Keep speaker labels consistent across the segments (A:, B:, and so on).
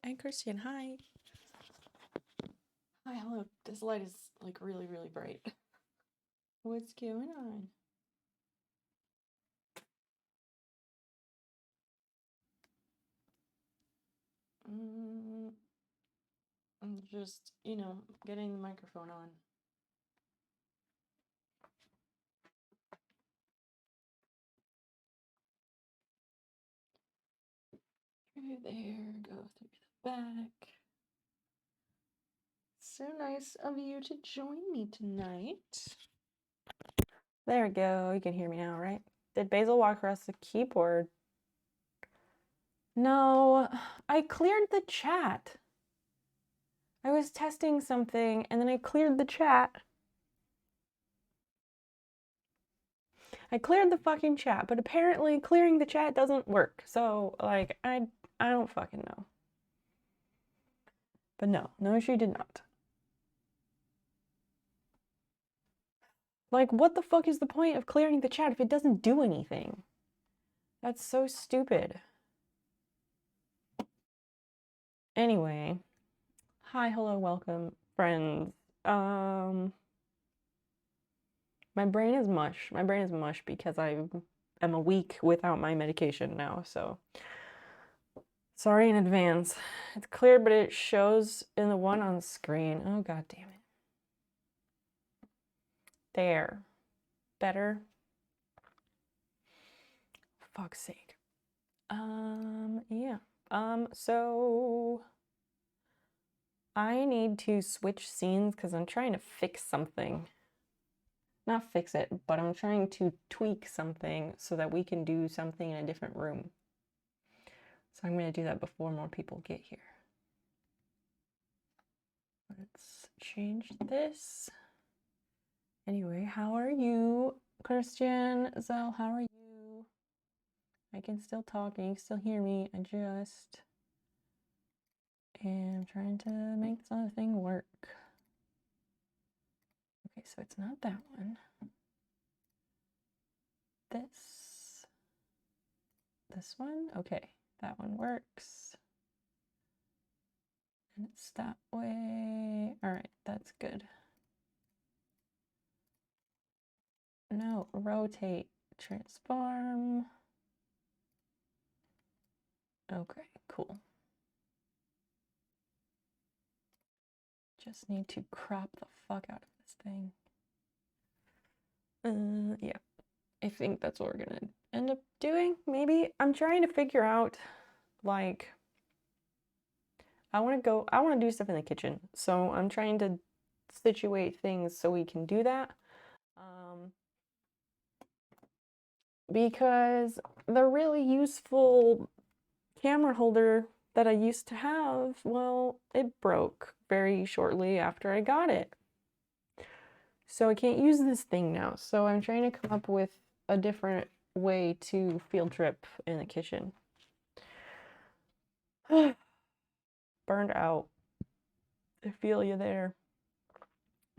A: And Christian, hi. Hi, hello. This light is like really, really bright. What's going on? I'm just, getting the microphone on. Through there, go through the back. So nice of you to join me tonight. There we go. You can hear me now, right? Did Basil walk across the keyboard? No, I cleared the chat. I was testing something and then I cleared the chat. I cleared the fucking chat, but apparently clearing the chat doesn't work. So, like, I don't fucking know. But no, she did not. Like, what the fuck is the point of clearing the chat if it doesn't do anything? That's so stupid. Anyway, hi, hello, welcome, friends. My brain is mush. My brain is mush because I am a week without my medication now, so sorry in advance. It's clear, but it shows in the one on screen. Oh, god damn it. There. Better. Fuck's sake. Yeah. So I need to switch scenes because I'm trying to fix something. Not fix it, but I'm trying to tweak something so that we can do something in a different room. So I'm going to do that before more people get here. Let's change this. Anyway, how are you, Christian? Zell, how are you? I can still talk and you can still hear me. I just am trying to make this other thing work. Okay, so it's not that one. This one? Okay, that one works. And it's that way. All right, that's good. No, rotate, transform. Okay, cool. Just need to crop the fuck out of this thing. Yeah, I think that's what we're gonna end up doing. Maybe I'm trying to figure out, like, I want to do stuff in the kitchen. So I'm trying to situate things so we can do that. Because the really useful camera holder that I used to have, well, it broke very shortly after I got it. So I can't use this thing now. So I'm trying to come up with a different way to field trip in the kitchen. Burned out. I feel you there.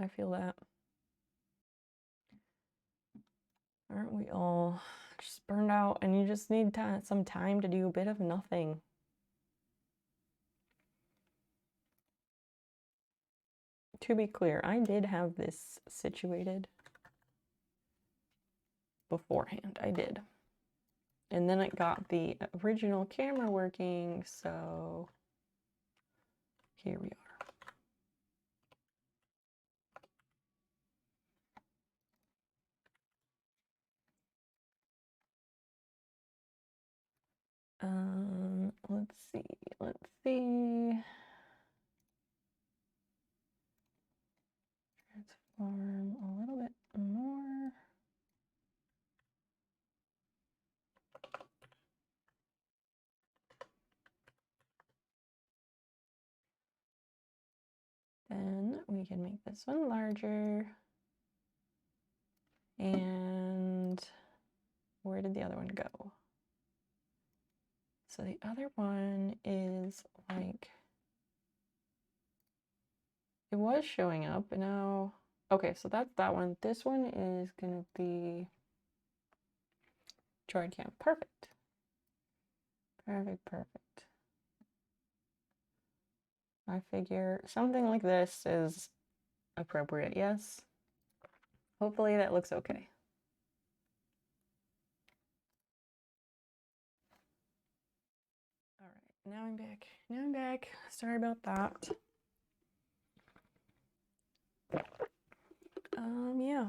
A: I feel that. Aren't we all just burned out and you just need some time to do a bit of nothing? To be clear, I did have this situated beforehand. I did. And then it got the original camera working, so here we are. Let's see. Transform a little bit more. Then we can make this one larger. And where did the other one go? So the other one is like, it was showing up and now, okay, so that's that one. This one is gonna be Droid Cam. Perfect. Perfect. I figure something like this is appropriate, yes? Hopefully that looks okay. All right, now I'm back. Now I'm back. Sorry about that. Yeah.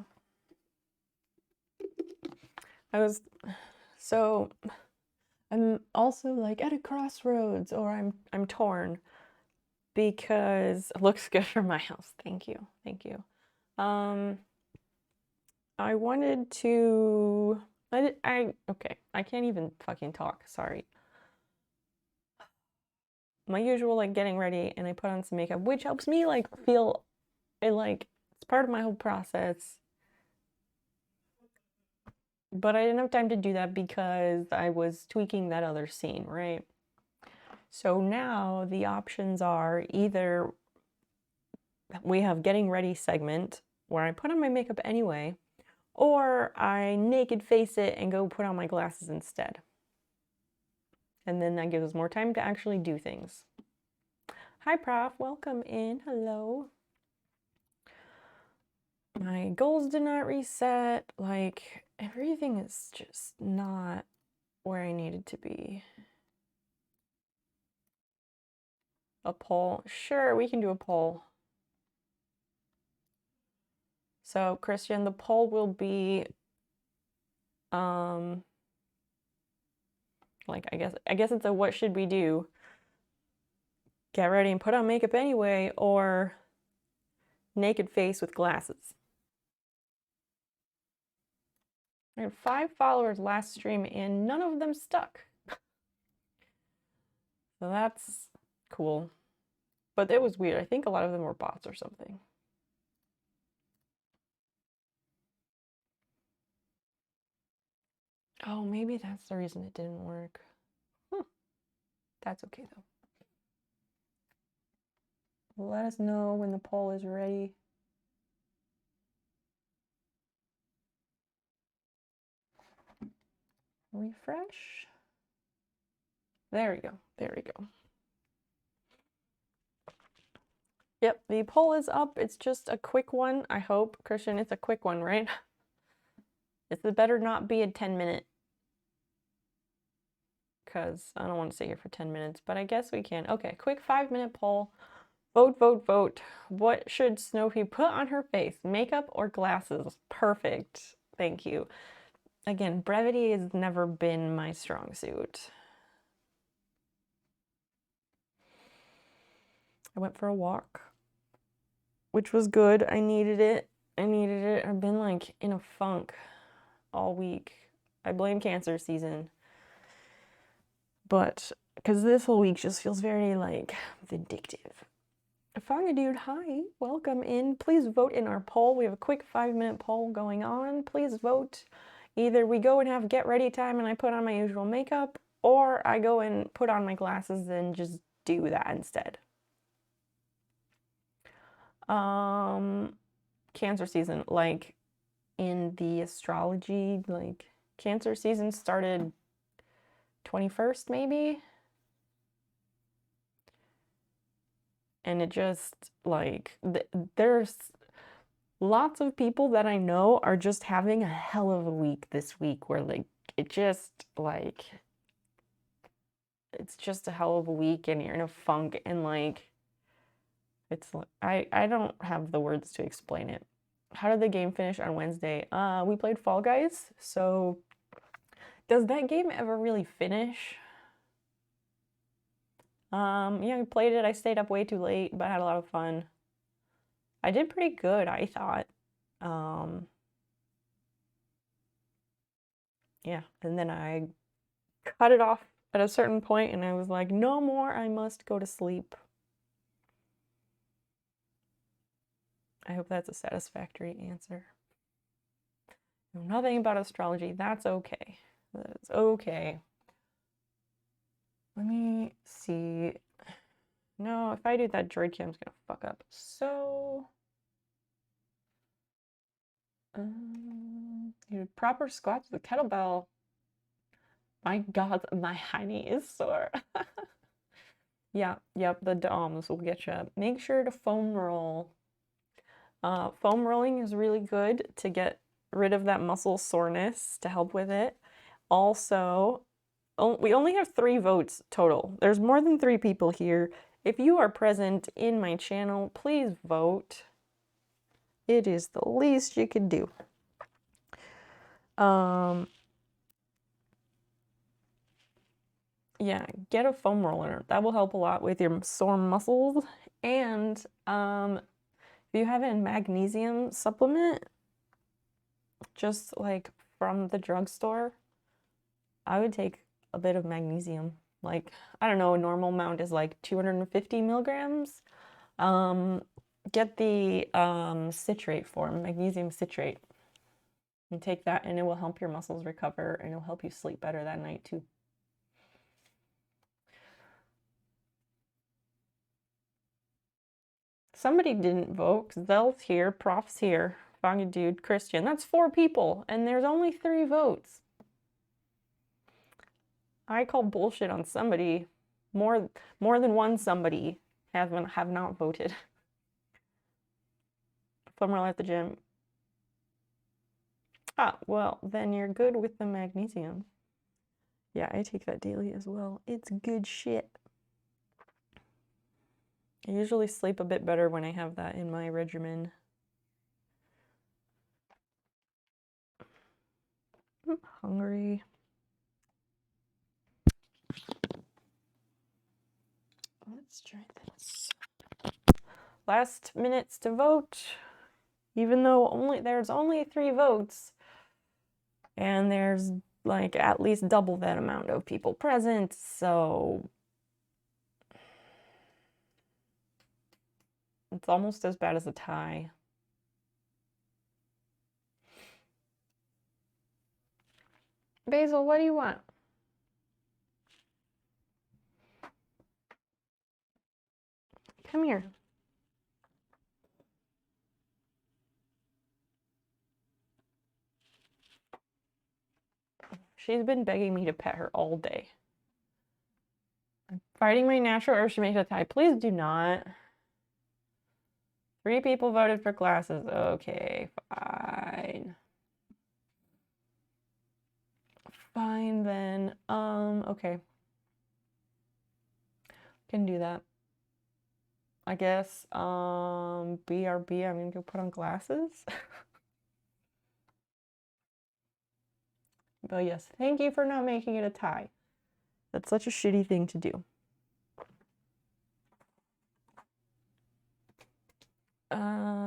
A: So I'm also like at a crossroads, or I'm torn because it looks good for my house. Thank you. Thank you. I wanted to okay, I can't even fucking talk, sorry. My usual like getting ready, and I put on some makeup, which helps me like feel it, like it's part of my whole process. But I didn't have time to do that because I was tweaking that other scene, right? So now the options are either we have getting ready segment where I put on my makeup anyway, or I naked face it and go put on my glasses instead. And then that gives us more time to actually do things. Hi, Prof. Welcome in. Hello. My goals did not reset. Like, everything is just not where I needed to be. A poll? Sure, we can do a poll. So, Christian, the poll will be, like, I guess it's a what should we do? Get ready and put on makeup anyway, or naked face with glasses. I had 5 followers last stream and none of them stuck. So that's cool. But it was weird. I think a lot of them were bots or something. Oh, maybe that's the reason it didn't work. That's okay though. Let us know when the poll is ready. Refresh. There we go. There we go. Yep, the poll is up. It's just a quick one, I hope. Christian, it's a quick one, right? It better not be a 10-minute. Because I don't want to stay here for 10 minutes, but I guess we can. Okay, quick 5-minute poll. Vote, vote, vote. What should Snowfie put on her face? Makeup or glasses? Perfect. Thank you. Again, brevity has never been my strong suit. I went for a walk, which was good. I needed it. I've been like in a funk all week. I blame cancer season. But because this whole week just feels very like vindictive. Fanga Dude, hi, welcome in. Please vote in our poll. We have a quick 5-minute poll going on. Please vote. Either we go and have get ready time and I put on my usual makeup, or I go and put on my glasses and just do that instead. Cancer season, like in the astrology, like cancer season started 21st maybe. And it just like there's lots of people that I know are just having a hell of a week this week, where like it just like it's just a hell of a week and you're in a funk, and like it's like I don't have the words to explain it. How did the game finish on Wednesday? We played Fall Guys. So does that game ever really finish? Yeah, we played it. I stayed up way too late, but had a lot of fun. I did pretty good, I thought. Yeah, and then I cut it off at a certain point and I was like, no more, I must go to sleep. I hope that's a satisfactory answer. Know nothing about astrology. That's okay. That's okay. Let me see. No, if I do that, droid cam's gonna fuck up. So, proper squats with kettlebell. My God, my hiney is sore. Yeah, yep, the DOMs will get you. Make sure to foam roll. Foam rolling is really good to get rid of that muscle soreness, to help with it. Also, we only have 3 votes total. There's more than 3 people here. If you are present in my channel, please vote. It is the least you can do. Yeah, get a foam roller. That will help a lot with your sore muscles. And if you have a magnesium supplement, just like from the drugstore, I would take a bit of magnesium. Like, I don't know, a normal amount is like 250 milligrams. Get the citrate form, magnesium citrate. And take that and it will help your muscles recover and it'll help you sleep better that night too. Somebody didn't vote. Zell's here, Prof's here, Foggy Dude, Christian. That's 4 people and there's only 3 votes. I call bullshit on somebody. More than one somebody have not voted. Somewhere at the gym. Ah, well, then you're good with the magnesium. Yeah, I take that daily as well. It's good shit. I usually sleep a bit better when I have that in my regimen. I'm hungry. Let's try this. Last minutes to vote. Even though there's only 3 votes, and there's like at least double that amount of people present, so it's almost as bad as a tie. Basil, what do you want? Come here. She's been begging me to pet her all day. I'm fighting my natural urge to make it a tie. Please do not. 3 people voted for glasses. Okay, fine. Fine then. Okay. Can do that. I guess, BRB, I'm gonna go put on glasses. But yes, thank you for not making it a tie. That's such a shitty thing to do.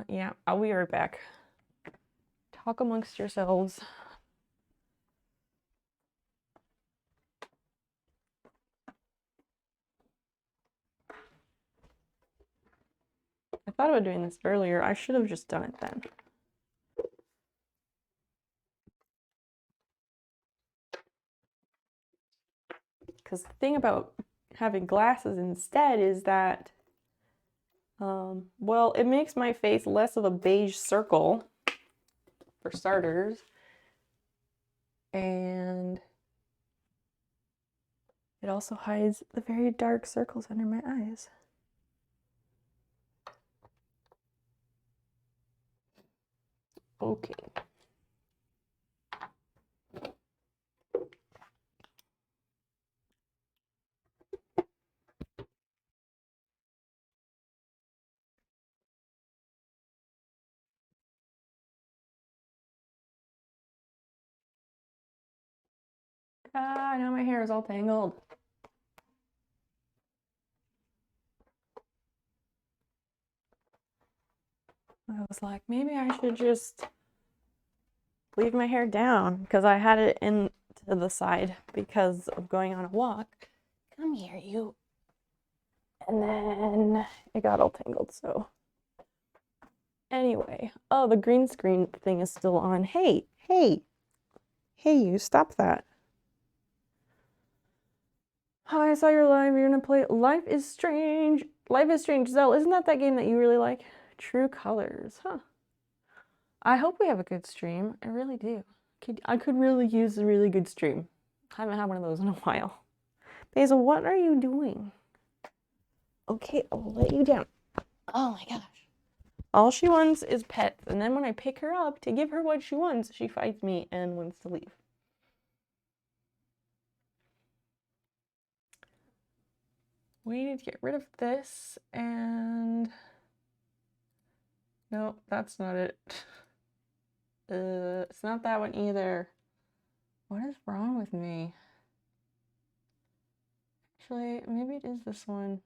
A: Yeah, I'll be right back. Talk amongst yourselves. I thought about doing this earlier. I should have just done it then. Because the thing about having glasses instead is that, well, it makes my face less of a beige circle, for starters. And it also hides the very dark circles under my eyes. Okay. Ah, now my hair is all tangled. I was like, maybe I should just leave my hair down because I had it in to the side because of going on a walk. Come here, you. And then it got all tangled, so. Anyway, oh, the green screen thing is still on. Hey, you, stop that. Hi, I saw your live. You're gonna play Life is Strange. Life is Strange. Zell, isn't that game that you really like? True Colors, huh? I hope we have a good stream. I really do. I could really use a really good stream. I haven't had one of those in a while. Basil, what are you doing? Okay, I will let you down. Oh my gosh. All she wants is pets, and then when I pick her up to give her what she wants, she fights me and wants to leave. We need to get rid of this, and no, that's not it. It's not that one either. What is wrong with me? Actually, maybe it is this one.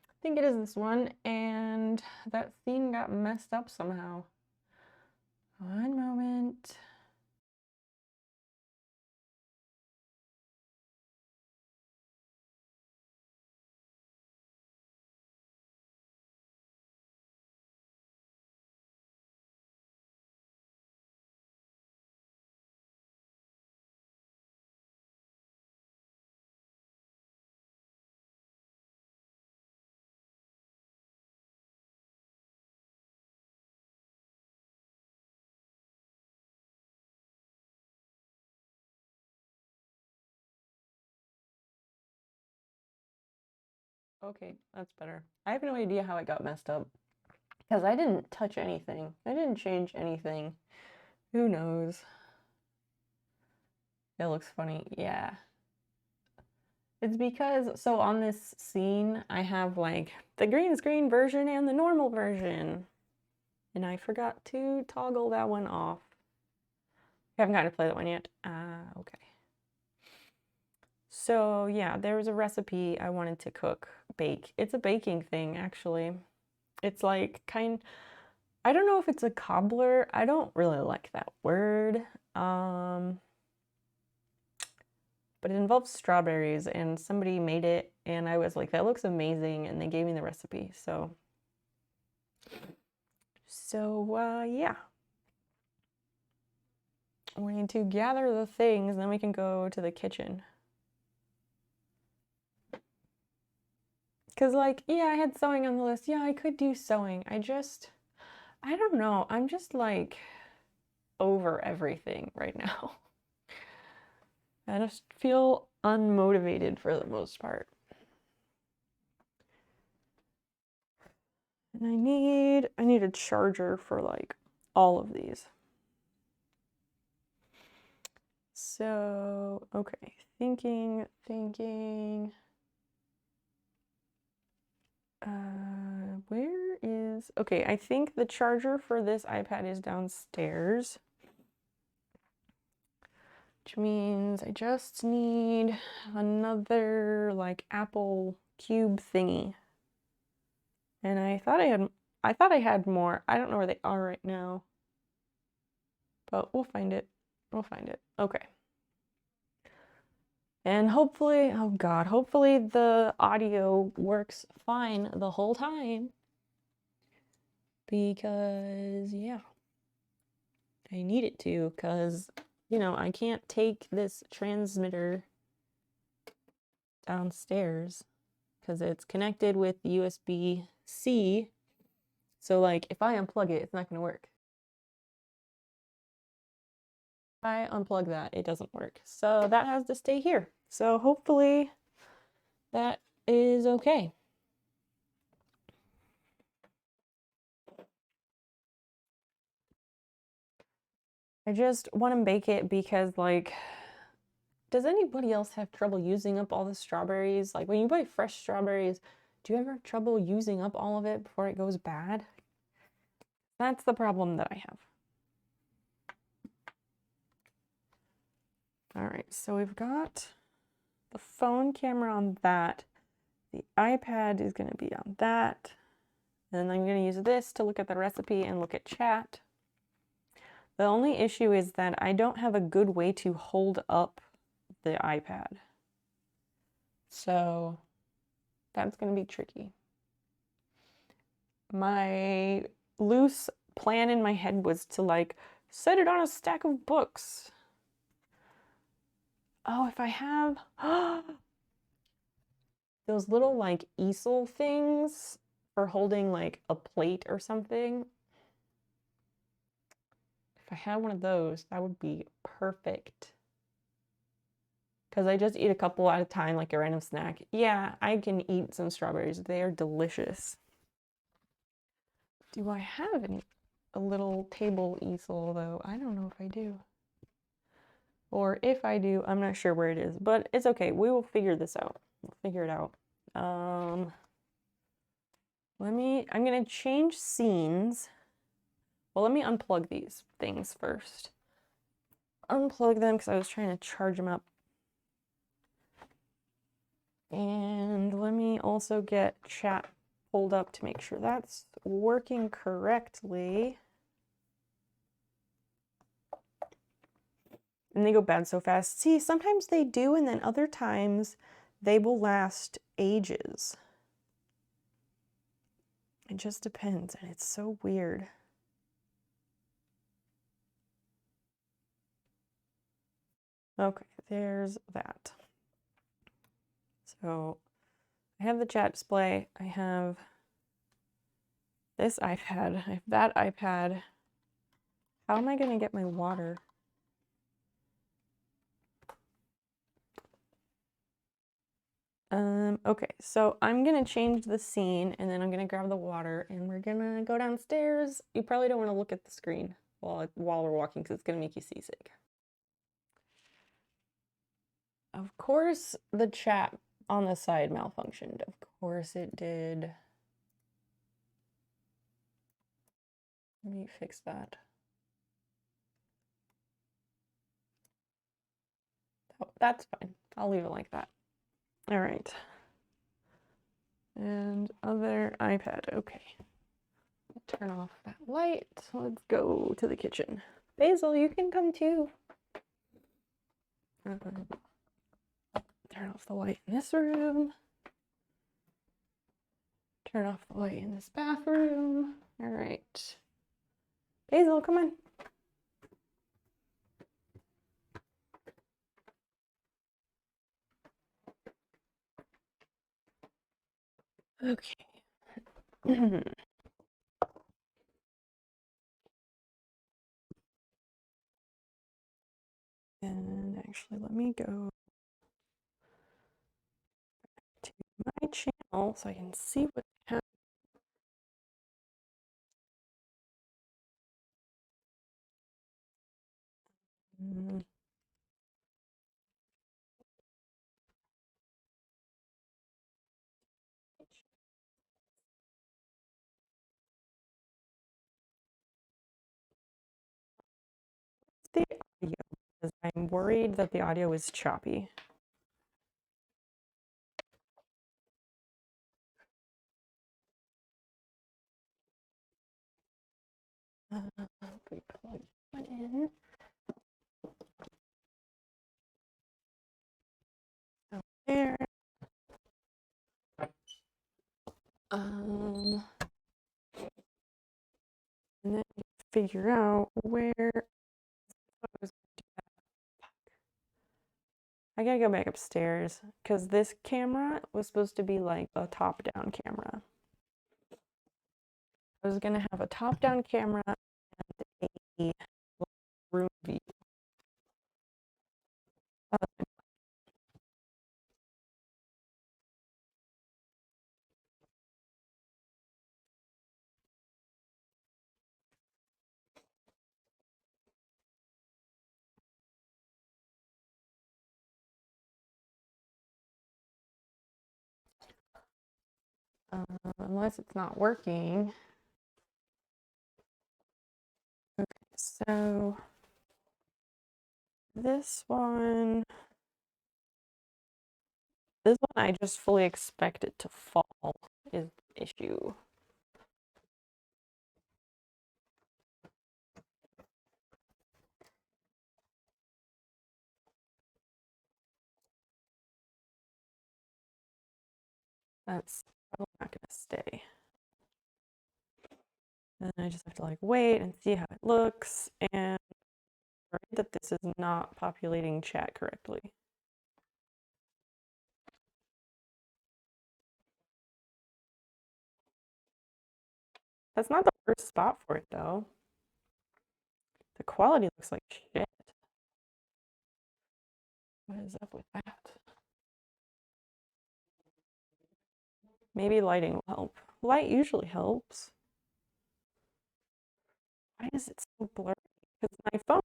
A: I think it is this one, and that scene got messed up somehow. One moment. Okay, that's better. I have no idea how it got messed up because I didn't touch anything. I didn't change anything. Who knows? It looks funny. Yeah. It's because, so on this scene, I have like the green screen version and the normal version. And I forgot to toggle that one off. I haven't gotten to play that one yet. Okay. So yeah, there was a recipe I wanted to bake. It's a baking thing, actually. It's like I don't know if it's a cobbler. I don't really like that word. But it involves strawberries, and somebody made it, and I was like, that looks amazing, and they gave me the recipe. So yeah. We need to gather the things, and then we can go to the kitchen. Because, like, yeah, I had sewing on the list. Yeah, I could do sewing. I don't know. I'm just, like, over everything right now. I just feel unmotivated for the most part. And I need a charger for, like, all of these. So, okay, thinking. Where is, okay, I think the charger for this iPad is downstairs. Which means I just need another, like, Apple Cube thingy. And I thought I had more. I don't know where they are right now. But we'll find it. We'll find it. Okay. And hopefully, oh God, hopefully the audio works fine the whole time. Because, yeah, I need it to, because, you know, I can't take this transmitter downstairs because it's connected with USB-C. So, like, if I unplug it, it's not going to work. If I unplug that, it doesn't work. So that has to stay here. So hopefully that is okay. I just want to bake it because, like, does anybody else have trouble using up all the strawberries? Like, when you buy fresh strawberries, do you ever have trouble using up all of it before it goes bad? That's the problem that I have. All right, so we've got the phone camera on that. The iPad is going to be on that. And I'm going to use this to look at the recipe and look at chat. The only issue is that I don't have a good way to hold up the iPad. So that's going to be tricky. My loose plan in my head was to, like, set it on a stack of books. Oh, if I have those little, like, easel things for holding, like, a plate or something. If I had one of those, that would be perfect. because I just eat a couple at a time like a random snack. Yeah, I can eat some strawberries. They are delicious. Do I have a little table easel though? I don't know if I do. Or if I do, I'm not sure where it is, but it's okay. We will figure this out. We'll figure it out. I'm gonna change scenes. Well, let me unplug these things first. Unplug them because I was trying to charge them up. And let me also get chat pulled up to make sure that's working correctly. And they go bad so fast. See, sometimes they do, and then other times they will last ages. It just depends, and it's so weird. Okay, there's that. So I have the chat display. I have this iPad. I have that iPad. How am I going to get my water? Okay, so I'm gonna change the scene and then I'm gonna grab the water and we're gonna go downstairs. You probably don't want to look at the screen while we're walking because it's gonna make you seasick. Of course, the chat on the side malfunctioned. Of course it did. Let me fix that. Oh, that's fine. I'll leave it like that. All right. And other iPad. Okay. Turn off that light. Let's go to the kitchen. Basil, you can come too. Turn off the light in this room. Turn off the light in this bathroom. All right. Basil, come on. Okay. And actually, let me go to my channel so I can see what happened. The audio, because I'm worried that the audio is choppy. We plug one in. So there. And then figure out where I gotta go back upstairs because this camera was supposed to be like a top-down camera. I was gonna have a top-down camera and a room view. Unless it's not working. Okay, so this one I just fully expect it to fall is the issue. That's probably not gonna stay. And I just have to like wait and see how it looks, and I'm worried that this is not populating chat correctly. That's not the worst spot for it though. The quality looks like shit. What is up with that? Maybe lighting will help. Light usually helps. Why is it so blurry? Because my phone,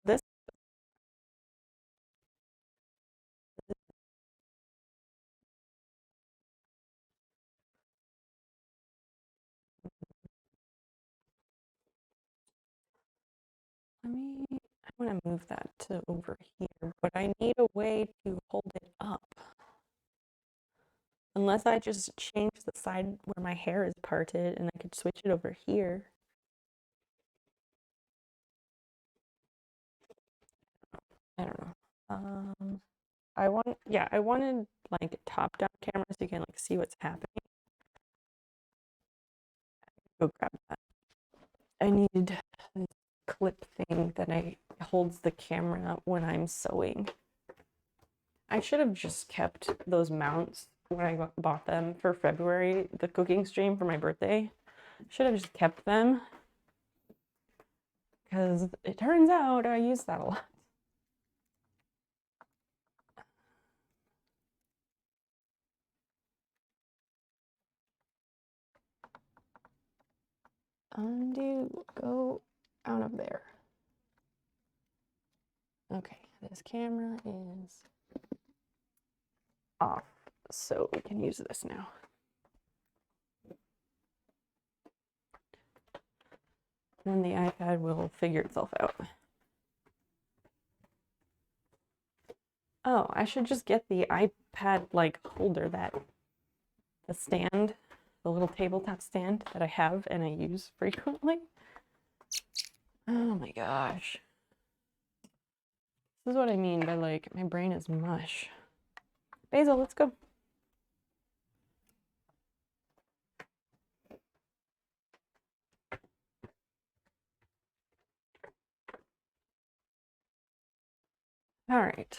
A: this, I want to move that to over here, but I need a way to hold it up. Unless I just change the side where my hair is parted and I could switch it over here. I don't know. I wanted like a top-down camera so you can like see what's happening. Go grab that. I need this clip thing that holds the camera when I'm sewing. I should have just kept those mounts when I bought them for February, the cooking stream for my birthday. Should have just kept them because it turns out I use that a lot. Undo, go out of there. Okay, this camera is off, so we can use this now. Then the iPad will figure itself out. Oh, I should just get the iPad like holder the stand, the little tabletop stand that I have and I use frequently. Oh my gosh. This is what I mean by like my brain is mush. Basil, let's go. All right.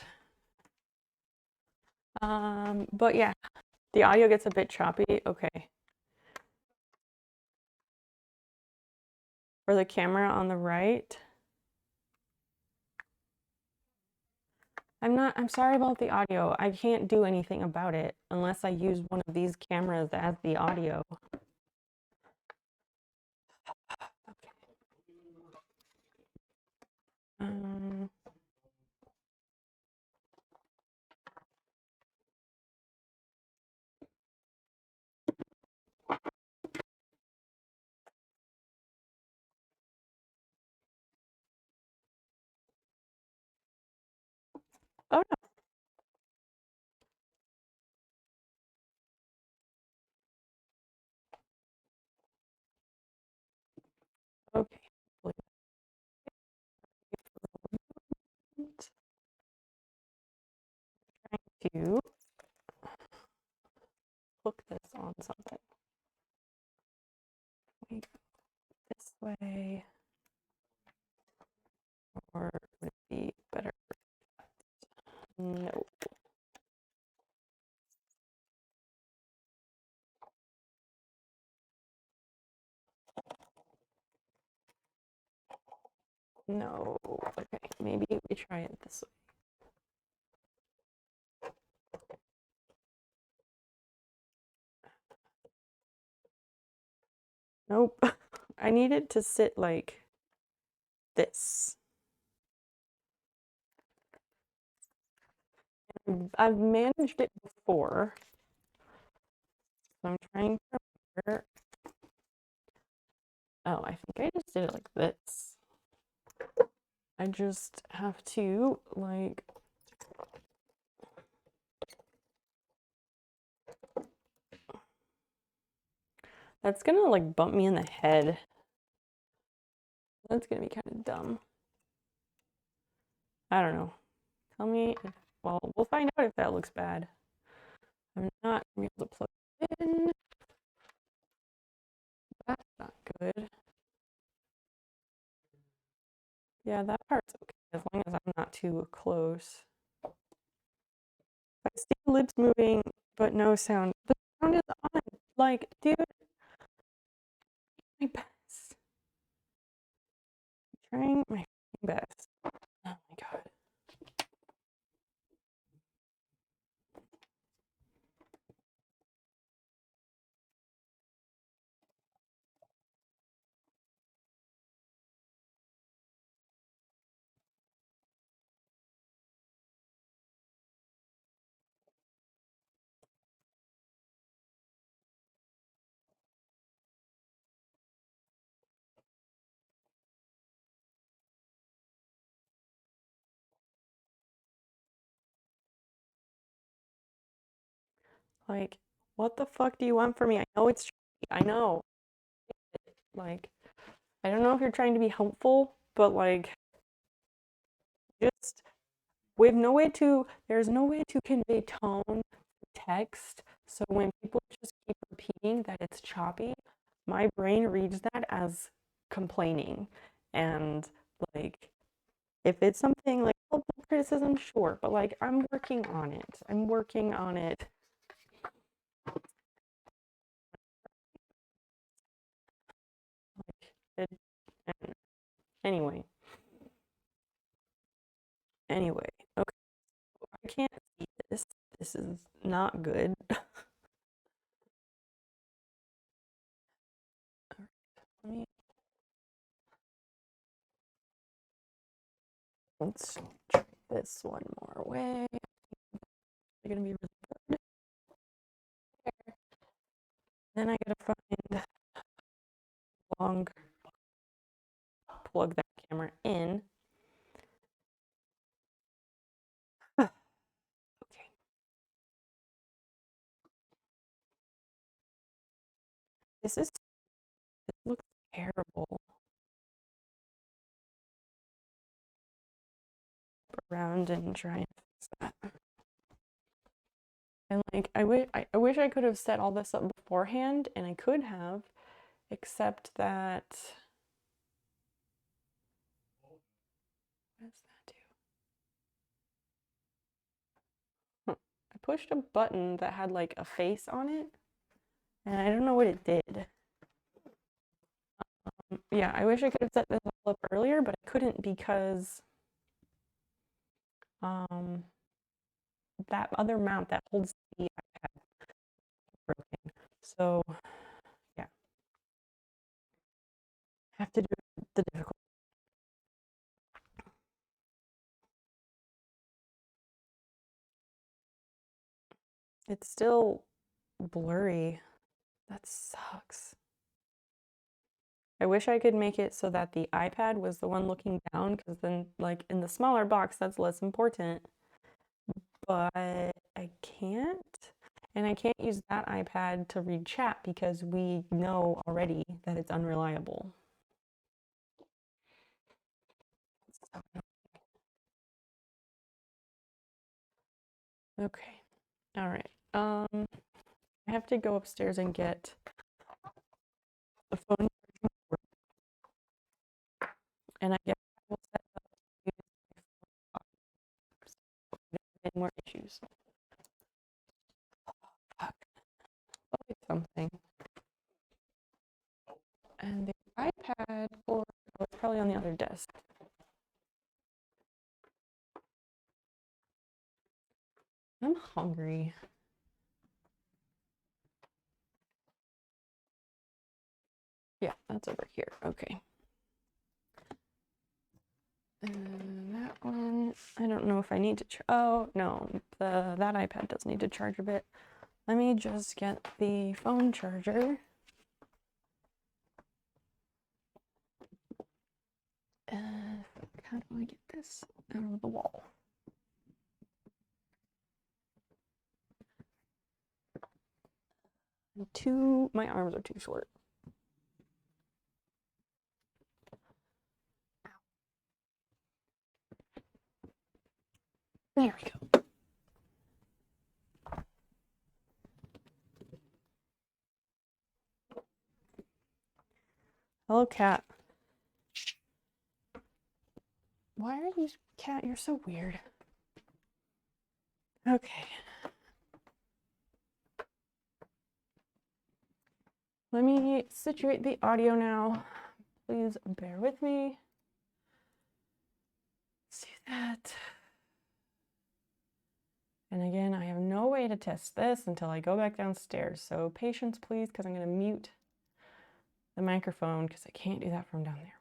A: But yeah, the audio gets a bit choppy. Okay. For the camera on the right. I'm sorry about the audio. I can't do anything about it unless I use one of these cameras as the audio. Okay. Oh no. Okay. Trying to hook this on something. We go this way, or would it be better? No. No. Okay, maybe we try it this way. Nope. I need it to sit like this. I've managed it before. So I'm trying to remember. Oh, I think I just did it like this. I just have to like that's gonna like bump me in the head. That's gonna be kind of dumb. I don't know. Tell me if, well, we'll find out if that looks bad. I'm not gonna be able to plug it in. That's not good. Yeah, that part's okay as long as I'm not too close. I see the lips moving, but no sound. The sound is on. Like, dude, my best. I'm trying my best. Like, what the fuck do you want from me? I know it's tricky. I know. Like, I don't know if you're trying to be helpful, but like, just there's no way to convey tone through text. So when people just keep repeating that it's choppy, my brain reads that as complaining. And like, if it's something like helpful criticism, sure, but like, I'm working on it. I'm working on it. Like, and anyway, okay, I can't see this. This is not good. Let me, let's try this one more way. They're gonna be really good. Then I gotta find long, plug that camera in. Okay. This looks terrible. Around and try and fix that. And like, I wish I could have set all this up beforehand, and I could have, except that. What does that do? I pushed a button that had like a face on it, and I don't know what it did. Yeah, I wish I could have set this all up earlier, but I couldn't because um, that other mount that holds the iPad is broken. So yeah, I have to do the difficult. It's still blurry. That sucks. I wish I could make it so that the iPad was the one looking down, because then, like, in the smaller box, that's less important. But I can't. And I can't use that iPad to read chat because we know already that it's unreliable. Okay. All right. I have to go upstairs and get the phone, and I guess I will set up any more issues. Fuck. Something. And the iPad, or oh, it's probably on the other desk. I'm hungry. Yeah, that's over here. Okay. And that one, I don't know if I need to. Oh no, that iPad does need to charge a bit. Let me just get the phone charger. How do I get this out of the wall? My arms are too short. There we go. Hello, cat. Why are you, cat? You're so weird. Okay. Let me situate the audio now. Please bear with me. Let's do that. And again, I have no way to test this until I go back downstairs. So patience, please, because I'm going to mute the microphone because I can't do that from down there.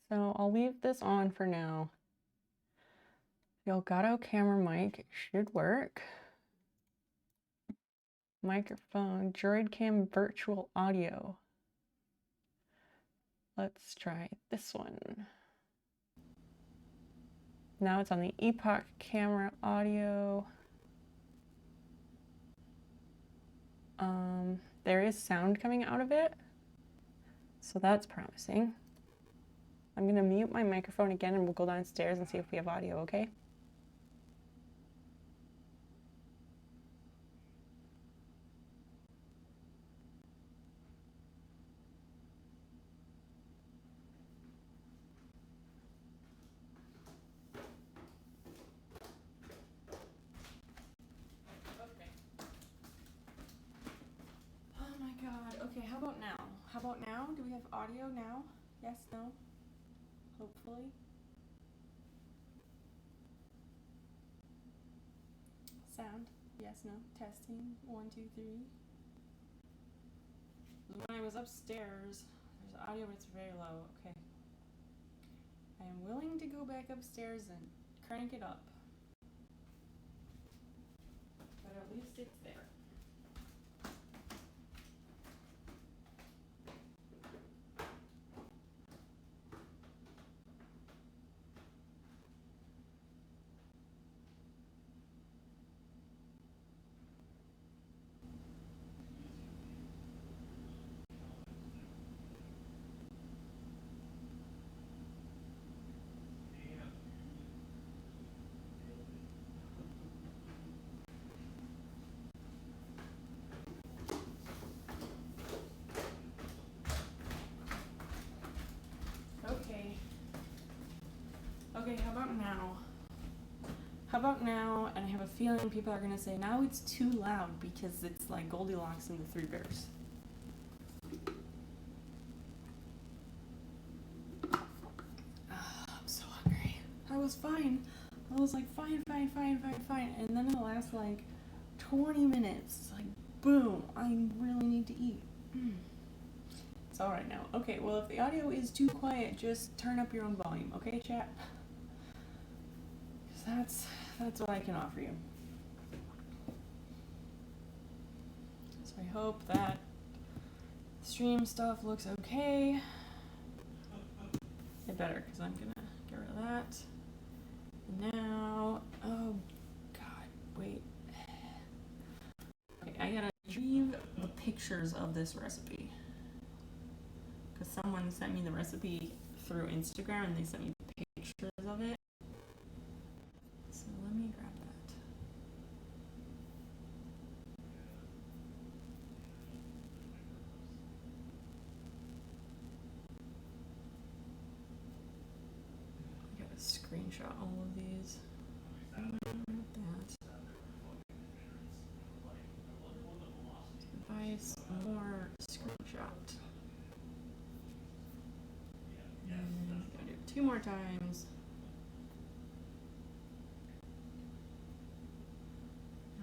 A: So I'll leave this on for now. The Elgato camera mic should work. Microphone, Droidcam virtual audio. Let's try this one. Now it's on the Epoch camera audio. There is sound coming out of it, so that's promising. I'm gonna mute my microphone again and we'll go downstairs and see if we have audio, okay? Oh my god. Okay, how about now? How about now? Do we have audio now? Yes, no? Hopefully. Sound? Yes, no? Testing. 1, 2, 3. When I was upstairs, there's audio, but it's very low. Okay. I am willing to go back upstairs and crank it up. But at least it's there. Okay, how about now? How about now? And I have a feeling people are gonna say now it's too loud because it's like Goldilocks and the Three Bears. I'm so hungry. I was fine. I was like fine. And then it lasts like 20 minutes. Like boom, I really need to eat. It's alright now. Okay, well if the audio is too quiet, just turn up your own volume, okay, chat? That's what I can offer you. So I hope that stream stuff looks okay. It better, because I'm gonna get rid of that. And now, oh god, wait. Okay, I gotta retrieve the pictures of this recipe. Because someone sent me the recipe through Instagram and they sent me pictures of it. So let me grab that. I gotta screenshot all of these. Device, more screenshot. And I'm gonna do it 2 more times.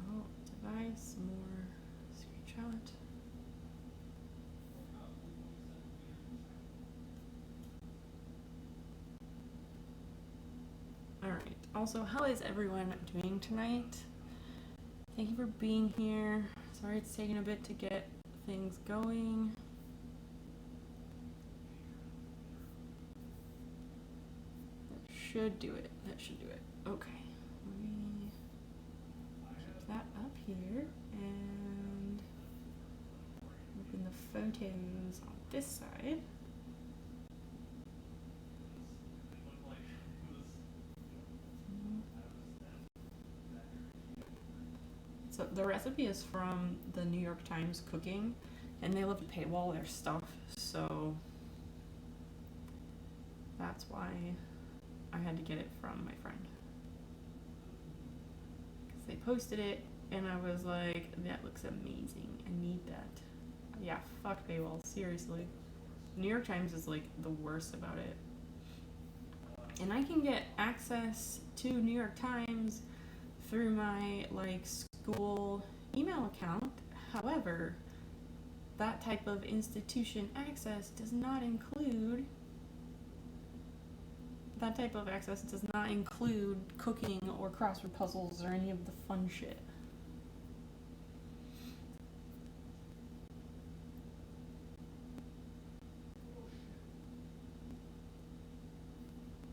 A: Oh, device, more screenshot. Alright, also, how is everyone doing tonight? Thank you for being here. Sorry it's taking a bit to get things going. That should do it. Okay. Let me keep that up here and open the photos on this side. So the recipe is from the New York Times Cooking, and they love to paywall their stuff, so that's why I had to get it from my friend. Because they posted it, and I was like, that looks amazing, I need that. Yeah, fuck paywall, seriously. New York Times is like the worst about it. And I can get access to New York Times through my like school email account. However, that type of institution access does not include That type of access does not include cooking or crossword puzzles or any of the fun shit.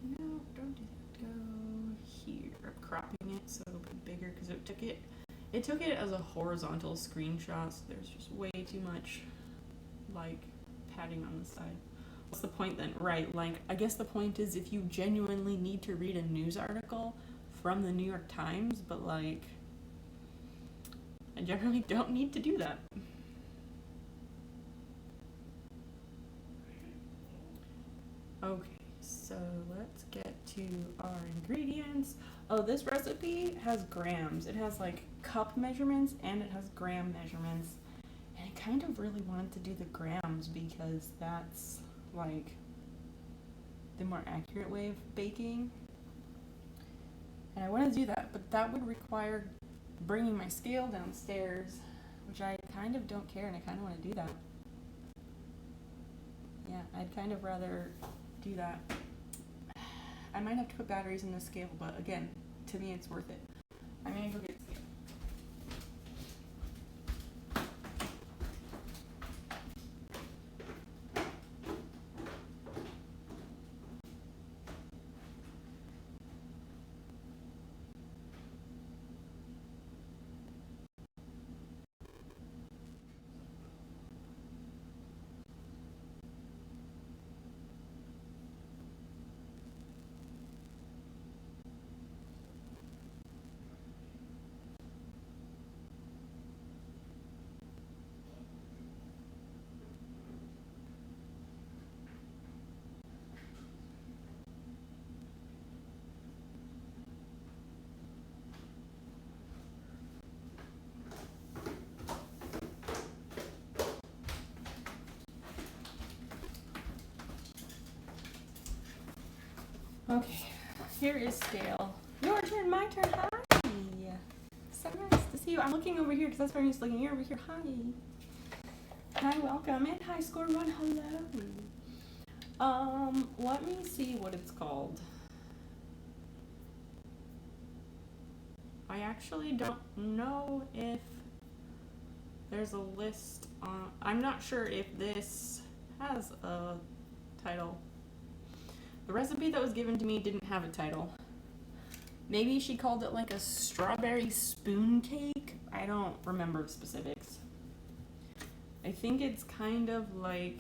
A: No, don't do that. Go here. I'm cropping it so it'll be bigger because it took it as a horizontal screenshot, so there's just way too much like padding on the side. What's the point then? Right, like I guess the point is if you genuinely need to read a news article from the New York Times, but like I generally don't need to do that. Okay, so let's get to our ingredients. Oh, this recipe has grams. It has like cup measurements and it has gram measurements. And I kind of really wanted to do the grams because that's like the more accurate way of baking. And I want to do that, but that would require bringing my scale downstairs, which I kind of don't care and I kind of want to do that. Yeah, I'd kind of rather do that. I might have to put batteries in the scale, but again, to me it's worth it. I'm gonna go get the scale. Okay, here is scale. Your turn, my turn. Hi. So nice to see you. I'm looking over here because that's where I'm used to looking. You're over here. Hi. Hi, welcome. And hi, score one. Hello. Let me see what it's called. I actually don't know if there's a list on. I'm not sure if this has a title. The recipe that was given to me didn't have a title. Maybe she called it like a strawberry spoon cake. I don't remember specifics. I think it's kind of like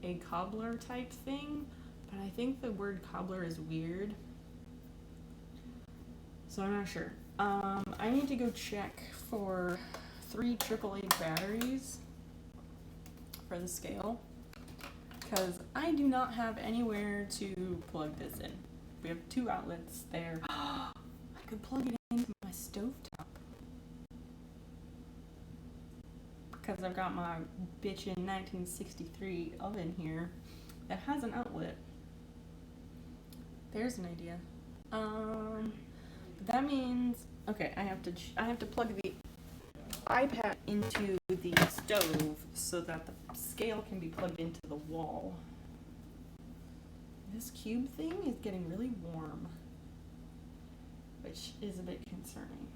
A: a cobbler type thing, but I think the word cobbler is weird. So I'm not sure. I need to go check for 3 AAA batteries for the scale because I do not have anywhere to plug this in. We have 2 outlets there. I could plug it into my stovetop because I've got my bitchin' 1963 oven here that has an outlet. There's an idea. That means okay. I have to plug the iPad into the stove so that the scale can be plugged into the wall. This cube thing is getting really warm, which is a bit concerning.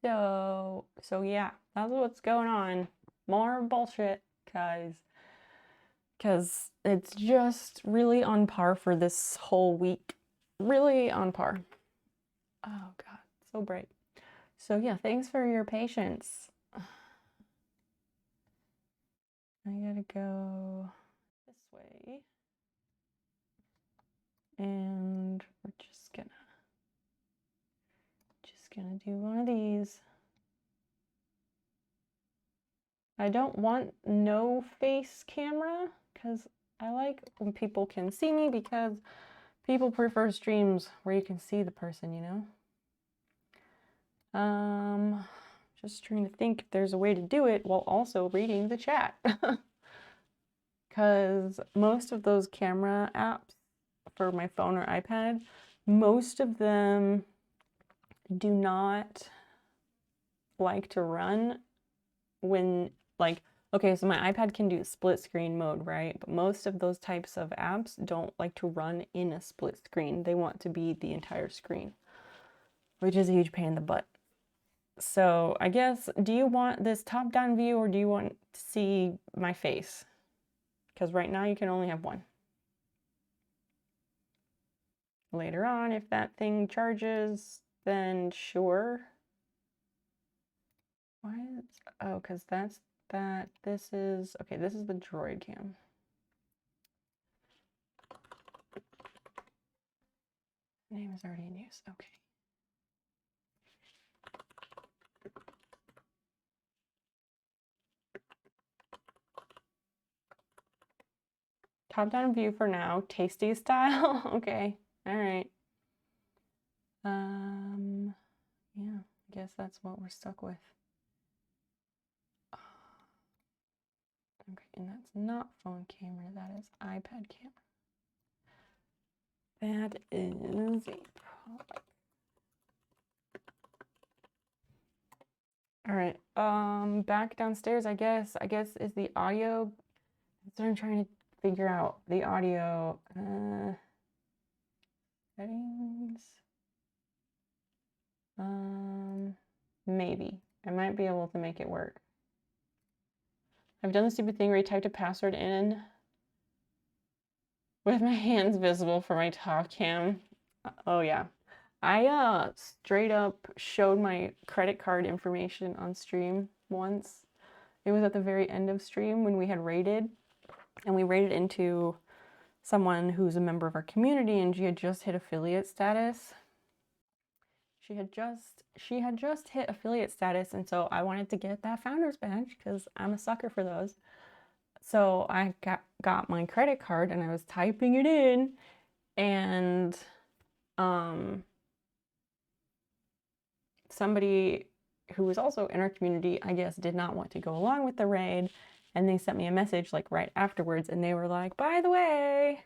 A: So yeah, that's what's going on. More bullshit, because it's just really on par for this whole week. Really on par. Oh God, so bright. So yeah, thanks for your patience. I gotta go this way. And we're just gonna do one of these. I don't want no face camera because I like when people can see me, because people prefer streams where you can see the person, you know? Just trying to think if there's a way to do it while also reading the chat. Because most of those camera apps for my phone or iPad, most of them do not like to run when, like, okay, so my iPad can do split screen mode, right? But most of those types of apps don't like to run in a split screen. They want to be the entire screen, which is a huge pain in the butt. So I guess, do you want this top-down view or do you want to see my face? Because right now you can only have one. Later on, if that thing charges, then sure. Why is, oh, because that's that. This is, okay, this is the Droid Cam. Name is already in use, okay. Top-down view for now, tasty style. Okay, all right. Yeah, I guess that's what we're stuck with. Okay, and that's not phone camera, that is iPad camera. That is a product. All right, back downstairs, I guess is the audio. That's what I'm trying to figure out. The audio, settings. Maybe. I might be able to make it work. I've done the stupid thing where I typed a password in with my hands visible for my top cam. Oh yeah. I straight up showed my credit card information on stream once. It was at the very end of stream when we had raided, and we raided into someone who's a member of our community, and she had just hit affiliate status. She had just hit affiliate status, and so I wanted to get that founder's badge because I'm a sucker for those. So I got my credit card and I was typing it in, and somebody who was also in our community, I guess, did not want to go along with the raid, and they sent me a message like right afterwards, and they were like, by the way,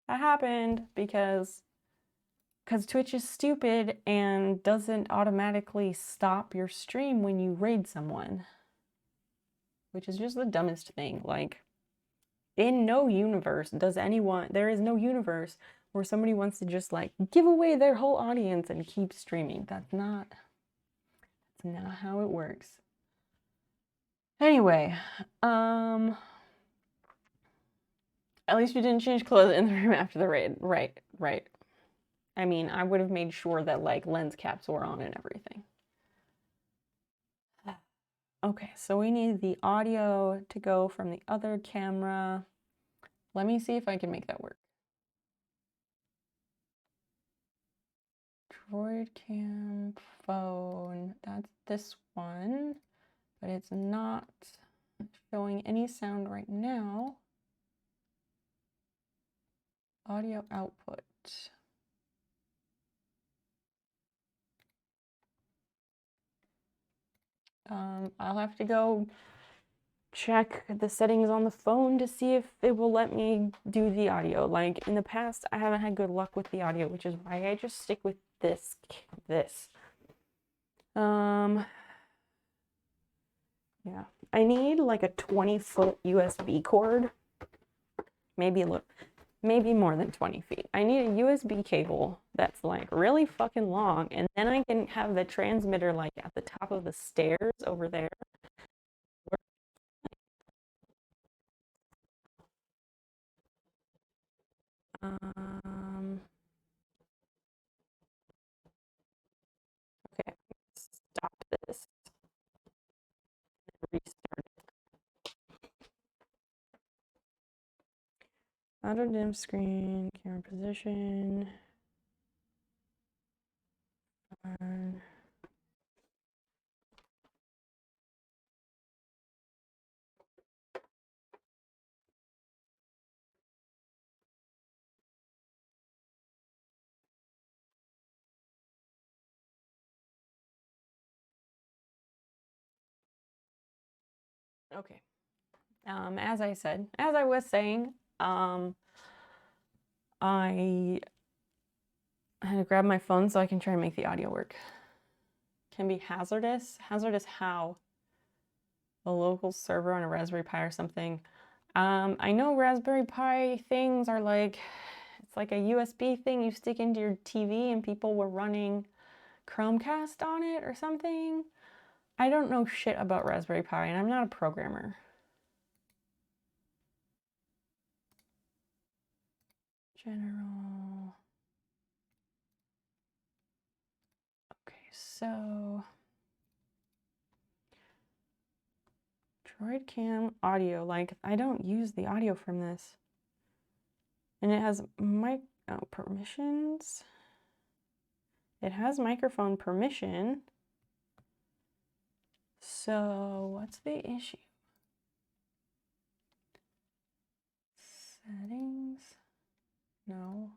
A: that happened because Twitch is stupid and doesn't automatically stop your stream when you raid someone, which is just the dumbest thing. Like, in no universe there is no universe where somebody wants to just like give away their whole audience and keep streaming. That's not how it works. Anyway, at least you didn't change clothes in the room after the raid. Right. I mean, I would have made sure that like lens caps were on and everything. Okay, so we need the audio to go from the other camera. Let me see if I can make that work. Droid Cam phone, that's this one, but it's not showing any sound right now. Audio output. I'll have to go check the settings on the phone to see if it will let me do the audio. Like in the past, I haven't had good luck with the audio, which is why I just stick with this. Yeah, I need like a 20-foot USB cord, maybe a little, maybe more than 20 feet. I need a USB cable that's like really fucking long, and then I can have the transmitter like at the top of the stairs over there. Okay, stop this. Restart it. Auto dim screen, camera position. Okay. As I was saying, I had to grab my phone so I can try and make the audio work. Can be hazardous. Hazardous how? A local server on a Raspberry Pi or something. I know Raspberry Pi things are like, it's like a USB thing you stick into your TV, and people were running Chromecast on it or something. I don't know shit about Raspberry Pi, and I'm not a programmer. General. Okay, so Droid Cam audio, like I don't use the audio from this. And it has permissions. It has microphone permission. So what's the issue? Settings? No.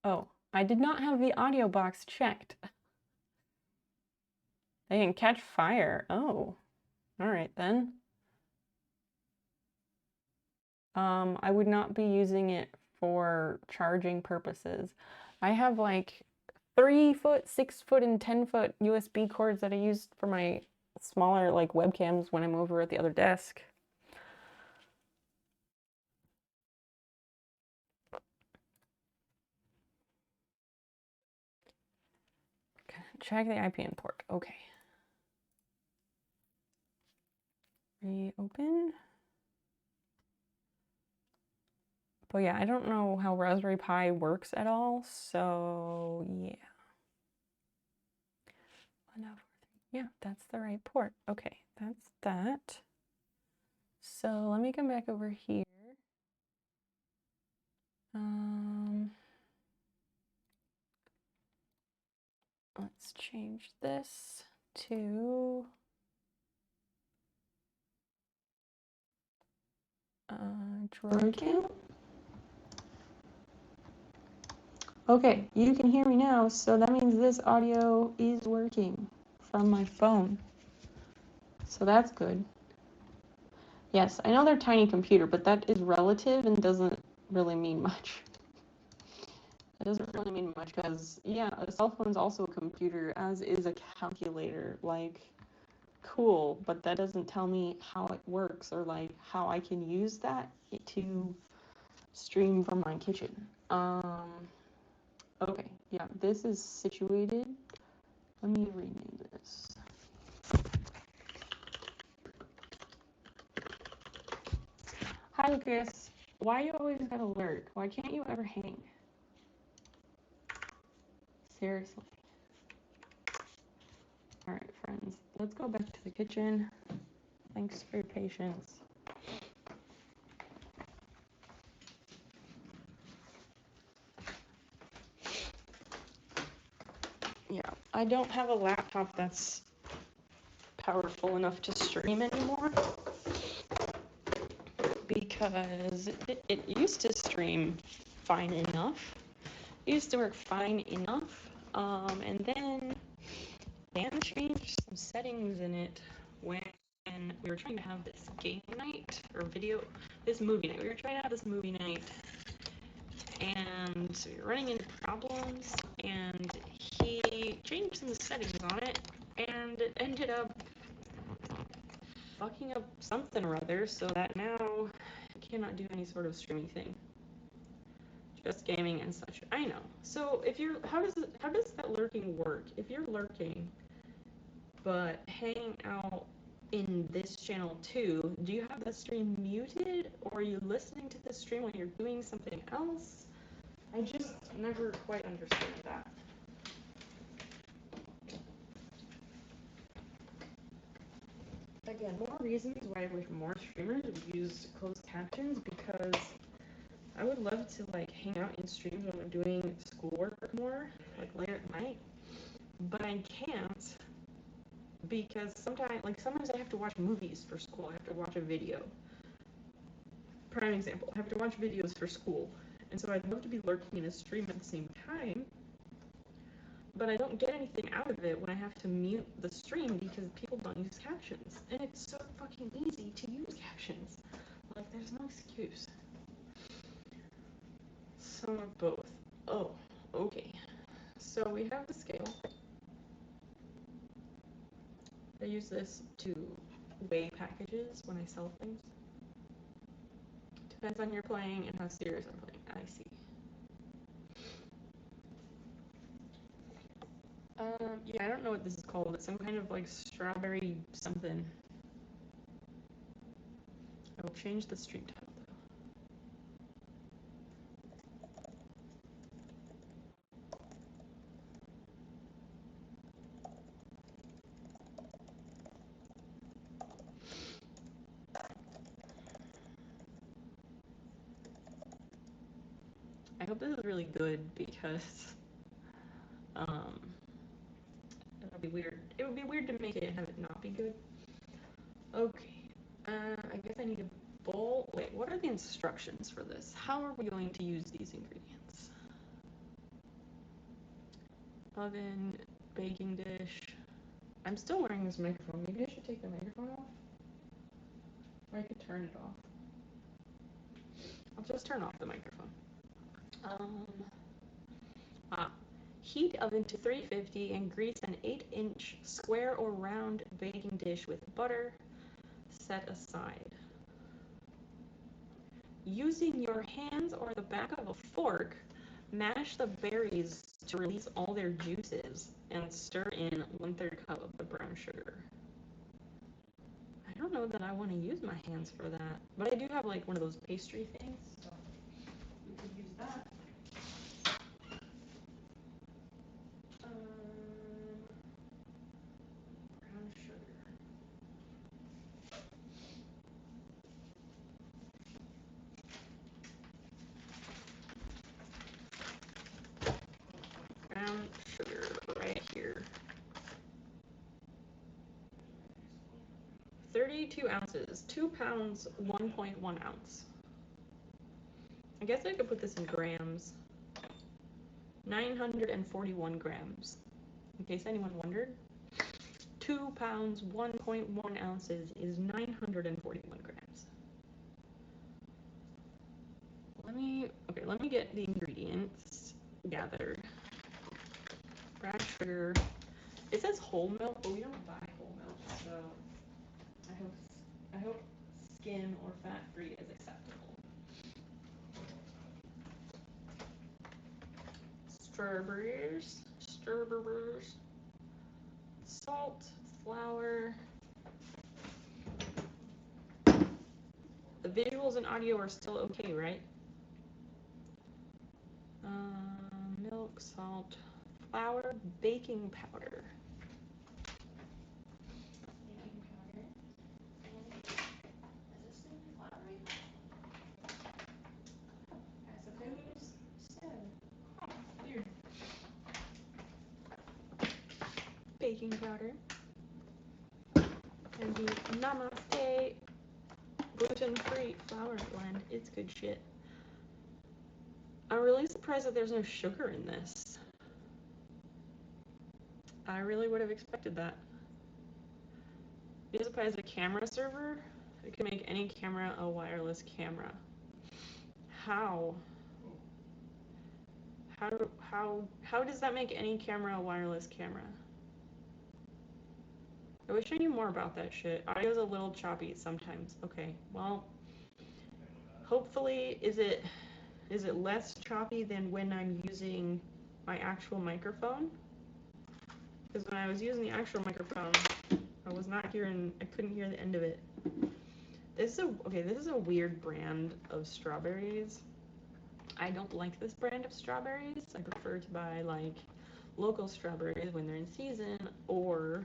A: Oh, I did not have the audio box checked. They can catch fire. Oh, all right then. I would not be using it for charging purposes. I have like 3-foot, 6-foot, and 10-foot USB cords that I use for my smaller like webcams when I'm over at the other desk. Check the IPN port. Okay. Reopen. But yeah, I don't know how Raspberry Pi works at all, so yeah. Yeah, that's the right port. Okay, that's that. So let me come back over here. Let's change this to Droid Cam. Okay, you can hear me now, so that means this audio is working from my phone. So that's good. Yes, I know they're tiny computer, but that is relative and doesn't really mean much. It doesn't really mean much because, yeah, a cell phone is also a computer, as is a calculator. Like, cool, but that doesn't tell me how it works or like how I can use that to stream from my kitchen. Okay, yeah, this is situated. Let me rename this. Hi, Lucas. Why you always gotta lurk? Why can't you ever hang? Seriously. All right, friends, let's go back to the kitchen. Thanks for your patience. Yeah, I don't have a laptop that's powerful enough to stream anymore because it used to stream fine enough. It used to work fine enough, and then Dan changed some settings in it when we were trying to have this game night, or this movie night. We were trying to have this movie night, and we were running into problems, and he changed some settings on it, and it ended up fucking up something or other, so that now cannot do any sort of streaming thing. Just gaming and such. I know. So if you're, how does that lurking work? If you're lurking, but hanging out in this channel too, do you have the stream muted, or are you listening to the stream when you're doing something else? I just never quite understand that. Again, more reasons why I wish more streamers would use closed captions, because I would love to like hang out in streams when I'm doing schoolwork more, like later at night, but I can't because sometimes I have to watch movies for school. I have to watch a video. Prime example, I have to watch videos for school, and so I'd love to be lurking in a stream at the same time, but I don't get anything out of it when I have to mute the stream because people don't use captions, and it's so fucking easy to use captions. Like, there's no excuse. Some of both. Oh, okay. So we have the scale. I use this to weigh packages when I sell things. Depends on your playing and how serious I'm playing. I see. Yeah, I don't know what this is called. It's some kind of like strawberry something. I will change the stream title though. I hope this is really good because it'll be weird. It would be weird to make it and have it not be good. Okay. I guess I need a bowl. Wait, what are the instructions for this? How are we going to use these ingredients? Oven, baking dish. I'm still wearing this microphone. Maybe I should take the microphone off? Or I could turn it off. I'll just turn off the microphone. Heat oven to 350 and grease an 8-inch square or round baking dish with butter. Set aside. Using your hands or the back of a fork, mash the berries to release all their juices and stir in 1/3 cup of the brown sugar. I don't know that I want to use my hands for that, but I do have like one of those pastry things, so we could use that. Brown sugar. Brown sugar right here. 32 ounces, 2 pounds, 1.1 ounce. I guess I could put this in grams. 941 grams. In case anyone wondered, 2 pounds, 1.1 ounces is 941 grams. Let me get the ingredients gathered. Brown sugar. It says whole milk, but we don't buy whole milk, so I hope skim or fat-free is acceptable. Strawberries, salt, flour. The visuals and audio are still okay, right? Milk, salt, flour, baking powder. Baking powder and the Namaste gluten-free flour blend. It's good shit. I'm really surprised that there's no sugar in this. I really would have expected that. Musicpie is a camera server. It can make any camera a wireless camera. How? How does that make any camera a wireless camera? I wish I knew more about that shit. Audio's a little choppy sometimes. Okay, well, Hopefully, is it less choppy than when I'm using my actual microphone? Because when I was using the actual microphone, I was not hearing, I couldn't hear the end of it. This is a weird brand of strawberries. I don't like this brand of strawberries. I prefer to buy like local strawberries when they're in season, or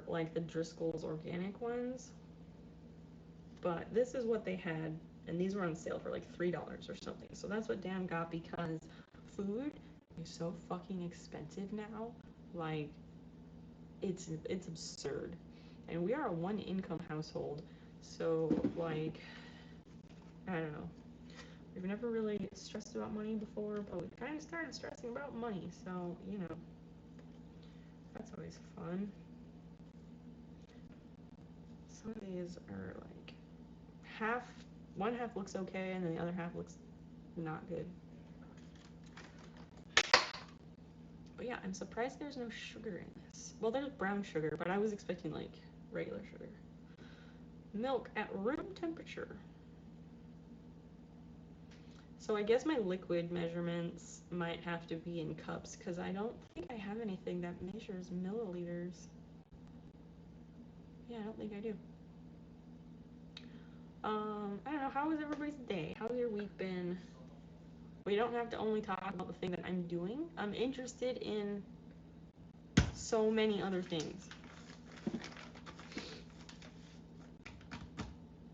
A: like the Driscoll's organic ones. But this is what they had, and these were on sale for like $3 or something. So that's what Dan got, because food is so fucking expensive now. Like, it's absurd. And we are a one-income household, so like, I don't know. We've never really stressed about money before, but we've kind of started stressing about money, so, you know, that's always fun. Some of these are like one half looks okay, and then the other half looks not good. But yeah, I'm surprised there's no sugar in this. Well, there's brown sugar, but I was expecting like regular sugar. Milk at room temperature. So I guess my liquid measurements might have to be in cups, because I don't think I have anything that measures milliliters. Yeah, I don't think I do. I don't know, how was everybody's day? How's your week been? We don't have to only talk about the thing that I'm doing. I'm interested in so many other things.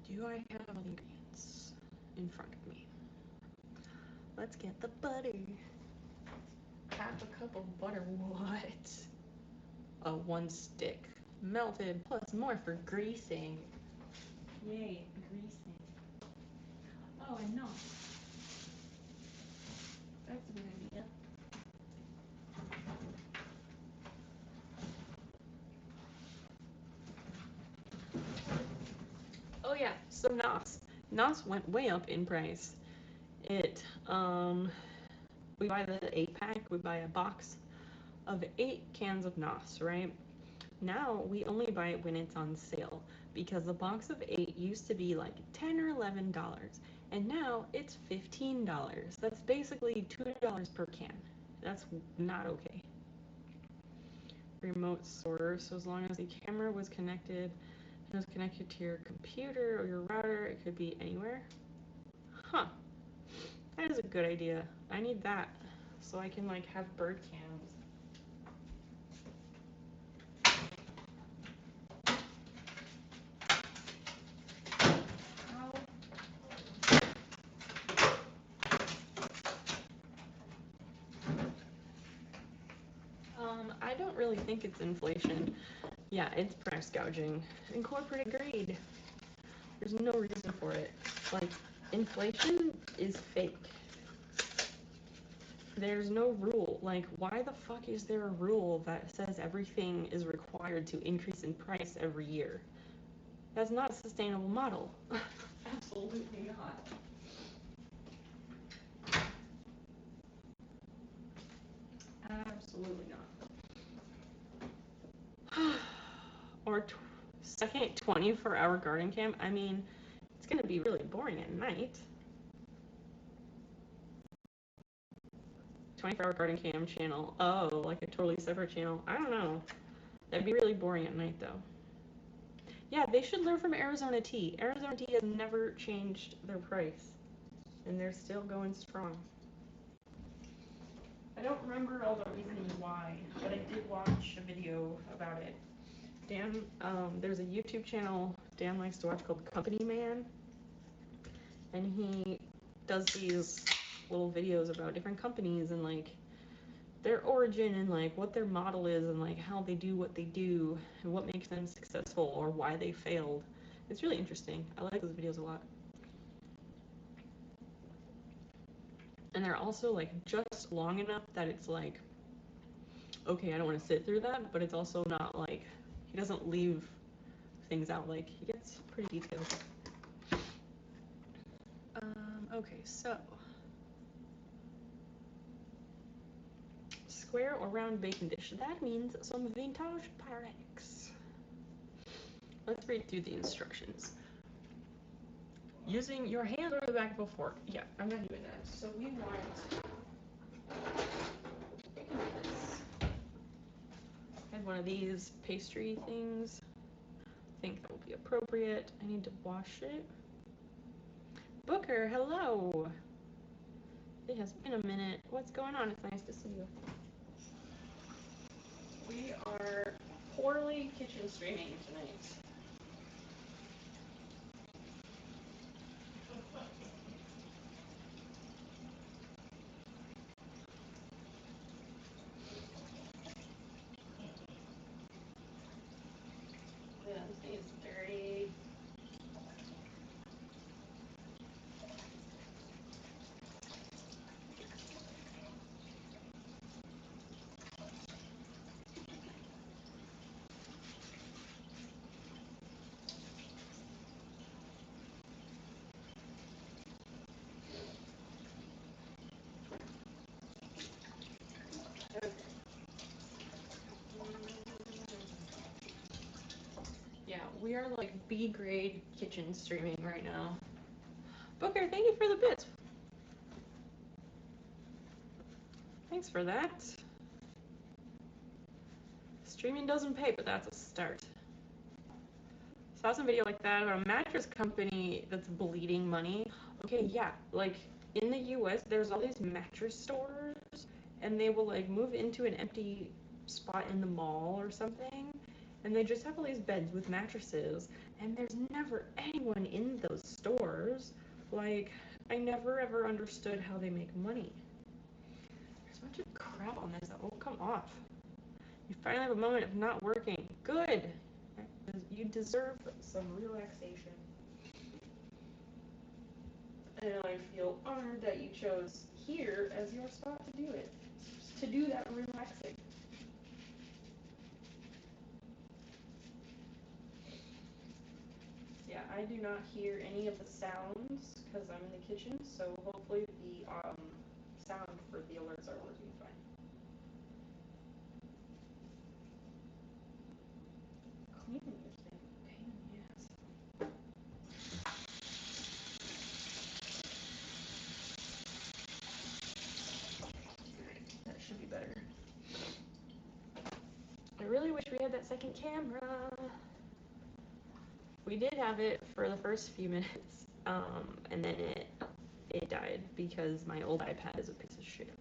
A: Do I have all the ingredients in front of me? Let's get the butter. Half a cup of butter. What? A 1 stick. Melted, plus more for greasing. Yay, greasing. Oh, and no. That's a good idea. Oh yeah, so NOS. NOS went way up in price. We buy the 8-pack, we buy a box of 8 cans of NOS, right? Now we only buy it when it's on sale, because the box of 8 used to be like $10 or $11, and now it's $15. That's basically $2 per can. That's not okay. Remote sorter, so as long as the camera was connected, it was connected to your computer or your router, it could be anywhere. Huh. That is a good idea. I need that so I can like have bird cams. I don't really think it's inflation. Yeah, it's price gouging. And corporate agreed. There's no reason for it. Like, inflation is fake. There's no rule. Like, why the fuck is there a rule that says everything is required to increase in price every year? That's not a sustainable model. Absolutely not. Absolutely not. Or second 24-hour garden cam. I mean, it's gonna be really boring at night. 24-hour garden cam channel. Oh, like a totally separate channel. I don't know. That'd be really boring at night, though. Yeah, they should learn from Arizona Tea. Arizona Tea has never changed their price, and they're still going strong. I don't remember all the reasons why, but I did watch a video about it. Dan, there's a YouTube channel Dan likes to watch called Company Man, and he does these little videos about different companies and like their origin and like what their model is and like how they do what they do and what makes them successful or why they failed. It's really interesting. I like those videos a lot. And they're also like just long enough that it's like, okay, I don't want to sit through that, but it's also not like, he doesn't leave things out. Like, he gets pretty detailed. Okay, so square or round baking dish. That means some vintage Pyrex. Let's read through the instructions. using your hand or the back of a fork. Yeah, I'm not doing that. So we want this. I had one of these pastry things. I think that will be appropriate. I need to wash it. Booker, hello. It has been a minute. What's going on? It's nice to see you. We are poorly kitchen streaming tonight. Yeah, this thing is dirty. Yeah, we are like B grade kitchen streaming right now. Booker, thank you for the bits. Thanks for that. Streaming doesn't pay, but that's a start. Saw some video like that about a mattress company that's bleeding money. Okay, yeah, like in the US, there's all these mattress stores, and they will like move into an empty spot in the mall or something, and they just have all these beds with mattresses, and there's never anyone in those stores. Like, I never ever understood how they make money. There's a bunch of crap on this that won't come off. You finally have a moment of not working. Good! You deserve some relaxation. And I feel honored that you chose here as your spot to do it. To do that relaxing. Yeah, I do not hear any of the sounds because I'm in the kitchen, so hopefully the sound for the alerts are working fine. Cleaning this thing, pain in the ass. That should be better. I really wish we had that second camera. We did have it for the first few minutes, and then it died because my old iPad is a piece of shit.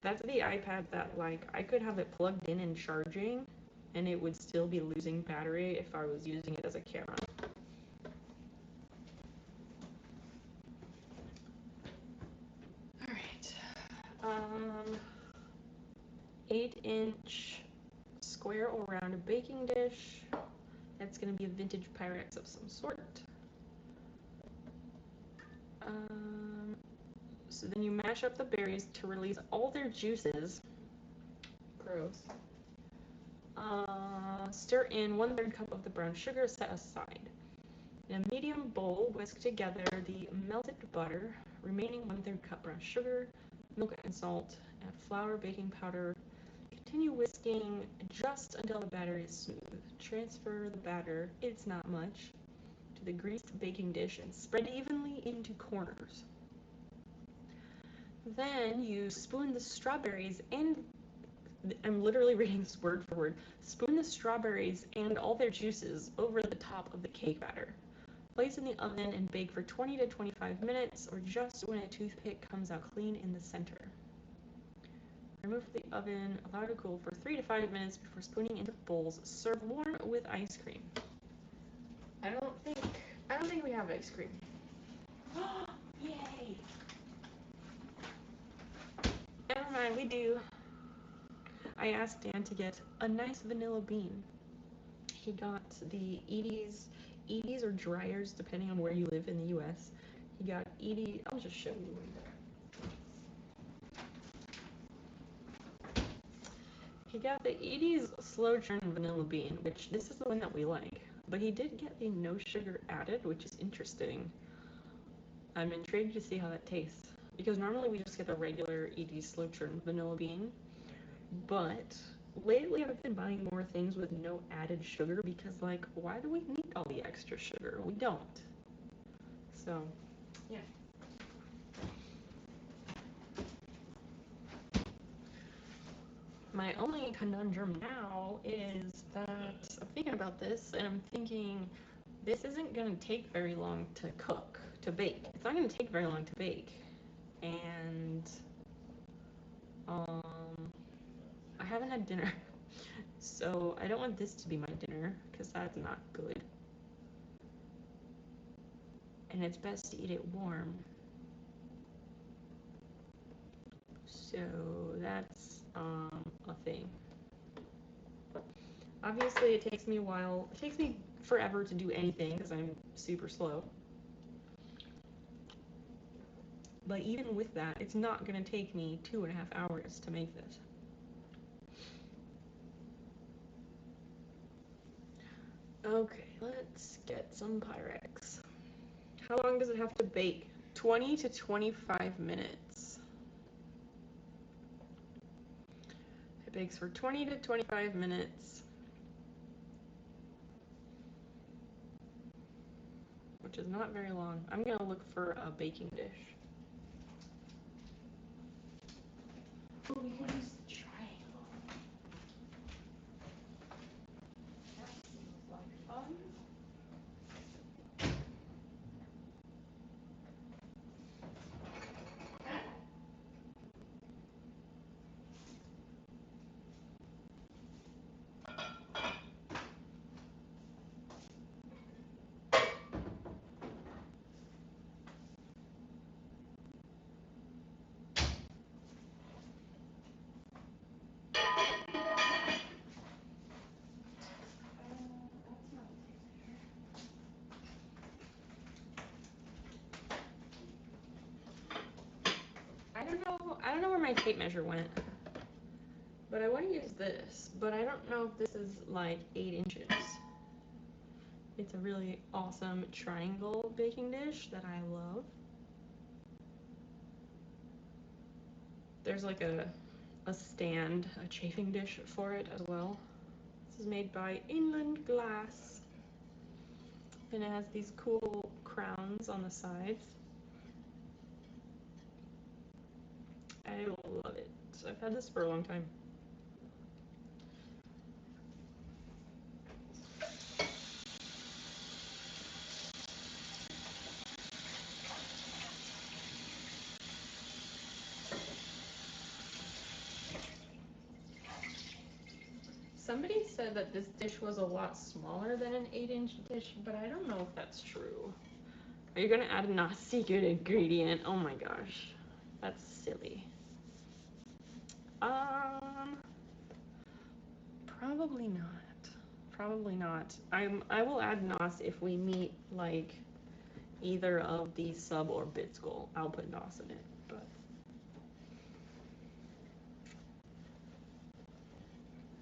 A: That's the iPad that, like, I could have it plugged in and charging, and it would still be losing battery if I was using it as a camera. Alright. 8-inch square or round baking dish. That's going to be a vintage Pyrex of some sort. So then you mash up the berries to release all their juices. Gross. Stir in 1/3 cup of the brown sugar set aside. In a medium bowl, whisk together the melted butter, remaining 1/3 cup brown sugar, milk and salt, add flour, baking powder. Continue whisking just until the batter is smooth. Transfer the batter, it's not much, to the greased baking dish and spread evenly into corners. Then you spoon the strawberries and I'm literally reading this word for word. Spoon the strawberries and all their juices over the top of the cake batter. Place in the oven and bake for 20 to 25 minutes or just when a toothpick comes out clean in the center. Remove from the oven, allow it to cool for 3 to 5 minutes before spooning into bowls. Serve warm with ice cream. I don't think we have ice cream. Yay! Never mind, we do. I asked Dan to get a nice vanilla bean. He got the Edy's or Dryers, depending on where you live in the U.S. He got Edy. I'll just show you. He got the Edy's slow churn vanilla bean, which this is the one that we like. But he did get the no sugar added, which is interesting. I'm intrigued to see how that tastes. Because normally we just get the regular Edy's slow churn vanilla bean. But lately I've been buying more things with no added sugar because, like, why do we need all the extra sugar? We don't. So, yeah. My only conundrum now is that I'm thinking about this and I'm thinking this isn't going to take very long to cook, to bake. It's not going to take very long to bake. And I haven't had dinner. So I don't want this to be my dinner because that's not good. And it's best to eat it warm. So that's a thing. Obviously, it takes me a while. It takes me forever to do anything because I'm super slow. But even with that, it's not going to take me 2.5 hours to make this. Okay, let's get some Pyrex. How long does it have to bake? 20 to 25 minutes. It bakes for 20 to 25 minutes, which is not very long. I'm going to look for a baking dish. Oh, we could use the triangle. That seems like fun. I don't know where my tape measure went, but I want to use this, but I don't know if this is like 8 inches. It's a really awesome triangle baking dish that I love. There's like a stand, a chafing dish for it as well. This is made by Inland Glass, and it has these cool crowns on the sides. I love it. So I've had this for a long time. Somebody said that this dish was a lot smaller than an 8-inch dish, but I don't know if that's true. Are you gonna add a secret ingredient? Oh my gosh, that's silly. Probably not. Probably not. I will add NOS if we meet like either of the sub or bits goal. I'll put NOS in it, but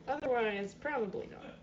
A: otherwise probably not.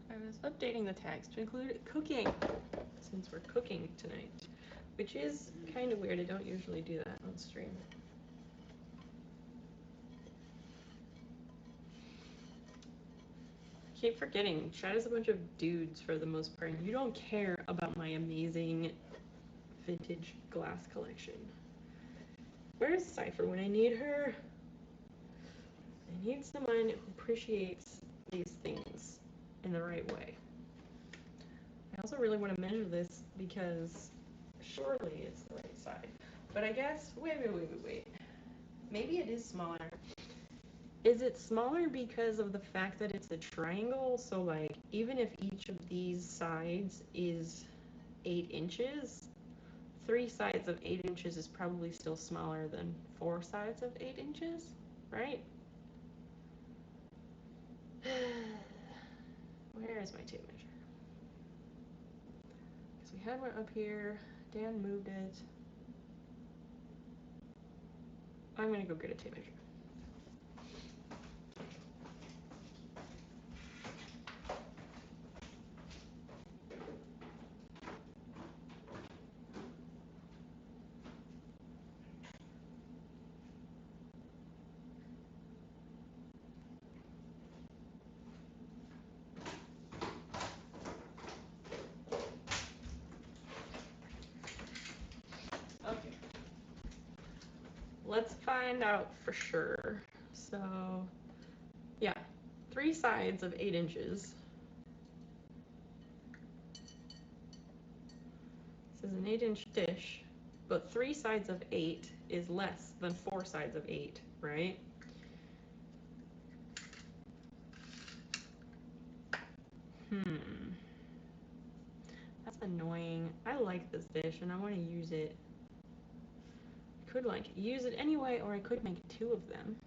A: I was updating the tags to include cooking, since we're cooking tonight, which is kind of weird. I don't usually do that on stream. I keep forgetting, Chad is a bunch of dudes for the most part. You don't care about my amazing vintage glass collection. Where's Cypher when I need her? I need someone who appreciates these things in the right way. I also really want to measure this because surely it's the right side. But I guess, wait. Maybe it is smaller. Is it smaller because of the fact that it's a triangle? So like, even if each of these sides is 8 inches, 3 sides of 8 inches is probably still smaller than 4 sides of 8 inches, right? Where is my tape measure? Because we had one up here. Dan moved it. I'm gonna go get a tape measure. Okay. Let's find out for sure. So, yeah, 3 sides of 8 inches. This is an 8-inch dish, but 3 sides of 8 is less than 4 sides of 8, right? That's annoying. I like this dish and I want to use it. I could like use it anyway, or I could make 2 of them.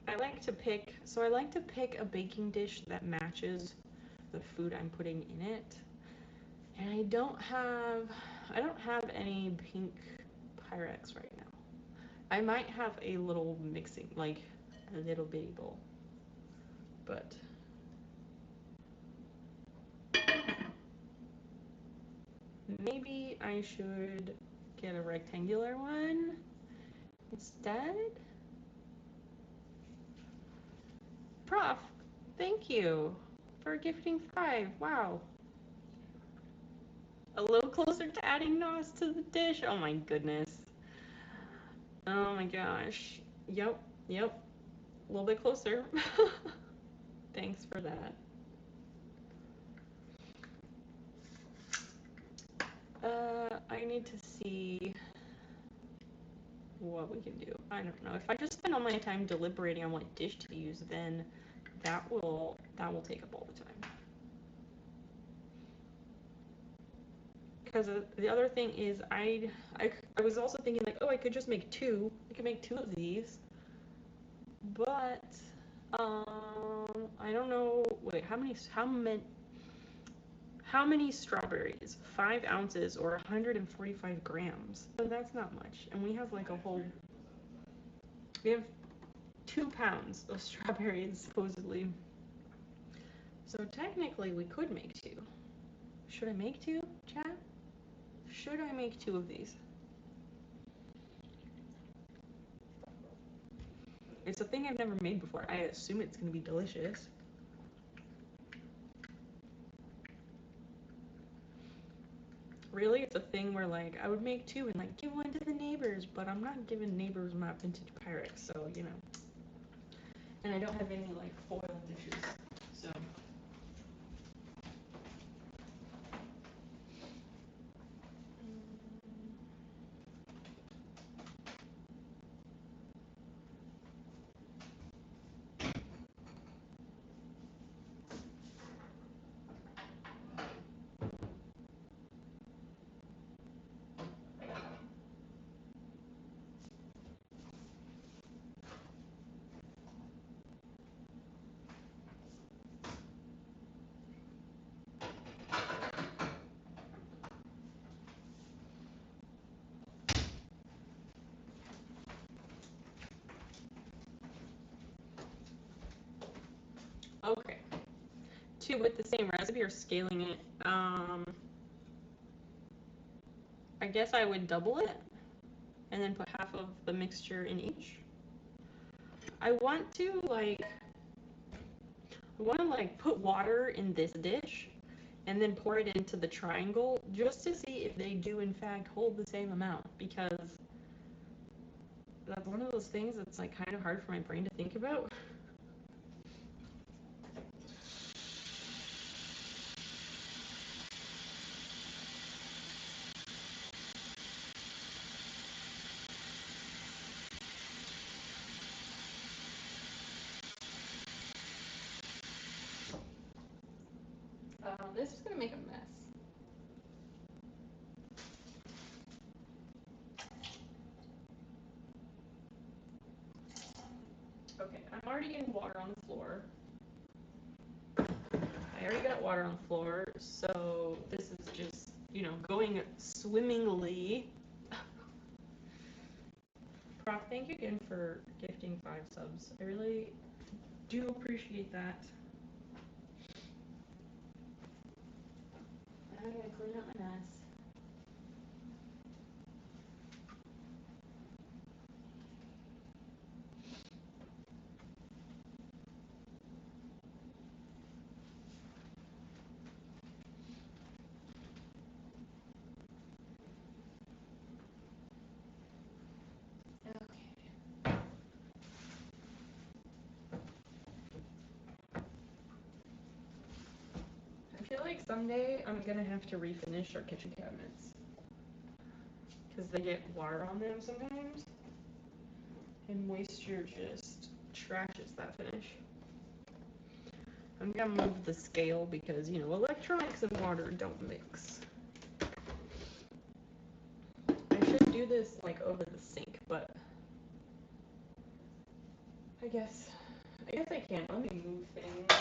A: I like to pick a baking dish that matches the food I'm putting in it. And I don't have any pink Pyrex right now. I might have a little mixing, like a little bitty bowl. But maybe I should get a rectangular one instead. Prof, thank you for gifting 5. Wow. A little closer to adding NOS to the dish. Oh my goodness. Oh my gosh. Yep. A little bit closer. Thanks for that. I need to see what we can do. I don't know. If I just spend all my time deliberating on what dish to use, then that will take up all the time. Because the other thing is, I was also thinking like, oh, I could just make 2. I could make 2 of these, but I don't know. Wait, how many strawberries? 5 ounces or 145 grams. So that's not much, and we have like we have 2 pounds of strawberries supposedly. So technically, we could make 2. Should I make 2, chat? Should I make 2 of these? It's a thing I've never made before. I assume it's going to be delicious. Really, it's a thing where, like, I would make 2 and, like, give 1 to the neighbors, but I'm not giving neighbors my vintage Pyrex, so, you know. And I don't have any, like, foil dishes, so. Okay. 2 with the same recipe or scaling it? I guess I would double it and then put half of the mixture in each. I want to put water in this dish and then pour it into the triangle just to see if they do in fact hold the same amount, because that's one of those things that's like kind of hard for my brain to think about. This is gonna make a mess. Okay, I'm already getting water on the floor. I already got water on the floor, so this is just, you know, going swimmingly. Brock, thank you again for gifting 5 subs. I really do appreciate that. I gotta clean up my mess. I feel like someday I'm gonna have to refinish our kitchen cabinets because they get water on them sometimes, and moisture just trashes that finish. I'm gonna move the scale because, you know, electronics and water don't mix. I should do this like over the sink, but I guess I can. Let me move things.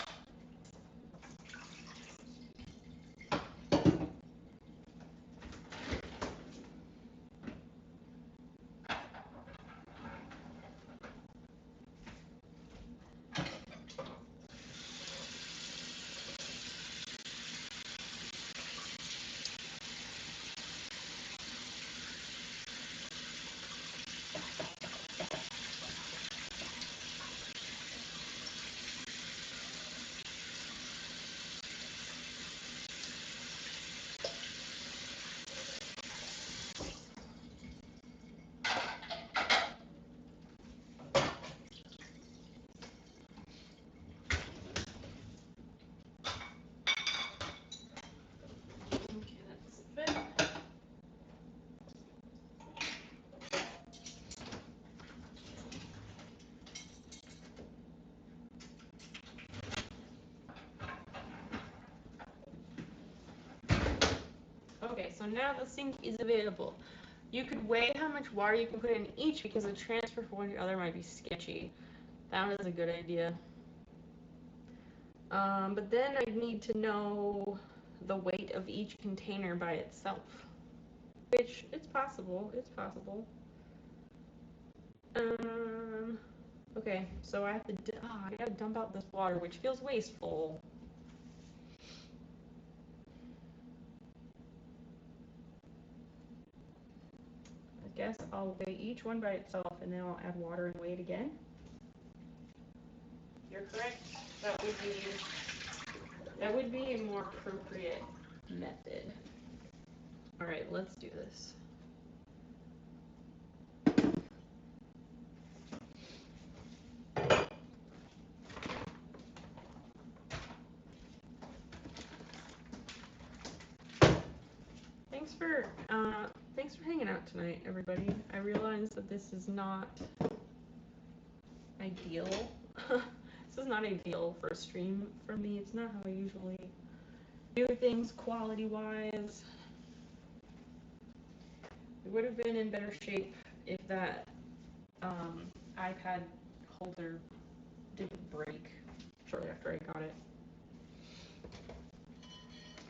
A: Okay, so now the sink is available. You could weigh how much water you can put in each because the transfer for one to the other might be sketchy. That was a good idea. But then I'd need to know the weight of each container by itself. Which, it's possible, okay, so I have to, I gotta dump out this water, which feels wasteful. I guess I'll weigh each one by itself and then I'll add water and weigh it again. You're correct. That would be a more appropriate method. All right, let's do this. Thanks for hanging out tonight, everybody. I realize that this is not ideal. This is not ideal for a stream for me. It's not how I usually do things quality-wise. We would have been in better shape if that iPad holder didn't break shortly after I got it.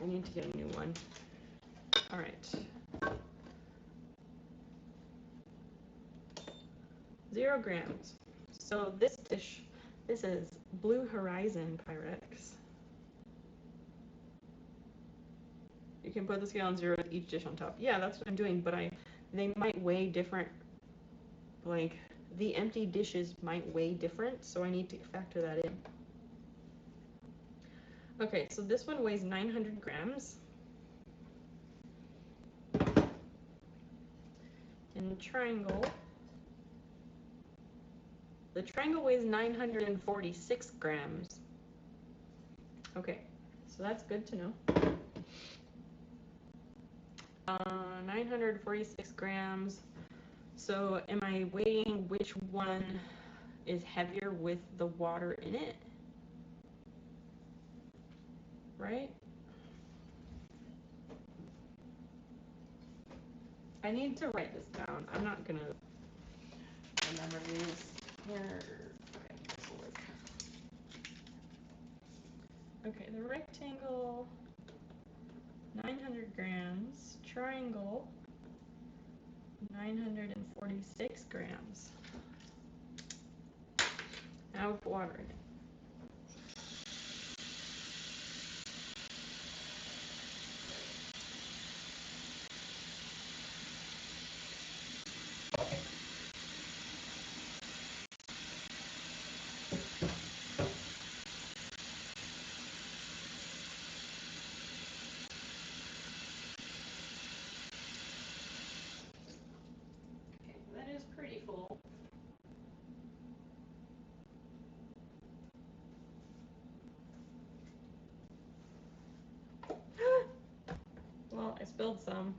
A: I need to get a new one. All right. 0 grams. So this dish, this is Blue Horizon Pyrex. You can put the scale on 0 with each dish on top. Yeah, that's what I'm doing, but they might weigh different, like, the empty dishes might weigh different, so I need to factor that in. Okay, so this one weighs 900 grams. And the triangle weighs 946 grams. Okay, so that's good to know. 946 grams. So am I weighing which one is heavier with the water in it? Right? I need to write this down. I'm not gonna remember these here. Okay, this will work. Okay, the rectangle, 900 grams. Triangle, 946 grams. Now with water in it. Okay, that is pretty full. Well, I spilled some.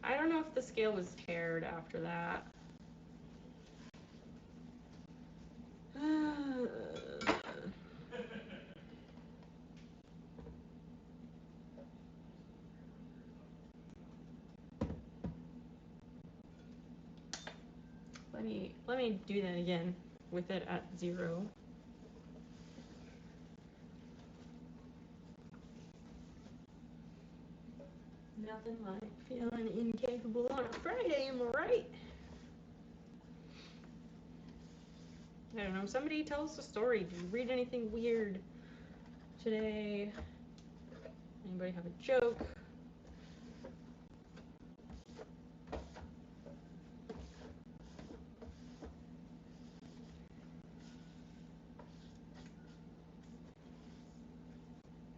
A: I don't know if the scale was teared after that. Let me do that again with it at 0. Nothing like feeling incapable on a Friday, am I right? I don't know, somebody tell us a story. Did you read anything weird today? Anybody have a joke?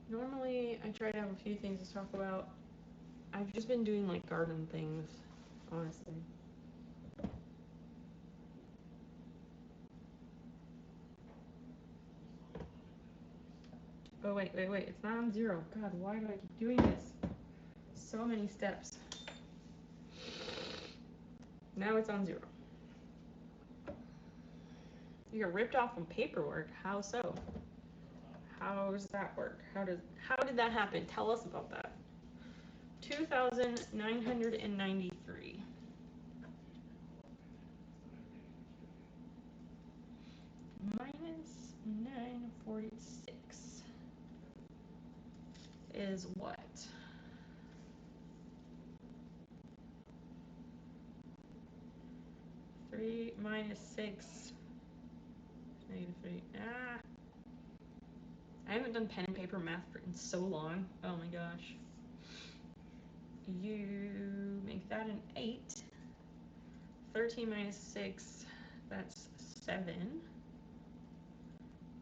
A: Normally, I try to have a few things to talk about. I've just been doing like garden things, honestly. Oh, wait, it's not on 0. God, why do I keep doing this? So many steps. Now it's on 0. You got ripped off from paperwork. How so? How does that work? How did that happen? Tell us about that. 2,993. Minus 946 is what? 3 minus 6. -3. I haven't done pen and paper math in so long. Oh my gosh. You make that an 8. 13 minus 6, that's 7.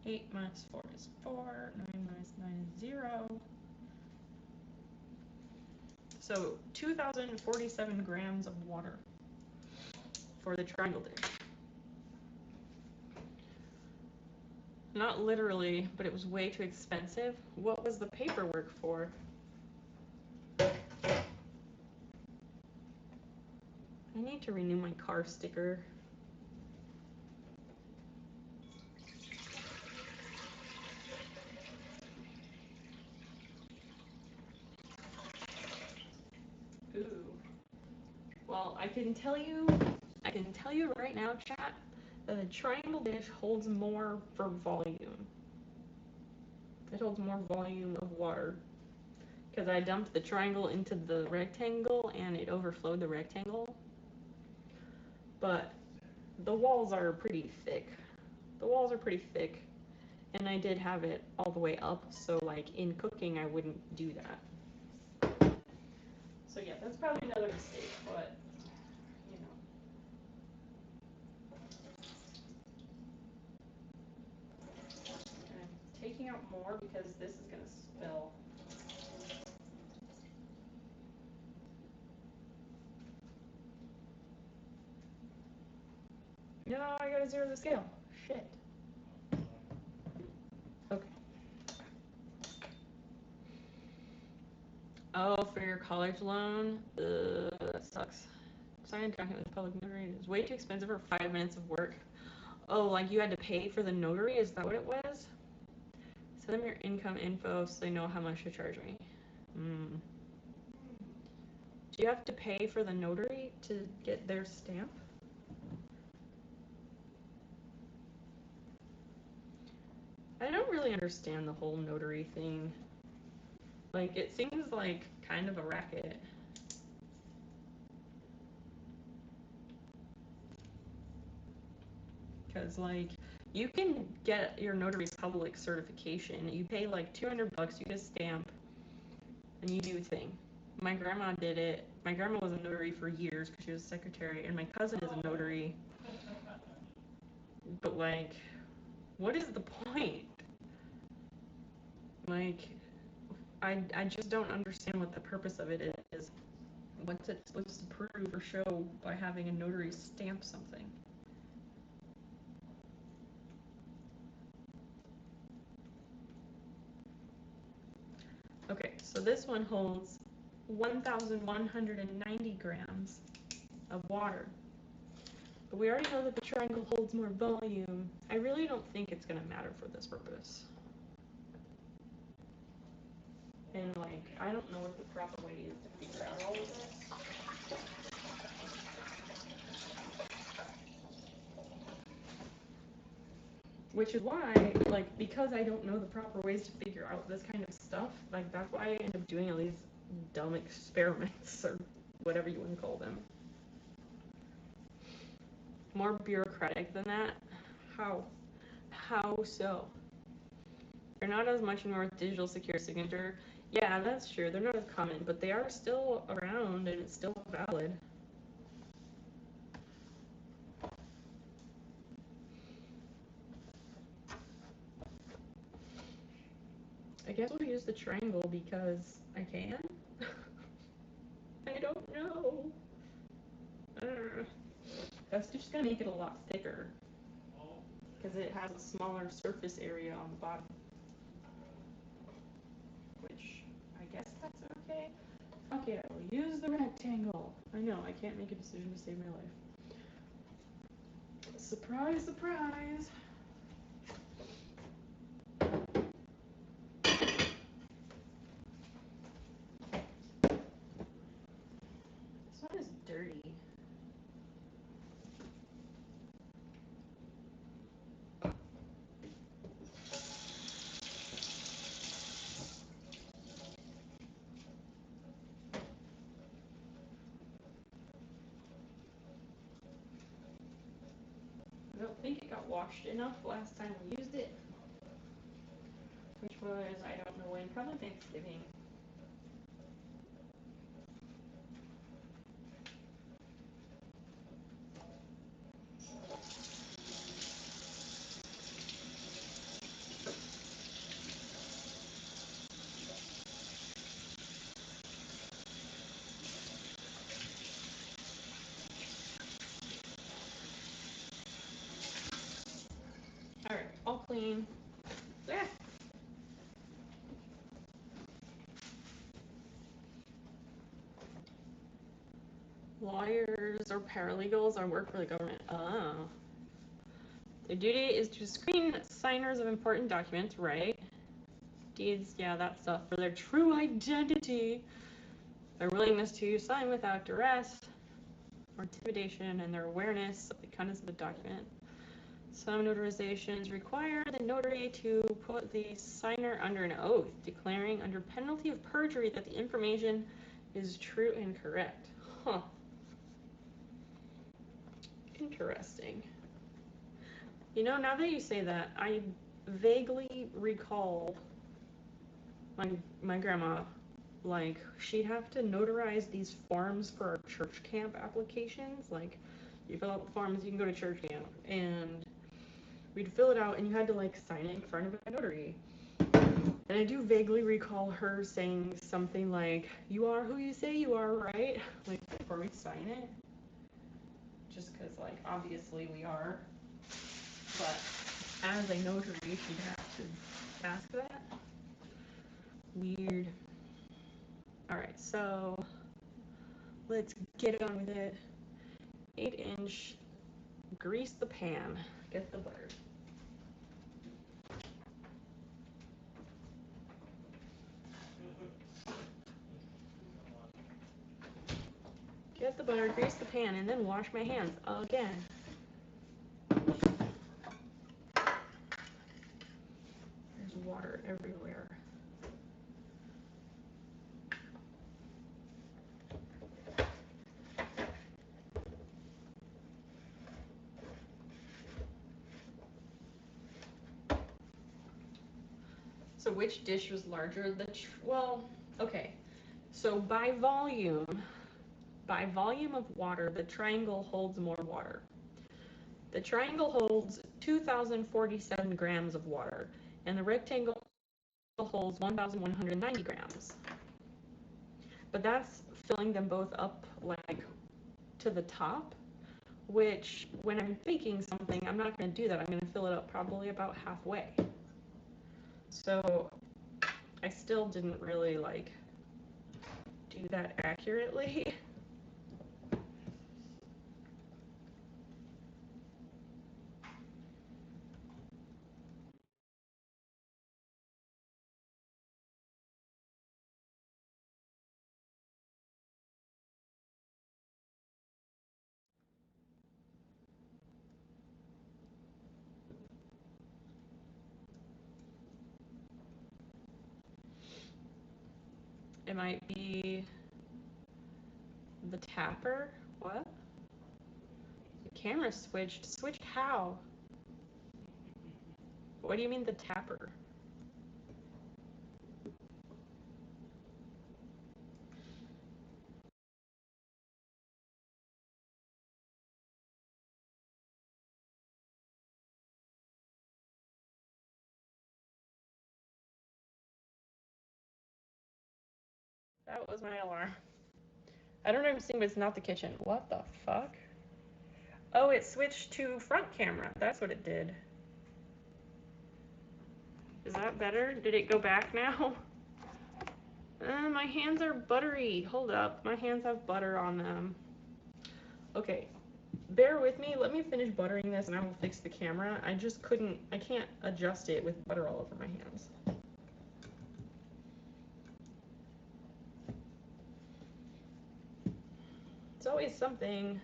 A: 8 minus 4 is 4. 9 minus 9 is 0. So 2,047 grams of water for the triangle dish. Not literally, but it was way too expensive. What was the paperwork for? I need to renew my car sticker. Ooh. Well, I can tell you right now, chat, that the triangle dish holds more for volume. It holds more volume of water. Because I dumped the triangle into the rectangle and it overflowed the rectangle. But the walls are pretty thick. And I did have it all the way up, so like in cooking I wouldn't do that. So yeah, that's probably another mistake, but you know. And I'm taking out more because this is gonna spill. No, I gotta 0 the scale. Shit. Okay. Oh, for your college loan? That sucks. Signing a document with public notary is way too expensive for 5 minutes of work. Oh, like you had to pay for the notary? Is that what it was? Send them your income info so they know how much to charge me. Do you have to pay for the notary to get their stamp? I don't really understand the whole notary thing. Like, it seems like kind of a racket. Because, like, you can get your notary's public certification. You pay like $200, you get a stamp, and you do a thing. My grandma did it. My grandma was a notary for years because she was a secretary, and my cousin is a notary. But, like, what is the point? Like, I just don't understand what the purpose of it is. What's it supposed to prove or show by having a notary stamp something? Okay, so this one holds 1,190 grams of water. But we already know that the triangle holds more volume. I really don't think it's going to matter for this purpose. And, like, I don't know what the proper way is to figure out all of this. Which is why, like, because I don't know the proper ways to figure out this kind of stuff, like, that's why I end up doing all these dumb experiments, or whatever you want to call them. More bureaucratic than that? How? How so? They're not as much anymore with digital secure signature. Yeah, that's true. They're not as common, but they are still around and it's still valid. I guess we'll use the triangle because I can. I don't know. That's just gonna make it a lot thicker because it has a smaller surface area on the bottom. Which, I guess that's okay. Okay, I will use the rectangle. I know, I can't make a decision to save my life. Surprise, surprise. This one is dirty. I don't think it got washed enough last time we used it. Which was, I don't know when, probably Thanksgiving. Alright, all clean. Yeah. Lawyers or paralegals are work for the government. Oh. Their duty is to screen signers of important documents, right? Deeds, yeah, that stuff. For their true identity, their willingness to sign without duress or intimidation, and their awareness of the contents of the document. Some notarizations require the notary to put the signer under an oath, declaring under penalty of perjury that the information is true and correct. Huh. Interesting. You know, now that you say that, I vaguely recall my grandma, like, she'd have to notarize these forms for our church camp applications. Like, you fill out the forms, you can go to church camp, and we'd fill it out, and you had to, like, sign it in front of a notary. And I do vaguely recall her saying something like, "You are who you say you are, right?" Like, before we sign it. Just because, like, obviously we are. But as a notary, she'd have to ask that. Weird. Alright, so let's get on with it. 8-inch, grease the pan, get the butter. Get the butter, grease the pan, and then wash my hands again. There's water everywhere. So which dish was larger? Well, okay. So by volume of water, the triangle holds more water. The triangle holds 2,047 grams of water, and the rectangle holds 1,190 grams. But that's filling them both up like to the top, which when I'm baking something, I'm not going to do that. I'm going to fill it up probably about halfway. So I still didn't really like do that accurately. It might be the tapper. What? The camera switched. Switched how? What do you mean the tapper? That was my alarm. I don't know if I'm seeing, but it's not the kitchen. What the fuck? Oh, it switched to front camera. That's what it did. Is that better? Did it go back now? My hands are buttery. Hold up. My hands have butter on them. Okay. Bear with me. Let me finish buttering this and I will fix the camera. I can't adjust it with butter all over my hands. It's always something.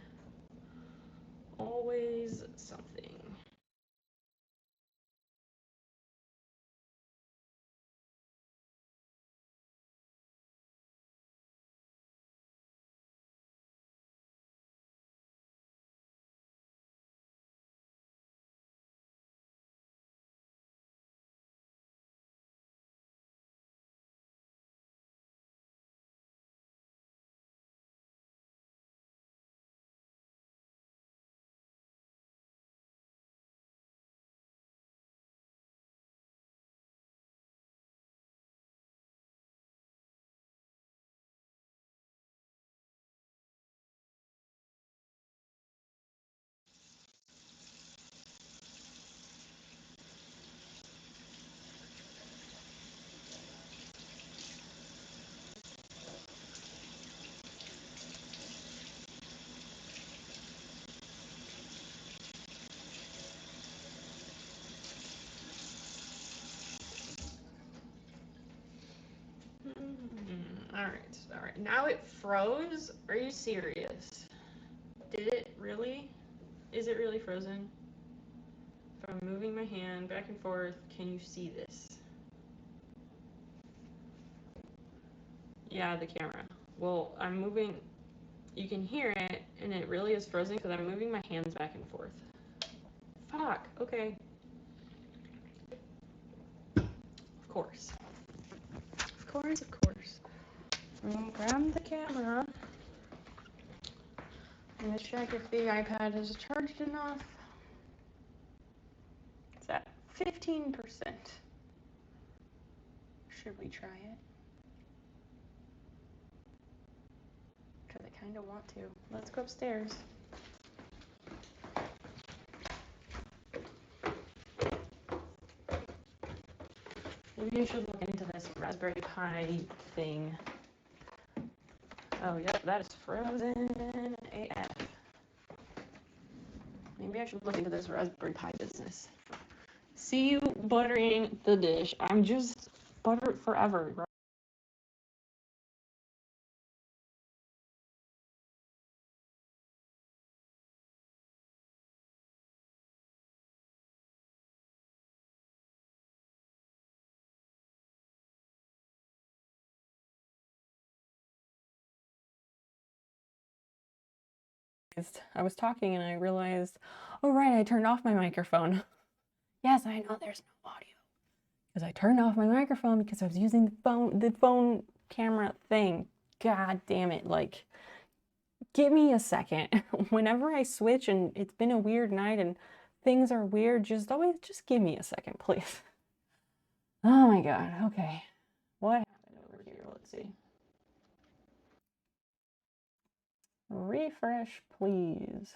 A: Always something. All right. Now it froze. Are you serious? Did it really? Is it really frozen? If I'm moving my hand back and forth, can you see this? Yeah, the camera. Well, I'm moving. You can hear it, and it really is frozen because I'm moving my hands back and forth. Fuck. Okay. Of course. Of course, of course. Grab the camera. I'm gonna check if the iPad is charged enough. It's at 15%. Should we try it? Because I kind of want to. Let's go upstairs. Maybe you should look into this Raspberry Pi thing. Oh, yep, that is frozen AF. Maybe I should look into this Raspberry Pi business. See you buttering the dish. I'm just butter it forever. I was talking and I realized, oh right, I turned off my microphone. Yes, I know there's no audio. because I turned off my microphone because I was using the phone camera thing. God damn it. Like, give me a second. Whenever I switch and it's been a weird night and things are weird, just give me a second, please. Oh my God. Okay. What happened over here? Let's see. Refresh, please.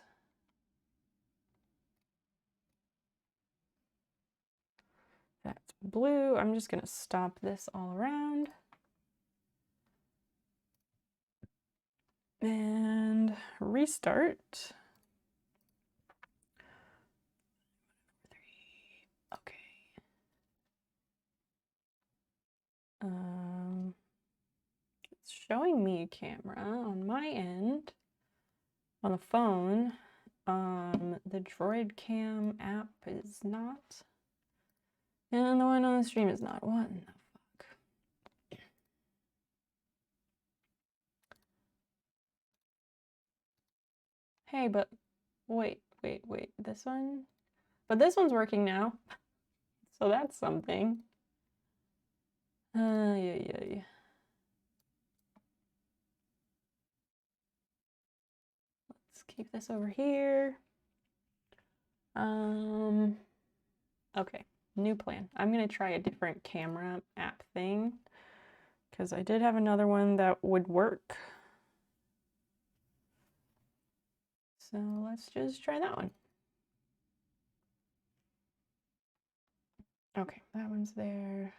A: That's blue. I'm just gonna stop this all around. And restart. Okay. It's showing me a camera on my end on the phone. The Droid Cam app is not, and the one on the stream is not. What in the fuck? Hey, but wait, this one? But this one's working now. So that's something. Yeah. Let's keep this over here. Okay, new plan. I'm gonna try a different camera app thing because I did have another one that would work. So let's just try that one. Okay, that one's there.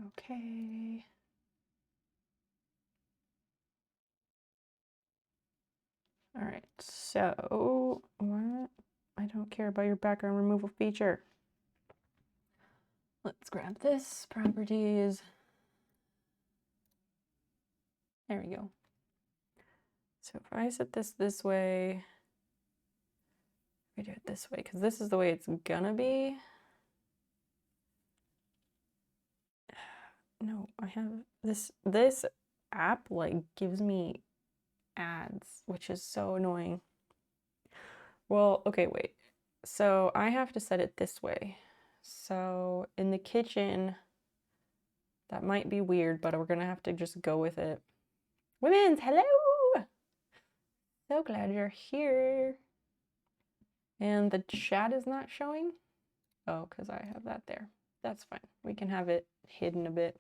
A: Okay. All right, so what? I don't care about your background removal feature. Let's grab this, properties. There we go. So if I set this way, we do it this way, because this is the way it's gonna be. No, I have this app like gives me ads, which is so annoying. Well, okay, wait. So I have to set it this way. So in the kitchen, that might be weird, but we're gonna have to just go with it. Women's, hello! So glad you're here. And the chat is not showing? Oh, because I have that there. That's fine. We can have it hidden a bit.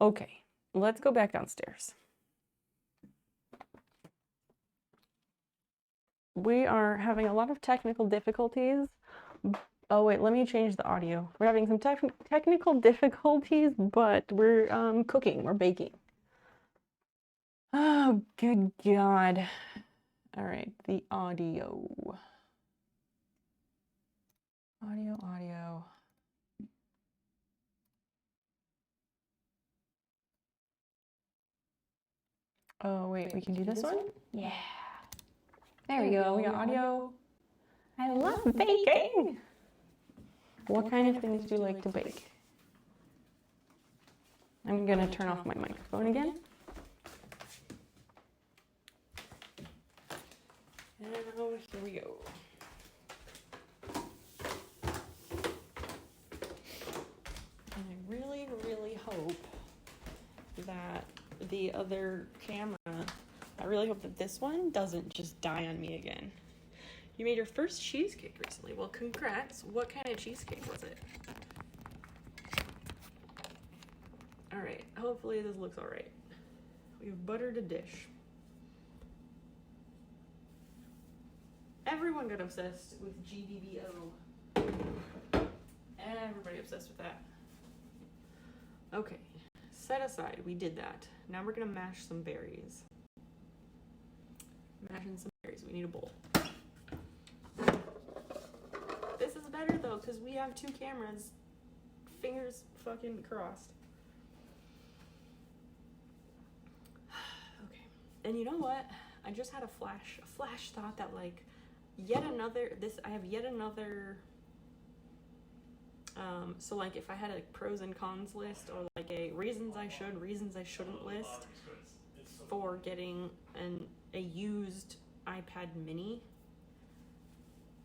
A: Okay, let's go back downstairs. We are having a lot of technical difficulties. Oh wait, let me change the audio. We're having some technical difficulties, but we're cooking, we're baking. Oh, good God. All right, the audio. Audio. Oh wait, we can do this one? Yeah. There we go, we got audio. I love baking! What kind of things do you like to bake? I'm gonna turn off my microphone again. And here we go. And I really, really hope that the other camera, I really hope that this one doesn't just die on me again. You made your first cheesecake recently. Well, congrats. What kind of cheesecake was it? All right, hopefully this looks all right. We've buttered a dish. Everyone got obsessed with GDBO. Everybody obsessed with that. Okay, set aside, we did that. Now we're gonna mash some berries. Mashing some berries, we need a bowl. This is better though, because we have two cameras. Fingers fucking crossed. Okay, and you know what? I just had a flash thought that like, I have yet another, so like if I had a pros and cons list or like a reasons I shouldn't list for getting a used iPad mini,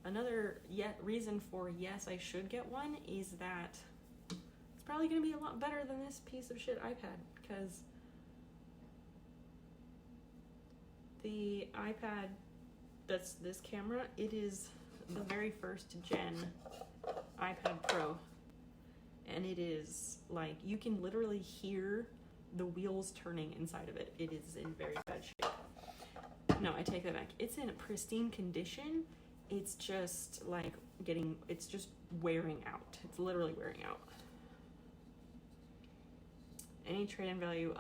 A: another reason for yes, I should get one is that it's probably going to be a lot better than this piece of shit iPad, because the iPad that's this camera, it is the very first gen iPad Pro, and it is like, you can literally hear the wheels turning inside of it. It is in very bad shape. No, I take that back. It's in a pristine condition. It's just like it's just wearing out. It's literally wearing out. Any trade-in value?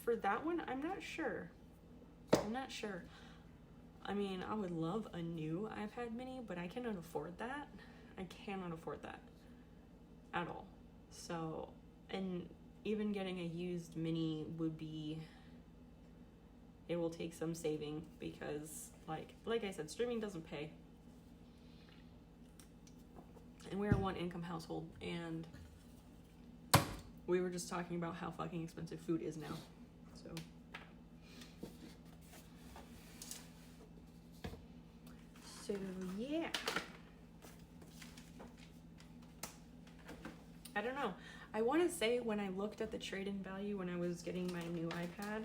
A: For that one, I'm not sure. I mean, I would love a new iPad mini, but I cannot afford that. I cannot afford that at all. So, and even getting a used mini would be, it will take some saving, because like I said, streaming doesn't pay. And we're a one income household, and we were just talking about how fucking expensive food is now. So yeah. I don't know. I want to say when I looked at the trade-in value when I was getting my new iPad,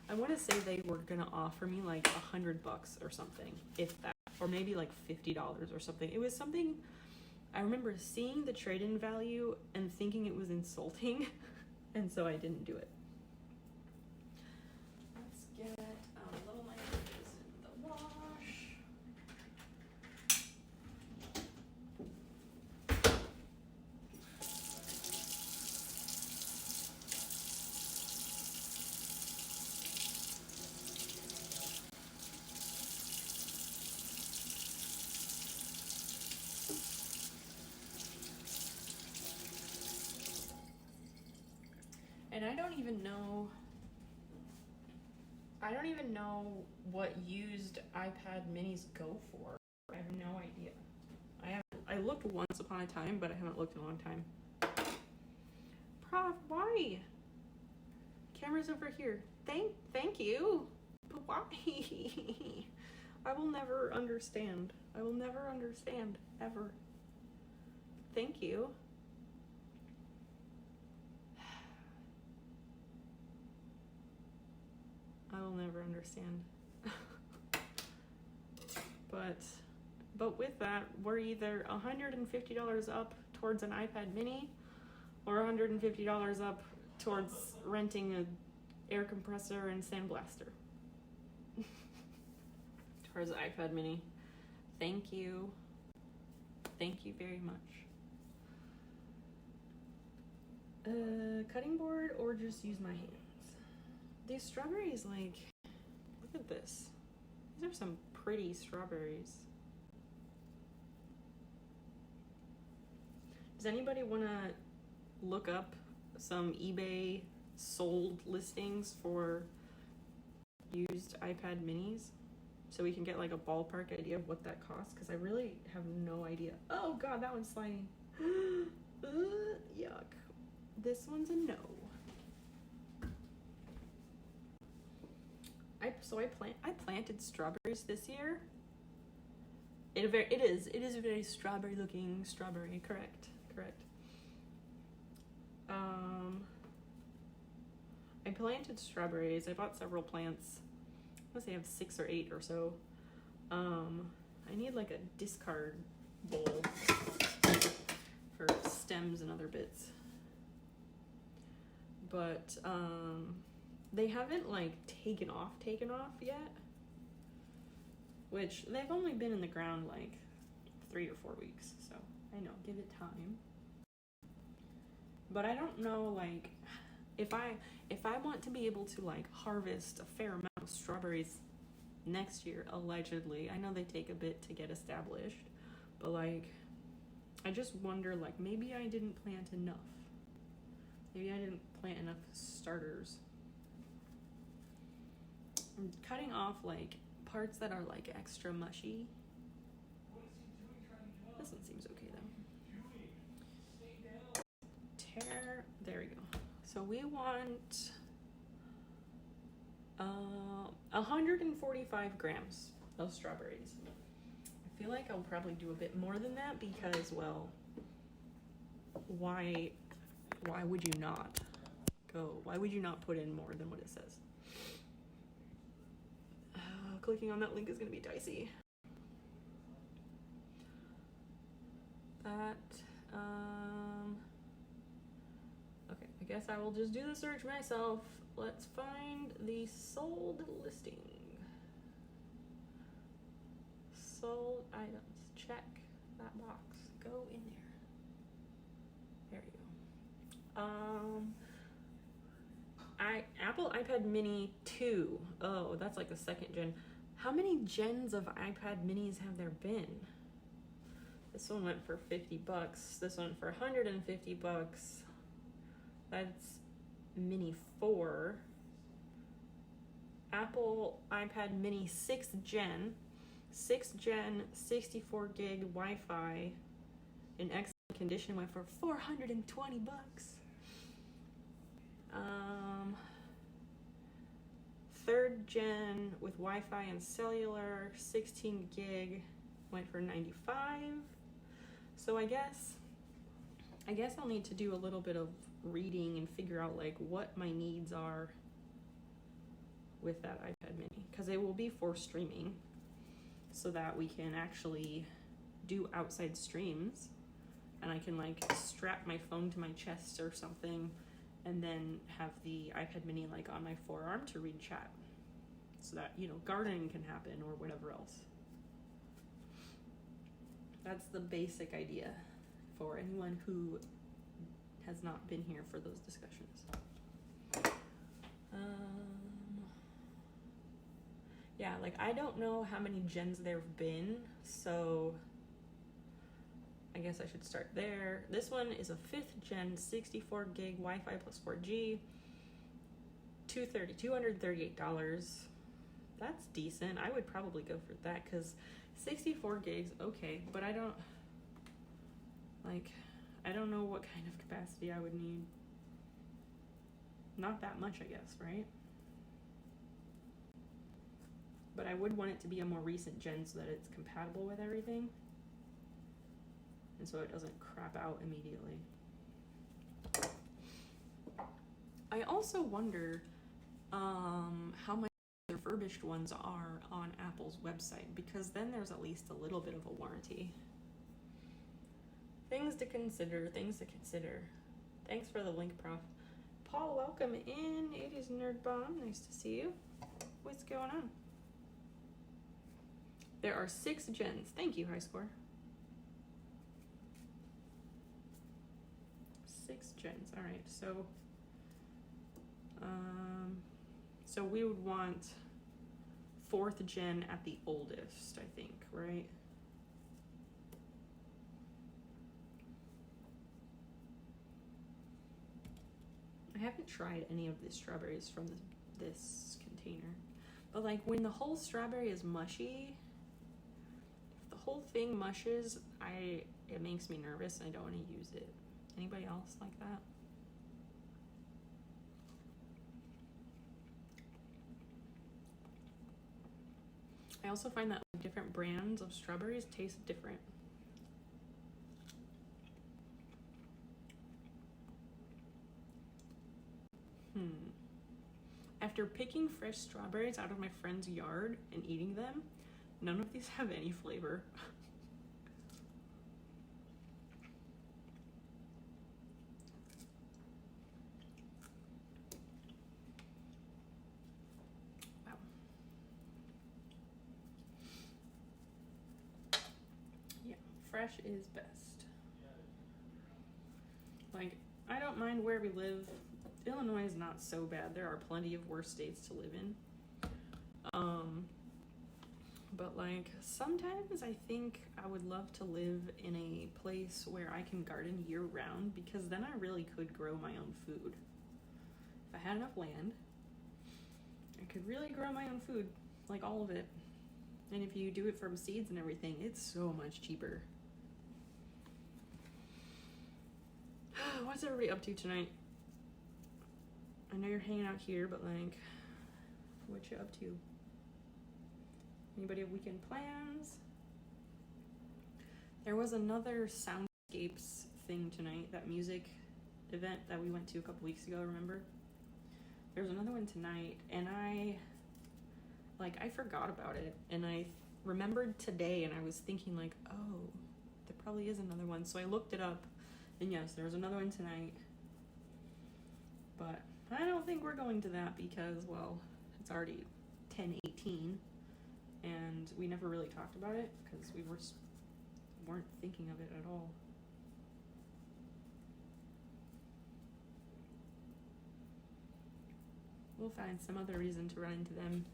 A: I want to say they were gonna offer me like $100 or something, if that, or maybe like $50 or something. It was something. I remember seeing the trade-in value and thinking it was insulting, and so I didn't do it. Let's get little microwaves in the wash. And I don't even know what used iPad minis go for. I have no idea. I looked once upon a time, but I haven't looked in a long time. Prof, why? Camera's over here. Thank you. But why? I will never understand. I will never understand, ever. Thank you. I will never understand. But with that, we're either $150 up towards an iPad mini, or $150 up towards renting an air compressor and sandblaster. Towards the iPad mini. Thank you. Thank you very much. Cutting board or just use my hands? These strawberries, like, look at this. These are some pretty strawberries. Does anybody want to look up some eBay sold listings for used iPad minis so we can get like a ballpark idea of what that costs? Because I really have no idea. Oh god, that one's sliding. Yuck. This one's a no. I planted strawberries this year. It is a very strawberry looking strawberry. Correct. I planted strawberries. I bought several plants. I must say I have 6 or 8 or so. I need like a discard bowl for stems and other bits. But they haven't like taken off yet, which they've only been in the ground like 3 or 4 weeks, so I know, give it time. But I don't know, like, if I want to be able to like harvest a fair amount of strawberries next year, allegedly, I know they take a bit to get established, but like, I just wonder, like, maybe I didn't plant enough. Maybe I didn't plant enough starters. I'm cutting off like parts that are like extra mushy. This one seems okay though. There we go. So we want 145 grams of strawberries. I feel like I'll probably do a bit more than that because, well, why would you not go? Why would you not put in more than what it says? Clicking on that link is going to be dicey. That, okay, I guess I will just do the search myself. Let's find the sold listing. Sold items, check that box, go in there. There you go. Apple iPad Mini 2. Oh, that's like the second gen. How many gens of iPad Minis have there been? This one went for 50 bucks. This one for 150 bucks. That's Mini 4. Apple iPad Mini 6th gen. 6th gen, 64 gig Wi-Fi in excellent condition went for 420 bucks. 3rd gen with Wi-Fi and cellular, 16 gig went for 95. So I guess I'll need to do a little bit of reading and figure out like what my needs are with that iPad Mini, because it will be for streaming so that we can actually do outside streams, and I can like strap my phone to my chest or something and then have the iPad Mini like on my forearm to read chat so that, you know, gardening can happen or whatever else. That's the basic idea for anyone who has not been here for those discussions. Yeah, like I don't know how many gens there have been, so I guess I should start there. This one is a 5th gen, 64 gig Wi-Fi plus 4G, $238. That's decent. I would probably go for that because 64 gigs, okay, but I don't know what kind of capacity I would need. Not that much, I guess, right? But I would want it to be a more recent gen so that it's compatible with everything, and so it doesn't crap out immediately. I also wonder how much the refurbished ones are on Apple's website, because then there's at least a little bit of a warranty. Things to consider, things to consider. Thanks for the link, Prof. Paul, welcome in. It is Nerd Bomb. Nice to see you. What's going on? There are 6 gens. Thank you, High Score. 6 gens. All right. So we would want 4th gen at the oldest, I think, right? I haven't tried any of the strawberries from this container, but like when the whole strawberry is mushy, if the whole thing mushes, it makes me nervous and I don't want to use it. Anybody else like that? I also find that different brands of strawberries taste different. After picking fresh strawberries out of my friend's yard and eating them, none of these have any flavor. Wow. Yeah, fresh is best. Like, I don't mind where we live. Illinois is not so bad. There are plenty of worse states to live in. But like sometimes I think I would love to live in a place where I can garden year round, because then I really could grow my own food. If I had enough land, I could really grow my own food, like all of it. And if you do it from seeds and everything, it's so much cheaper. What's everybody up to tonight? I know you're hanging out here, but like, what you up to? Anybody have weekend plans? There was another Soundscapes thing tonight, that music event that we went to a couple weeks ago, remember? There's another one tonight, and I forgot about it, and I remembered today, and I was thinking like, oh, there probably is another one. So I looked it up, and yes, there's another one tonight. But I don't think we're going to that because, well, it's already 10:18, and we never really talked about it because we weren't thinking of it at all. We'll find some other reason to run into them.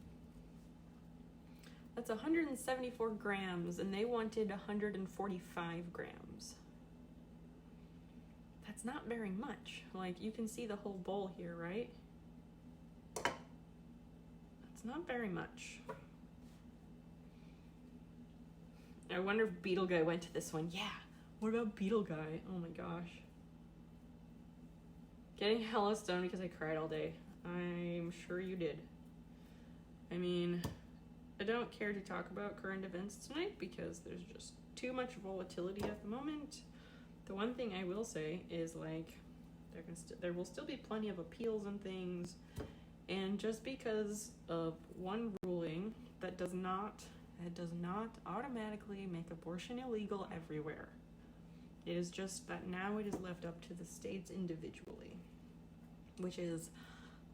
A: That's 174 grams, and they wanted 145 grams. That's not very much. Like, you can see the whole bowl here, right? That's not very much. I wonder if Beetle Guy went to this one. Yeah, what about Beetle Guy? Oh my gosh. Getting hella stoned because I cried all day. I'm sure you did. I mean, I don't care to talk about current events tonight because there's just too much volatility at the moment. The one thing I will say is, like, there will still be plenty of appeals and things, and just because of one ruling, that does not automatically make abortion illegal everywhere. It is just that now it is left up to the states individually, which is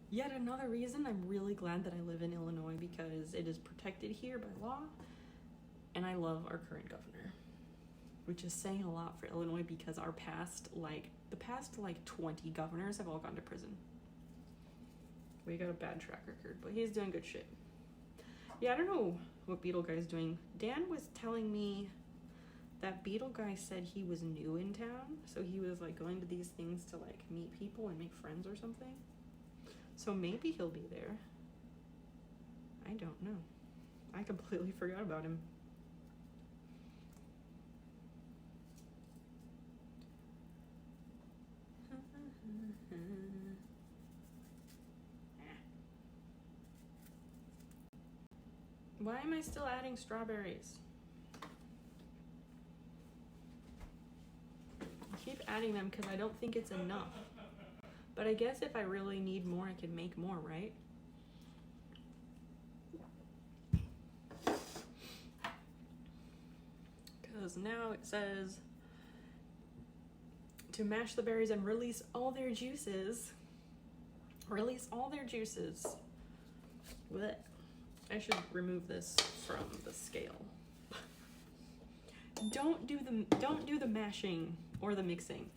A: yet another reason I'm really glad that I live in Illinois, because it is protected here by law, and I love our current governor, which is saying a lot for Illinois because the past 20 governors have all gone to prison. We got a bad track record, but he's doing good shit. Yeah, I don't know what Beetle Guy's doing. Dan was telling me that Beetle Guy said he was new in town, so he was like going to these things to like meet people and make friends or something. So maybe he'll be there. I don't know. I completely forgot about him. Why am I still adding strawberries? I keep adding them because I don't think it's enough. But I guess if I really need more, I can make more, right? Because now it says to mash the berries and release all their juices. Release all their juices. Blech. I should remove this from the scale. Don't do the mashing or the mixing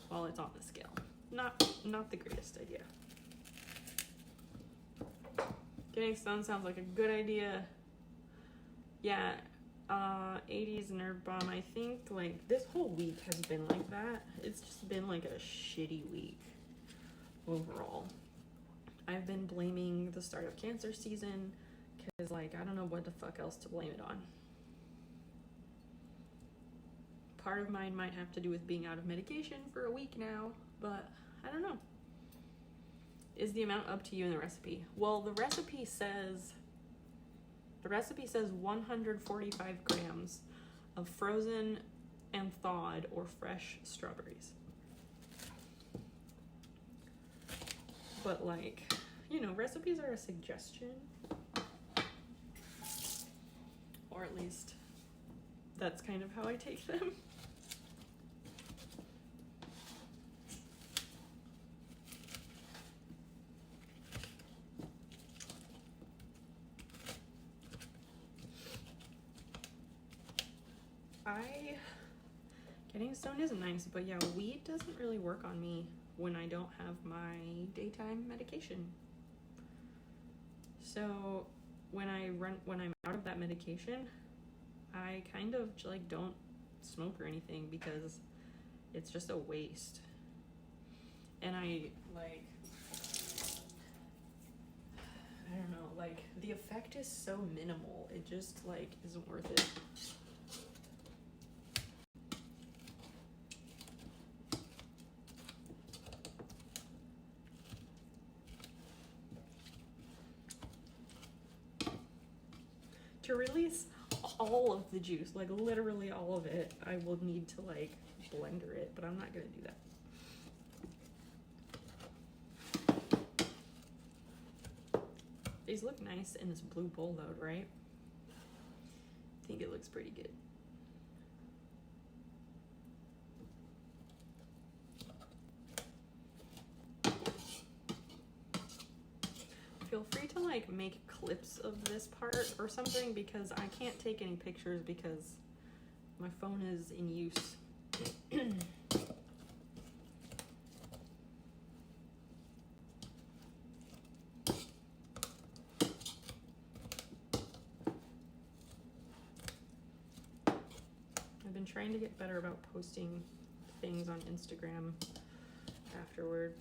A: while it's on the scale. Not the greatest idea. Getting stoned sounds like a good idea. Yeah, 80s nerd bomb. I think like this whole week has been like that. It's just been like a shitty week overall. I've been blaming the start of cancer season because like I don't know what the fuck else to blame it on. Part of mine might have to do with being out of medication for a week now, but I don't know. Is the amount up to you in the recipe? Well, the recipe says 145 grams of frozen and thawed or fresh strawberries. But like, you know, recipes are a suggestion. Or at least that's kind of how I take them. Getting stoned is nice, but yeah, weed doesn't really work on me when I don't have my daytime medication. So when I'm out of that medication, I kind of like don't smoke or anything because it's just a waste. And I don't know, like the effect is so minimal. It just like isn't worth it. To release all of the juice, like literally all of it. I will need to like blender it, but I'm not gonna do that. These look nice in this blue bowl though, right? I think it looks pretty good. Feel free to like make clips of this part or something, because I can't take any pictures because my phone is in use. I've been trying to get better about posting things on Instagram afterward.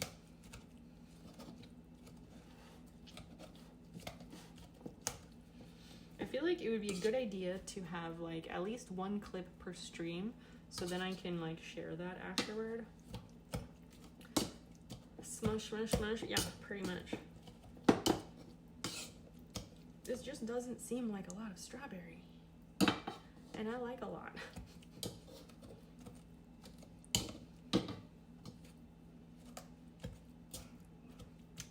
A: I feel like it would be a good idea to have like at least one clip per stream, so then I can like share that afterward. Smush, smush, smush. Yeah, pretty much. This just doesn't seem like a lot of strawberry, and I like a lot.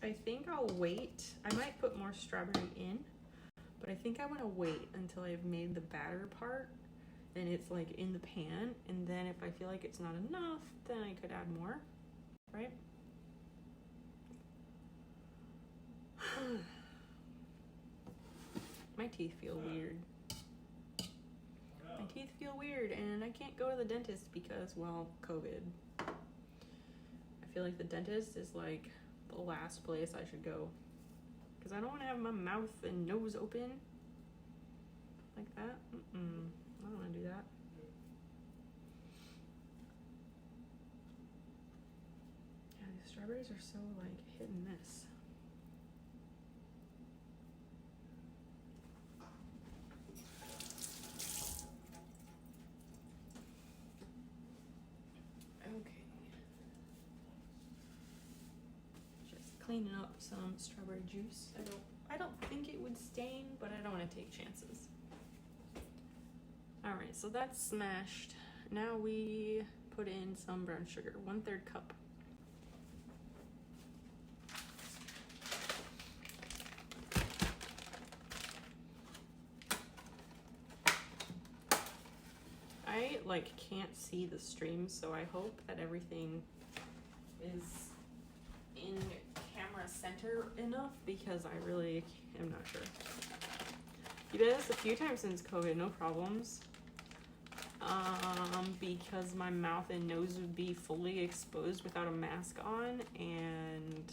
A: I think I'll wait. I might put more strawberry in, but I think I want to wait until I've made the batter part and it's like in the pan, and then if I feel like it's not enough, then I could add more, right? My teeth feel weird. My teeth feel weird, and I can't go to the dentist because, well, COVID. I feel like the dentist is like the last place I should go, because I don't want to have my mouth and nose open like that. I don't want to do that. Yeah, these strawberries are so like hit and miss. Okay. Just cleaning up some strawberry juice. I don't think it would stain, but I don't want to take chances. All right, so that's smashed. Now we put in some brown sugar, 1/3 cup. I like can't see the stream, so I hope that everything is in camera center enough, because I really am not sure. You did this a few times since COVID, no problems. Because my mouth and nose would be fully exposed without a mask on, and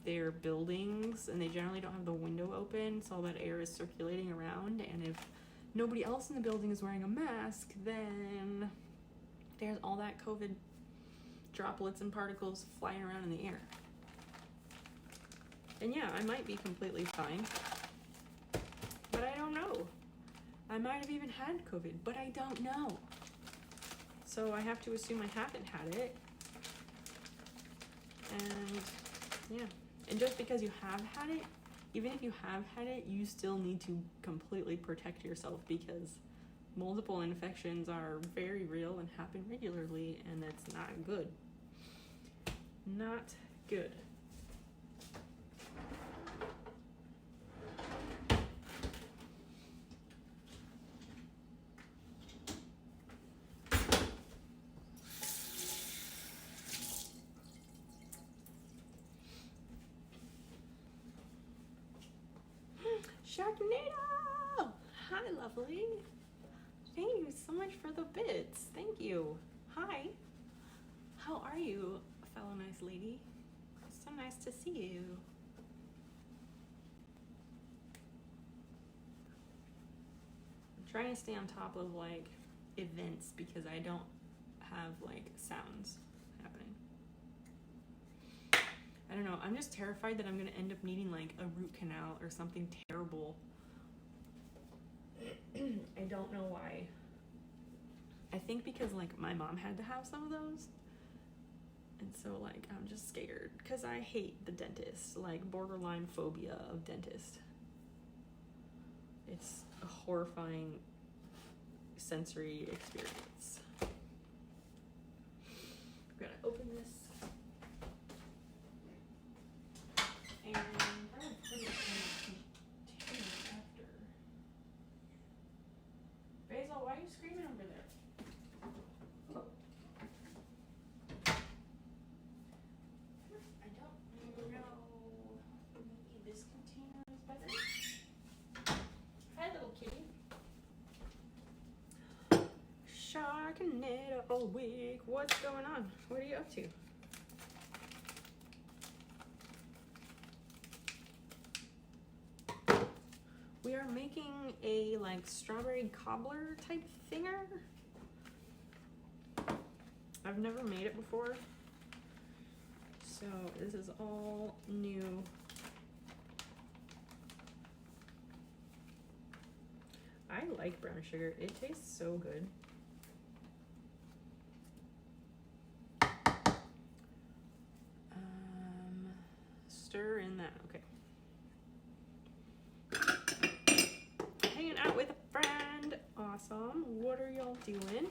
A: they're buildings and they generally don't have the window open, so all that air is circulating around, and if nobody else in the building is wearing a mask, then there's all that COVID droplets and particles flying around in the air. And yeah, I might be completely fine, but I don't know. I might have even had COVID, but I don't know. So I have to assume I haven't had it. And yeah, and just because you have had it, even if you have had it, you still need to completely protect yourself, because multiple infections are very real and happen regularly, and that's not good. Not good. Sharknado! Hi, lovely. Thank you so much for the bits. Thank you. Hi. How are you, fellow nice lady? It's so nice to see you. I'm trying to stay on top of like events because I don't have like sounds happening. I don't know, I'm just terrified that I'm gonna end up needing like a root canal or something terrible. I don't know why. I think because like my mom had to have some of those. And so like I'm just scared because I hate the dentist, like borderline phobia of dentist. It's a horrifying sensory experience. I'm gonna open this and probably put it in a container after. Basil, why are you screaming over there? I don't know. Maybe this container is better. Hi, little kitty. Sharknado week. What's going on? What are you up to? We are making a like strawberry cobbler type thinger. I've never made it before, so this is all new. I like brown sugar. It tastes so good. Stir in that. Okay. Hanging out with a friend. Awesome. What are y'all doing?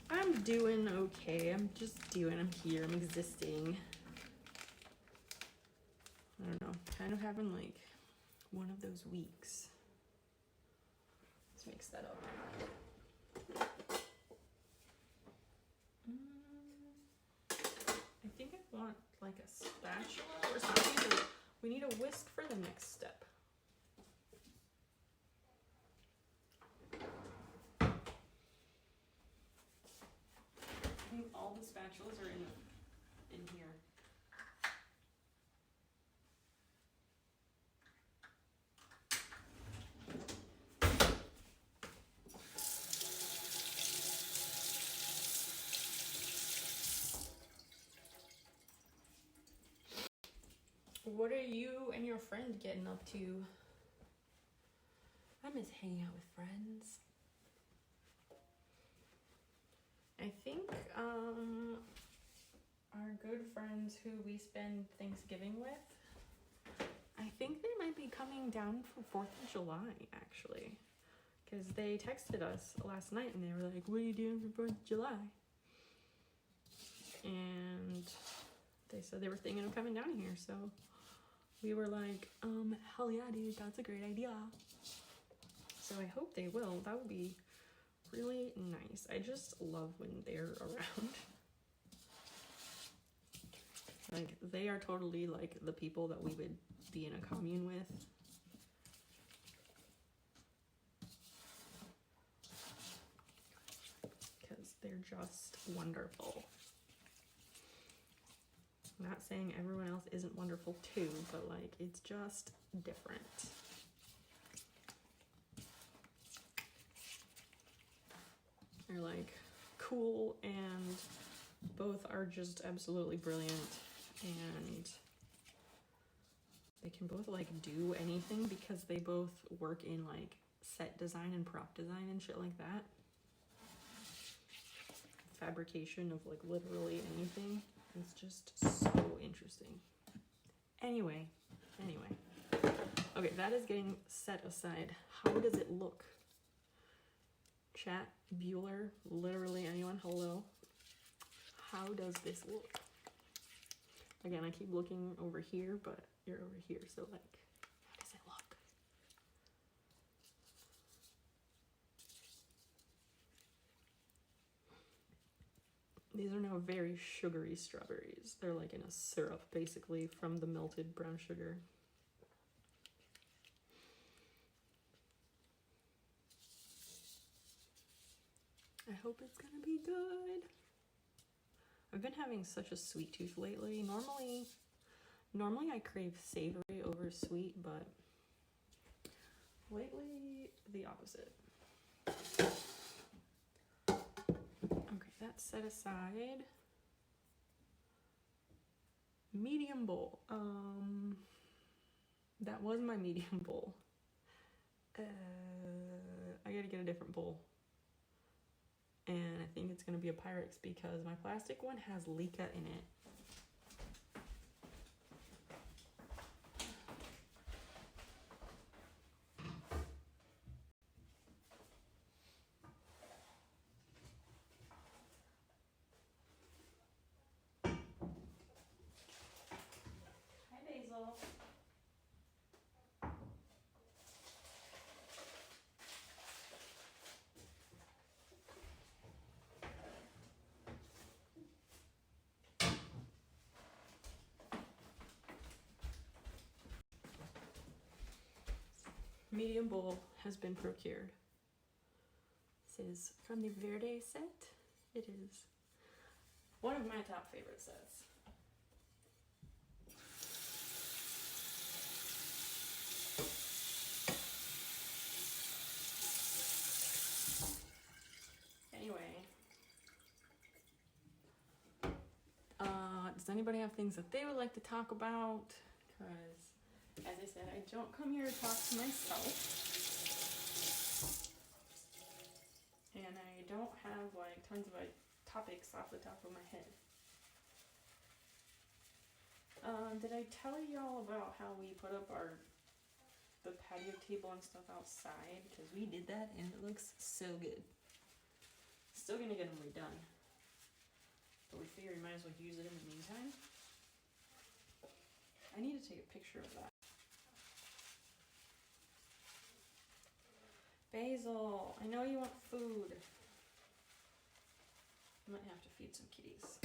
A: I'm doing okay. I'm here. I'm existing. I don't know. Kind of having like one of those weeks. Let's mix that up. I think I want like a spatula or something. But we need a whisk for the next step. I think all the spatulas are in here. What are you and your friend getting up to? I miss hanging out with friends. I think our good friends who we spend Thanksgiving with, I think they might be coming down for 4th of July, actually. Because they texted us last night and they were like, what are you doing for 4th of July? And they said they were thinking of coming down here, so we were like, hell yeah, dude, that's a great idea. So I hope they will. That would be really nice. I just love when they're around. Like, they are totally like the people that we would be in a commune with. Because they're just wonderful. I'm not saying everyone else isn't wonderful too, but like, it's just different. They're like cool and both are just absolutely brilliant, and they can both like do anything because they both work in like set design and prop design and shit like that. Fabrication of like literally anything. It's just so interesting. Anyway. Okay, that is getting set aside. How does it look? Chat, Bueller, literally anyone, hello. How does this look? Again, I keep looking over here, but you're over here, so like, how does it look? These are now very sugary strawberries. They're like in a syrup, basically, from the melted brown sugar. I hope it's gonna be good. I've been having such a sweet tooth lately. Normally I crave savory over sweet, but lately the opposite. Okay, that's set aside. Medium bowl. That was my medium bowl. I gotta get a different bowl. And I think it's gonna be a Pyrex because my plastic one has leca in it. medium bowl has been procured. This is from the Verde set. It is one of my top favorite sets. Anyway, does anybody have things that they would like to talk about? Because, as I said, I don't come here to talk to myself. And I don't have, like, tons of topics off the top of my head. Did I tell y'all about how we put up the patio table and stuff outside? Because we did that, and it looks so good. Still gonna get them redone. But we figure we might as well use it in the meantime. I need to take a picture of that. Basil, I know you want food. I might have to feed some kitties.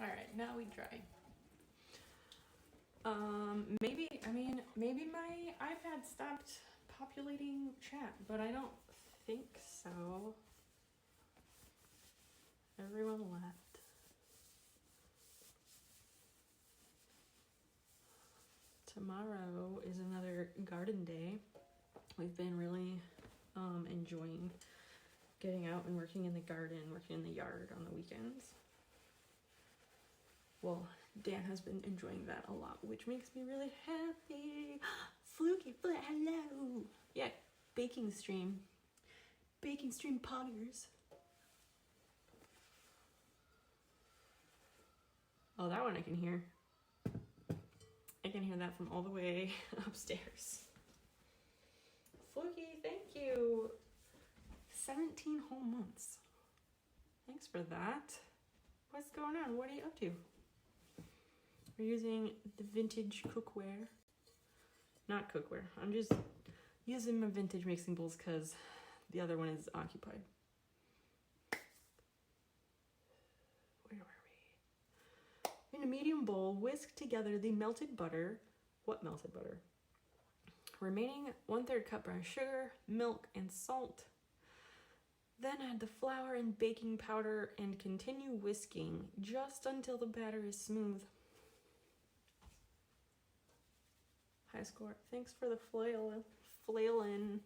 A: Alright, now we dry. Maybe my iPad stopped populating chat, but I don't think so. Everyone left. Tomorrow is another garden day. We've been really enjoying getting out and working in the garden, working in the yard on the weekends. Well, Dan has been enjoying that a lot, which makes me really happy. Fluky Foot, hello! Yeah, baking stream. Baking stream poggers. Oh, that one I can hear. I can hear that from all the way upstairs. Fluky, thank you. 17 whole months. Thanks for that. What's going on? What are you up to? We're using the vintage cookware. Not cookware. I'm just using my vintage mixing bowls because the other one is occupied. Where were we? In a medium bowl, whisk together the melted butter. What melted butter? Remaining 1/3 cup brown sugar, milk, and salt. Then add the flour and baking powder and continue whisking just until the batter is smooth. High score. Thanks for the flailin'.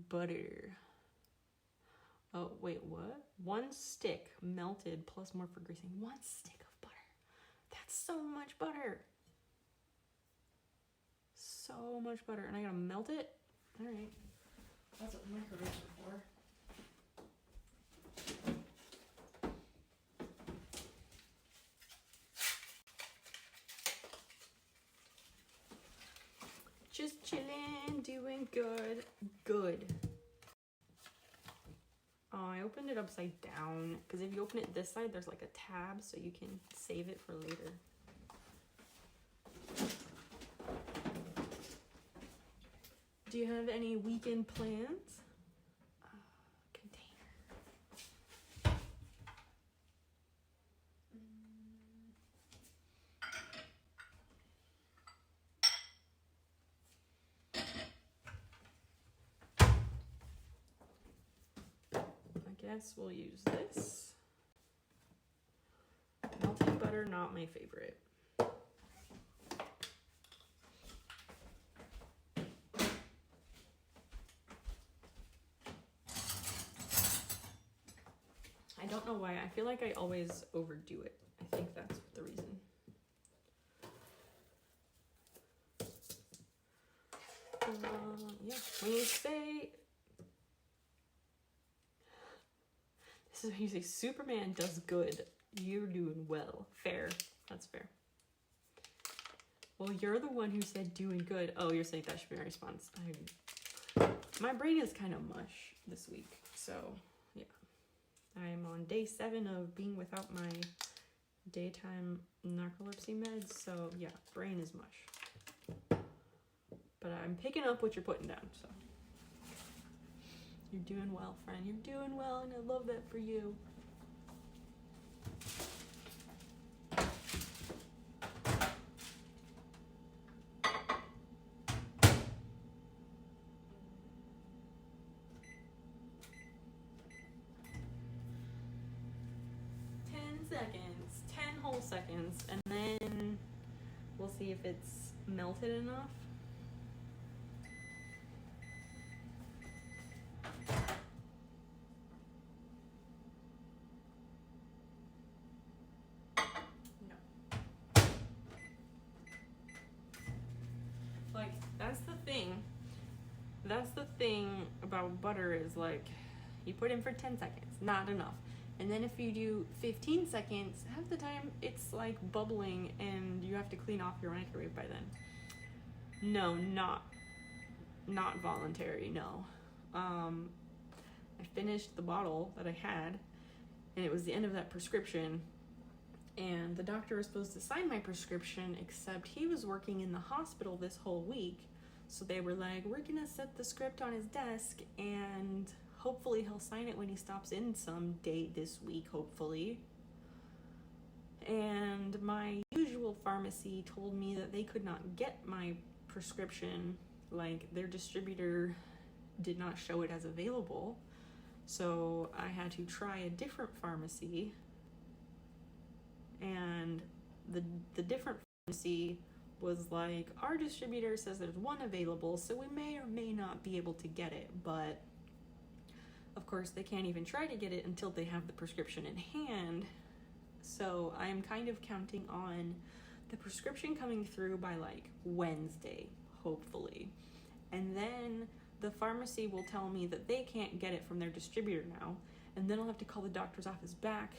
A: Butter. Oh, wait, what? 1 stick melted plus more for greasing. 1 stick of butter. That's so much butter. So much butter. And I gotta melt it? All right. That's what microwaves are for. Just chilling, doing good. Good. Oh, I opened it upside down because if you open it this side, there's like a tab so you can save it for later. Do you have any weekend plans? Container. I guess we'll use this. Melted butter, not my favorite. I don't know why. I feel like I always overdo it. I think that's the reason. yeah, when you say, this is when you say Superman does good, you're doing well. Fair. That's fair. Well, you're the one who said doing good. Oh, you're saying that should be my response. My brain is kind of mush this week, so yeah. I'm on day 7 of being without my daytime narcolepsy meds, so yeah, brain is mush. But I'm picking up what you're putting down, so. You're doing well, friend. You're doing well, and I love that for you. Seconds, 10 whole seconds, and then we'll see if it's melted enough. No. Like, that's the thing. That's the thing about butter is like, you put in for 10 seconds, not enough. And then if you do 15 seconds, half the time it's like bubbling and you have to clean off your microwave by then. No, not voluntary, no. I finished the bottle that I had, and it was the end of that prescription. And the doctor was supposed to sign my prescription, except he was working in the hospital this whole week. So they were like, we're gonna set the script on his desk and hopefully he'll sign it when he stops in some date this week, hopefully. And my usual pharmacy told me that they could not get my prescription, like their distributor did not show it as available. So I had to try a different pharmacy, and the different pharmacy was like, our distributor says there's one available, so we may or may not be able to get it, but of course they can't even try to get it until they have the prescription in hand. So I'm kind of counting on the prescription coming through by like Wednesday, hopefully. And then the pharmacy will tell me that they can't get it from their distributor now, and then I'll have to call the doctor's office back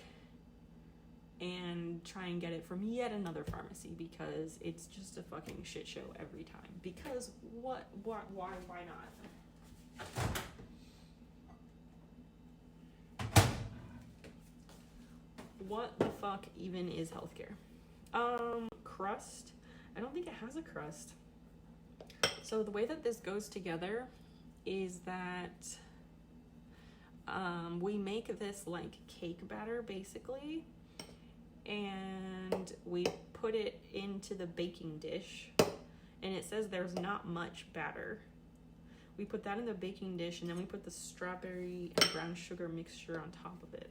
A: and try and get it from yet another pharmacy, because it's just a fucking shit show every time. Because why not? What the fuck even is healthcare? Crust? I don't think it has a crust. So the way that this goes together is that we make this like cake batter basically, and we put it into the baking dish, and it says there's not much batter. We put that in the baking dish, and then we put the strawberry and brown sugar mixture on top of it.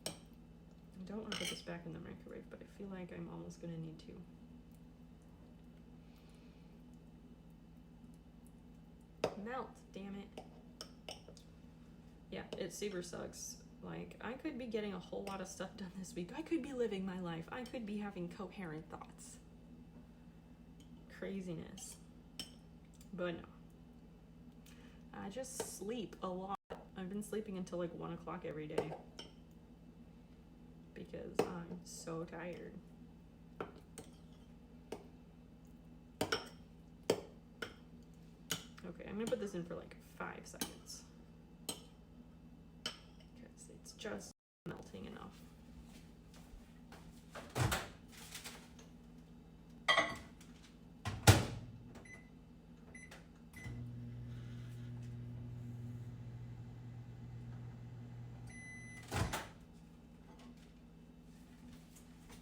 A: I don't want to put this back in the microwave, but I feel like I'm almost gonna need to. Melt, damn it. Yeah, it super sucks. Like, I could be getting a whole lot of stuff done this week. I could be living my life. I could be having coherent thoughts. Craziness. But no. I just sleep a lot. I've been sleeping until like 1 o'clock every day, because I'm so tired. Okay, I'm gonna put this in for like 5 seconds, because it's just melting enough.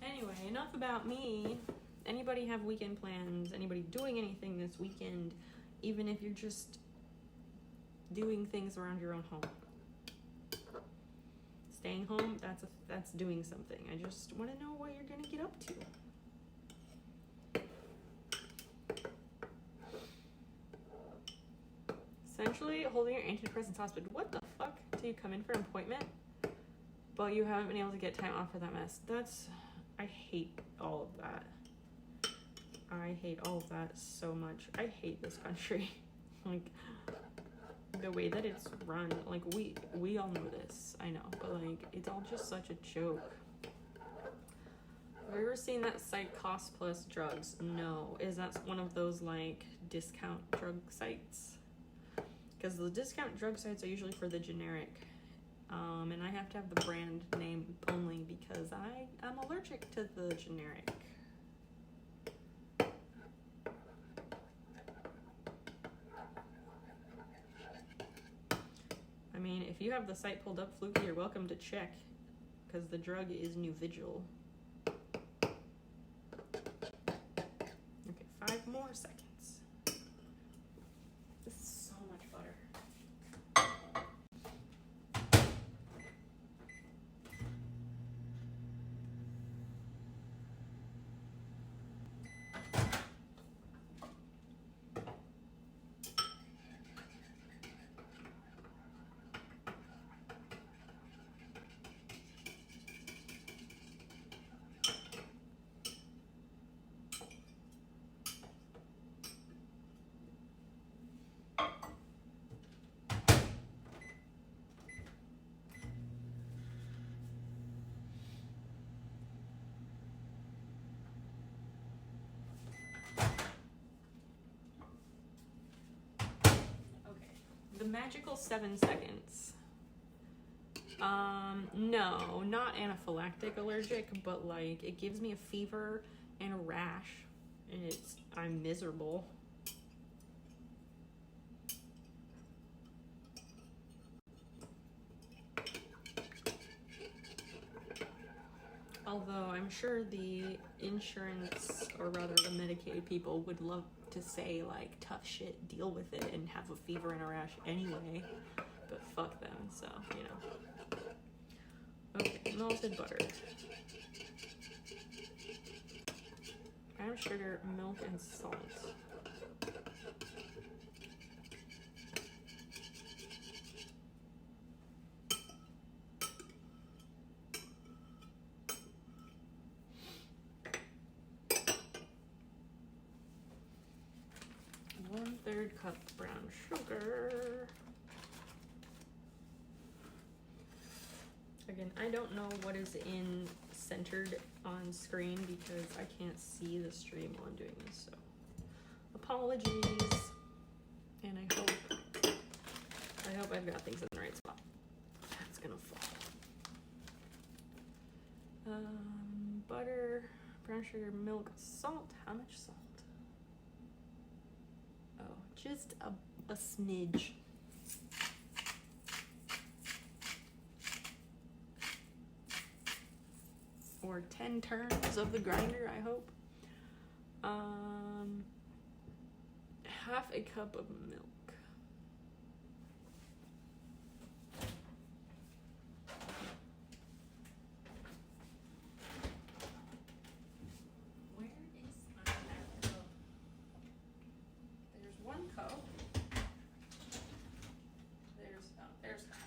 A: Anyway, enough about me. Anybody have weekend plans? Anybody doing anything this weekend? Even if you're just doing things around your own home. Staying home, that's doing something. I just want to know what you're gonna get up to. Essentially, holding your antidepressants hostage. What the fuck? Do you come in for an appointment? but you haven't been able to get time off for that mess. I hate all of that. I hate all of that so much. I hate this country. Like, the way that it's run, like, we all know this, I know, but, like, it's all just such a joke. Have you ever seen that site Cost Plus Drugs? No. Is that one of those, like, discount drug sites? Because the discount drug sites are usually for the generic. And I have to have the brand name only because I'm allergic to the generic. I mean, if you have the site pulled up, Fluky, you're welcome to check, because the drug is Nuvigil. Okay, 5 more seconds. This is so much butter. The magical 7 seconds. No, not anaphylactic allergic, but like it gives me a fever and a rash, and I'm miserable. Although I'm sure the insurance, or rather the Medicaid people, would love to say, like, tough shit, deal with it, and have a fever and a rash anyway. But fuck them, so, you know. Okay, melted butter. Brown sugar, milk, and salt. One-third cup brown sugar. Again, I don't know what is centered on screen because I can't see the stream while I'm doing this, so apologies. And I hope I've got things in the right spot. That's gonna fall. Butter, brown sugar, milk, salt. How much salt? Oh, just a smidge. Or 10 turns of the grinder, I hope. Half a cup of milk. Where is my half cup? There's 1 cup. There's half.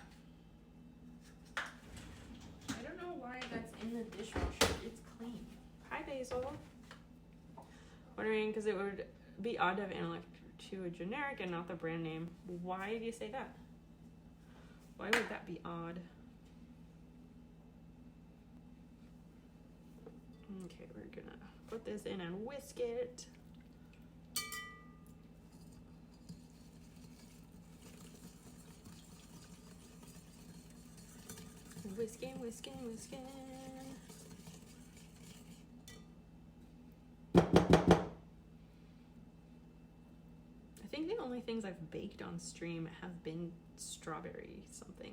A: I don't know why that's in the dishwasher. It's clean. Hi, Basil. Wondering, because it would be odd to have analog to a generic and not the brand name. Why do you say that? Why would that be odd? Okay, we're gonna put this in and whisk it. Whisking, whisking, whisking. I think the only things I've baked on stream have been strawberry something.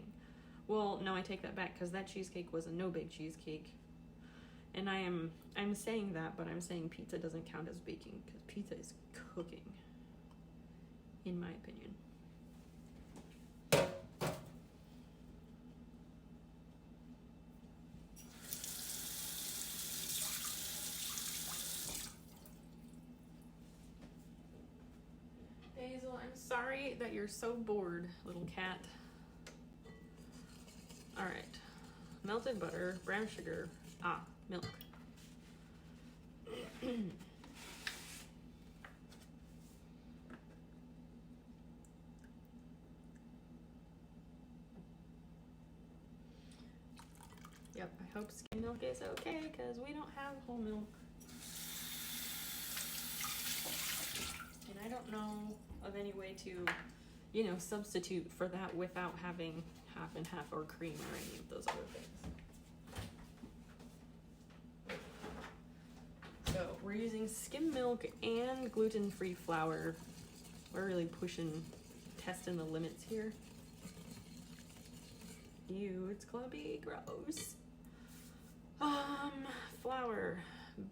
A: Well, no, I take that back because that cheesecake was a no-bake cheesecake. And I'm saying that, but I'm saying pizza doesn't count as baking because pizza is cooking, in my opinion. Basil, I'm sorry that you're so bored, little cat. All right, melted butter, brown sugar, milk. Yep, I hope skim milk is okay because we don't have whole milk. And I don't know of any way to, you know, substitute for that without having half and half or cream or any of those other things. So we're using skim milk and gluten-free flour. We're really testing the limits here. Ew, it's clumpy, gross. Flour,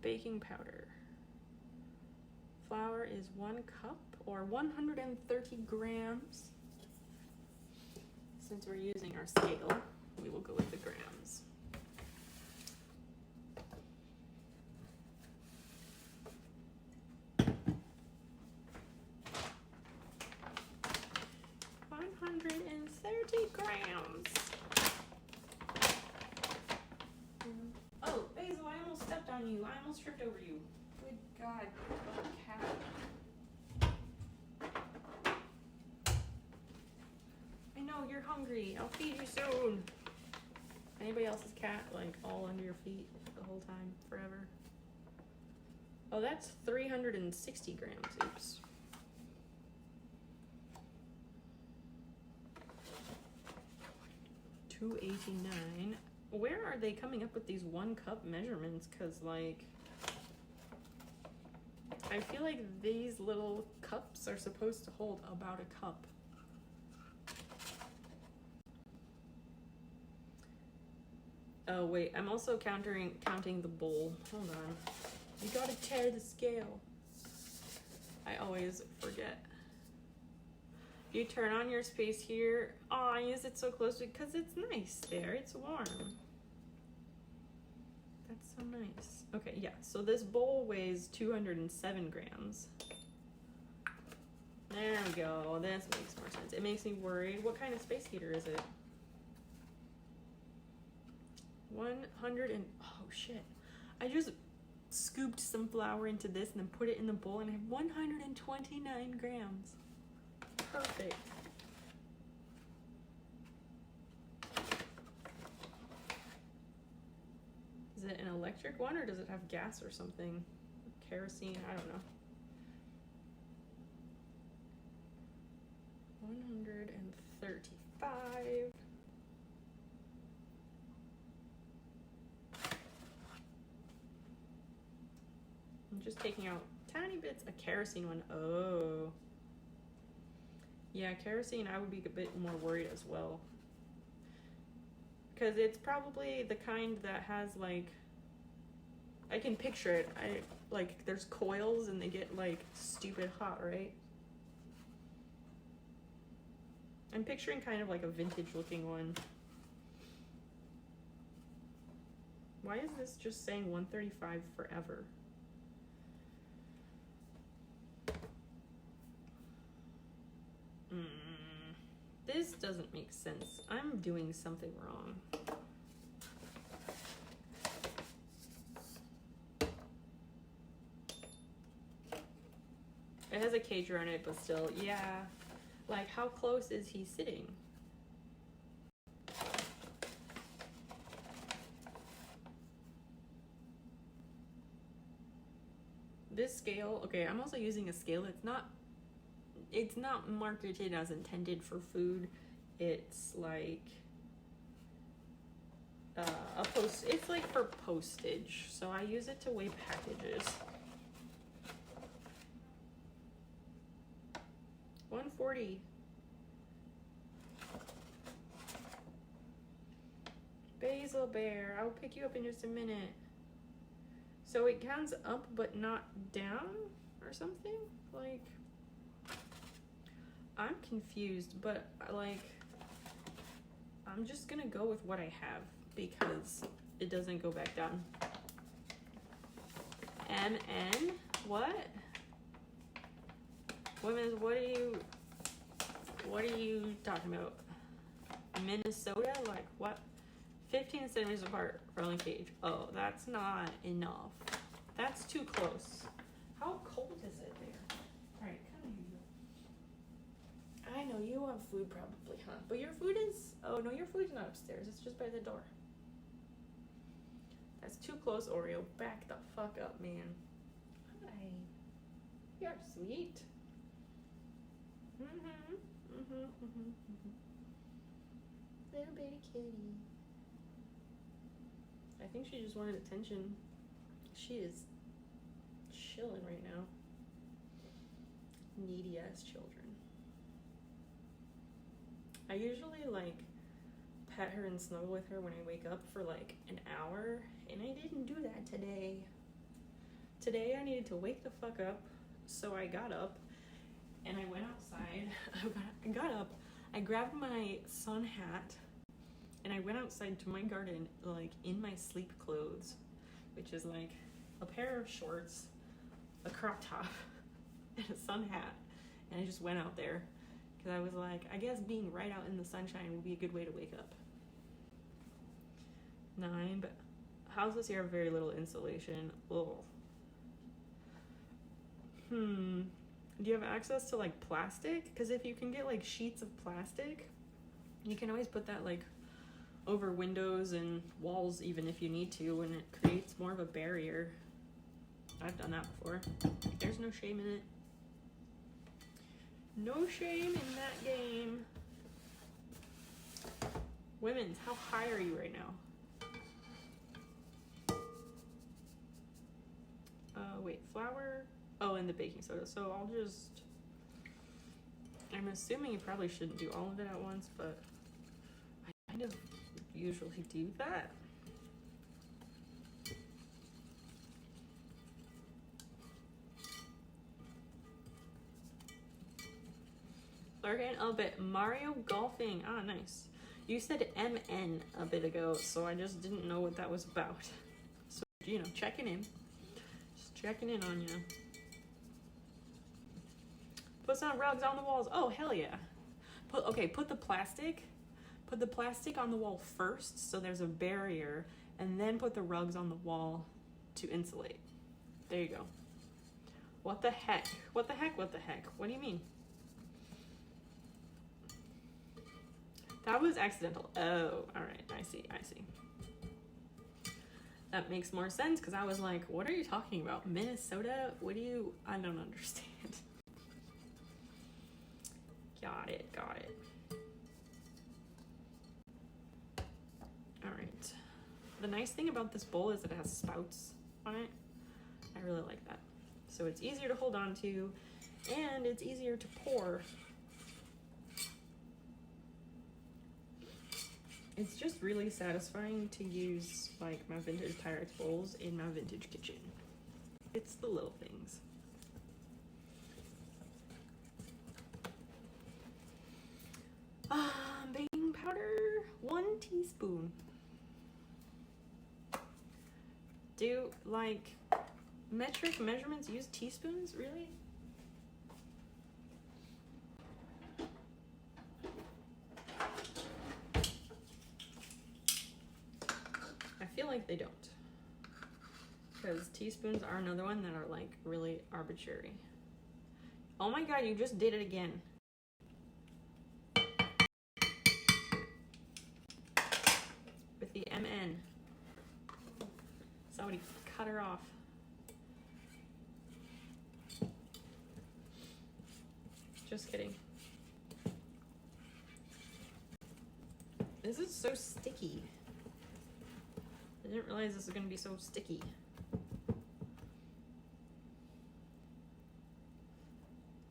A: baking powder. Flour is 1 cup or 130 grams. Since we're using our scale, we will go with the grams. grams. Oh, Basil, I almost stepped on you. I almost tripped over you. Good God, cat. I know, you're hungry. I'll feed you soon. Anybody else's cat, like, all under your feet the whole time, forever? Oh, that's 360 grams. Oops. $2.89. Where are they coming up with these 1 cup measurements? Because, like, I feel like these little cups are supposed to hold about a cup. Oh, wait, I'm also counting the bowl. Hold on. You gotta tear the scale. I always forget. You turn on your space here. Oh, I use it so close because it's nice there. It's warm. That's so nice. Okay, yeah, so this bowl weighs 207 grams. There we go. This makes more sense. It makes me worried. What kind of space heater is it? 100 and... Oh, shit. I just scooped some flour into this and then put it in the bowl and I have 129 grams. Perfect. Is it an electric one or does it have gas or something? Kerosene? I don't know. 135. I'm just taking out tiny bits. A kerosene one. Oh. Yeah, kerosene, I would be a bit more worried as well. Because it's probably the kind that has, like, I can picture it. Like, there's coils and they get, like, stupid hot, right? I'm picturing kind of like a vintage looking one. Why is this just saying 135 forever? This doesn't make sense. I'm doing something wrong. It has a cager on it, but still, yeah. Like, how close is he sitting? This scale, okay, I'm also using a scale. It's not marketed as intended for food. It's like it's like for postage. So I use it to weigh packages. 140. Basil Bear, I'll pick you up in just a minute. So it counts up but not down or something? Like, I'm confused, but like, I'm just gonna go with what I have because it doesn't go back down. MN? What? Women's, what are you talking about? Minnesota? Like, what? 15 centimeters apart for only cage. Oh, that's not enough. That's too close. How cold is it there? All right, come here. I know you want food probably, huh? But your food is, oh no, your food's not upstairs. It's just by the door. That's too close, Oreo. Back the fuck up, man. Hi. You're sweet. Little baby kitty. I think she just wanted attention. She is chilling right now. Needy ass children. I usually like pet her and snuggle with her when I wake up for like an hour, and I didn't do that today. Today I needed to wake the fuck up, so I got up and I went outside. I got up, I grabbed my sun hat, and I went outside to my garden like in my sleep clothes, which is like a pair of shorts, a crop top, and a sun hat. And I just went out there because I was like, I guess being right out in the sunshine would be a good way to wake up. 9, but houses here have very little insulation. Ugh. Do you have access to like plastic? Because if you can get like sheets of plastic, you can always put that like over windows and walls even if you need to, and it creates more of a barrier. I've done that before. There's no shame in it. No shame in that game. Women's, how high are you right now? Wait, flour? Oh, and the baking soda. So I'll just, I'm assuming you probably shouldn't do all of it at once, but I kind of usually do that. Larkin, oh, but Mario Golfing. Ah, nice. You said MN a bit ago, so I just didn't know what that was about. So, you know, checking in. Just checking in on you. Put some rugs on the walls. Oh, hell yeah. Put the plastic on the wall first so there's a barrier, and then put the rugs on the wall to insulate. There you go. What the heck? What the heck? What the heck? What do you mean? That was accidental. Oh, all right. I see. That makes more sense because I was like, what are you talking about? Minnesota? I don't understand. Got it. All right. The nice thing about this bowl is that it has spouts on it. I really like that. So it's easier to hold on to, and it's easier to pour. It's just really satisfying to use like my vintage Pyrex bowls in my vintage kitchen. It's the little things. Baking powder, 1 teaspoon. Do like metric measurements use teaspoons, really? I feel like they don't, because teaspoons are another one that are like really arbitrary. Oh my god, you just did it again. With the MN. Somebody cut her off. Just kidding. This is so sticky. I didn't realize this was going to be so sticky.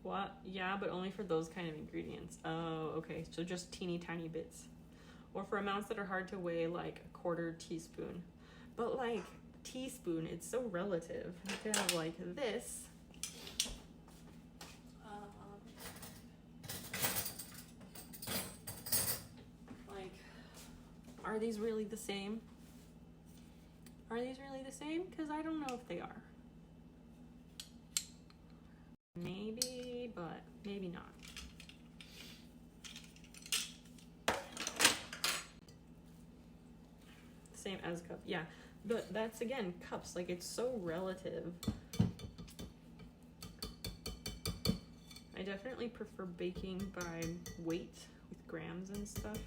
A: What? Yeah, but only for those kind of ingredients. Oh, okay. So just teeny tiny bits. Or for amounts that are hard to weigh, like a 1/4 teaspoon. But like, teaspoon, it's so relative. You could have like this. Like, are these really the same? Are these really the same? Because I don't know if they are. Maybe, but maybe not. same as cups. Yeah, but that's again cups. Like, it's so relative. I definitely prefer baking by weight with grams and stuff.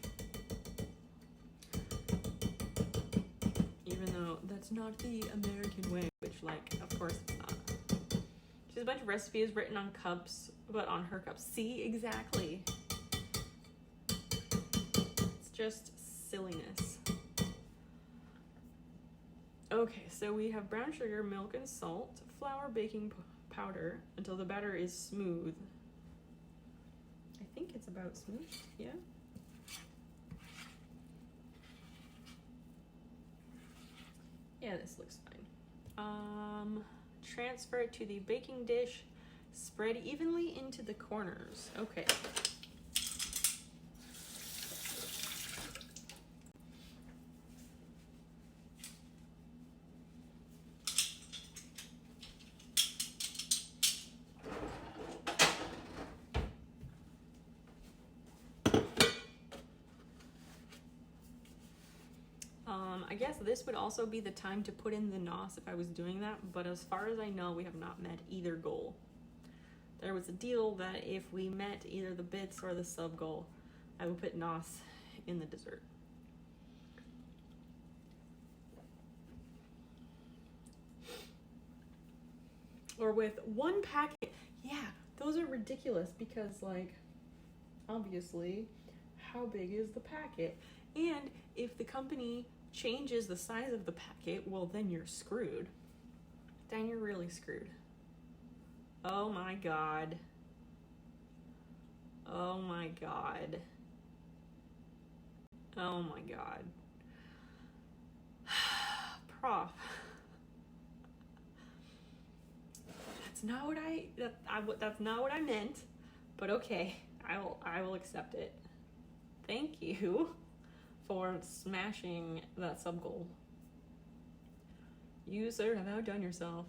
A: Even though that's not the American way, which, like, of course it's not. She has a bunch of recipes written on cups, but on her cups. See, exactly. It's just silliness. Okay, so we have brown sugar, milk, and salt, flour, baking powder until the batter is smooth. I think it's about smooth, yeah? Yeah, this looks fine. Transfer it to the baking dish. Spread evenly into the corners. Okay. I guess this would also be the time to put in the NOS if I was doing that, but as far as I know, we have not met either goal. There was a deal that if we met either the bits or the sub goal, I would put NOS in the dessert. Or with one packet. Yeah, those are ridiculous because, like, obviously, how big is the packet? And if the company changes the size of the packet, well, then you're screwed. Then you're really screwed. Oh my god. Oh my god. Oh my god. Prof. That's not what that's not what I meant, but okay, I will accept it. Thank you for smashing that sub goal. You, sir, have outdone yourself.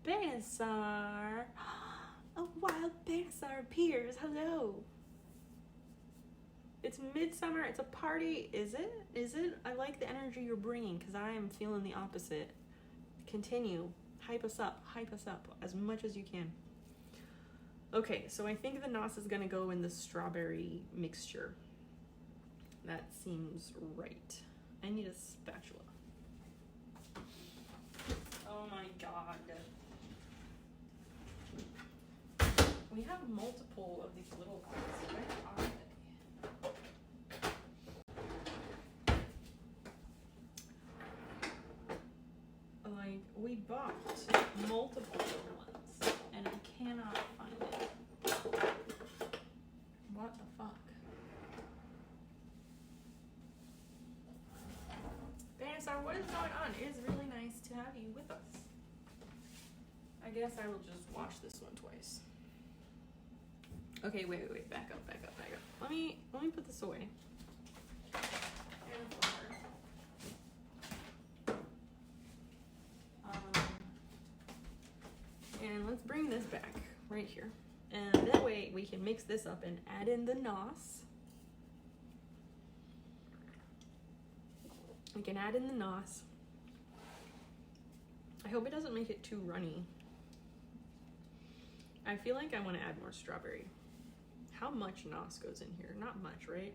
A: Banasar! A wild Banasar appears. Hello. It's midsummer. It's a party. Is it? Is it? I like the energy you're bringing because I am feeling the opposite. Continue. Hype us up as much as you can. Okay, so I think the NOS is gonna go in the strawberry mixture. That seems right. I need a spatula. Oh my god. We have multiple of these little ones. Where are they? Like, we bought multiple little ones, and I cannot find it. What the fuck? Banasar, what is going on? It is really nice to have you with us. I guess I will just watch this one twice. Okay, wait, back up. Let me put this away. And let's bring this back right here. And that way we can mix this up and add in the NOS. We can add in the NOS. I hope it doesn't make it too runny. I feel like I want to add more strawberry. How much NOS goes in here? Not much, right?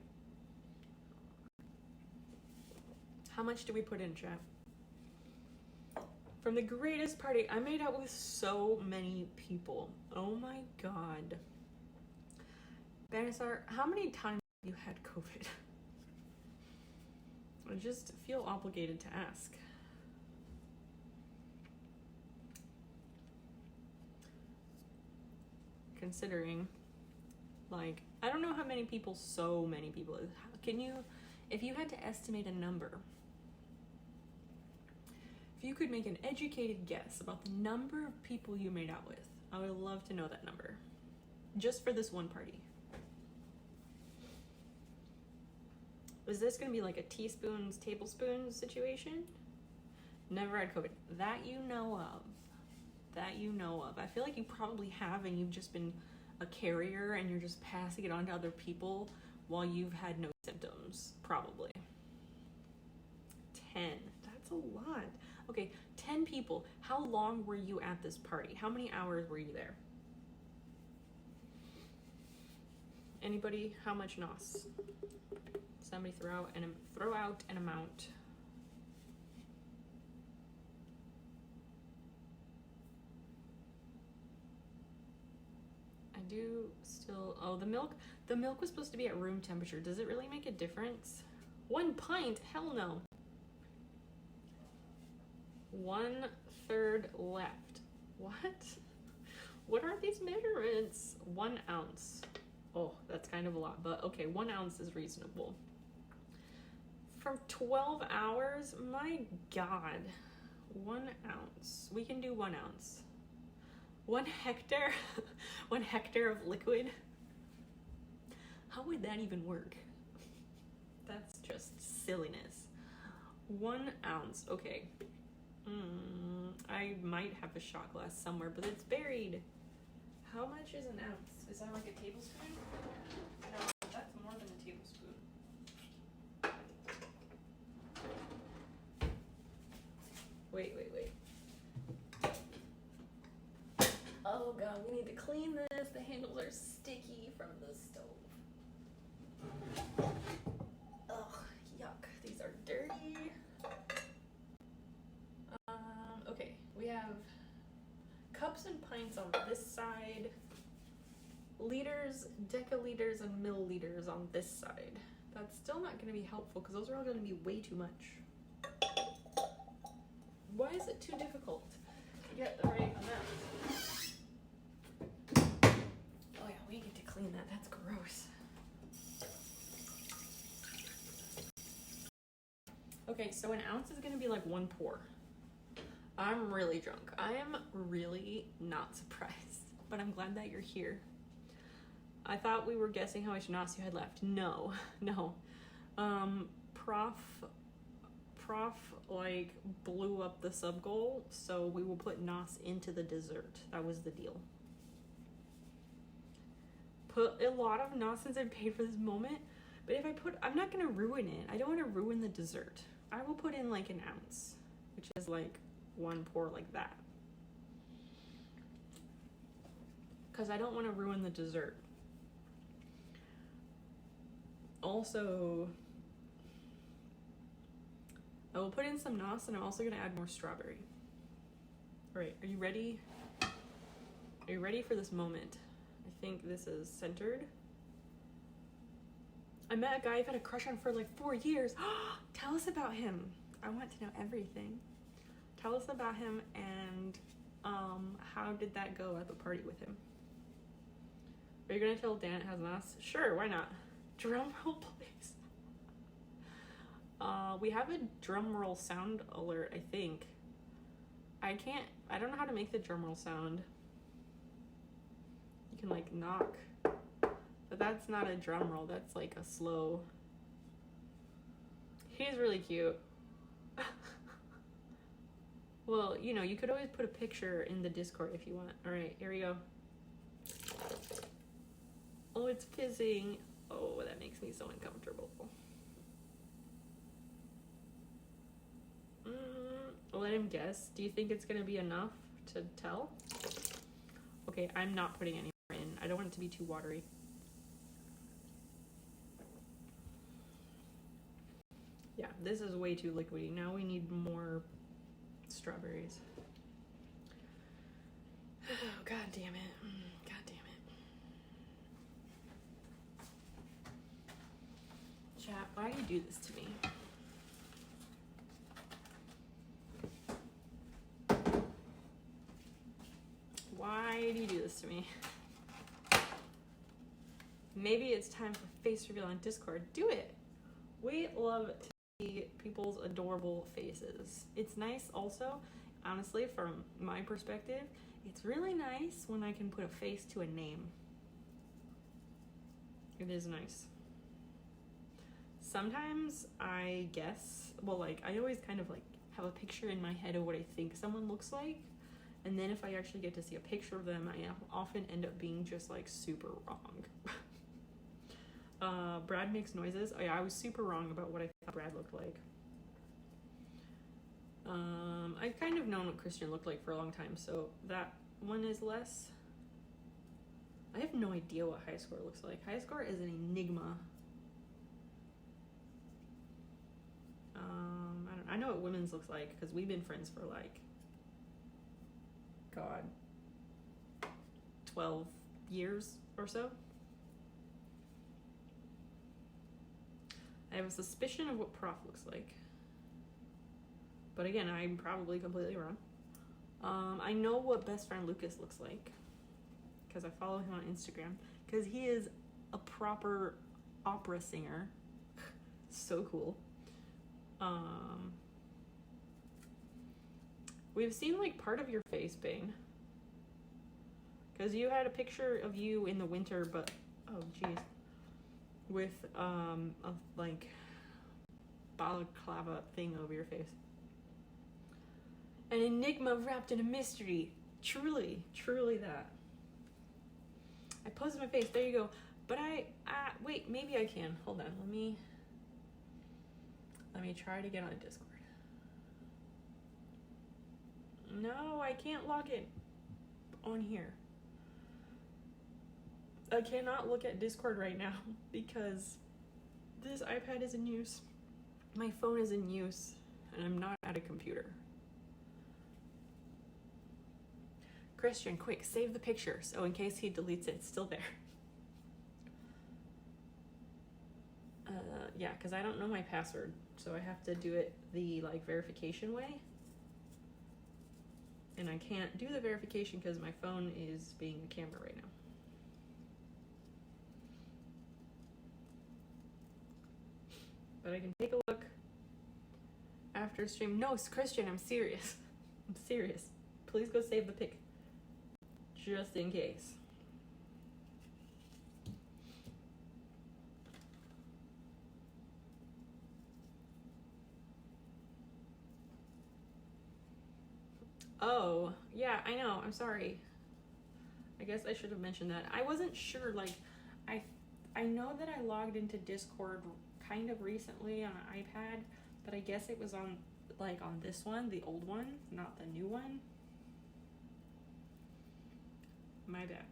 A: How much do we put in, chat? From the greatest party, I made out with so many people. Oh my god. Banasar, how many times have you had COVID? I just feel obligated to ask. Considering, like, I don't know how many people so many people is. Can you, if you had to estimate a number, if you could make an educated guess about the number of people you made out with, I would love to know that number. Just for this one party. Is this gonna be like a teaspoons, tablespoons situation? Never had COVID. That you know of. That you know of. I feel like you probably have, and you've just been a carrier and you're just passing it on to other people while you've had no symptoms, probably. 10. That's a lot. Okay, 10 people. How long were you at this party? How many hours were you there? Anybody? How much nos? Somebody throw out an amount. I do still. Oh, the milk was supposed to be at room temperature. Does it really make a difference? 1 pint? Hell no. 1/3 left. What? What are these measurements? 1 ounce. Oh, that's kind of a lot, but okay, 1 ounce is reasonable. For 12 hours? My God. 1 ounce. We can do 1 ounce. 1 hectare? 1 hectare of liquid? How would that even work? That's just silliness. 1 ounce. Okay. I might have a shot glass somewhere, but it's buried. How much is an ounce? Is that like a tablespoon? No, that's more than a tablespoon. Wait. Oh God, we need to clean this. The handles are sticky from the stove. Ugh, yuck. These are dirty. Okay, we have cups and pints on this side, liters, decaliters, and milliliters on this side. That's still not going to be helpful because those are all going to be way too much. Why is it too difficult to get the right amount? Oh yeah, we need to clean that. That's gross. Okay, so an ounce is going to be like 1 pour. I'm really drunk. I am really not surprised, but I'm glad that you're here. I thought we were guessing how much nos you had left. No. Prof like blew up the sub goal, so we will put nos into the dessert. That was the deal. Put a lot of nos since I paid for this moment, but if I'm not gonna ruin it. I don't want to ruin the dessert. I will put in like an ounce, which is like 1 pour like that, because I don't want to ruin the dessert. Also, I will put in some nos, and I'm also going to add more strawberry. All right, are you ready? Are you ready for this moment? I think this is centered. I met a guy I've had a crush on for like 4 years. Tell us about him. I want to know everything. Tell us about him, and how did that go at the party with him? Are you gonna tell Dan it has nos? Sure, why not? Drum roll, please. We have a drum roll sound alert, I think. I don't know how to make the drum roll sound. You can like knock, but that's not a drum roll, that's like a slow. He's really cute. Well, you know, you could always put a picture in the Discord if you want. All right, here we go. Oh, it's fizzing. Oh, that makes me so uncomfortable. I'll let him guess. Do you think it's gonna be enough to tell? Okay, I'm not putting any more in. I don't want it to be too watery. Yeah, this is way too liquidy. Now we need more strawberries. Oh, God damn it. God damn it. Chat, why do you do this to me? Why do you do this to me? Maybe it's time for face reveal on Discord. Do it. We love to see people's adorable faces. It's nice also, honestly, from my perspective, it's really nice when I can put a face to a name. It is nice. Sometimes I guess, well, like, I always kind of like have a picture in my head of what I think someone looks like. And then if I actually get to see a picture of them, I often end up being just like super wrong. Brad makes noises. Oh yeah, I was super wrong about what I thought Brad looked like. I've kind of known what Christian looked like for a long time, so that one is less. I have no idea what high score looks like. High score is an enigma. I know what women's looks like because we've been friends for like, God, 12 years or so. I have a suspicion of what prof looks like. But again, I'm probably completely wrong. I know what best friend Lucas looks like because I follow him on Instagram because he is a proper opera singer. So cool. We've seen like part of your face, Bane, because you had a picture of you in the winter, but oh geez, with a like balaclava thing over your face. An enigma wrapped in a mystery. Truly, truly that. I posted my face. There you go. But wait, maybe I can. Hold on. Let me try to get on Discord. No, I can't log in on here. I cannot look at Discord right now because this iPad is in use. My phone is in use and I'm not at a computer. Christian, quick, save the picture so in case he deletes it, it's still there. Yeah, because I don't know my password, so I have to do it the like verification way. And I can't do the verification because my phone is being a camera right now. But I can take a look after stream. No, Christian, I'm serious. I'm serious. Please go save the pic. Just in case. Oh, yeah, I know. I'm sorry. I guess I should have mentioned that. I wasn't sure, like, I know that I logged into Discord kind of recently on an iPad, but I guess it was on, like, on this one, the old one, not the new one. My bad.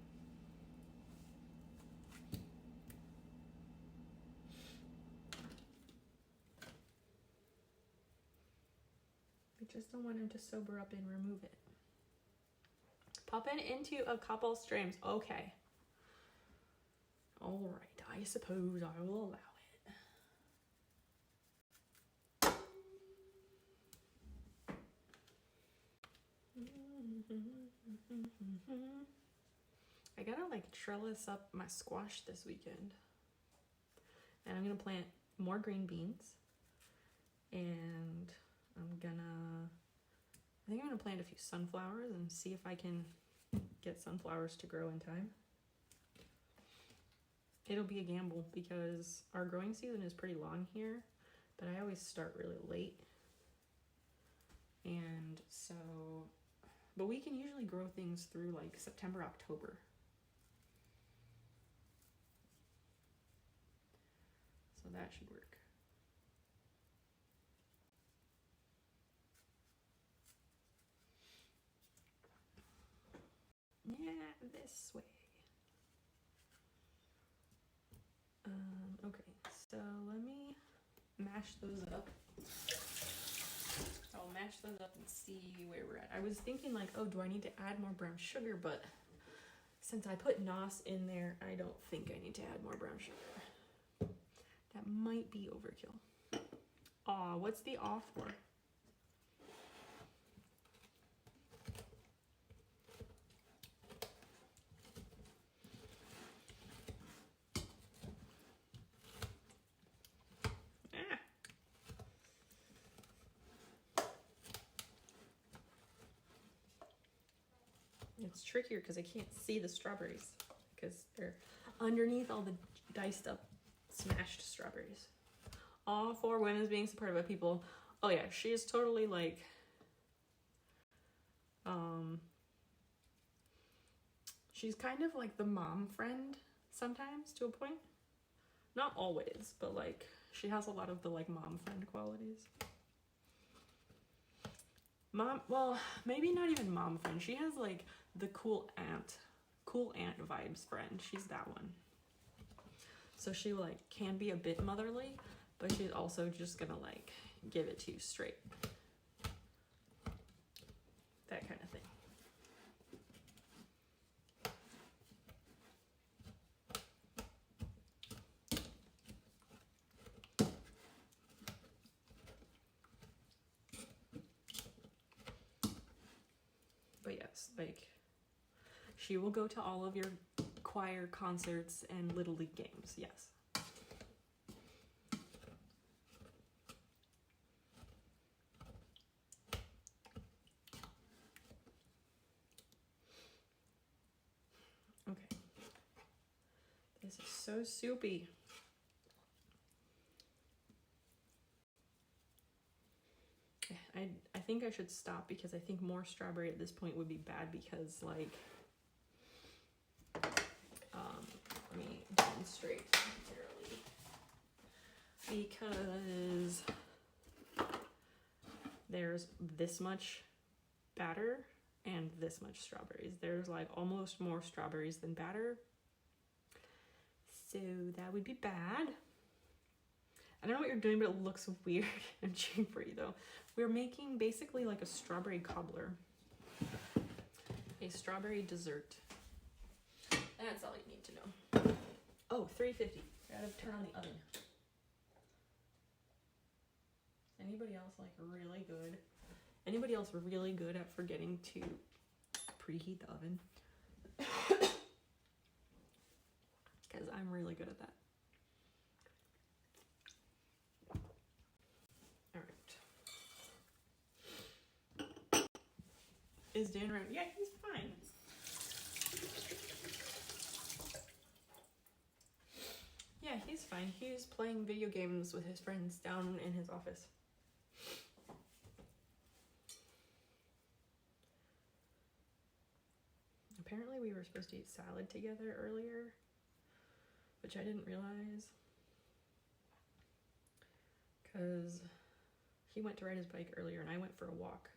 A: I just don't want him to sober up and remove it. Pop in into a couple streams. Okay. All right. I suppose I will allow it. I gotta like trellis up my squash this weekend. And I'm gonna plant more green beans. And I think I'm gonna plant a few sunflowers and see if I can get sunflowers to grow in time. It'll be a gamble because our growing season is pretty long here, but I always start really late. And so, but we can usually grow things through like September, October. So that should work. Yeah, this way. Okay, so let me mash those up. I'll mash those up and see where we're at. I was thinking like, oh, do I need to add more brown sugar? But since I put NOS in there, I don't think I need to add more brown sugar. That might be overkill. Aw, what's the aw for? It's trickier because I can't see the strawberries because they're underneath all the diced up, smashed strawberries. All for women's being supported by people. Oh yeah, she is totally like, she's kind of like the mom friend sometimes to a point. Not always, but like she has a lot of the like mom friend qualities. Mom, well, maybe not even mom friend. She has like the cool aunt vibes friend. She's that one. So she like can be a bit motherly, but she's also just gonna like give it to you straight. That kind of thing. But yes, like she will go to all of your choir concerts and Little League games, yes. Okay. This is so soupy. I think I should stop because I think more strawberry at this point would be bad because like let me demonstrate momentarily. Because there's this much batter and this much strawberries. There's like almost more strawberries than batter. So that would be bad. I don't know what you're doing, but it looks weird and cheap for you though. We're making basically like a strawberry cobbler. A strawberry dessert. That's all you need to know. Oh, 350. Gotta turn on the oven. Anybody else like really good? Anybody else really good at forgetting to preheat the oven? Because I'm really good at that. Alright. Is Dan around? Yeah, he's fine. Yeah, he's fine. He's playing video games with his friends down in his office. Apparently we were supposed to eat salad together earlier, which I didn't realize. Because he went to ride his bike earlier and I went for a walk.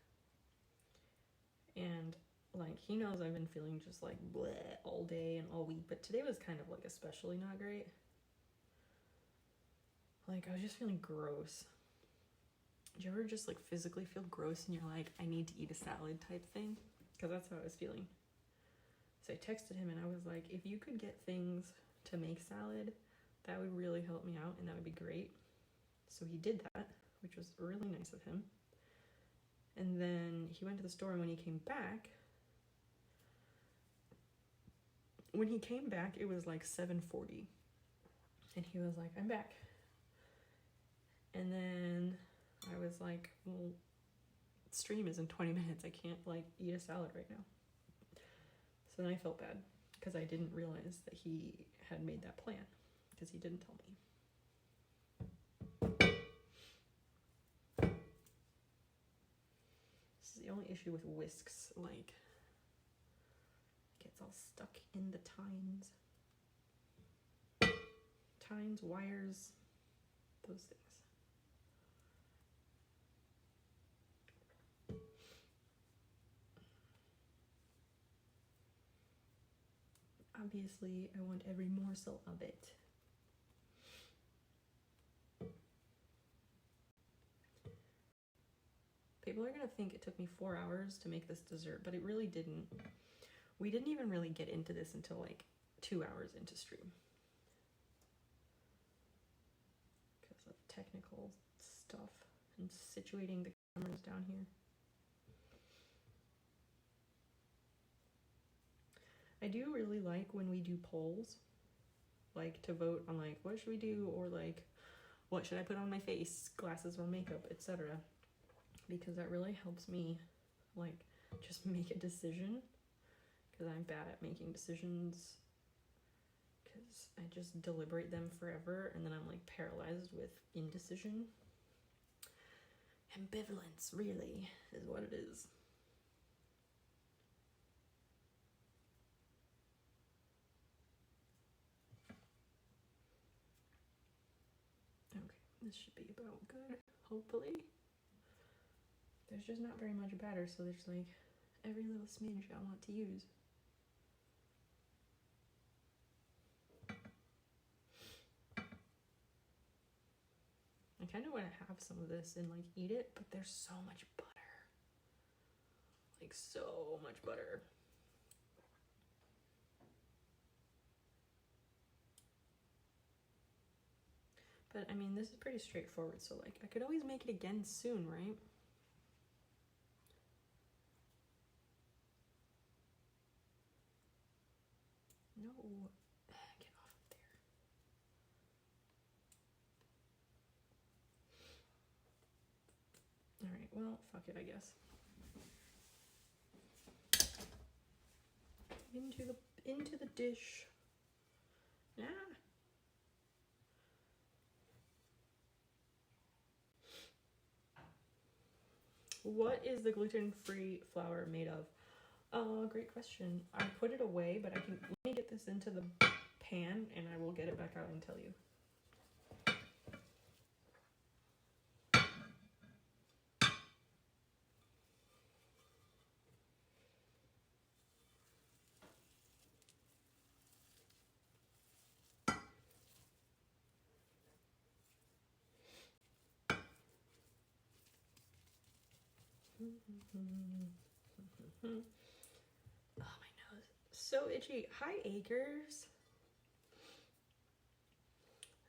A: And like he knows I've been feeling just like bleh all day and all week, but today was kind of like especially not great. Like I was just feeling gross. Do you ever just like physically feel gross and you're like, I need to eat a salad type thing? Because that's how I was feeling. So I texted him and I was like, if you could get things to make salad, that would really help me out and that would be great. So he did that, which was really nice of him. And then he went to the store and when he came back, it was like 7:40. And he was like, I'm back. And then I was like, well, stream is in 20 minutes. I can't like eat a salad right now. So then I felt bad because I didn't realize that he had made that plan because he didn't tell me. This is the only issue with whisks, like it gets all stuck in the tines. Tines, wires, those things. Obviously, I want every morsel of it. People are gonna think it took me 4 hours to make this dessert, but it really didn't. We didn't even really get into this until like 2 hours into stream. Because of technical stuff and situating the cameras down here. I do really like when we do polls, like to vote on like what should we do or like what should I put on my face, glasses or makeup, etc. Because that really helps me like just make a decision because I'm bad at making decisions because I just deliberate them forever and then I'm like paralyzed with indecision. Ambivalence really is what it is. Okay, this should be about good, hopefully. there's just not very much batter, so there's like every little smidge I want to use. I kind of want to have some of this and like eat it, but there's so much butter. Like so much butter. But I mean, this is pretty straightforward, so like I could always make it again soon, right? No, get off of there. All right, well, fuck it, I guess. Into the dish. Yeah. What is the gluten-free flour made of? Great question. I put it away, but let me get this into the pan and I will get it back out and tell you. Oh, my nose. So itchy. Hi, Acres.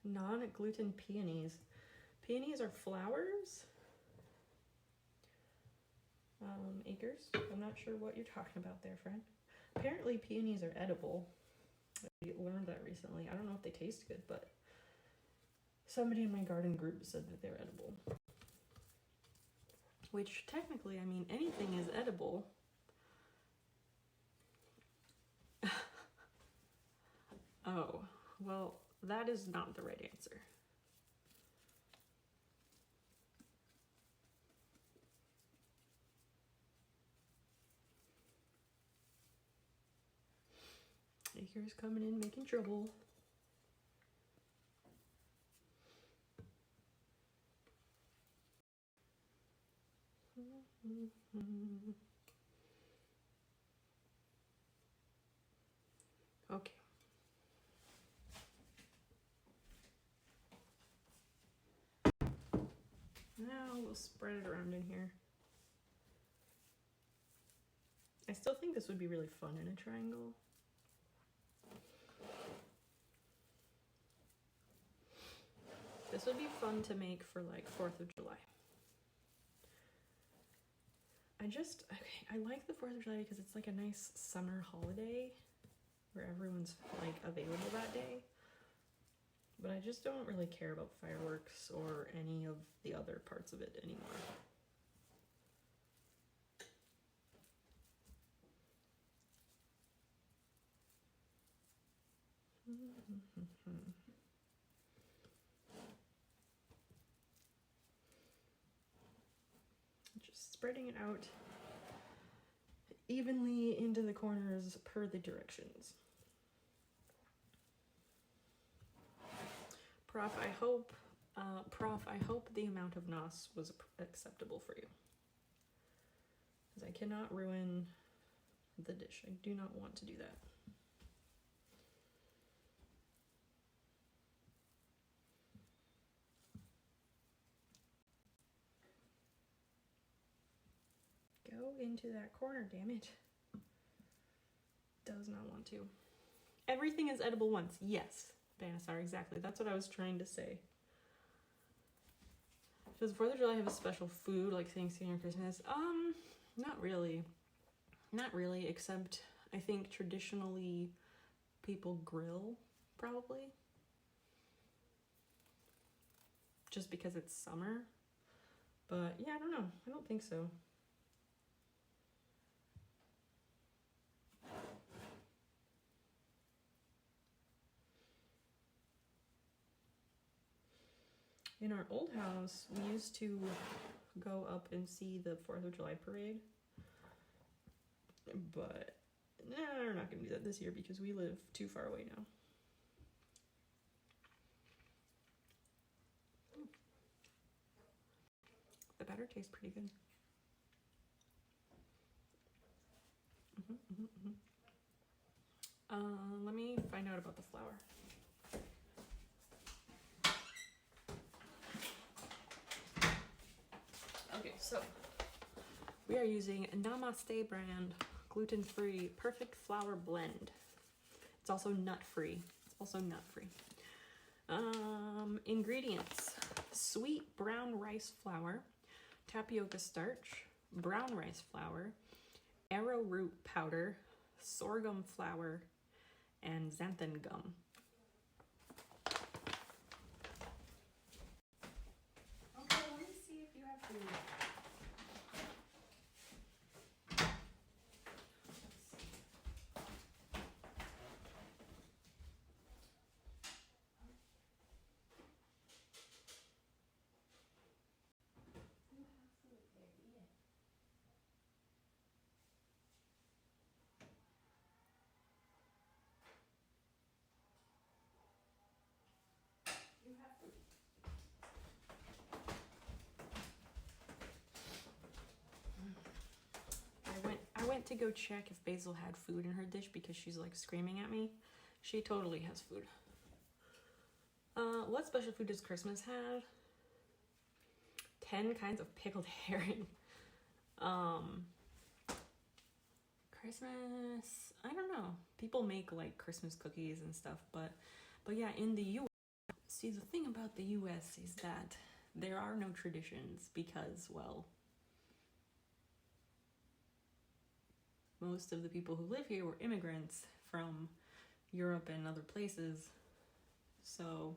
A: Non-gluten peonies. Peonies are flowers? Acres? I'm not sure what you're talking about there, friend. Apparently peonies are edible. I learned that recently. I don't know if they taste good, but somebody in my garden group said that they're edible. Which technically, I mean, anything is edible. Oh, well, that is not the right answer. Acres coming in, making trouble. Okay. Now we'll spread it around in here. I still think this would be really fun in a triangle. This would be fun to make for like 4th of July. I like the 4th of July because it's like a nice summer holiday where everyone's like available that day. But I just don't really care about fireworks or any of the other parts of it anymore. Just spreading it out evenly into the corners per the directions. Prof, I hope the amount of nos was acceptable for you. Because I cannot ruin the dish. I do not want to do that. Go into that corner, damn it. Does not want to. Everything is edible once. Yes, Banasar, exactly. That's what I was trying to say. Does 4th of July have a special food like Thanksgiving or Christmas? Not really. Not really, except I think traditionally people grill, probably. Just because it's summer. But yeah, I don't know. I don't think so. In our old house, we used to go up and see the 4th of July parade. But we're not going to do that this year because we live too far away now. The batter tastes pretty good. Let me find out about the flour. Okay, so we are using Namaste brand gluten-free perfect flour blend. It's also nut-free. Ingredients: sweet brown rice flour, tapioca starch, brown rice flour, arrowroot powder, sorghum flour, and xanthan gum. Okay, let me see if you have food. I went to go check if Basil had food in her dish because she's like screaming at me. She totally has food. What special food does Christmas have? 10 kinds of pickled herring. Christmas, I don't know. People make like Christmas cookies and stuff, but yeah, in the US, see, the thing about the US is that there are no traditions because, well, most of the people who live here were immigrants from Europe and other places. So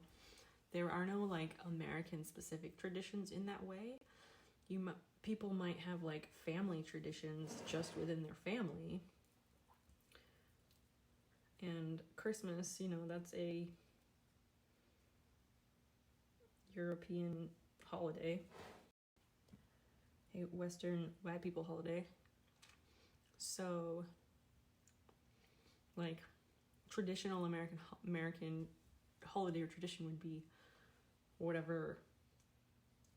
A: there are no like American specific traditions in that way. People might have like family traditions just within their family. And Christmas, you know, that's a European holiday, a Western white people holiday. So like traditional American holiday or tradition would be whatever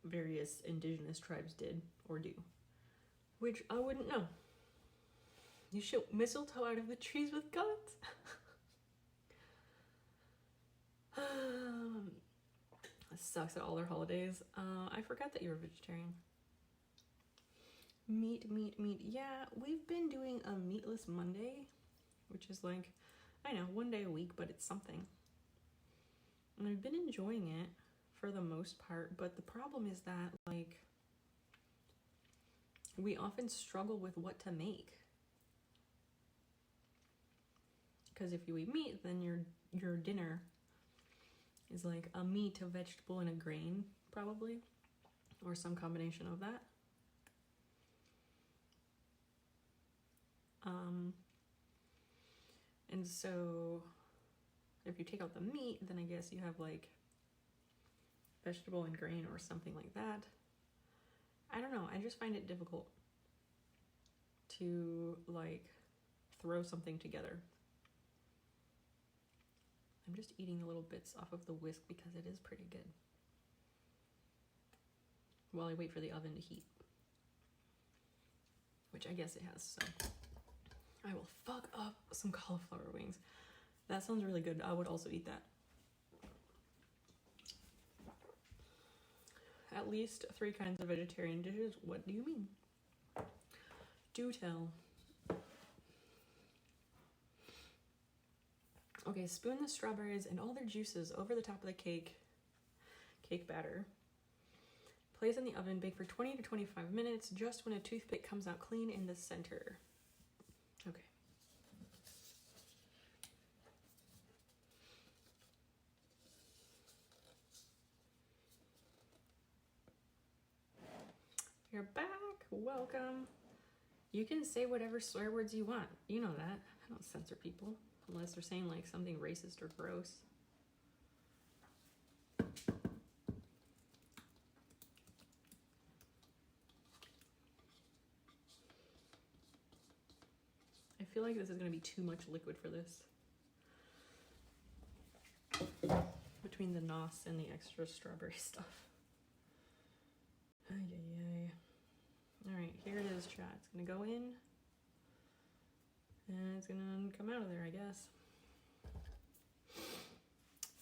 A: various indigenous tribes did or do, which I wouldn't know. You shoot mistletoe out of the trees with guns. It sucks at all their holidays. I forgot that you're a vegetarian. Meat. Yeah, we've been doing a meatless Monday, which is like, I know, one day a week, but it's something. And I've been enjoying it for the most part, but the problem is that like we often struggle with what to make. Because if you eat meat, then your dinner is like a meat, a vegetable, and a grain, probably, or some combination of that. And so if you take out the meat, then I guess you have like vegetable and grain or something like that. I don't know, I just find it difficult to like throw something together. I'm just eating the little bits off of the whisk because it is pretty good while I wait for the oven to heat, which I guess it has, so I will fuck up some cauliflower wings. That sounds really good. I would also eat that. At least 3 kinds of vegetarian dishes. What do you mean? Do tell. Okay, spoon the strawberries and all their juices over the top of the cake batter. Place in the oven, bake for 20 to 25 minutes, just when a toothpick comes out clean in the center. Okay. You're back. Welcome. You can say whatever swear words you want. You know that. I don't censor people unless they're saying like something racist or gross. I feel like this is going to be too much liquid for this. Between the nos and the extra strawberry stuff. Ay. Alright, here it is, chat. It's going to go in. and it's gonna come out of there, I guess.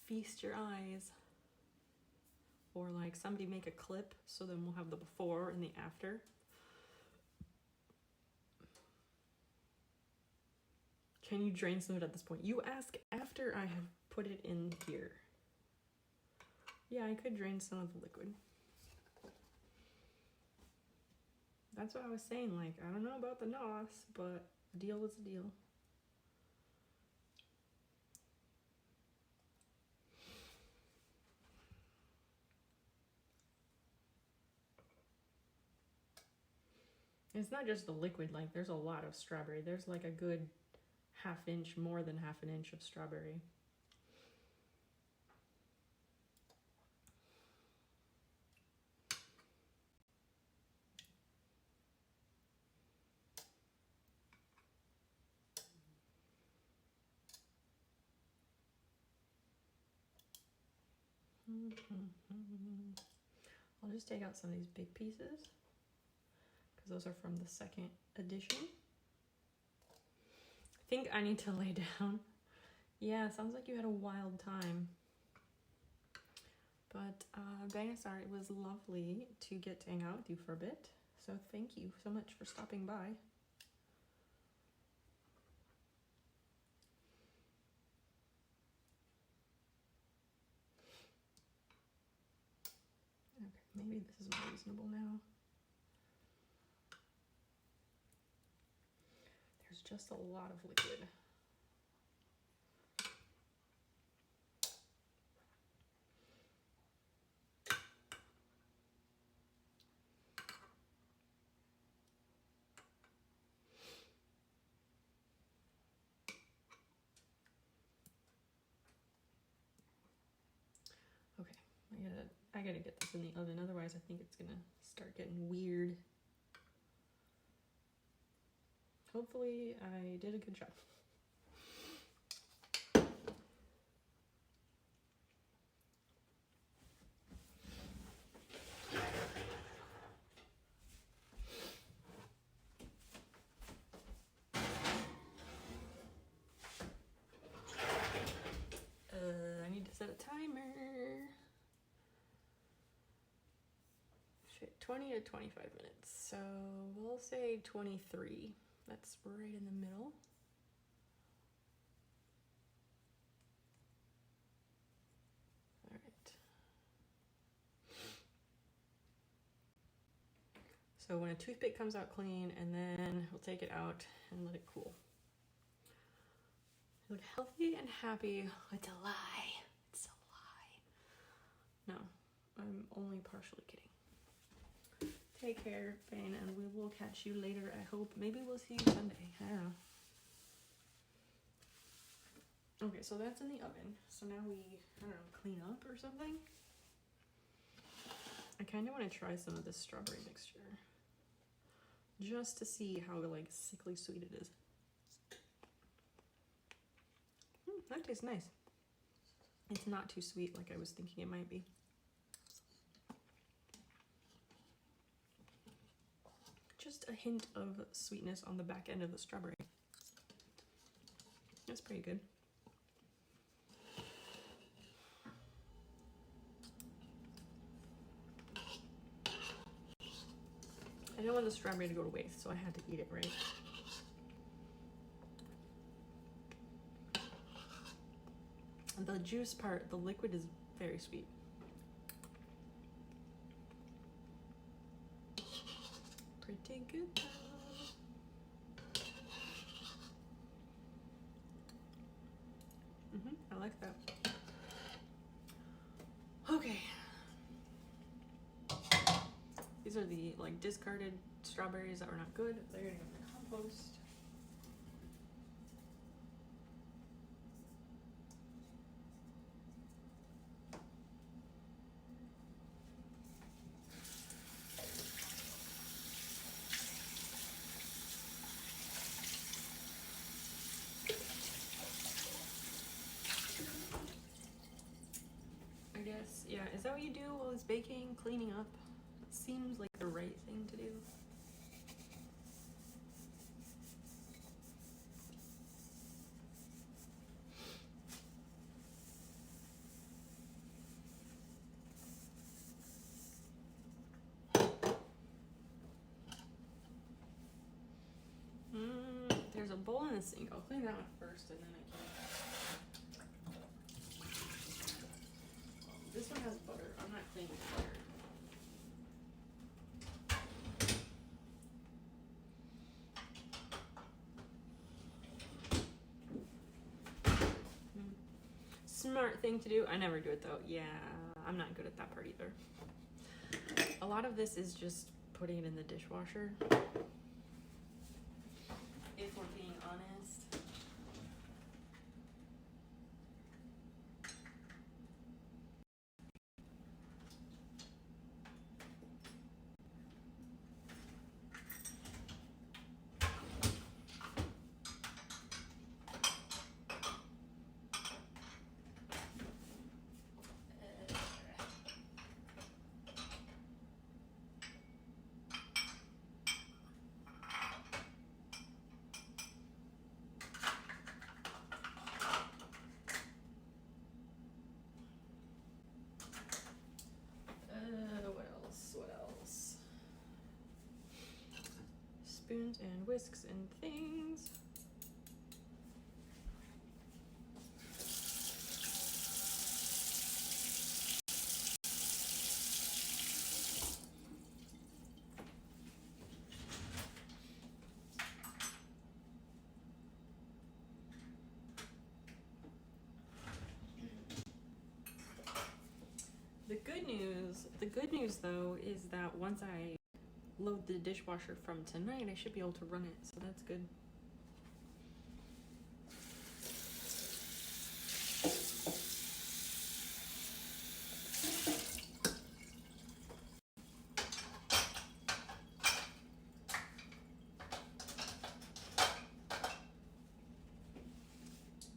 A: Feast your eyes. Or like somebody make a clip so then we'll have the before and the after. Can you drain some of it at this point? You ask after I have put it in here. Yeah, I could drain some of the liquid. That's what I was saying, like, I don't know about the NOS, but a deal is a deal. It's not just the liquid, like there's a lot of strawberry. There's like a good half inch, more than half an inch of strawberry. I'll just take out some of these big pieces because those are from the second edition. I think I need to lay down. Yeah, sounds like you had a wild time. But Dinosaur, it was lovely to get to hang out with you for a bit. So thank you so much for stopping by. Okay, maybe this is more reasonable now. There's just a lot of liquid. Okay, I gotta get this in the oven, otherwise I think it's gonna start getting weird. Hopefully I did a good job. I need to set a timer. 20 to 25 minutes. So we'll say 23. That's right in the middle. All right. So when a toothpick comes out clean, and then we'll take it out and let it cool. You look healthy and happy. It's a lie. It's a lie. No, I'm only partially kidding. Take care, Fane, and we will catch you later, I hope. Maybe we'll see you Sunday. I don't know. Okay, so that's in the oven. So now we, I don't know, clean up or something. I kind of want to try some of this strawberry mixture. Just to see how, like, sickly sweet it is. That tastes nice. It's not too sweet like I was thinking it might be. Just a hint of sweetness on the back end of the strawberry. That's pretty good. I don't want the strawberry to go to waste, so I had to eat it, right? The juice part, the liquid is very sweet. Pretty good though. I like that. Okay. These are the like discarded strawberries that were not good. They're gonna go to compost. I guess, yeah, is that what you do while it's baking, cleaning up? It seems like the right thing to do. bowl in the sink. I'll clean that one first and then I can... This one has butter. I'm not cleaning the butter. Smart thing to do. I never do it though. Yeah, I'm not good at that part either. A lot of this is just putting it in the dishwasher. If we're being honest. What else? Spoons and whisks and things. The good news though is that once I load the dishwasher from tonight, I should be able to run it, so that's good.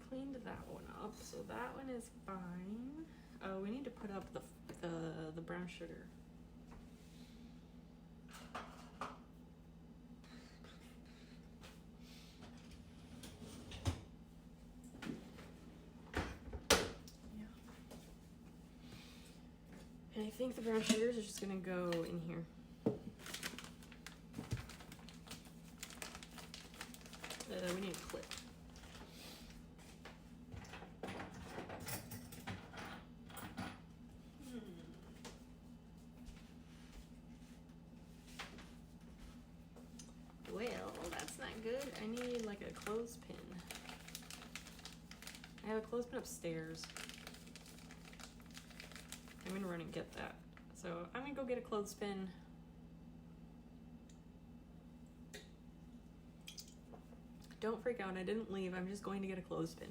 A: Cleaned that one up, so that one is fine. Oh, we need to put up the brown sugar. Yeah. And I think the brown sugars are just gonna go in here. We need a clip. Well, that's not good. I need like a clothespin. I have a clothespin upstairs. I'm gonna run and get that. So I'm gonna go get a clothespin. Don't freak out, I didn't leave. I'm just going to get a clothespin.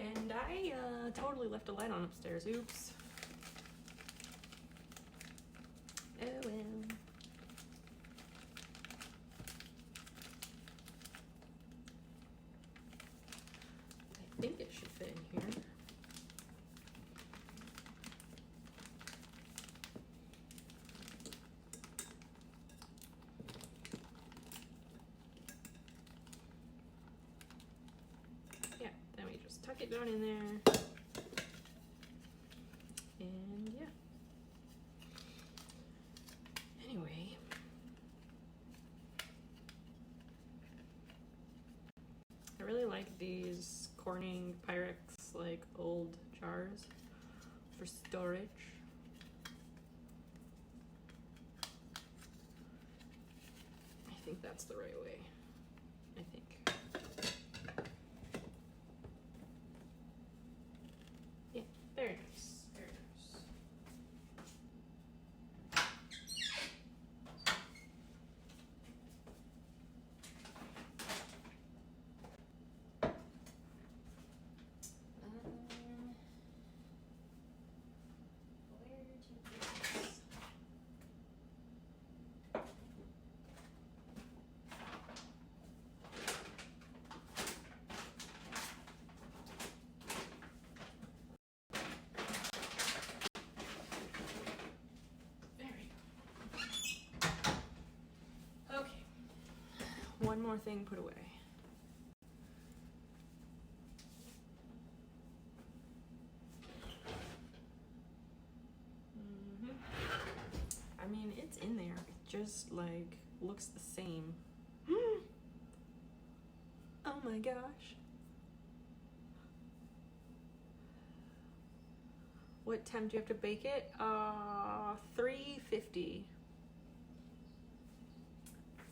A: And I totally left a light on upstairs. Oops. Oh well. I think it should fit in here. Tuck it down in there, and yeah. Anyway, I really like these Corning Pyrex like old jars for storage. I think that's the right way. I think. There more thing put away. I mean, it's in there. It just like looks the same. Oh my gosh. What temp do you have to bake it? 350.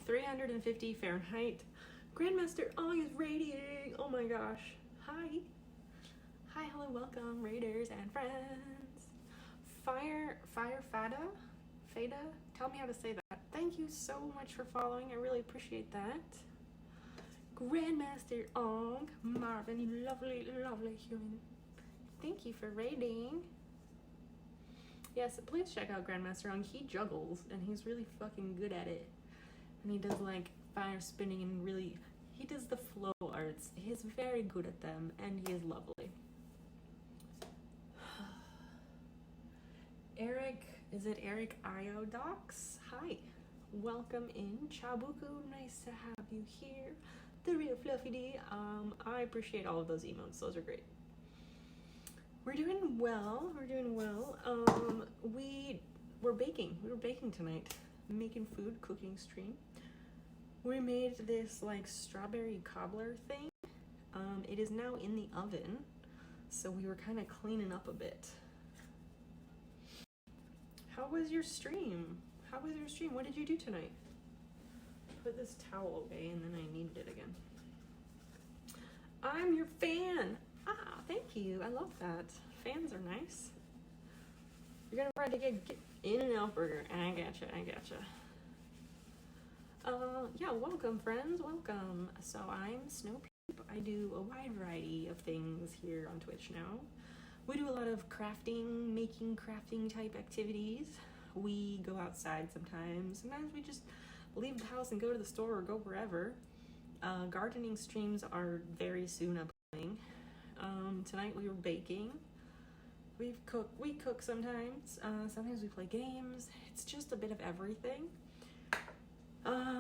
A: 350 Fahrenheit. Grandmaster Ong is radiating. Oh my gosh. Hi. Hi, hello, welcome, raiders and friends. Fire Fada? Fada? Tell me how to say that. Thank you so much for following. I really appreciate that. Grandmaster Ong. Marvin, you lovely, lovely human. Thank you for raiding. Yes, please check out Grandmaster Ong. He juggles, and he's really fucking good at it. And he does like fire spinning and really, he does the flow arts. He's very good at them, and he is lovely. Eric, is it Eric Iodox? Hi, welcome in. Chabuku, nice to have you here. The real Fluffy D. I appreciate all of those emotes. Those are great. We're doing well. We're doing well. We're baking. We were baking tonight, making food, cooking stream. We made this like strawberry cobbler thing. It is now in the oven, so we were kind of cleaning up a bit. How was your stream? How was your stream? What did you do tonight? Put this towel away and then I needed it again. I'm your fan. Ah, thank you. I love that. Fans are nice. You're gonna try to get In-N-Out Burger. I gotcha. Yeah, welcome friends, welcome. So I'm Snowpeep. I do a wide variety of things here on Twitch now. We do a lot of crafting, making crafting type activities. We go outside sometimes. Sometimes we just leave the house and go to the store or go wherever. Gardening streams are very soon upcoming. Tonight we were baking. We cook sometimes. Sometimes we play games. It's just a bit of everything.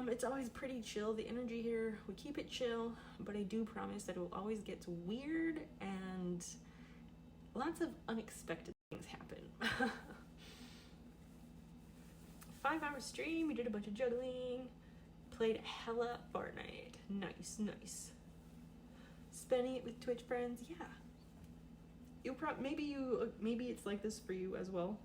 A: It's always pretty chill. The energy here, we keep it chill, but I do promise that it will always get weird and lots of unexpected things happen. 5-hour stream, we did a bunch of juggling, played hella Fortnite. Nice. Spending it with Twitch friends, yeah. Maybe it's like this for you as well.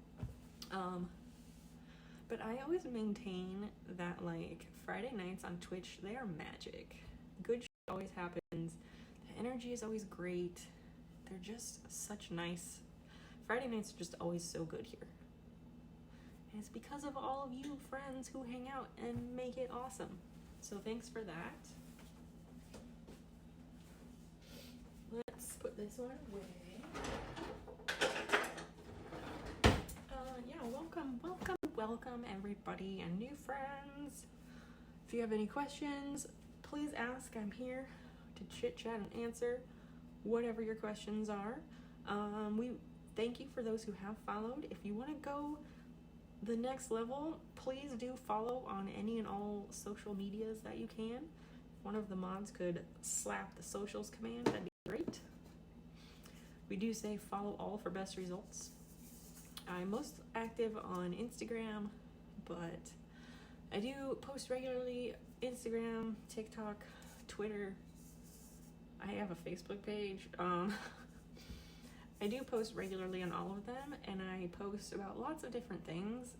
A: But I always maintain that like Friday nights on Twitch, they are magic. Good shit always happens. The energy is always great. They're just such nice. Friday nights are just always so good here. And it's because of all of you friends who hang out and make it awesome. So thanks for that. Let's put this one away. Yeah, welcome everybody and new friends. If you have any questions, please ask. I'm here to chit chat and answer whatever your questions are. We thank you for those who have followed. If you want to go the next level, please do follow on any and all social medias that you can. If one of the mods could slap the socials command, that'd be great. We do say follow all for best results. I'm most active on Instagram, but I do post regularly. Instagram, TikTok, Twitter. I have a Facebook page. I do post regularly on all of them, and I post about lots of different things.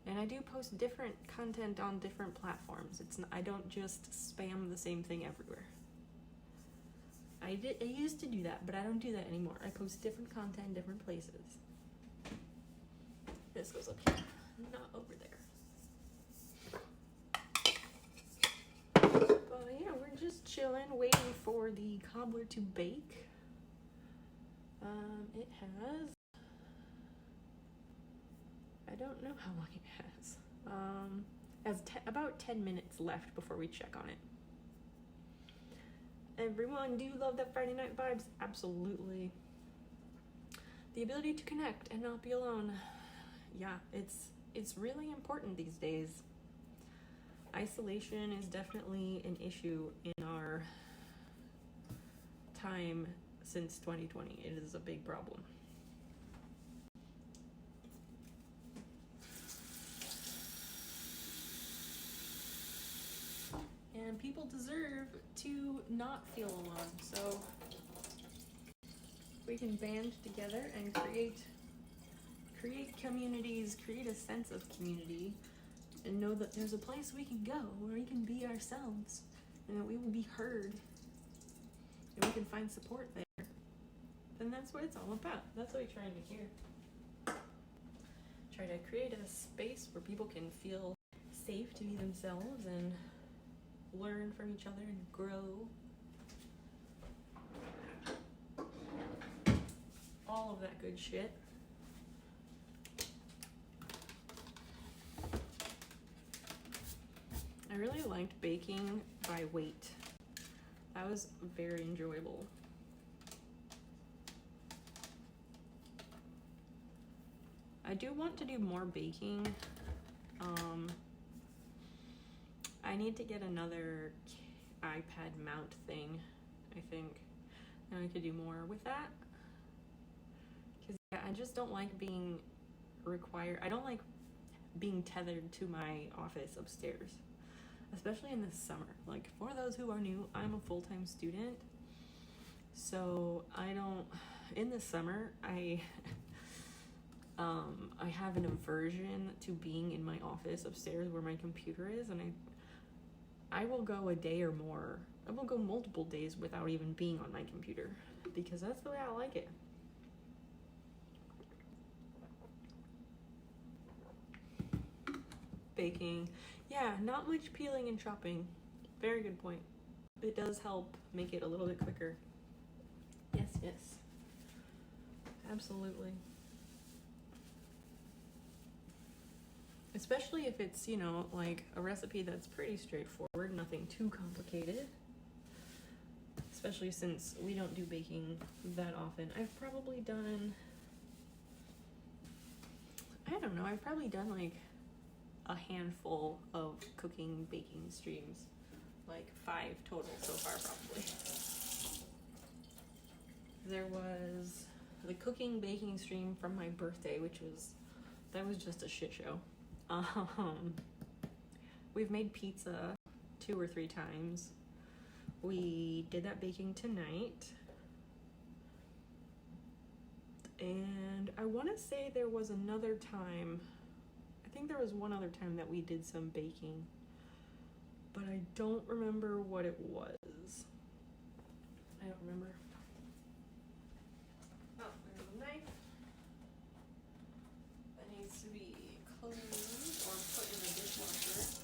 A: And I do post different content on different platforms. I don't just spam the same thing everywhere. I used to do that, but I don't do that anymore. I post different content in different places. This goes up here, not over there. But yeah, we're just chilling, waiting for the cobbler to bake. It has, I don't know how long it has. About 10 minutes left before we check on it. Everyone, do you love that Friday night vibes? Absolutely. The ability to connect and not be alone. Yeah, it's really important these days. isolation is definitely an issue in our time since 2020. It is a big problem. And people deserve to not feel alone. So we can band together and create communities, create a sense of community, and know that there's a place we can go where we can be ourselves and that we will be heard and we can find support there. And that's what it's all about. That's what we're trying to hear. Try to create a space where people can feel safe to be themselves and learn from each other and grow. All of that good shit. I really liked baking by weight. That was very enjoyable. I do want to do more baking. I need to get another iPad mount thing, I think, and I could do more with that. Because yeah, I just don't like being required. I don't like being tethered to my office upstairs, especially in the summer. Like, for those who are new, I'm a full-time student, so in the summer, I have an aversion to being in my office upstairs where my computer is, and I will go a day or more. I will go multiple days without even being on my computer because that's the way I like it. Baking. Yeah, not much peeling and chopping. Very good point. It does help make it a little bit quicker. Yes, yes. Absolutely. Especially if it's, like a recipe that's pretty straightforward, nothing too complicated. Especially since we don't do baking that often. I've probably done like a handful of cooking, baking streams. Like 5 total so far, probably. There was the cooking, baking stream from my birthday, that was just a shit show. We've made pizza 2 or 3 times. We did that baking tonight. And I want to say there was another time, I think there was one other time that we did some baking, but I don't remember what it was. I don't remember. Oh, there's a knife. That needs to be cleaned or put in the dishwasher.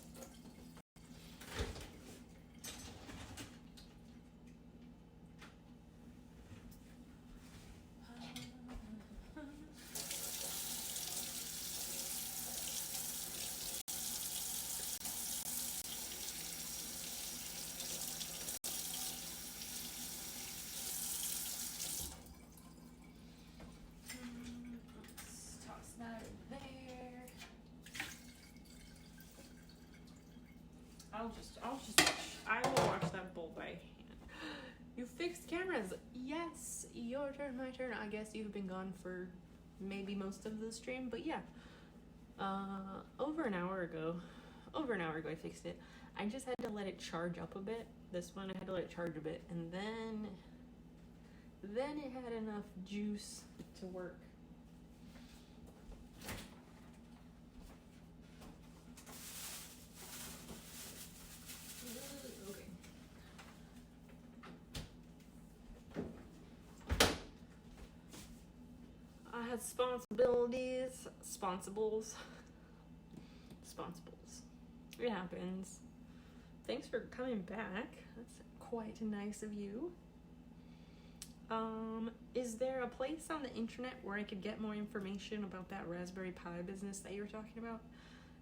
A: Let's toss that in there. I will watch that bowl by hand. You fixed cameras. Yes, your turn, my turn. I guess you've been gone for maybe most of the stream, but yeah. Over an hour ago I fixed it. I just had to let it charge up a bit. This one I had to let it charge a bit, and then it had enough juice to work. Okay. I had sponsibles. It happens. Thanks for coming back. That's quite nice of you. Is there a place on the internet where I could get more information about that Raspberry Pi business that you were talking about?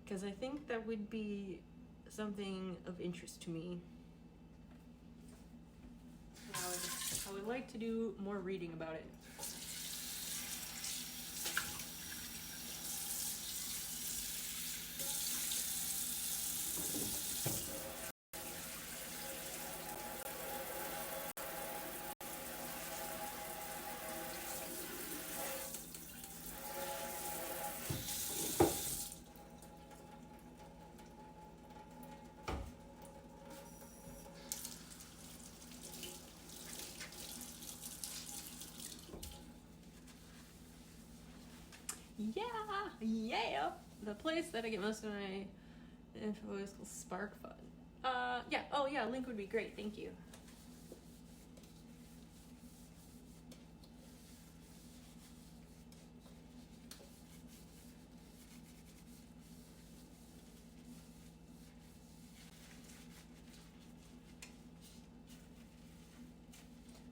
A: Because I think that would be something of interest to me. I would like to do more reading about it. Yeah. The place that I get most of my info is called SparkFun. Yeah. Oh yeah, link would be great. Thank you.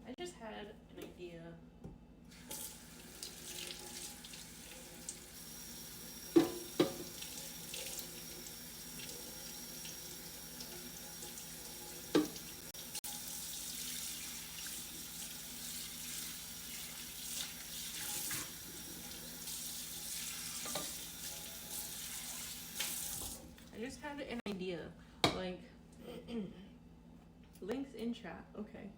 A: I just had an idea. Like, links in chat. Okay.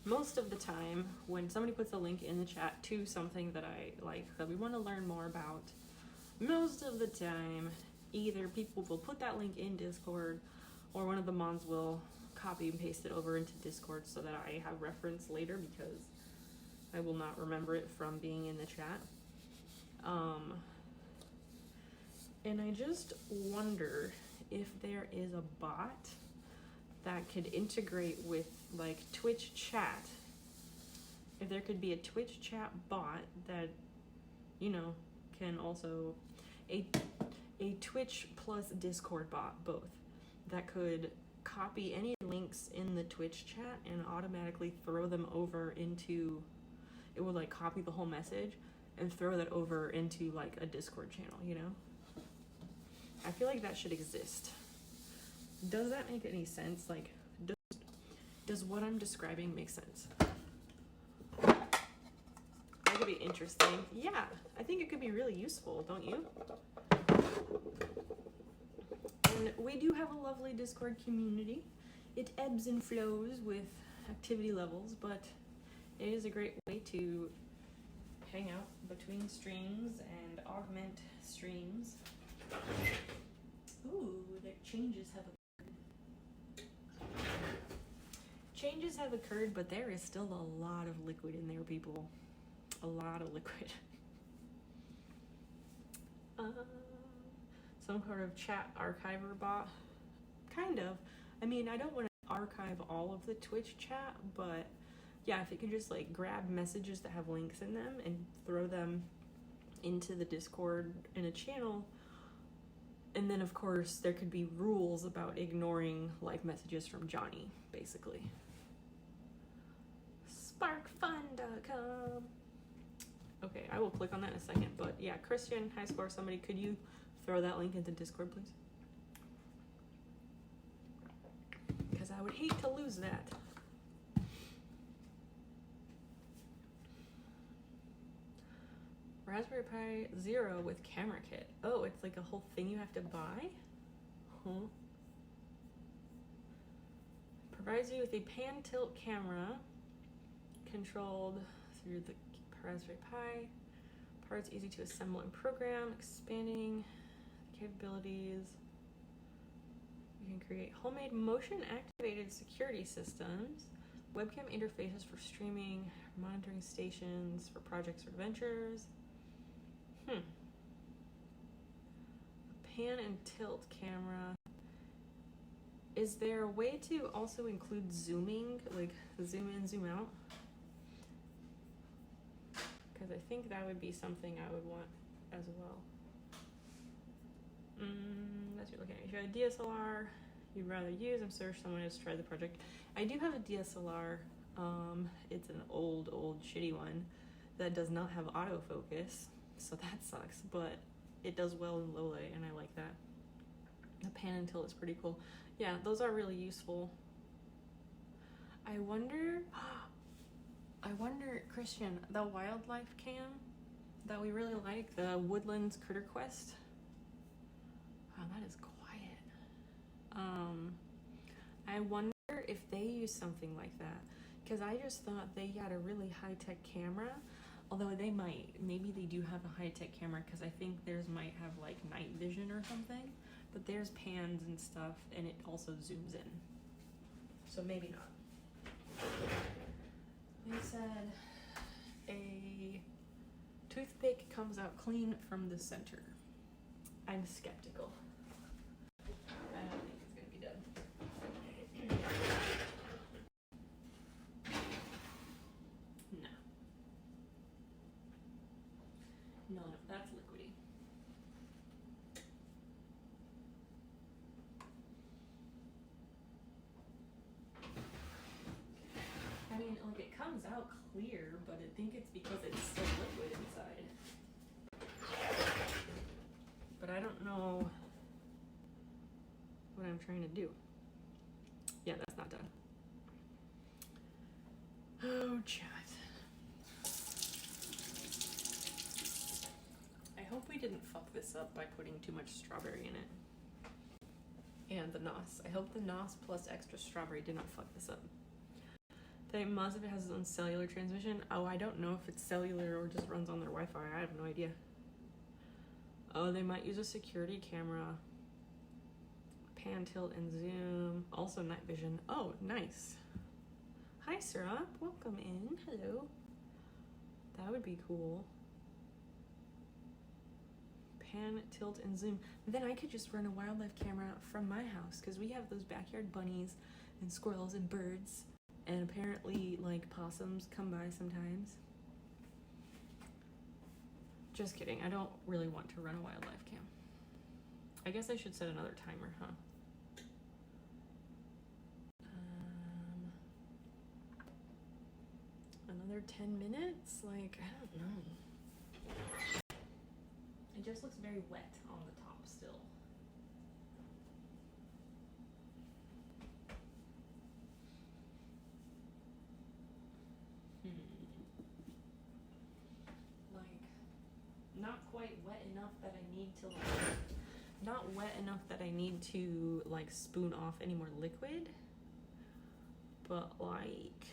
A: Most of the time, when somebody puts a link in the chat to something that I like, that we want to learn more about, most of the time, either people will put that link in Discord, or one of the mods will copy and paste it over into Discord so that I have reference later, because I will not remember it from being in the chat. And I just wonder if there is a bot that could integrate with like Twitch chat. If there could be a Twitch chat bot that, you know, can also a Twitch plus Discord bot, both, that could copy any links in the Twitch chat and automatically throw them over into, it would like copy the whole message and throw that over into like a Discord channel, you know? I feel like that should exist. Does that make any sense? Like, does what I'm describing make sense? That could be interesting. Yeah, I think it could be really useful, don't you? And we do have a lovely Discord community. It ebbs and flows with activity levels, but it is a great way to hang out between streams and augment streams. Ooh, the changes have occurred. Changes have occurred, but there is still a lot of liquid in there, people. A lot of liquid. Some kind of chat archiver bot. Kind of. I mean, I don't want to archive all of the Twitch chat, but yeah, if it can just like grab messages that have links in them and throw them into the Discord in a channel. And then, of course, there could be rules about ignoring like messages from Johnny, basically. Sparkfun.com. Okay, I will click on that in a second. But yeah, Christian, High Score, somebody, could you throw that link into Discord, please? Because I would hate to lose that. Raspberry Pi Zero with camera kit. Oh, it's like a whole thing you have to buy? Huh. Provides you with a pan tilt camera controlled through the Raspberry Pi. Parts easy to assemble and program, expanding the capabilities. You can create homemade motion activated security systems, webcam interfaces for streaming, monitoring stations for projects or adventures. A pan and tilt camera. Is there a way to also include zooming, like zoom in, zoom out? Because I think that would be something I would want as well. That's what you're looking at. If you have a DSLR you'd rather use, I'm sure someone has tried the project. I do have a DSLR. It's an old shitty one that does not have autofocus. So that sucks, but it does well in low light, and I like that. The pan and tilt is pretty cool. Yeah, those are really useful. I wonder, Christian, the wildlife cam that we really like, the Woodlands Critter Quest. Wow, that is quiet. I wonder if they use something like that, because I just thought they got a really high-tech camera. Although they might, maybe they do have a high-tech camera, because I think theirs might have like night vision or something, but theirs pans and stuff, and it also zooms in. So maybe not. They said a toothpick comes out clean from the center. I'm skeptical. I don't think it's gonna be done. No. No, that's liquidy. I mean, like, it comes out clear, but I think it's because it's still liquid inside. But I don't know what I'm trying to do. Yeah, that's not done. Oh, chat. I hope we didn't fuck this up by putting too much strawberry in it. And the NOS. I hope the NOS plus extra strawberry did not fuck this up. The Mazda has its own cellular transmission. Oh, I don't know if it's cellular or just runs on their Wi-Fi. I have no idea. Oh, they might use a security camera. Pan, tilt, and zoom. Also night vision. Oh, nice. Hi, Syrup. Welcome in. Hello. That would be cool. Pan, tilt, and zoom. Then I could just run a wildlife camera from my house because we have those backyard bunnies and squirrels and birds. And apparently, like, possums come by sometimes. Just kidding. I don't really want to run a wildlife cam. I guess I should set another timer, huh? Another 10 minutes? Like, I don't know. It just looks very wet on the top still. Like, not quite wet enough that I need to, like, not wet enough that I need to, like, spoon off any more liquid, but, like,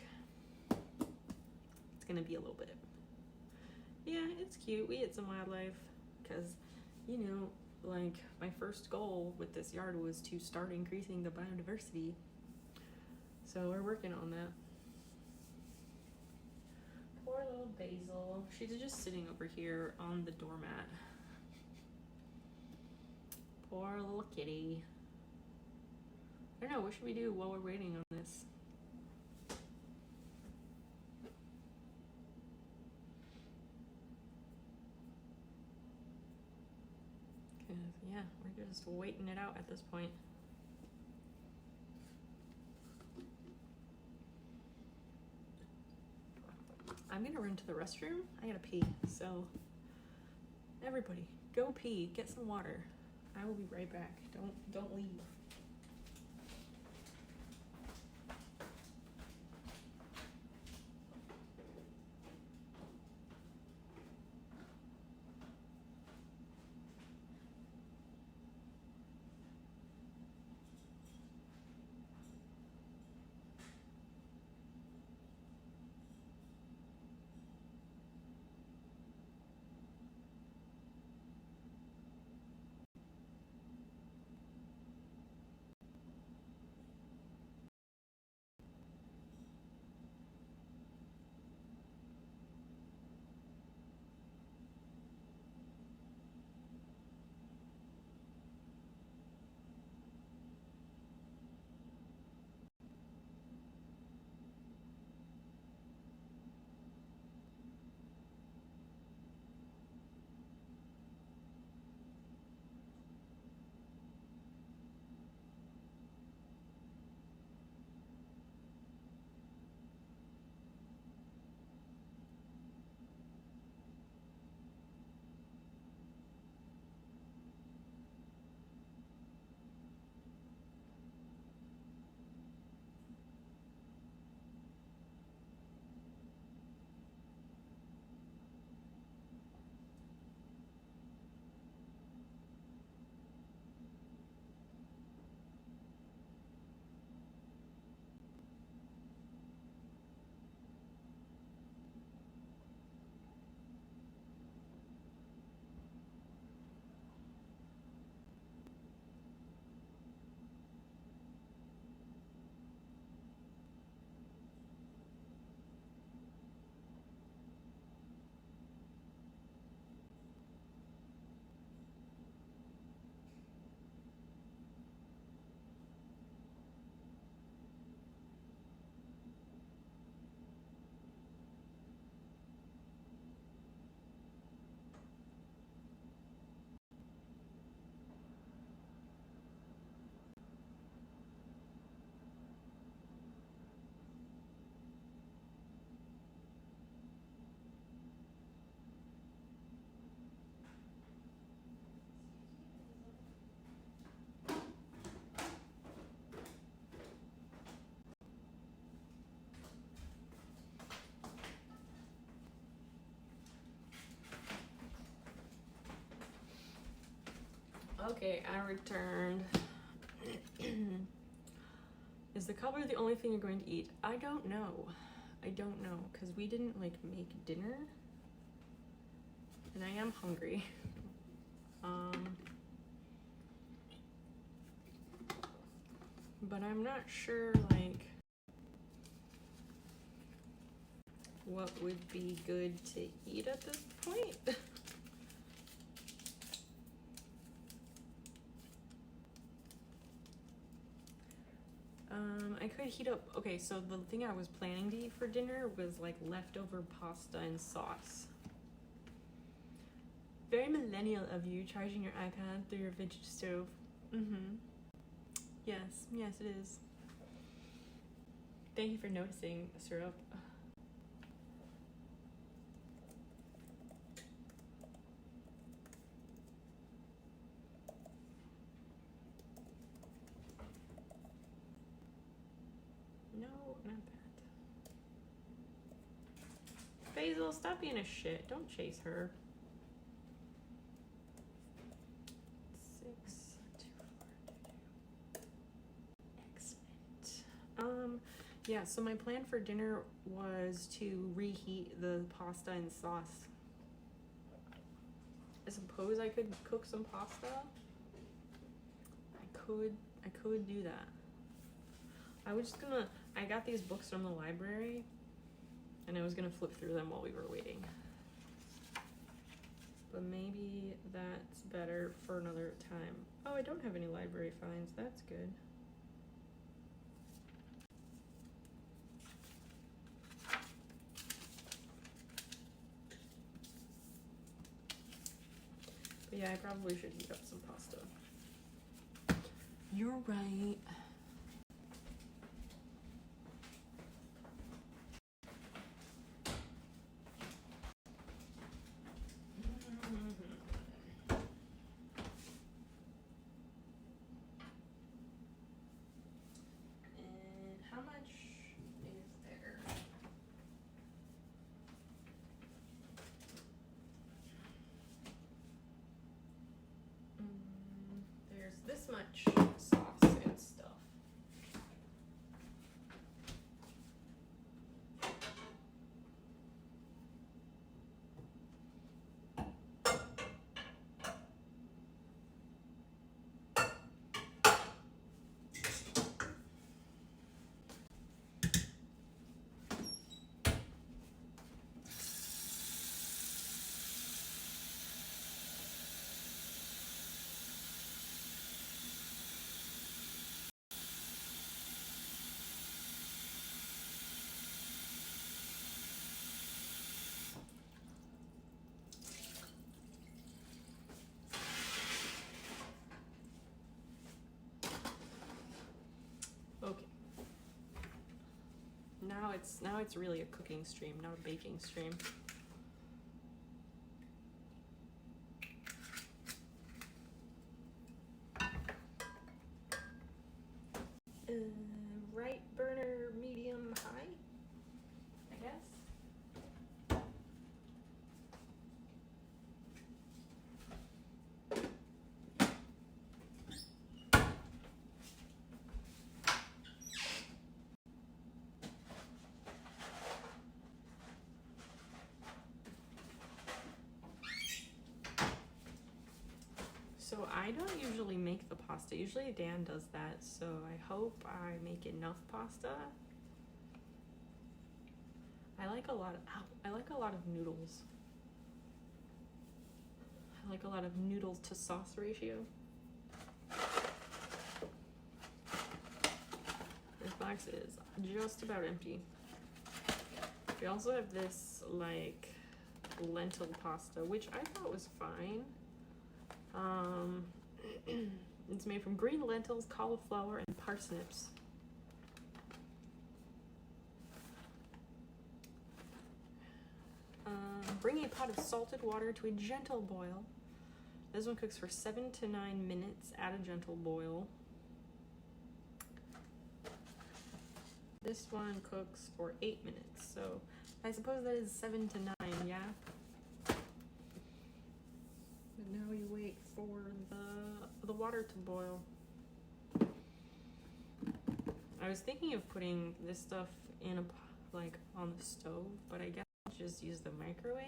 A: it's gonna be a little bit. Yeah, it's cute. We hit some wildlife because, you know, like, my first goal with this yard was to start increasing the biodiversity. So we're working on that. Poor little Basil. She's just sitting over here on the doormat. Poor little kitty. I don't know, what should we do while we're waiting on this? Cause yeah, we're just waiting it out at this point. I'm gonna run to the restroom. I gotta pee, so everybody, go pee, get some water. I will be right back. Don't leave. Okay, I returned. Is the cobbler the only thing you're going to eat? I don't know. I don't know, because we didn't like make dinner. And I am hungry. But I'm not sure like what would be good to eat at this point. I could heat up. Okay, so the thing I was planning to eat for dinner was like leftover pasta and sauce. Very millennial of you, charging your iPad through your vintage stove. Yes, yes it is. Thank you for noticing, Syrup. No, not that. Basil, stop being a shit. Don't chase her. 6, 2, 4, 2. Excellent. Yeah, so my plan for dinner was to reheat the pasta and sauce. I suppose I could cook some pasta. I could do that. I got these books from the library and I was gonna flip through them while we were waiting. But maybe that's better for another time. Oh, I don't have any library finds, that's good. But yeah, I probably should heat up some pasta. You're right. And how much is there? There's this much sauce and stuff. Okay. Now it's really a cooking stream, not a baking stream. Right burner, medium, high, I guess. So I don't usually make the pasta. Usually Dan does that, so I hope I make enough pasta. I like a lot of noodles. I like a lot of noodles to sauce ratio. This box is just about empty. We also have this like lentil pasta, which I thought was fine. It's made from green lentils, cauliflower, and parsnips. Bring a pot of salted water to a gentle boil. This one cooks for 7 to 9 minutes at a gentle boil. This one cooks for 8 minutes, so I suppose that is 7 to 9, yeah? But now we wait for the water to boil. I was thinking of putting this stuff in like on the stove, but I guess I'll just use the microwave.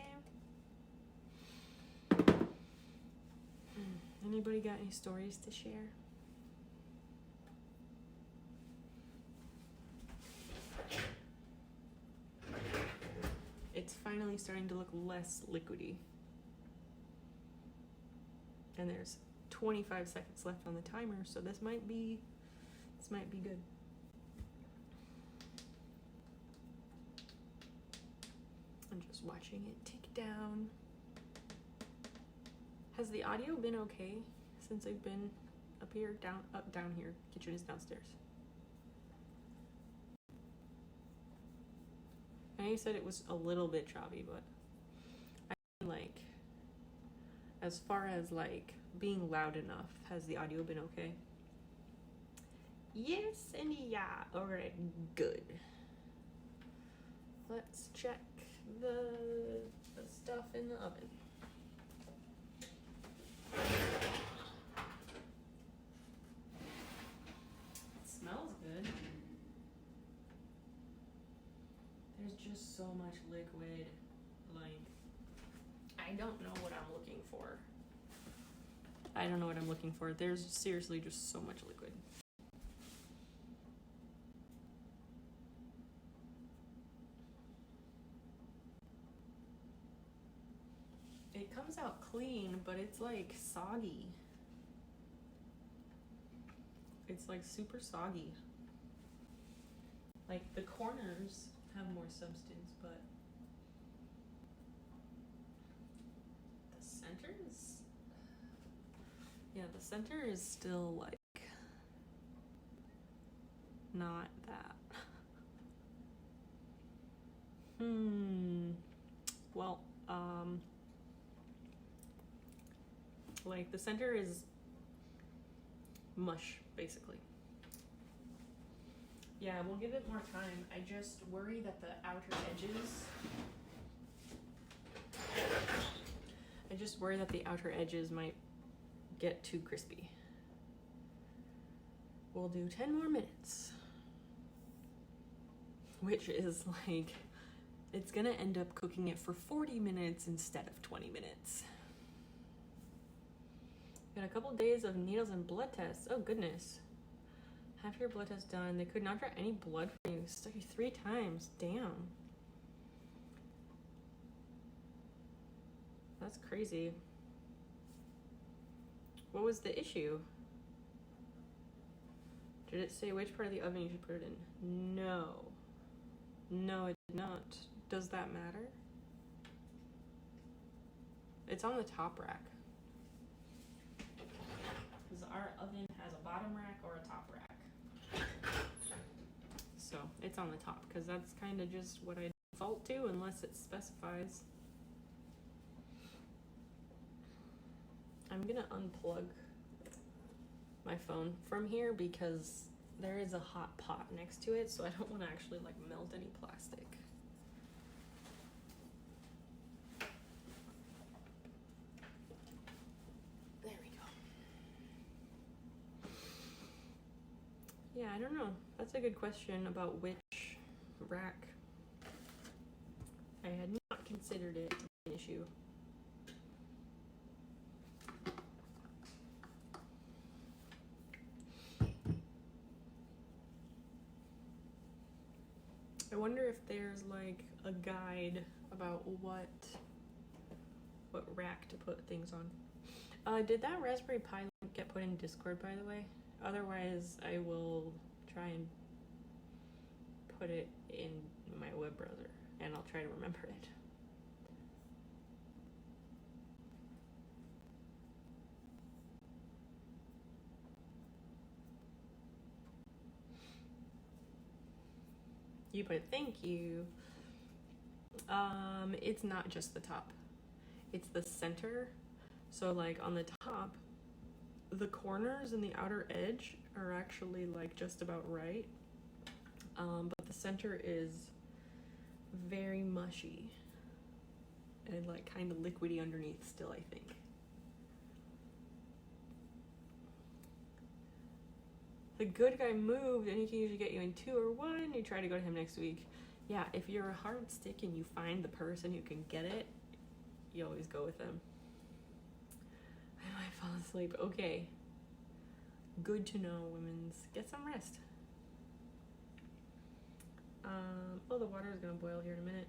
A: Anybody got any stories to share? It's finally starting to look less liquidy. And there's 25 seconds left on the timer, so this might be good. I'm just watching it tick down. Has the audio been okay since I've been up here, down here? Kitchen is downstairs. I know you said it was a little bit choppy, but I mean, like, as far as like being loud enough, has the audio been okay? Yes and yeah. Alright, good. Let's check the stuff in the oven. It smells good. There's just so much liquid. Like, I don't know what I'm looking for. I don't know what I'm looking for. There's seriously just so much liquid. It comes out clean, but it's like soggy. It's like super soggy. Like the corners have more substance, but the center is, yeah, the center is still like not that. Well, like the center is mush, basically. Yeah, we'll give it more time. I just worry that the outer edges might get too crispy. We'll do 10 more minutes. Which is like, it's gonna end up cooking it for 40 minutes instead of 20 minutes. Got a couple days of needles and blood tests. Oh goodness. Half your blood test done. They could not draw any blood from you. Stuck you 3 times. Damn. That's crazy. What was the issue? Did it say which part of the oven you should put it in? No. No, it did not. Does that matter? It's on the top rack. Because our oven has a bottom rack or a top rack. So it's on the top because that's kind of just what I default to unless it specifies. I'm gonna unplug my phone from here because there is a hot pot next to it, so I don't want to actually like melt any plastic. There we go. Yeah, I don't know. That's a good question about which rack. I had not considered it to be an issue. I wonder if there's like a guide about what rack to put things on. Did that Raspberry Pi get put in Discord, by the way? Otherwise, I will try and put it in my web browser, and I'll try to remember it. You put thank you. It's not just the top. It's the center. So like on the top, the corners and the outer edge are actually like just about right. But the center is very mushy and like kind of liquidy underneath still, I think. The good guy moved, and he can usually get you in 2 or 1. You try to go to him next week. Yeah, if you're a hard stick and you find the person who can get it, you always go with them. I might fall asleep. Okay. Good to know, women's. Get some rest. Oh, the water is gonna boil here in a minute.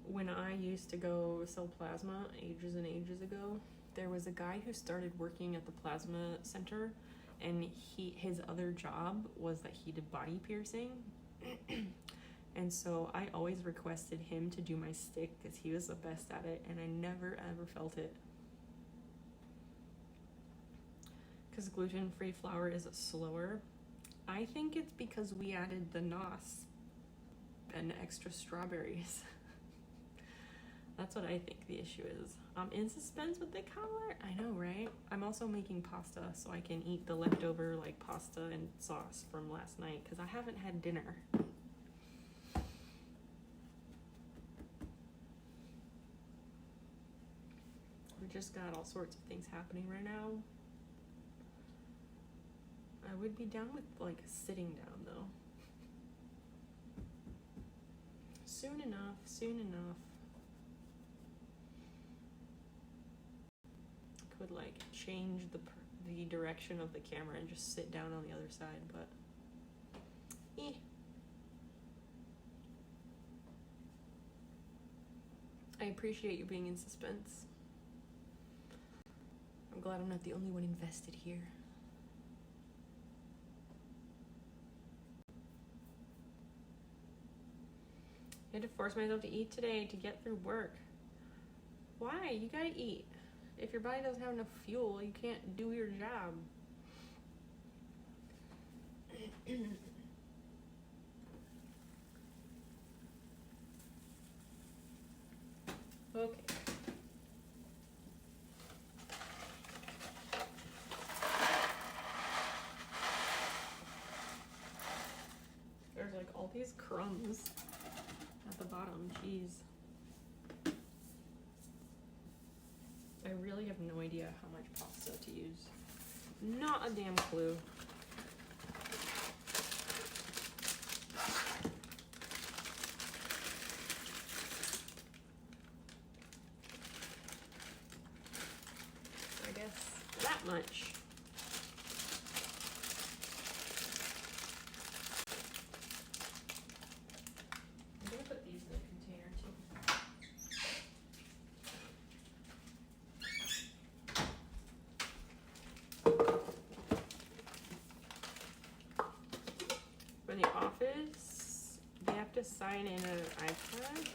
A: When I used to go sell plasma ages and ages ago, there was a guy who started working at the plasma center, and his other job was that he did body piercing. And so I always requested him to do my stick because he was the best at it, and I never ever felt it. Because gluten-free flour is slower. I think it's because we added the NOS and extra strawberries. That's what I think the issue is. I'm in suspense with the color. I know, right? I'm also making pasta so I can eat the leftover like pasta and sauce from last night because I haven't had dinner. We just got all sorts of things happening right now. I would be down with like sitting down though. Soon enough, soon enough. Could like change the direction of the camera and just sit down on the other side, but I appreciate you being in suspense. I'm glad I'm not the only one invested here. I had to force myself to eat today to get through work. Why? You gotta eat. If your body doesn't have enough fuel, you can't do your job. Okay. There's like all these crumbs at the bottom. Jeez. I really have no idea how much pasta to use. Not a damn clue. I guess that much. I'm gonna put these in a container too. For the office, they have to sign in an iPad.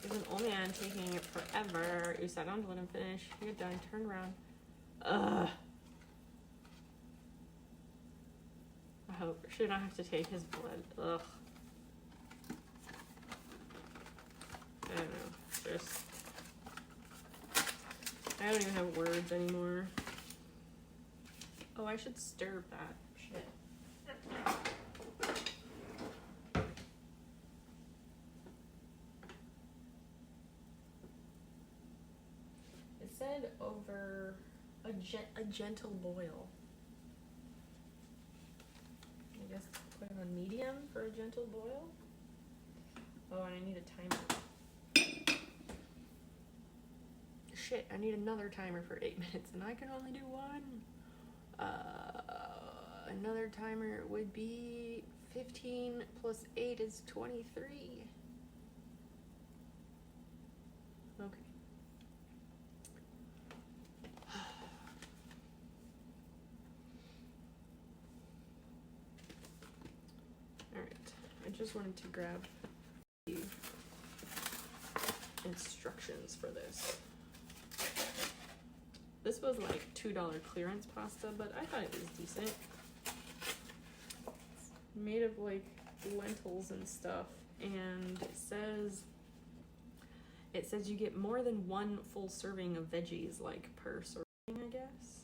A: There's an old man taking it forever. You sat down to let him finish. You're done. Turn around. Ugh. I hope. Should not have to take his blood. Ugh. I don't know. Just. I don't even have words anymore. Oh, I should stir that. Shit. It said over a gentle boil. I guess put it on medium for a gentle boil. Oh, and I need a timer. Shit, I need another timer for 8 minutes, and I can only do one. Another timer would be 15 plus 8 is 23. Okay. Alright, I just wanted to grab the instructions for this. This was like $2 clearance pasta, but I thought it was decent. It's made of like lentils and stuff, and it says you get more than 1 full serving of veggies, like per serving, I guess.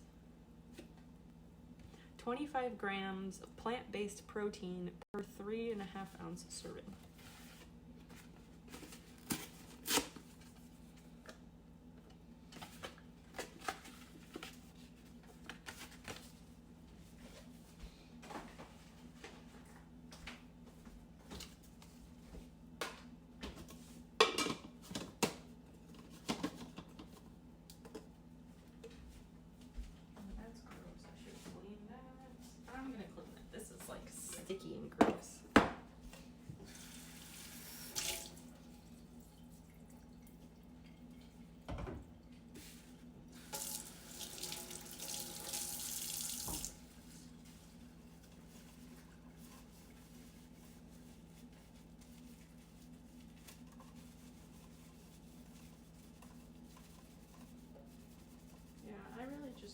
A: 25 grams of plant-based protein per 3.5 ounce serving.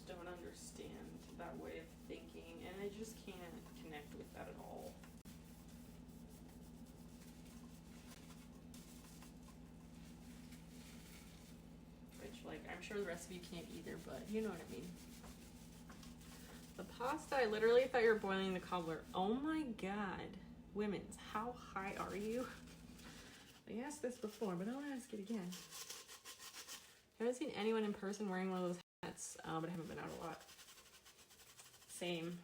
A: just don't understand that way of thinking, and I just can't connect with that at all. Which, like, I'm sure the rest of you can't either, but you know what I mean. The pasta, I literally thought you were boiling the cobbler. Oh my god. Women's, how high are you? I asked this before, but I'll ask it again. I haven't seen anyone in person wearing one of those hats, but I haven't been out a lot. Same.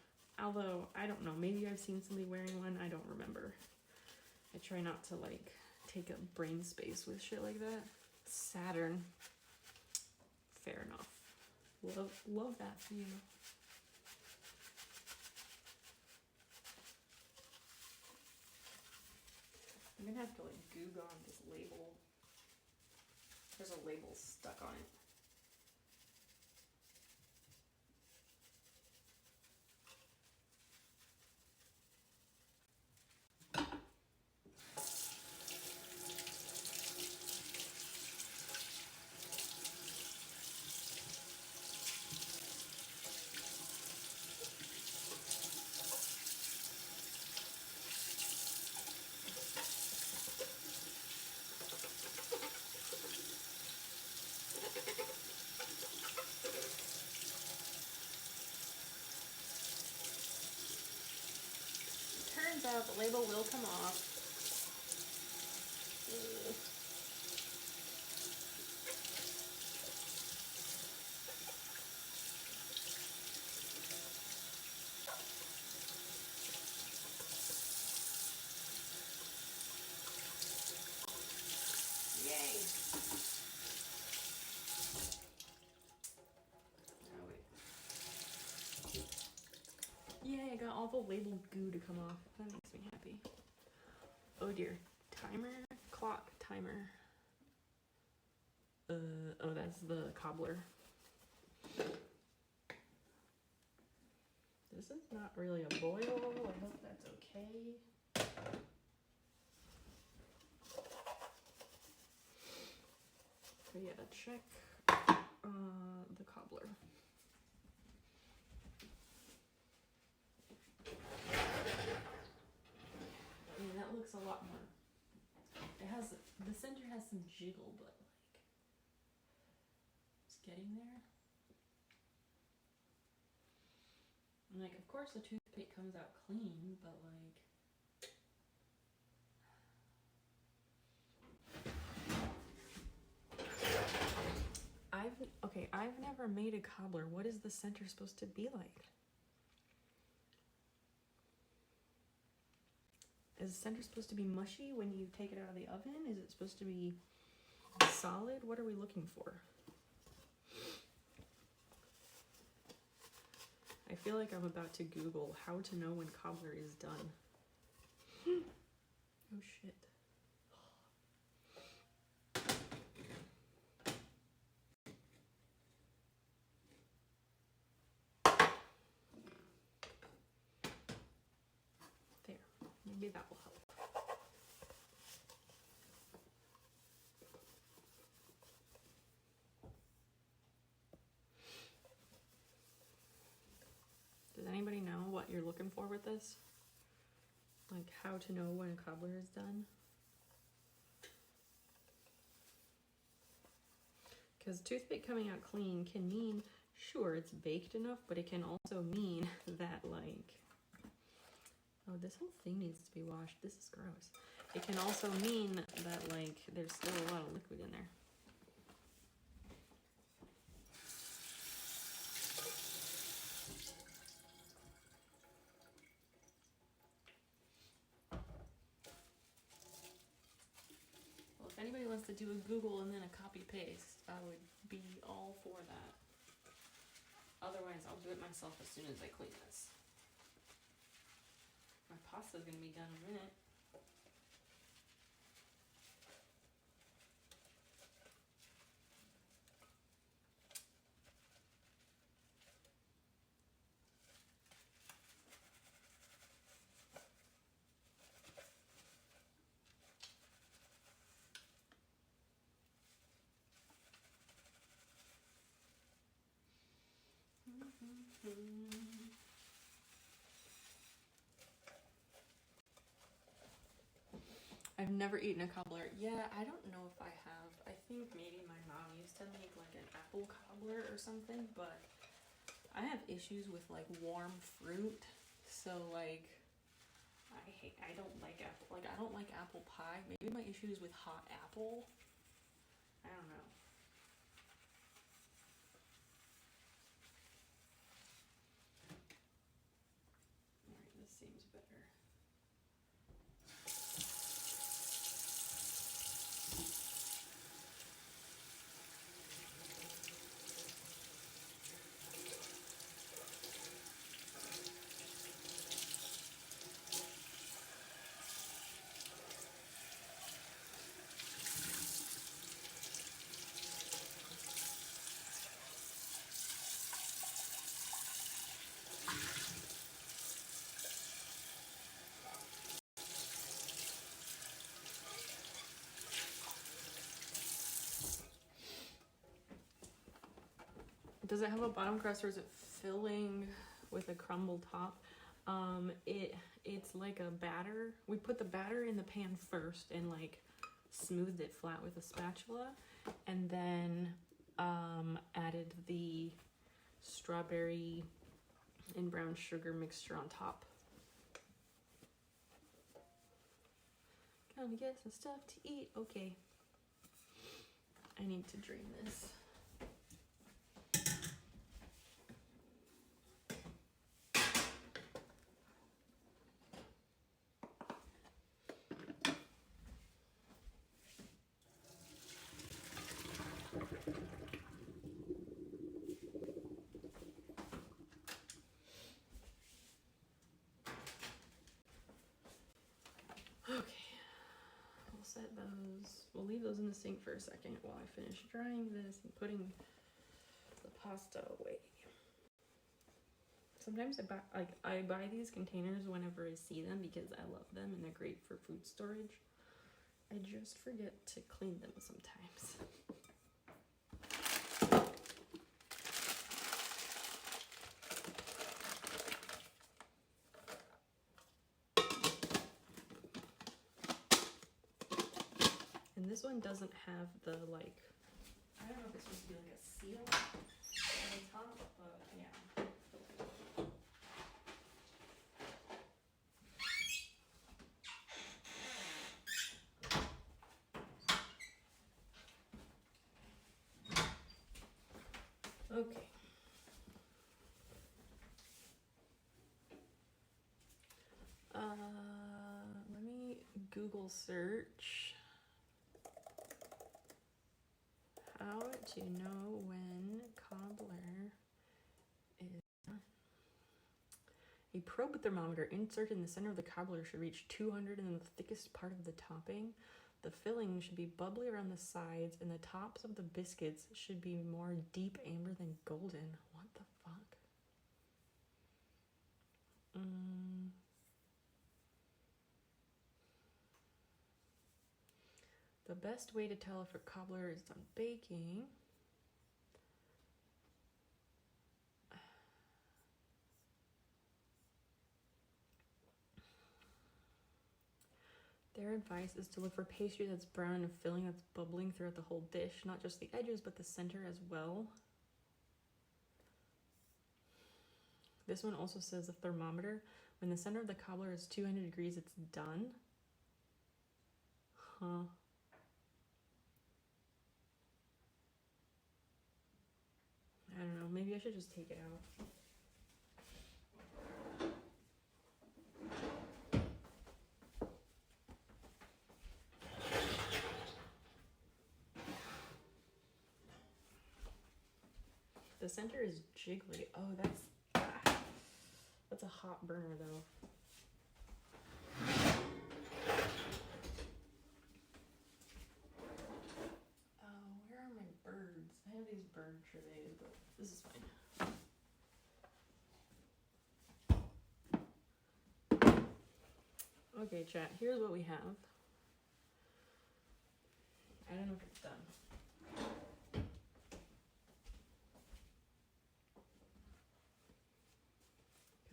A: Although, I don't know, maybe I've seen somebody wearing one, I don't remember. I try not to, like, take up brain space with shit like that. Saturn. Fair enough. Love that for you. I'm gonna have to, like, Google on this label. There's a label stuck on it. Turns out the label will come off. Yay! Oh wait. Yay, I got all the label goo to come off. That makes me happy. Oh dear. Timer? Clock timer. Oh, that's the cobbler. This is not really a boil. I hope that's okay. So yeah, check the cobbler. I mean, that looks a lot more. It has, the center has some jiggle, but like, it's getting there. And like, of course the toothpick comes out clean, but like, I've never made a cobbler. What is the center supposed to be like? Is the center supposed to be mushy when you take it out of the oven? Is it supposed to be solid? What are we looking for? I feel like I'm about to Google how to know when cobbler is done. Oh shit. There, maybe that will help. Does anybody know what you're looking for with this? Like how to know when a cobbler is done? Because toothpick coming out clean can mean, sure, it's baked enough, but it can also mean that like, oh, this whole thing needs to be washed. This is gross. It can also mean that like, there's still a lot of liquid in there. If anybody wants to do a Google and then a copy paste, I would be all for that. Otherwise, I'll do it myself as soon as I clean this. My pasta's gonna be done in a minute. I've never eaten a cobbler. Yeah, I don't know if I have. I think maybe my mom used to make like an apple cobbler or something, but I have issues with like warm fruit. So like I don't like apple. Like I don't like apple pie. Maybe my issue is with hot apple. I don't know. Alright, this seems better. Does it have a bottom crust or is it filling with a crumbled top? It's like a batter. We put the batter in the pan first and like smoothed it flat with a spatula, and then added the strawberry and brown sugar mixture on top. Gonna get some stuff to eat. Okay. I need to drain this. Set those. We'll leave those in the sink for a second while I finish drying this and putting the pasta away. Sometimes I buy these containers whenever I see them because I love them and they're great for food storage. I just forget to clean them sometimes. And this one doesn't have the like, I don't know if it's supposed to be like a seal on the top, but yeah. Okay. Let me Google search how to know when cobbler is done. A probe thermometer inserted in the center of the cobbler should reach 200 in the thickest part of the topping. The filling should be bubbly around the sides, and the tops of the biscuits should be more deep amber than golden. What the fuck? The best way to tell if a cobbler is done baking their advice is to look for pastry that's brown and a filling that's bubbling throughout the whole dish, not just the edges, but the center as well. This one also says the thermometer. When the center of the cobbler is 200 degrees, it's done. Huh. I don't know. Maybe I should just take it out. The center is jiggly. Oh, that's a hot burner though. Oh, where are my birds? I have these bird trays, but this is fine. Okay, chat, here's what we have. I don't know if it's done.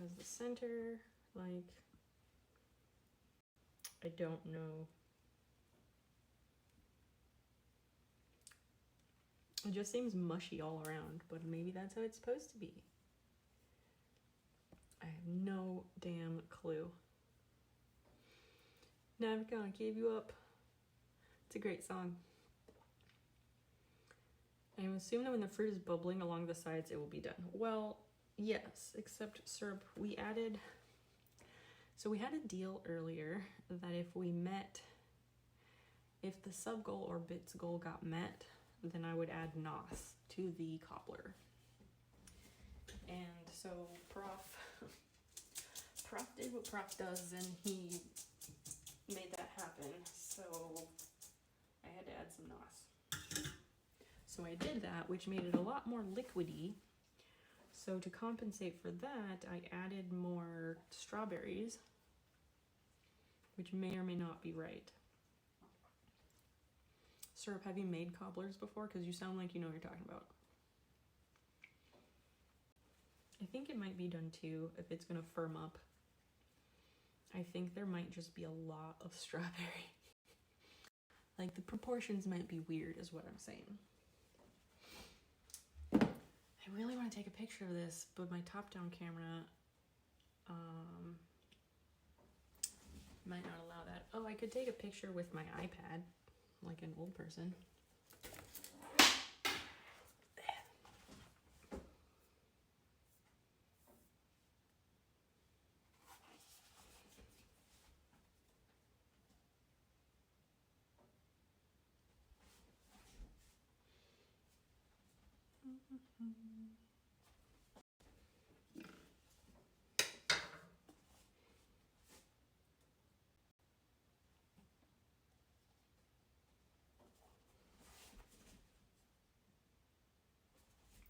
A: as the center. Like, I don't know. It just seems mushy all around, but maybe that's how it's supposed to be. I have no damn clue. Never gonna give you up. It's a great song. I assume that when the fruit is bubbling along the sides, it will be done. Well, yes, except syrup, we had a deal earlier that if the sub goal or bits goal got met, then I would add NOS to the cobbler. And so Prof did what Prof does, and he made that happen. So I had to add some NOS. So I did that, which made it a lot more liquidy. So to compensate for that, I added more strawberries, which may or may not be right. Syrup, have you made cobblers before? Because you sound like you know what you're talking about. I think it might be done too, if it's gonna firm up. I think there might just be a lot of strawberry. Like, the proportions might be weird is what I'm saying. I really want to take a picture of this, but my top-down camera might not allow that. Oh, I could take a picture with my iPad, like an old person.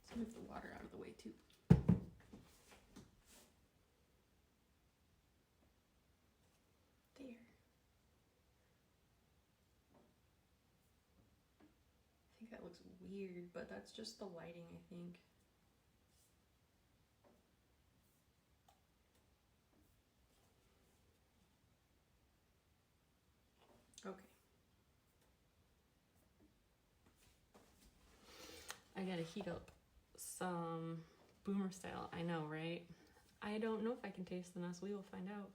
A: Let's move the water out of the way too. There. I think that looks weird, but that's just the lighting, I think. Okay. I gotta heat up some boomer style. I know, right? I don't know if I can taste the nuts. We will find out.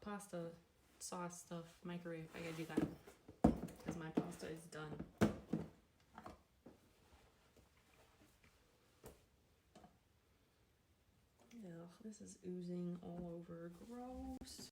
A: Pasta, sauce stuff, microwave. I gotta do that because my pasta is done. Ugh, this is oozing all over. Gross.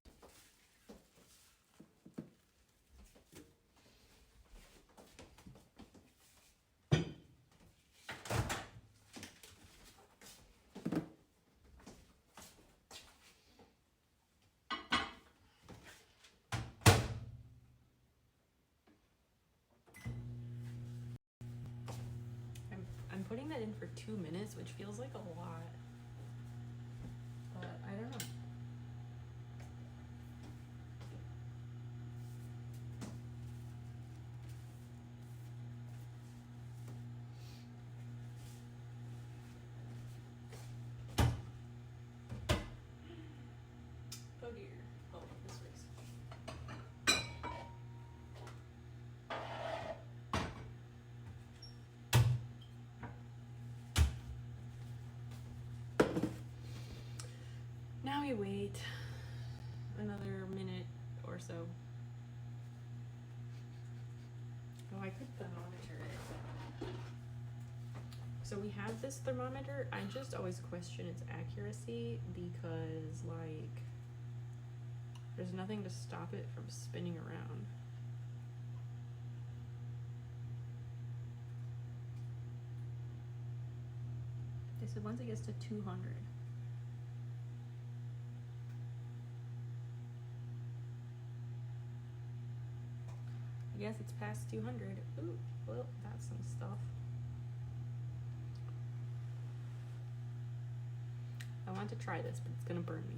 A: I'm putting that in for 2 minutes, which feels like a lot. But I don't know. Oh dear. Oh, this way. Now we wait another minute or so. Oh, I could thermometer it. So we have this thermometer. I just always question its accuracy because, like, there's nothing to stop it from spinning around. They said once it gets to 200. I guess it's past 200. Ooh, well, that's some stuff. I want to try this, but it's gonna burn me.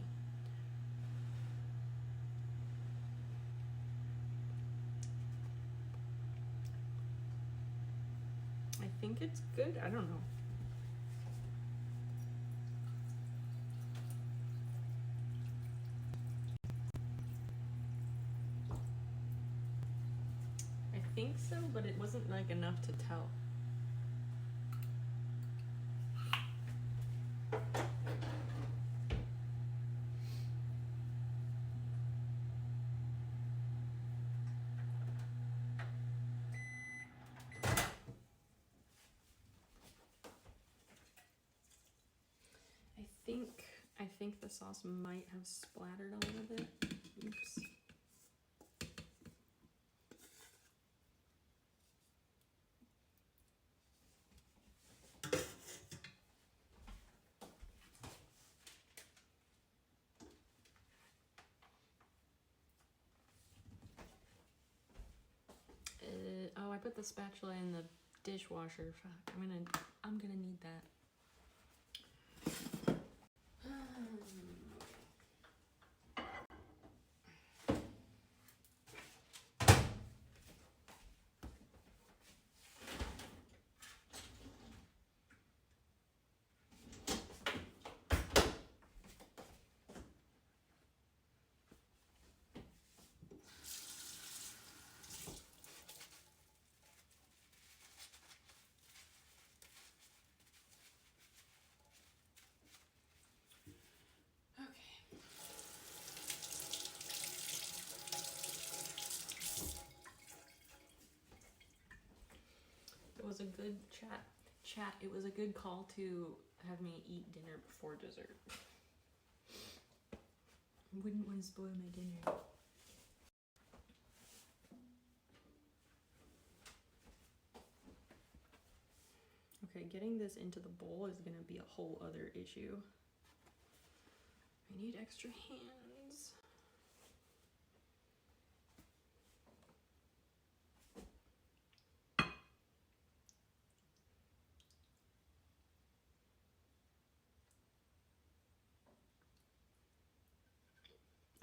A: I think it's good. I don't know. think so, but it wasn't like enough to tell. I think the sauce might have splattered a little bit. Oops. Oh, I put the spatula in the dishwasher. Fuck, I'm gonna need that. It was a good chat. It was a good call to have me eat dinner before dessert. Wouldn't want to spoil my dinner. Okay, getting this into the bowl is gonna be a whole other issue. I need extra hands.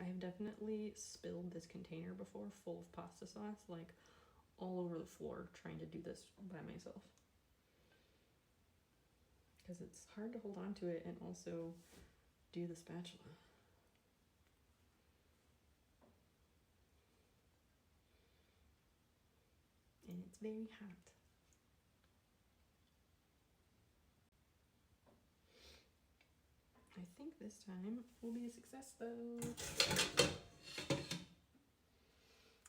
A: I have definitely spilled this container before full of pasta sauce, like all over the floor, trying to do this by myself. Because it's hard to hold on to it and also do the spatula. And it's very hot. I think this time will be a success though.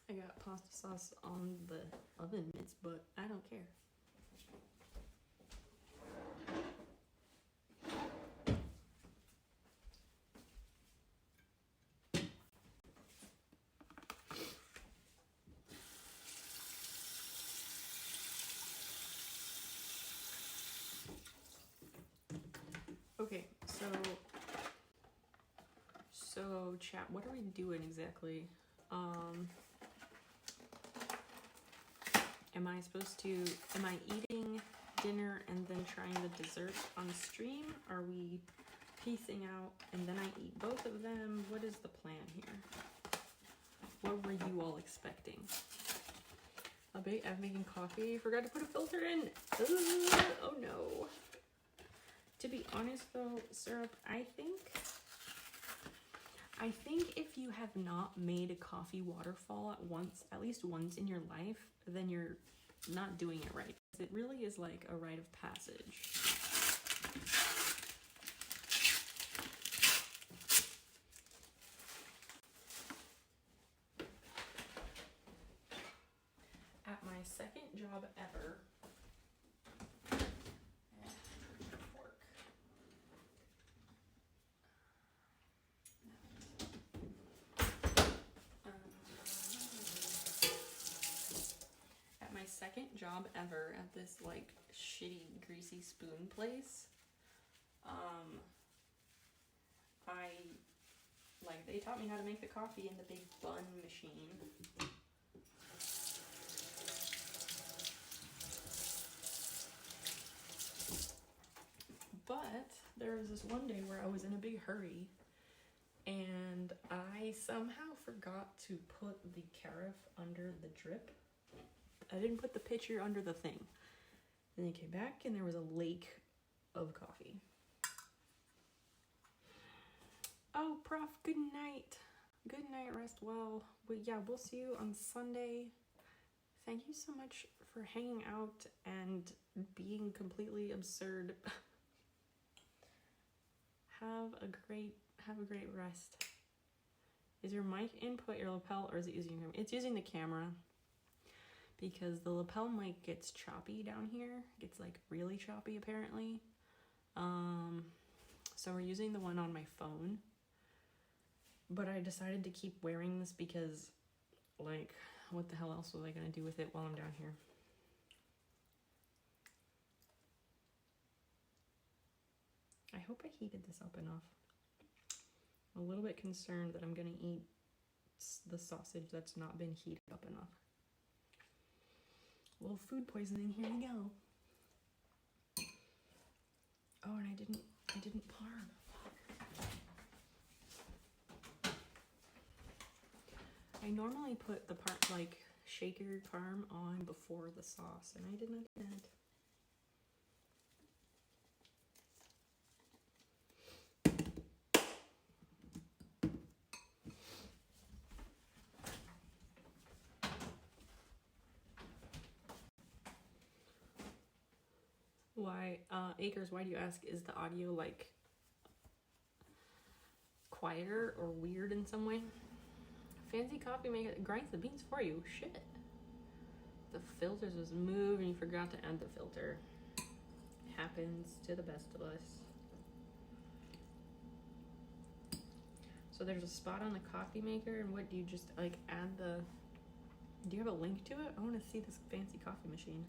A: I got pasta sauce on the oven mitts, but I don't care. Okay, so chat, what are we doing exactly? Am I eating dinner and then trying the dessert on stream? Are we piecing out and then I eat both of them? What is the plan here? What were you all expecting? I'm making coffee. Forgot to put a filter in. Oh no. To be honest though, syrup, I think if you have not made a coffee waterfall at least once in your life, then you're not doing it right. It really is like a rite of passage. At my second job ever, at this like shitty greasy spoon place, they taught me how to make the coffee in the big bun machine. But there was this one day where I was in a big hurry and I somehow forgot to put the carafe under the drip. I didn't put the pitcher under the thing. Then I came back and there was a lake of coffee. Oh, Prof, good night. Good night, rest well. But yeah, we'll see you on Sunday. Thank you so much for hanging out and being completely absurd. Have a great rest. Is your mic input your lapel, or is it using your camera? It's using the camera, because the lapel mic gets choppy down here. It gets like really choppy apparently. So we're using the one on my phone. But I decided to keep wearing this because, like, what the hell else was I gonna do with it while I'm down here? I hope I heated this up enough. I'm a little bit concerned that I'm gonna eat the sausage that's not been heated up enough. A little food poisoning, here we go. Oh, and I didn't parm. I normally put the shaker parm on before the sauce, and I did not do that. Why, Acres, why do you ask? Is the audio like quieter or weird in some way? Fancy coffee maker grinds the beans for you. Shit. The filters was moved and you forgot to add the filter. Happens to the best of us. So there's a spot on the coffee maker, and what do you just like add the... Do you have a link to it? I want to see this fancy coffee machine.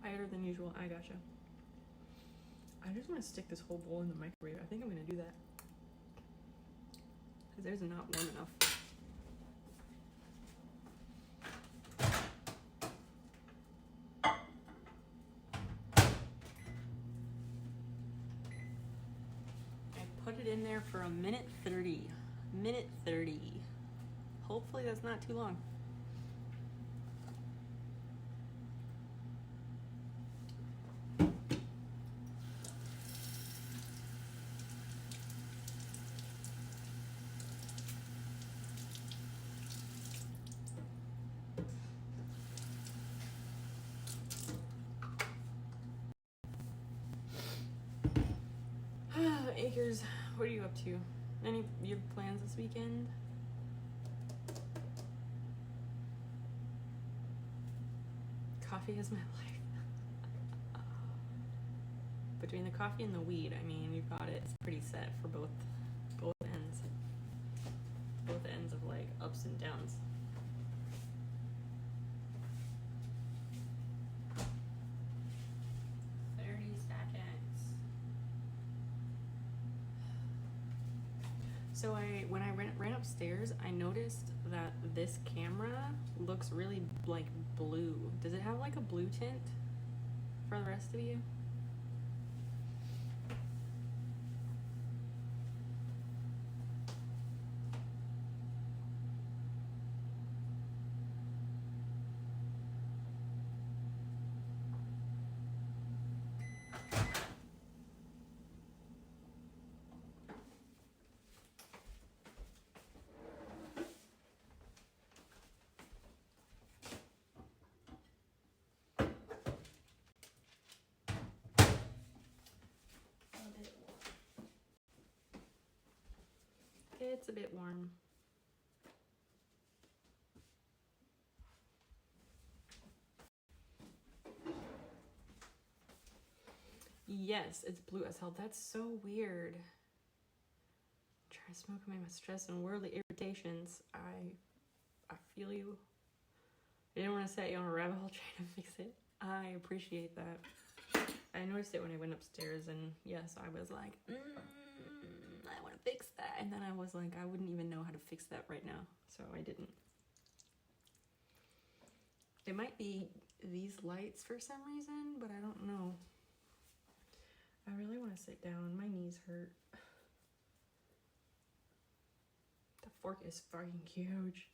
A: Quieter than usual. I gotcha. I just want to stick this whole bowl in the microwave. I think I'm going to do that. Because there's not warm enough. I put it in there for a minute 30. Minute 30. Hopefully that's not too long. Acres, what are you up to? Any your plans this weekend? Coffee is my life. Between the coffee and the weed, I mean, you've got it. It's pretty set for both ends. Both ends of like ups and downs. So when I ran upstairs, I noticed that this camera looks really like blue. Does it have like a blue tint for the rest of you? It's a bit warm. Yes, it's blue as hell. That's so weird. Trying to smoke away my stress and worldly irritations. I feel you. I didn't want to set you on a rabbit hole trying to fix it. I appreciate that. I noticed it when I went upstairs, and yes, I was like, I want to fix that. And then I was like, I wouldn't even know how to fix that right now, so I didn't. It might be these lights for some reason, but I don't know. I really want to sit down. My knees hurt. The fork is fucking huge.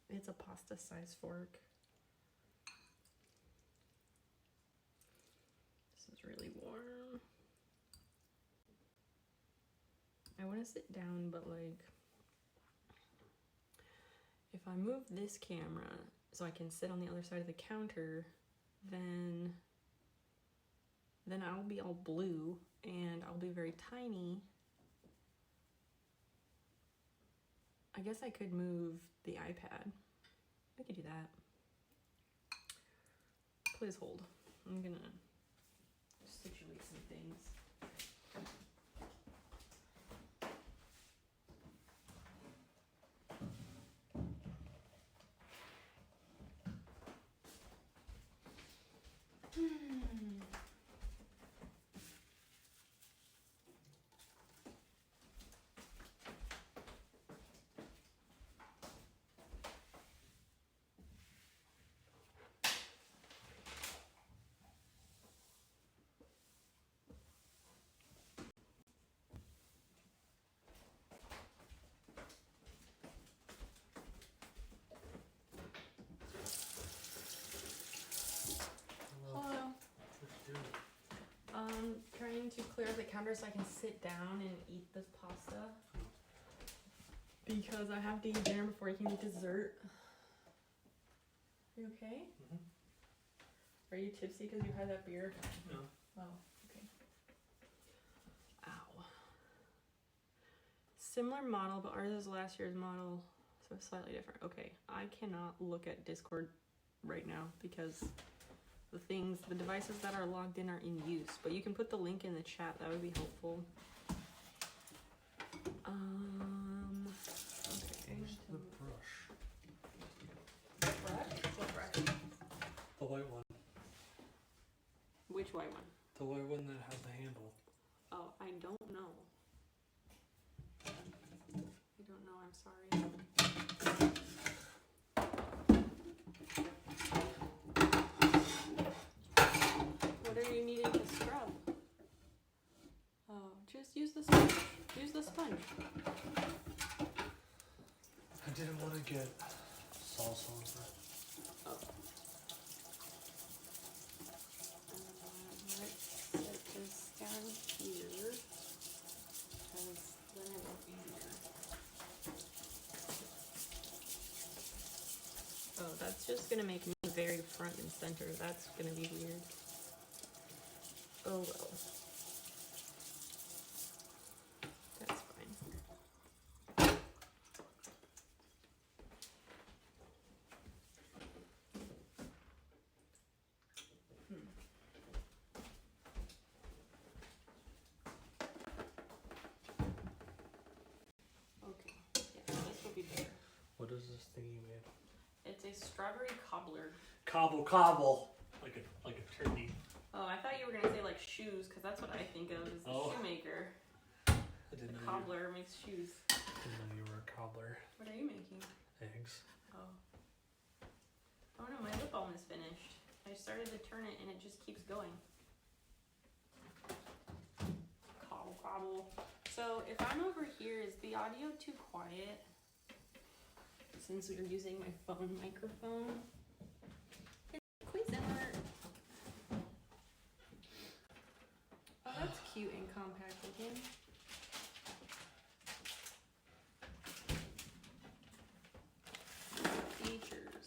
A: It's a pasta-sized fork. This is really warm. I want to sit down, but like, I move this camera so I can sit on the other side of the counter, then I'll be all blue and I'll be very tiny. I guess I could move the iPad. I could do that. Please hold. I'm gonna situate some things. Trying to clear the counter so I can sit down and eat this pasta. Because I have to eat dinner before I can eat dessert. Are you okay?
B: Mm-hmm.
A: Are you tipsy because you had that beer?
B: No.
A: Oh, okay. Ow. Similar model, but ours is last year's model, so it's slightly different. Okay, I cannot look at Discord right now because the devices that are logged in are in use, but you can put the link in the chat, that would be helpful. Okay.
B: Where's the brush?
A: Brush? What brush?
B: The white one.
A: Which white one?
B: The white one that has the handle.
A: Oh, I don't know. I don't know, I'm sorry. What are you needing to scrub? Oh, just use the sponge. Use the sponge.
B: I didn't want to get salsa on it.
A: Oh. Let's set this down here. Because then it will be easier. Oh, that's just gonna make me very front and center. That's gonna be weird. Oh well. That's fine. Okay. Yeah, this will be better.
B: What is this thing you made?
A: It's a strawberry cobbler.
B: Cobble. Like a turkey.
A: Oh, I thought you were gonna say like shoes, because that's what I think of as the shoemaker.
B: I didn't
A: The
B: know
A: cobbler makes shoes.
B: Didn't know you were a cobbler.
A: What are you making?
B: Eggs.
A: Oh. Oh no, my lip balm is finished. I started to turn it and it just keeps going. Cobble. So if I'm over here, is the audio too quiet? Since we're using my phone microphone. Cuisinart. Oh, that's cute and compact looking. Features.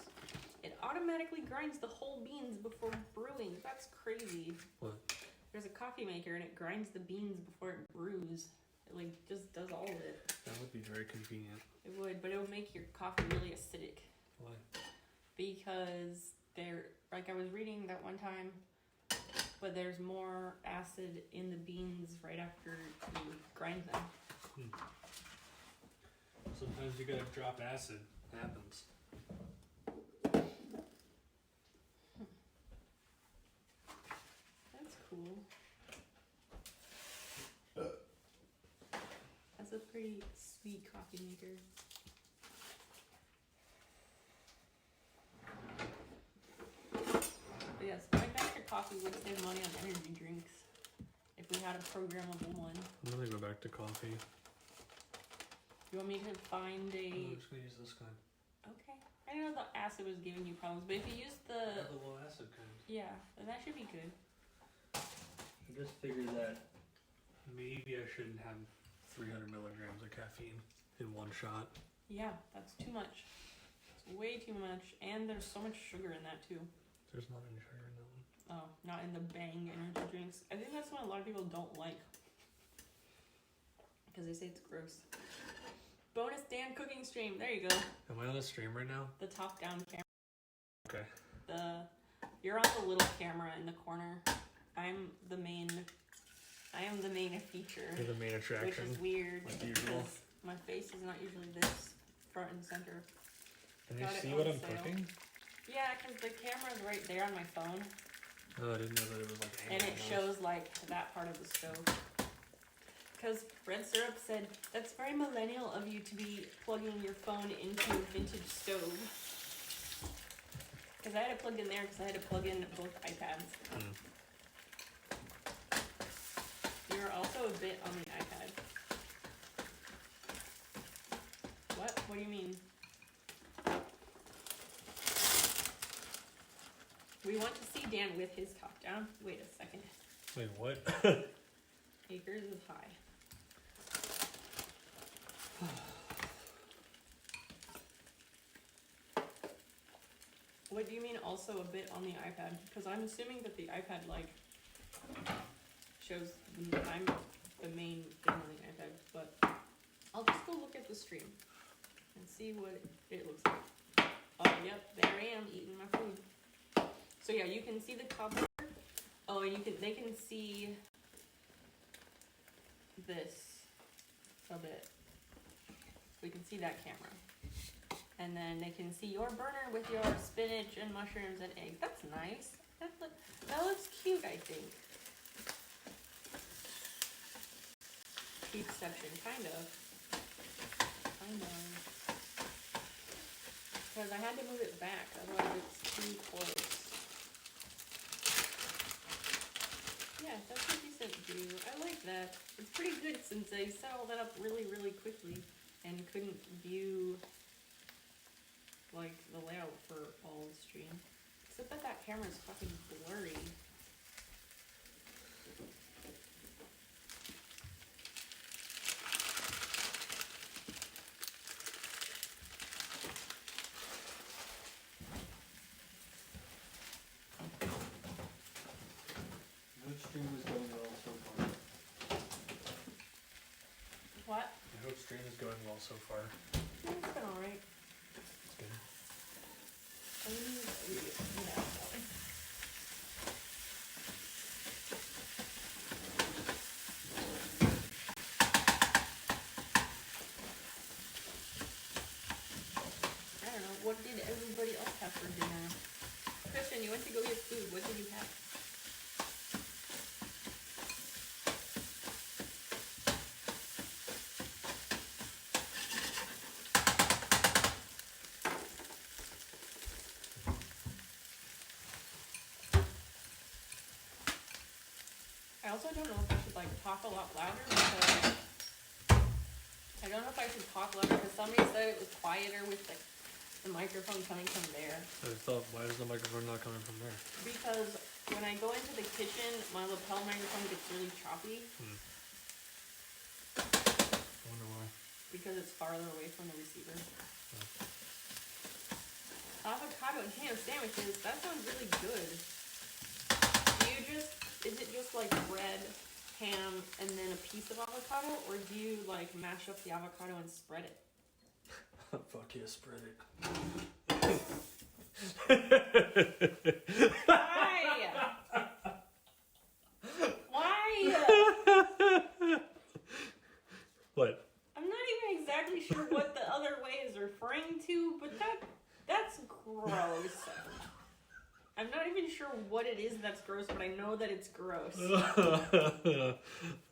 A: It automatically grinds the whole beans before brewing. That's crazy.
B: What?
A: There's a coffee maker and it grinds the beans before it brews. It like just does all of it.
B: That would be very convenient.
A: It would, but it would make your coffee really acidic.
B: Why?
A: Because like I was reading that one time, but there's more acid in the beans right after you grind them.
B: Sometimes you gotta drop acid. It happens.
A: That's cool. That's a pretty sweet coffee maker. But yes, my Dr. Coffee would save money on energy drinks if we had a programmable one.
B: I'm gonna go back to coffee.
A: You want me to find a...
B: I'm just gonna use this kind.
A: Okay. I know the acid was giving you problems, but if you use
B: I
A: the...
B: have the low acid kind.
A: Yeah, then that should be good.
B: I just figured that maybe I shouldn't have 300 milligrams of caffeine in one shot.
A: Yeah, that's too much. It's way too much, and there's so much sugar in that too.
B: There's not any sugar in that one.
A: Oh, not in the Bang energy drinks. I think that's what a lot of people don't like. Because they say it's gross. Bonus Dan cooking stream. There you go.
B: Am I on a stream right now?
A: The top-down camera.
B: Okay.
A: You're on the little camera in the corner. I am the main feature.
B: You're the main attraction.
A: Which is weird.
B: Like usual.
A: Because my face is not usually this front and center.
B: Can you
A: Got it
B: see
A: on
B: what I'm
A: sale.
B: cooking?
A: Yeah, because the camera's right there on my phone.
B: Oh, I didn't know that it was like
A: And
B: hanging
A: it
B: off.
A: shows like that part of the stove. Because Red Syrup said, that's very millennial of you to be plugging your phone into a vintage stove. Because I had it plugged in there because I had to plug in both iPads. You're also a bit on the iPad. What? What do you mean? We want to see Dan with his top down. Wait a second.
B: Wait, what?
A: Acres is high. What do you mean also a bit on the iPad? Because I'm assuming that the iPad like shows I'm the main thing on the iPad, but I'll just go look at the stream and see what it looks like. Oh, yep, there I am eating my food. So yeah, you can see the cobbler. Oh, and they can see this a bit. We can see that camera. And then they can see your burner with your spinach and mushrooms and egg. That's nice. That looks cute, I think. Peepception, kind of. Because I had to move it back, otherwise it's too close. Yeah, that's a decent view. I like that. It's pretty good since they set all that up really, really quickly and couldn't view like the layout for all the stream. Except that camera is fucking blurry.
B: Which stream is going well so far?
A: What?
B: I hope stream is going well so far.
A: It's been alright.
B: It's good.
A: I don't know. What did everybody else have for dinner? Christian, you went to go get food. What did you have? I also don't know if I should like talk a lot louder because I don't know if I should talk louder because somebody said it was quieter with the microphone coming from there.
B: I thought, why is the microphone not coming from there?
A: Because when I go into the kitchen, my lapel microphone gets really choppy
B: I wonder why.
A: because it's farther away from the receiver. Avocado and ham sandwiches, that sounds really good. Is it just like bread, ham, and then a piece of avocado, or do you like mash up the avocado and spread it?
B: Fuck yeah, spread it.
A: Why? Why?
B: What?
A: I'm not even exactly sure what the other way is referring to, but that's gross. I'm not even sure what it is that's gross, but I know that it's gross.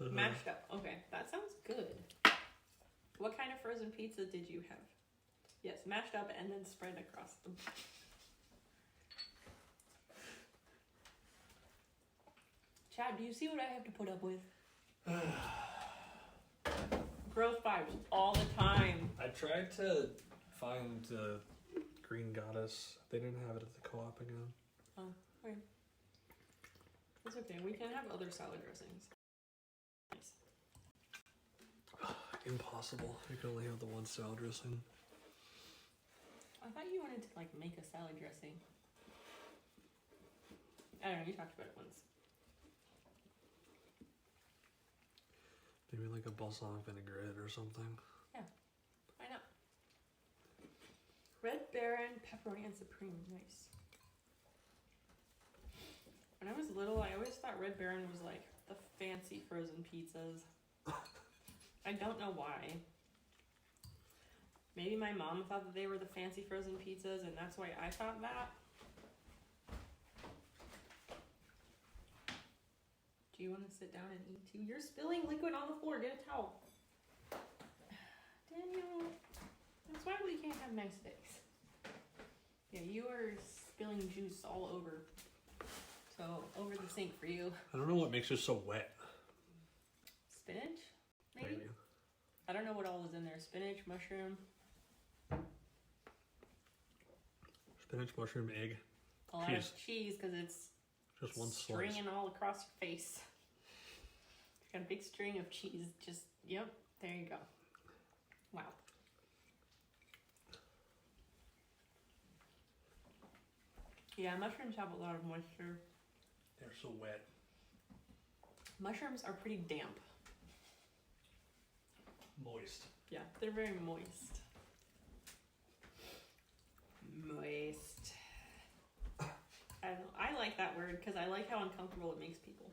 A: Mashed up. Okay, that sounds good. What kind of frozen pizza did you have? Yes, mashed up and then spread across them. Chad, do you see what I have to put up with? Gross vibes all the time.
B: I tried to find the Green Goddess. They didn't have it at the co-op again.
A: Oh, okay. It's okay. We can have other salad dressings. Nice.
B: Impossible. You can only have the one salad dressing.
A: I thought
C: thought you wanted to like make a salad dressing. I don't know, you talked about it once.
B: Maybe like a balsamic vinaigrette or something.
C: Why not? Red Baron pepperoni and supreme, nice. When I was little, I always thought Red Baron was like the fancy frozen pizzas. I don't know why. Maybe my mom thought that they were the fancy frozen pizzas, and that's why I thought that. Do you want to sit down and eat too? You're spilling liquid on the floor. Get a towel. Daniel, that's why we can't have nice days. Yeah, you are spilling juice all over. So, over the sink for you.
B: I don't know what makes it so wet.
C: Spinach? Maybe? I don't know what all is in there. Spinach, mushroom.
B: Spinach, mushroom, egg.
C: A lot of cheese because it's
B: just one slice.
C: stringing all across your face. Got a big string of cheese. Just, yep, there you go. Wow. Yeah, mushrooms have a lot of moisture.
B: They're so wet.
C: Mushrooms are pretty damp.
B: Moist.
C: Yeah, they're very moist. Moist. I don't know. I like that word because I like how uncomfortable it makes people.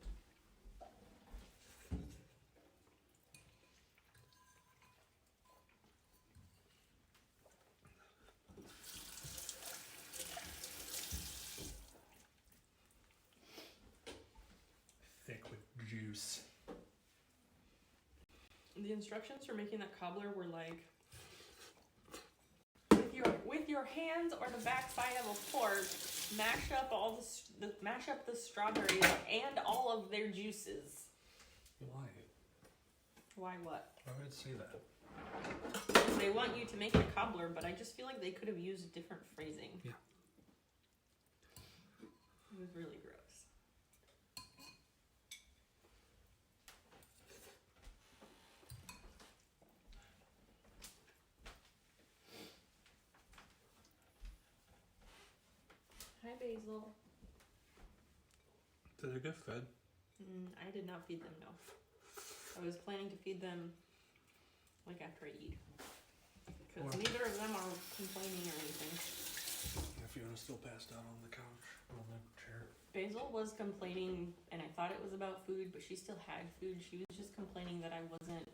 B: Thick with juice.
C: The instructions for making that cobbler were like, with your hands or the backside of a fork, mash up mash up the strawberries and all of their juices.
B: Why?
C: Why what?
B: Why would it say that?
C: They want you to make a cobbler, but I just feel like they could have used different phrasing.
B: Yeah.
C: It was really gross. Hi, Basil.
B: Did they get fed?
C: I did not feed them, no. I was planning to feed them like after I eat. Because neither of them are complaining or anything.
B: If you want to still passed out on the couch or on the chair.
C: Basil was complaining, and I thought it was about food, but she still had food. She was just complaining that I wasn't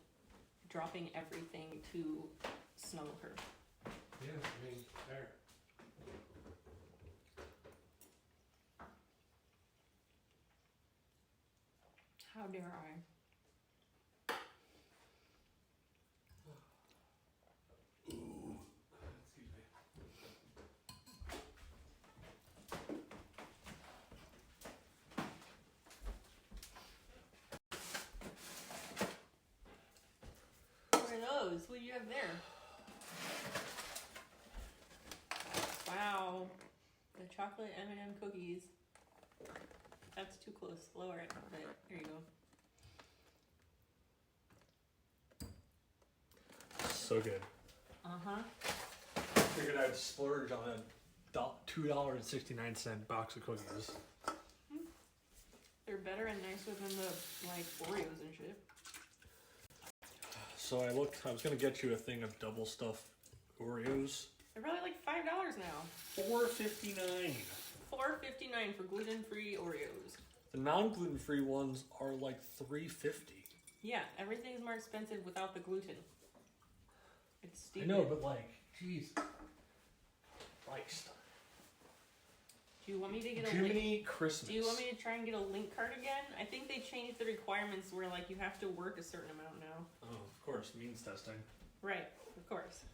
C: dropping everything to snuggle her.
B: Yeah, I mean, there.
C: How dare I?
B: Excuse me.
C: What are those? What do you have there? Wow. The chocolate M&M cookies. That's too close. Lower it. But here you go.
B: So good.
C: Uh-huh.
B: Figured I'd splurge on a $2.69 box of cookies.
C: They're better and nicer than the, like, Oreos and shit.
B: So I was gonna get you a thing of double stuffed Oreos.
C: They're probably like $5 now.
B: $4.59.
C: $4.59 for gluten-free Oreos.
B: The non-gluten-free ones are like $3.50.
C: Yeah, everything's more expensive without the gluten. It's
B: I
C: stupid.
B: know, but like, jeez. Christ.
C: Do you want me to get a link?
B: Jiminy Christmas.
C: Do you want me to try and get a link card again? I think they changed the requirements where like you have to work a certain amount now.
B: Oh, of course, means testing.
C: Right, of course.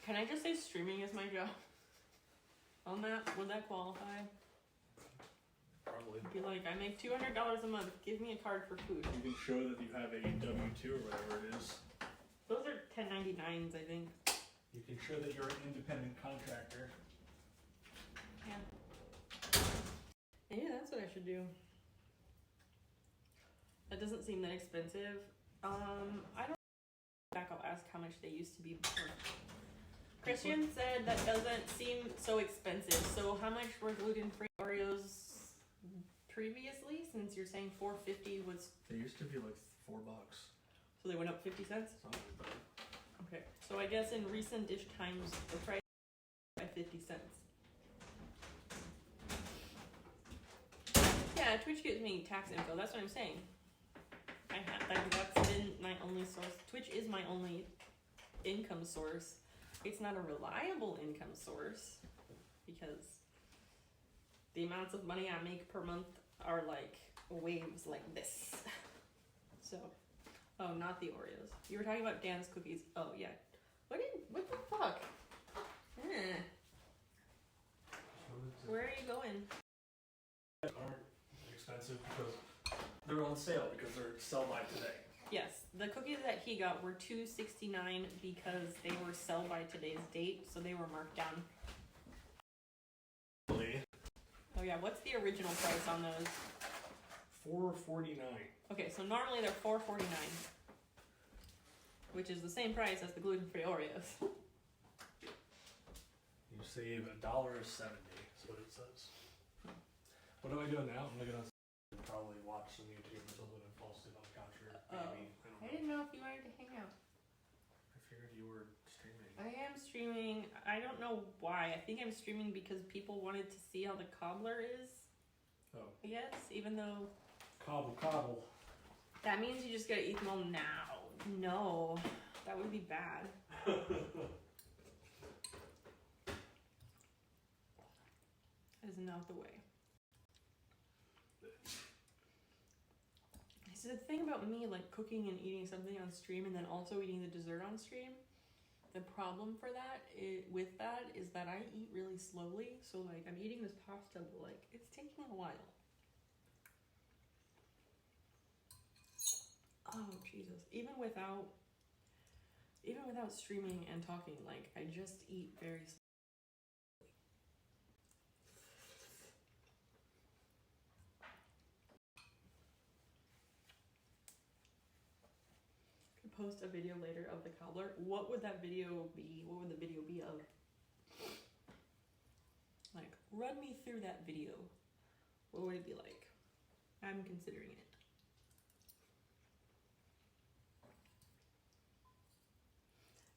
C: Can I just say streaming is my job? On that, would that qualify?
B: Probably.
C: Be like, I make $200 a month. Give me a card for food.
B: You can show that you have a W-2 or whatever it is.
C: Those are 1099s, I think.
B: You can show that you're an independent contractor.
C: Yeah. Maybe that's what I should do. That doesn't seem that expensive. I don't back. I'll ask how much they used to be before. Christian said that doesn't seem so expensive. So how much were gluten-free Oreos previously? Since you're saying $4.50 was.
B: They used to be like $4.
C: So they went up 50 cents?
B: Something like that.
C: Okay. So I guess in recent-ish times, the price by 50 cents. Yeah, Twitch gives me tax info. That's what I'm saying. That's been my only source. Twitch is my only income source. It's not a reliable income source because the amounts of money I make per month are like waves like this. So, oh, not the Oreos. You were talking about Dan's cookies. Oh yeah. What the fuck? Where are you going?
B: Aren't expensive because they're on sale because they're sell by today.
C: Yes, the cookies that he got were $2.69 because they were sell by today's date, so they were marked down.
B: Really?
C: Oh yeah, what's the original price on those?
B: $4.49.
C: Okay, so normally they're $4.49, which is the same price as the gluten-free Oreos.
B: You save $1.70. That's what it says. What am I doing now? I'm gonna probably watch some YouTube or something and fall asleep on the couch or maybe.
C: I didn't know if you wanted to hang out.
B: I figured you were streaming.
C: I am streaming. I don't know why. I think I'm streaming because people wanted to see how the cobbler is.
B: Oh.
C: I guess, even though
B: Cobble.
C: that means you just gotta eat them all now. No, that would be bad. That is not the way. So the thing about me, like cooking and eating something on stream and then also eating the dessert on stream, the problem for that with that is that I eat really slowly. So like I'm eating this pasta, but like it's taking a while. Oh Jesus! Even without streaming and talking, like I just eat very slowly. Post a video later of the cobbler. What would that video be? What would the video be of? Like, run me through that video. What would it be like? I'm considering it.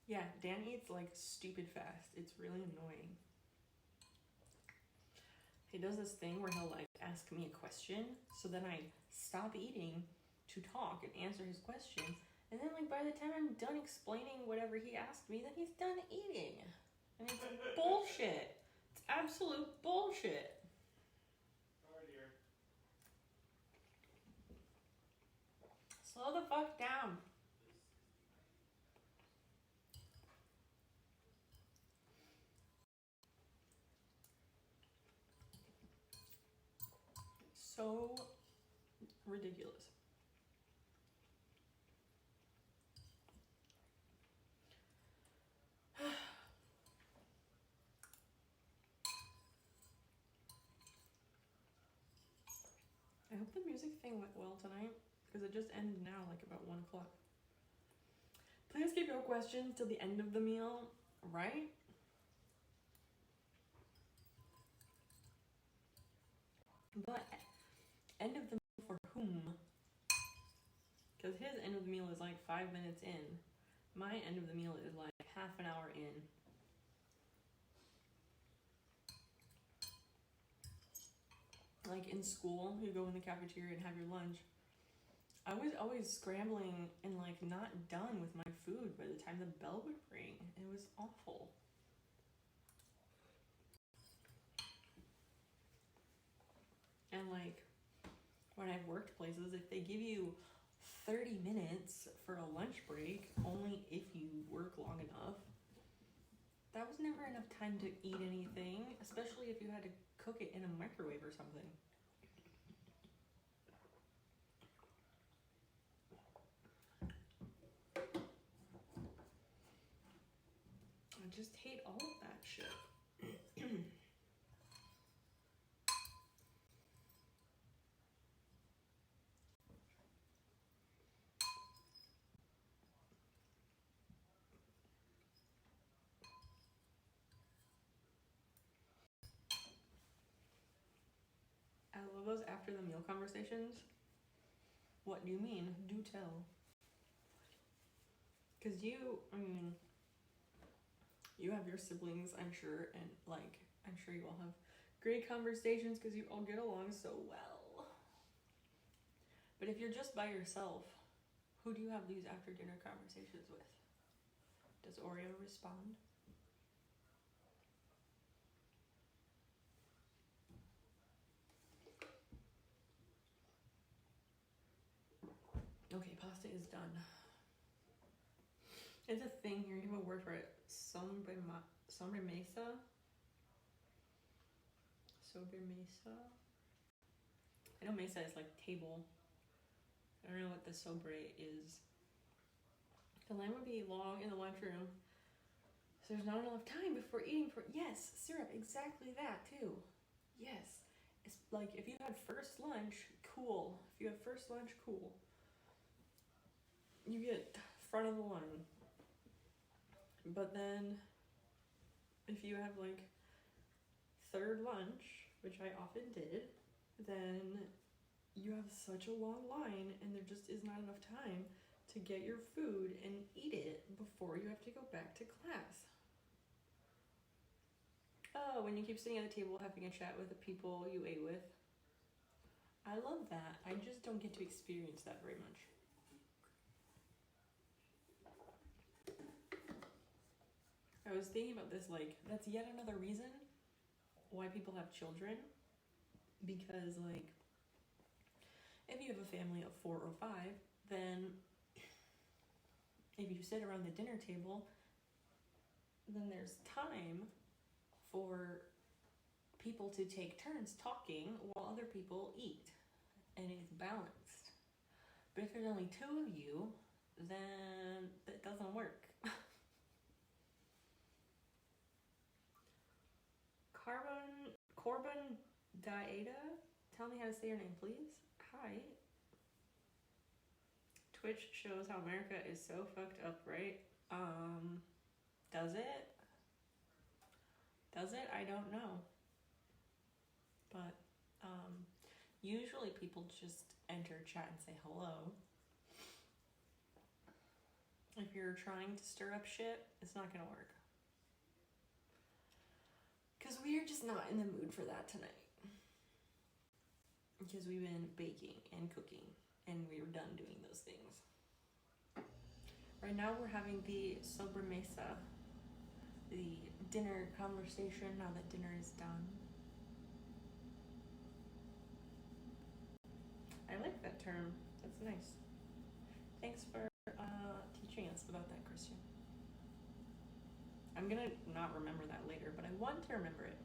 C: Yeah, Dan eats like stupid fast. It's really annoying. He does this thing where he'll like ask me a question, so then I stop eating to talk and answer his question. And then, like, by the time I'm done explaining whatever he asked me, then he's done eating. And it's bullshit. It's absolute bullshit.
B: Right here.
C: Slow the fuck down. So ridiculous. I hope the music thing went well tonight, because it just ended now, like about 1 o'clock. Please keep your questions till the end of the meal, right? But end of the meal for whom? Because his end of the meal is like 5 minutes in. My end of the meal is like half an hour in. Like in school, you go in the cafeteria and have your lunch. I was always scrambling and like not done with my food by the time the bell would ring. It was awful. And like when I've worked places, if they give you 30 minutes for a lunch break, only if you work long enough, that was never enough time to eat anything, especially if you had to cook it in a microwave or something. I just hate all of that shit. love those after the meal conversations. What do you mean? Do tell. Because you have your siblings, I'm sure, and like, I'm sure you all have great conversations because you all get along so well. But if you're just by yourself, who do you have these after dinner conversations with? Does Oreo respond? Okay, pasta is done. It's a thing here. You have a word for it. Sobremesa. Sobremesa. I know mesa is like table. I don't know what the sobre is. The line would be long in the lunchroom, so there's not enough time before eating for. Yes, syrup. Exactly that too. Yes. It's like if you had first lunch, cool. If you have first lunch, cool. You get front of the line. But then, if you have like third lunch, which I often did, then you have such a long line and there just is not enough time to get your food and eat it before you have to go back to class. Oh, when you keep sitting at the table having a chat with the people you ate with. I love that. I just don't get to experience that very much. I was thinking about this, like, that's yet another reason why people have children. Because, like, if you have a family of 4 or 5, then if you sit around the dinner table, then there's time for people to take turns talking while other people eat. And it's balanced. But if there's only 2 of you, then that doesn't work. Corbin Daeda, tell me how to say your name, please. Hi. Twitch shows how America is so fucked up, right? Does it? Does it? I don't know. But, usually people just enter chat and say hello. If you're trying to stir up shit, it's not gonna work. Because we are just not in the mood for that tonight. Because we've been baking and cooking, and we were done doing those things. Right now we're having the sobremesa, the dinner conversation now that dinner is done. I like that term. That's nice. Thanks for teaching us about that, Christian. I'm gonna not remember that later, but I want to remember it.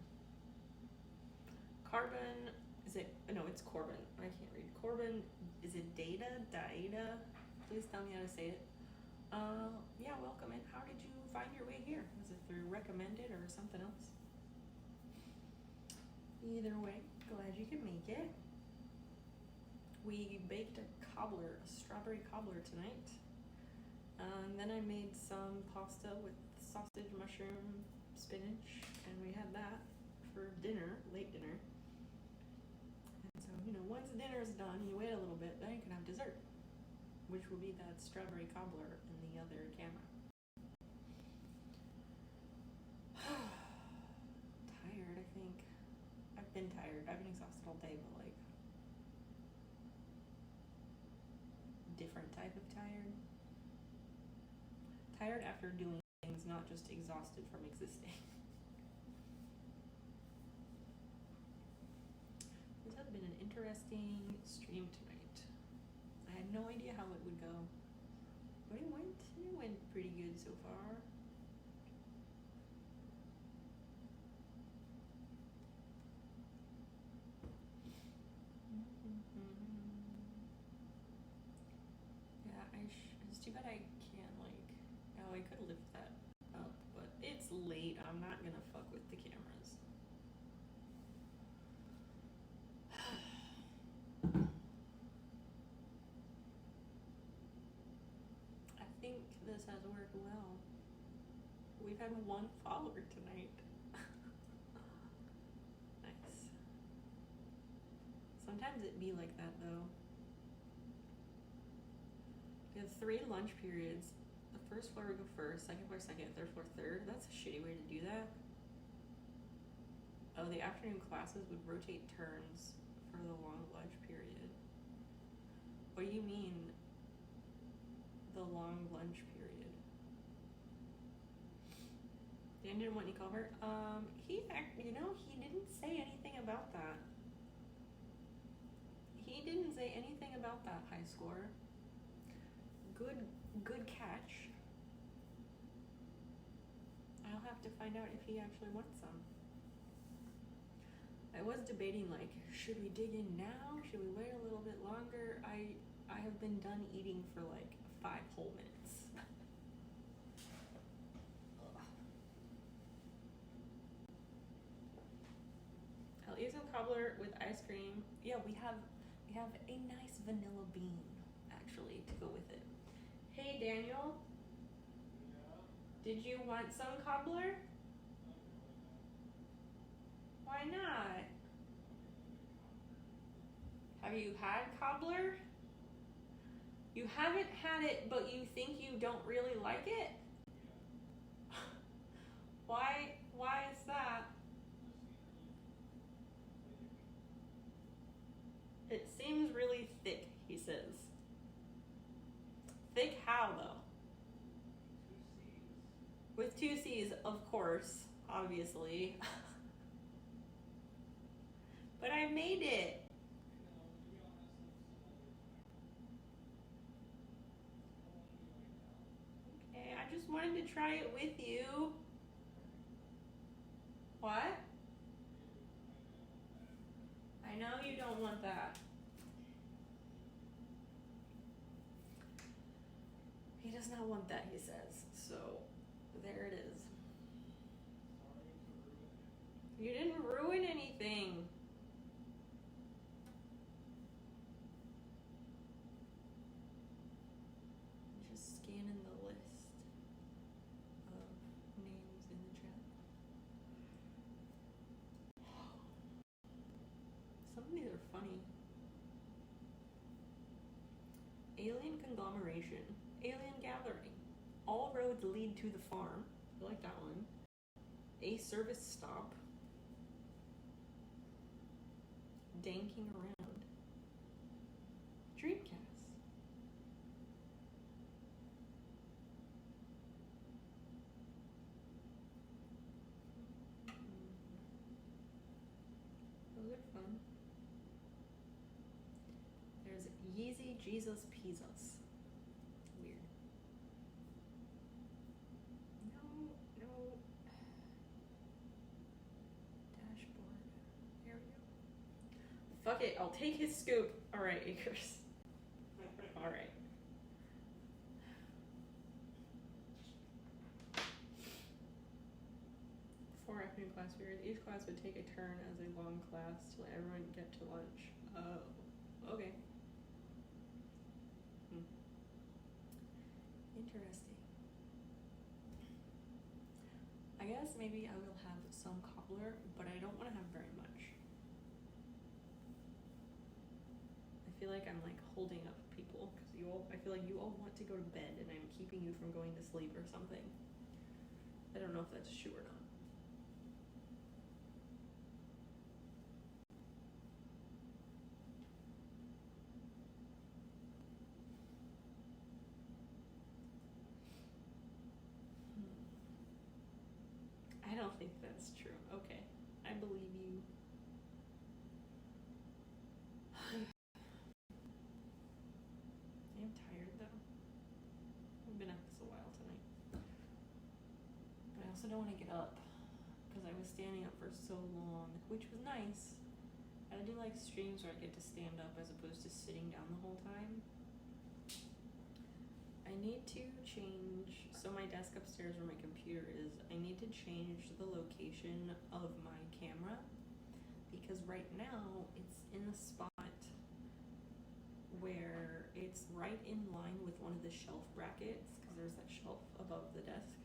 C: Carbon, is it? No, it's Corbin. I can't read. Corbin, is it Daeda? Please tell me how to say it. Yeah, welcome in. How did you find your way here? Was it through recommended or something else? Either way, glad you could make it. We baked a strawberry cobbler tonight. And then I made some pasta with sausage, mushroom, spinach, and we had that for dinner, late dinner. And so, once dinner is done, you wait a little bit, then you can have dessert, which will be that strawberry cobbler in the other camera. Tired, I think. I've been tired. I've been exhausted all day, but like, different type of tired. Tired after doing things, not just exhausted from existing. This has been an interesting stream tonight. I had no idea how it would go, but it went pretty good so far. Yeah, it's too bad I can't I could lift that up, but it's late. I'm not gonna fuck with the cameras. I think this has worked well. We've had 1 follower tonight. Nice. Sometimes it be like that though. We have 3 lunch periods. The first floor would go first, second floor second, third floor third. That's a shitty way to do that. Oh, the afternoon classes would rotate turns for the long lunch period. What do you mean, the long lunch period? Dan didn't want any cover. He didn't say anything about that. He didn't say anything about that, high score. Good catch. I'll have to find out if he actually wants some. I was debating, like, should we dig in now? Should we wait a little bit longer? I have been done eating for like 5 whole minutes. I'll eat some cobbler with ice cream. Yeah, we have a nice vanilla bean actually to go with it. Hey Daniel. Yeah. Did you want some cobbler? Why not? Have you had cobbler? You haven't had it, but you think you don't really like it? Why is that? It seems really thick, he says. Thick how, though? 2 C's. With 2 C's, of course, obviously. But I made it. Okay, I just wanted to try it with you. What? I know you don't want that. He does not want that, he says. So, there it is. You didn't ruin anything. Just scanning the list of names in the chat. Some of these are funny. Alien conglomeration. Alien gathering. All roads lead to the farm. I like that one. A service stop. Danking around. Dreamcast. Those are fun. There's Yeezy Jesus Pizzas. Weird. No. Dashboard. There we go. Fuck it, I'll take his scoop. Alright, Acres. Alright. Four afternoon class periods. Each class would take a turn as a long class to let everyone get to lunch. Oh, okay. Interesting. I guess maybe I will have some cobbler, but I don't want to have very much. I feel like I'm like holding up people because I feel like you all want to go to bed and I'm keeping you from going to sleep or something. I don't know if that's true or not. I don't think that's true. Okay, I believe you. I'm tired though. I've been at this a while tonight. But I also don't want to get up because I was standing up for so long, which was nice. I do like streams where I get to stand up as opposed to sitting down the whole time. I need to change, so my desk upstairs where my computer is, I need to change the location of my camera because right now it's in a spot where it's right in line with one of the shelf brackets because there's that shelf above the desk.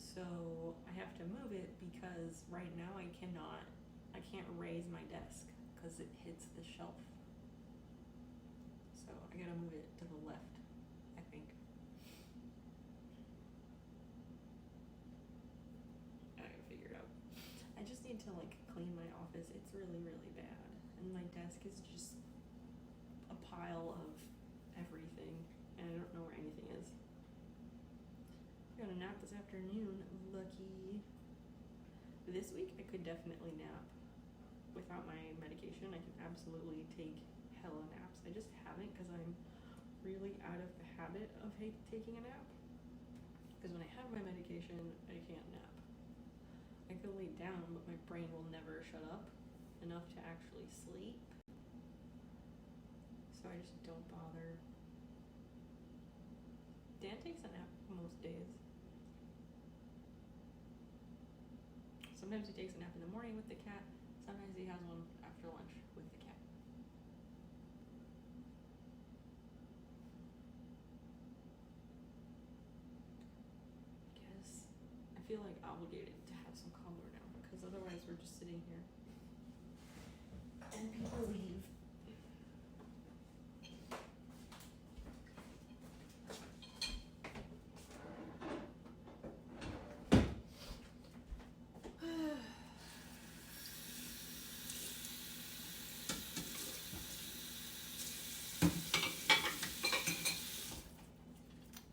C: So I have to move it because right now I can't raise my desk because because it hits the shelf. So I gotta move it to the left, I think. I gotta figure it out. I just need to like clean my office. It's really, really bad. And my desk is just a pile of everything. And I don't know where anything is. I got a nap this afternoon. Lucky. This week I could definitely nap. Without my medication, I can absolutely take hella naps. I just haven't because I'm really out of the habit of taking a nap. Because when I have my medication, I can't nap. I can lay down, but my brain will never shut up enough to actually sleep. So I just don't bother. Dan takes a nap most days. Sometimes he takes a nap in the morning with the cat. Sometimes he has one after lunch with the cat. Because I feel like obligated to have some cobbler now, because otherwise we're just sitting here and people leave.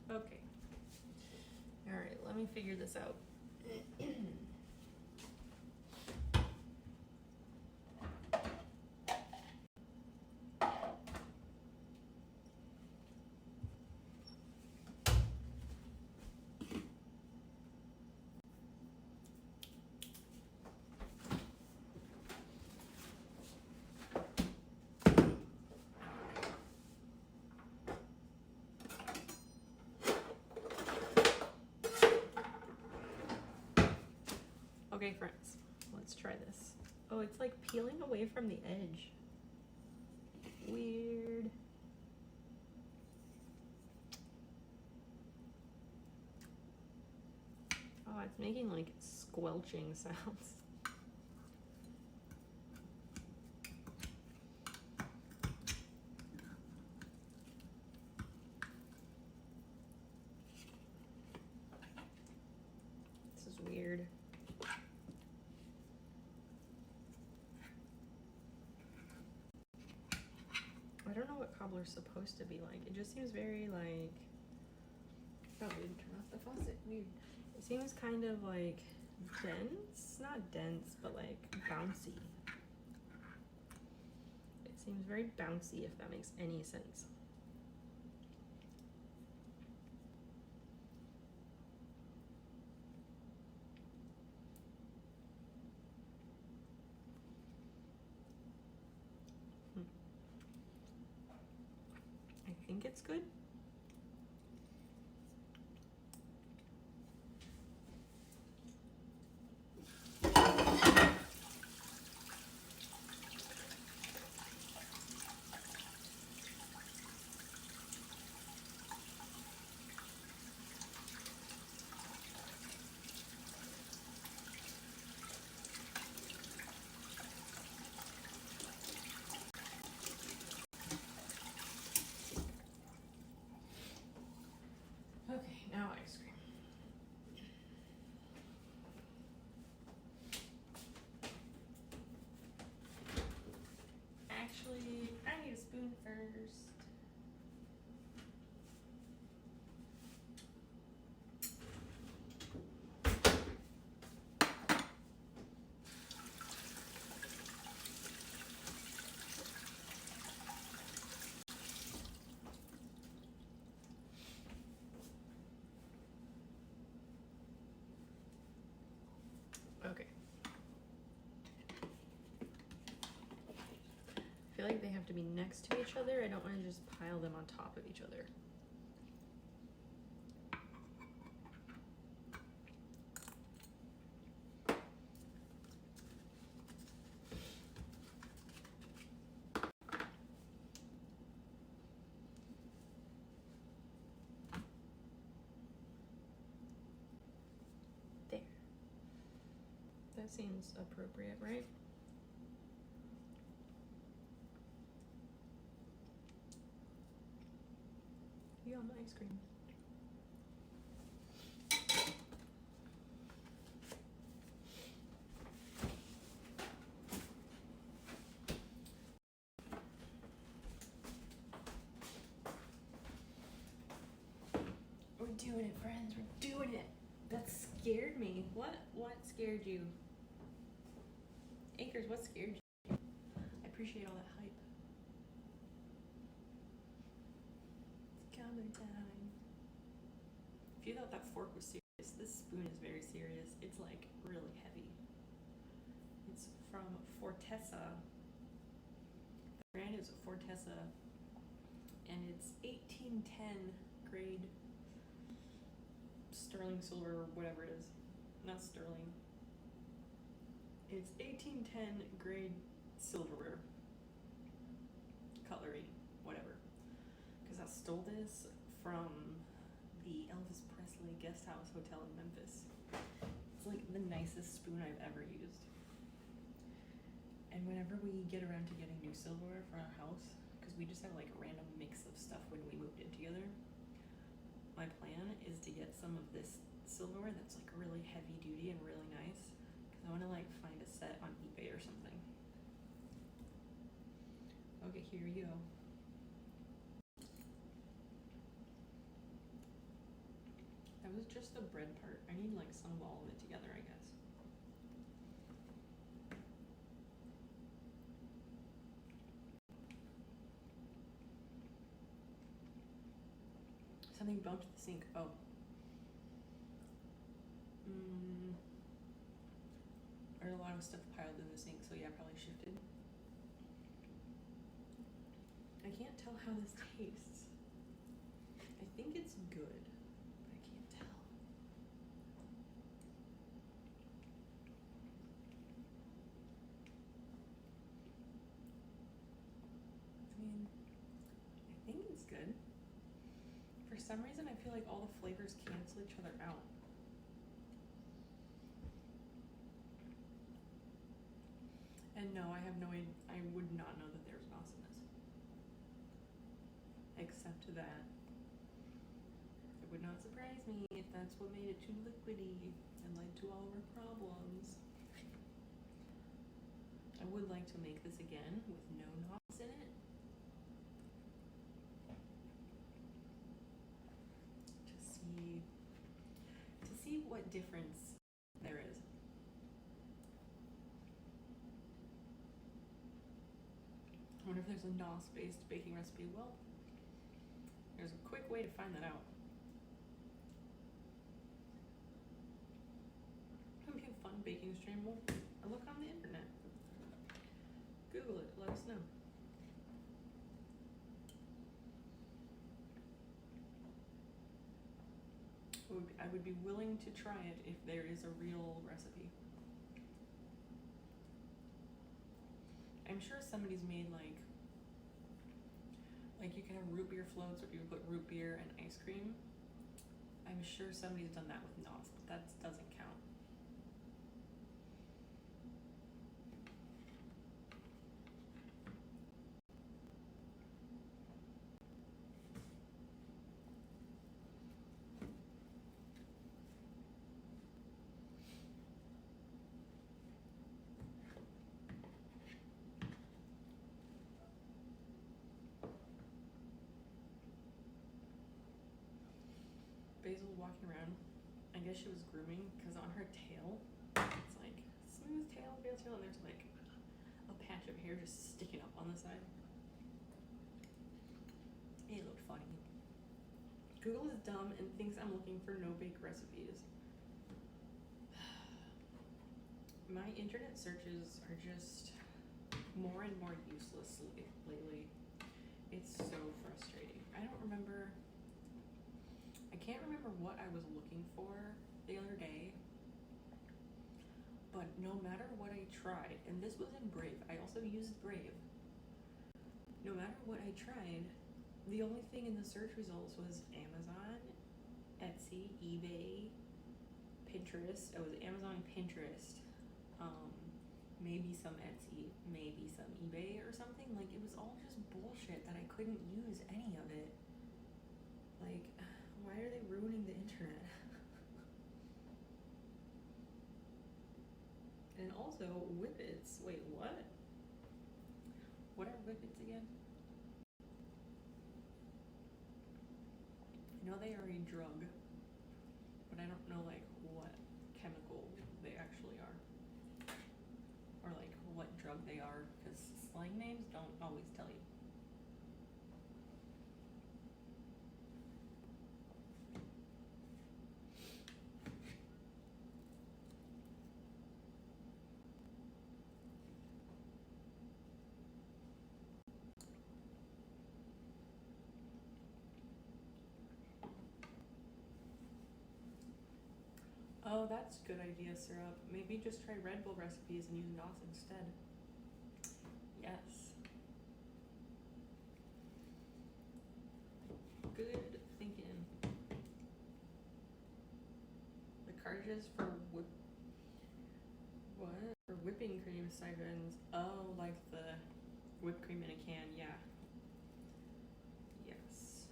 C: Okay. Alright, let me figure this out. Okay, friends, let's try this. Oh, it's like peeling away from the edge. Weird. Oh, it's making like squelching sounds. This is weird. I don't know what cobbler's supposed to be like. It just seems very like... Oh, we didn't turn off the faucet. Weird. It seems kind of like dense. Not dense, but like bouncy. It seems very bouncy, if that makes any sense. I think it's good. Okay, now ice cream. Actually, I need a spoon first. Okay. I feel like they have to be next to each other. I don't want to just pile them on top of each other. There. That seems appropriate, right? some ice cream. We're doing it, friends. We're doing it. That scared me. What scared you? Anchors, what scared you? I appreciate all that hype. It's comedy time. If you thought that fork was serious, this spoon is very serious. It's like really heavy. It's from Fortessa. The brand is Fortessa, and it's 1810 grade sterling silver, whatever it is. Not sterling. It's 1810 grade silverware. Cutlery, whatever. Because I stole this from the Elvis Presley guest house hotel in Memphis. It's like the nicest spoon I've ever used. And whenever we get around to getting new silverware for our house, because we just have like a random mix of stuff when we moved in together, my plan is to get some of this silverware that's like really heavy duty and really nice, because I want to like find a set on eBay or something. Okay, here you go. That was just the bread part. I need like some of all of it together, I guess. Something bumped the sink. Oh. There's a lot of stuff piled in the sink, so yeah, probably shifted. I can't tell how this tastes. I think it's good, but I can't tell. I mean, I think it's good. For some reason, I feel like all the flavors cancel each other out. And no, I have no idea. I would not know that there's moss in this. Except that it would not surprise me if that's what made it too liquidy and led to all of our problems. I would like to make this again with no moss in it. To see what difference there is. I wonder if there's a NOS-based baking recipe. Well, there's a quick way to find that out. It would be a fun baking stream. We'll look on the internet. Google it. Let us know. I would be willing to try it if there is a real recipe. I'm sure somebody's made like you can have root beer floats where people put root beer and ice cream. I'm sure somebody's done that with NOS, but that doesn't count. Basil walking around. I guess she was grooming because on her tail, it's like smooth tail, real tail, and there's like a patch of hair just sticking up on the side. It looked funny. Google is dumb and thinks I'm looking for no-bake recipes. My internet searches are just more and more useless lately. It's so frustrating. I can't remember what I was looking for the other day, but no matter what I tried, and this was in Brave, I also used Brave. No matter what I tried, the only thing in the search results was Amazon, Etsy, eBay, Pinterest. It was Amazon, Pinterest, maybe some Etsy, maybe some eBay or something. Like, it was all just bullshit that I couldn't use any of it. Like, also whippets. Wait, what? What are whippets again? I know they are a drug, but I don't know like what chemical they actually are, or like what drug they are, because slang names don't always tell you. Oh, that's a good idea, Syrup. Maybe just try Red Bull recipes and use NOS instead. Yes. Good thinking. The cartridges for For whipping cream stipends. Oh, like the whipped cream in a can, yeah. Yes.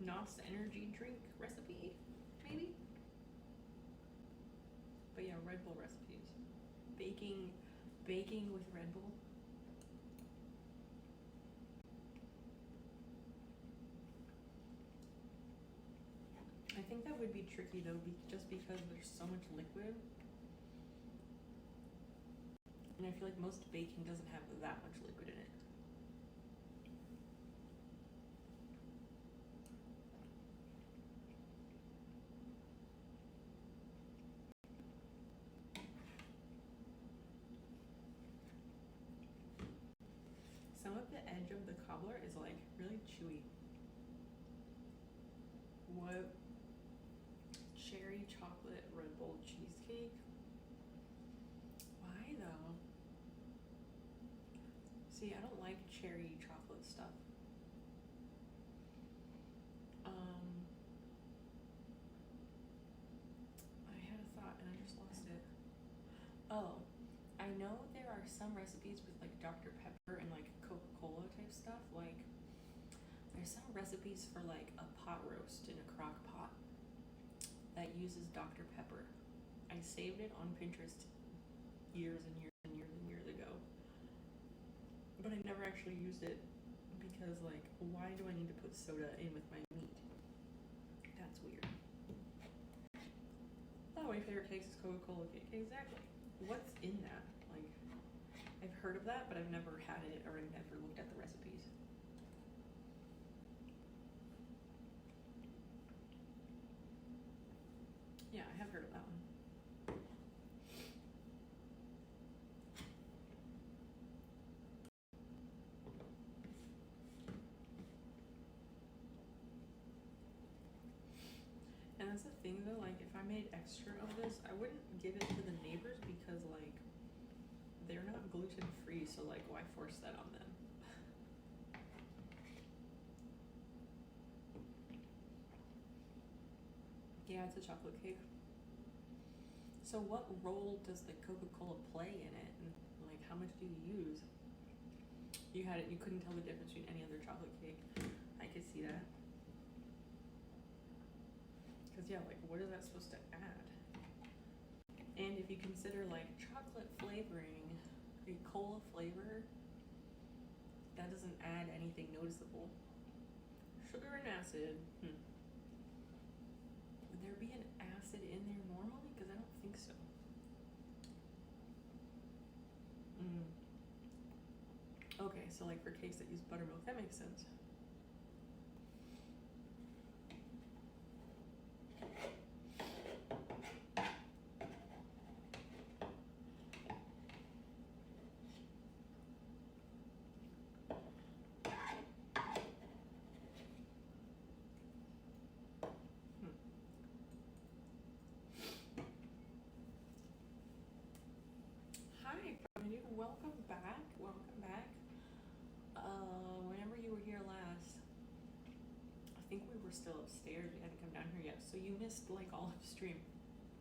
C: NOS energy drink recipe, maybe? But yeah, Red Bull recipes. Baking with Red Bull. I think that would be tricky though, just because there's so much liquid. And I feel like most baking doesn't have that much liquid in it. Some of the edge of the cobbler is like really chewy. What? Cherry chocolate Red Bull cheesecake? Why though? See, I don't like cherry chocolate stuff. I had a thought and I just lost it. Oh, I know there are some recipes with like Dr. Pepper and like Coca-Cola type stuff. Like, there's some recipes for like a pot roast in a crock pot that uses Dr. Pepper. I saved it on Pinterest years and years and years and years ago, but I never actually used it because like, why do I need to put soda in with my meat? That's weird. Oh, my favorite cake is Coca-Cola cake. Exactly. What's in that? Like, I've heard of that, but I've never had it or I've never looked at the recipes. Yeah, I have heard of that one. And that's the thing though, like if I made extra of this, I wouldn't give it to the neighbors because like they're not gluten free, so like why force that on them? Yeah, it's a chocolate cake. So what role does the Coca-Cola play in it? And like how much do you use? You couldn't tell the difference between any other chocolate cake. I could see that. Cause yeah, like what is that supposed to add? And if you consider like chocolate flavoring, a cola flavor, that doesn't add anything noticeable. Sugar and acid, Would there be an acid in there normally? Because I don't think so. Okay, so like for cakes that use buttermilk, that makes sense. Hi, Prodigy. Welcome back. Welcome back. Whenever you were here last, I think we were still upstairs. We hadn't come down here yet, so you missed like all of stream,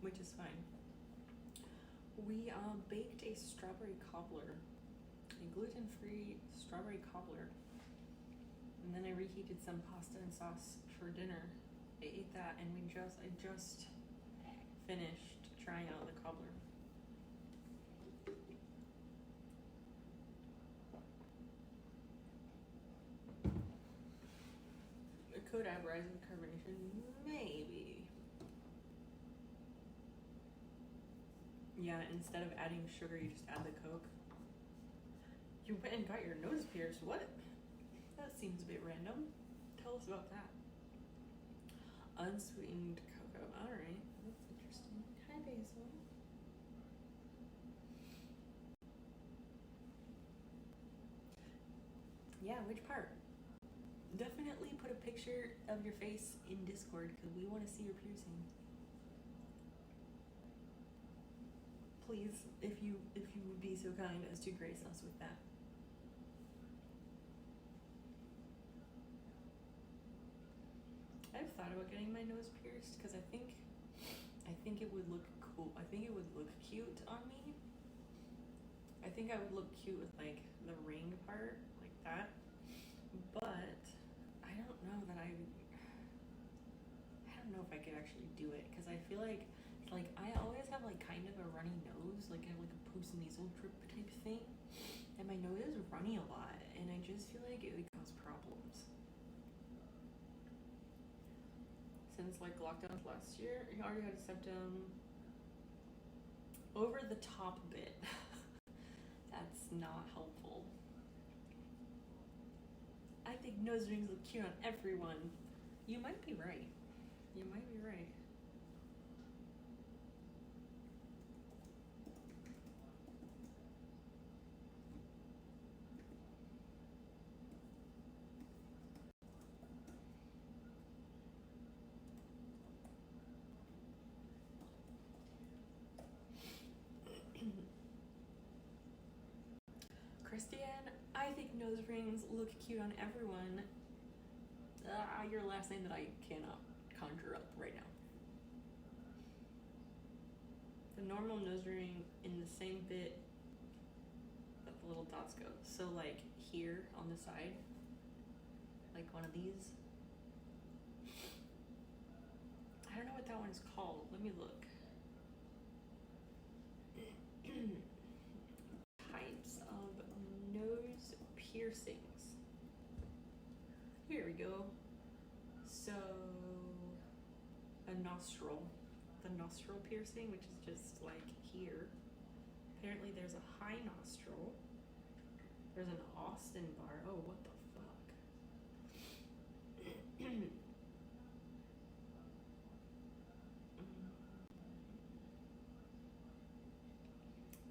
C: which is fine. We baked a strawberry cobbler, a gluten-free strawberry cobbler, and then I reheated some pasta and sauce for dinner. I ate that, and I just finished trying out the cobbler. It could have rise in carbonation, maybe. Yeah, instead of adding sugar, you just add the Coke. You went and got your nose pierced. What? That seems a bit random. Tell us about that. Unsweetened cocoa. Alright, that's interesting. Hi, Basil. Yeah, which part? Definitely put a picture of your face in Discord because we want to see your piercing. Please, if you would be so kind as to grace us with that. I've thought about getting my nose pierced because I think it would look cool. I think it would look cute on me. I think I would look cute with like the ring part, like that. But I don't know that I don't know if I could actually do it because I feel like I always have like kind of a runny nose, like I have like a postnasal drip type thing, and my nose is runny a lot, and I just feel like it would cause problems. Since like lockdowns last year, you already had a septum over the top bit. That's not helpful. I think nose rings look cute on everyone. You might be right. You might be right. Christiane, I think nose rings look cute on everyone. Your last name that I cannot conjure up right now. The normal nose ring in the same bit that the little dots go. So like here on the side, like one of these. I don't know what that one's called. Let me look. Types of nose piercings. Here we go. So, a nostril. The nostril piercing, which is just like here. Apparently there's a high nostril. There's an Austin bar. Oh, what the fuck?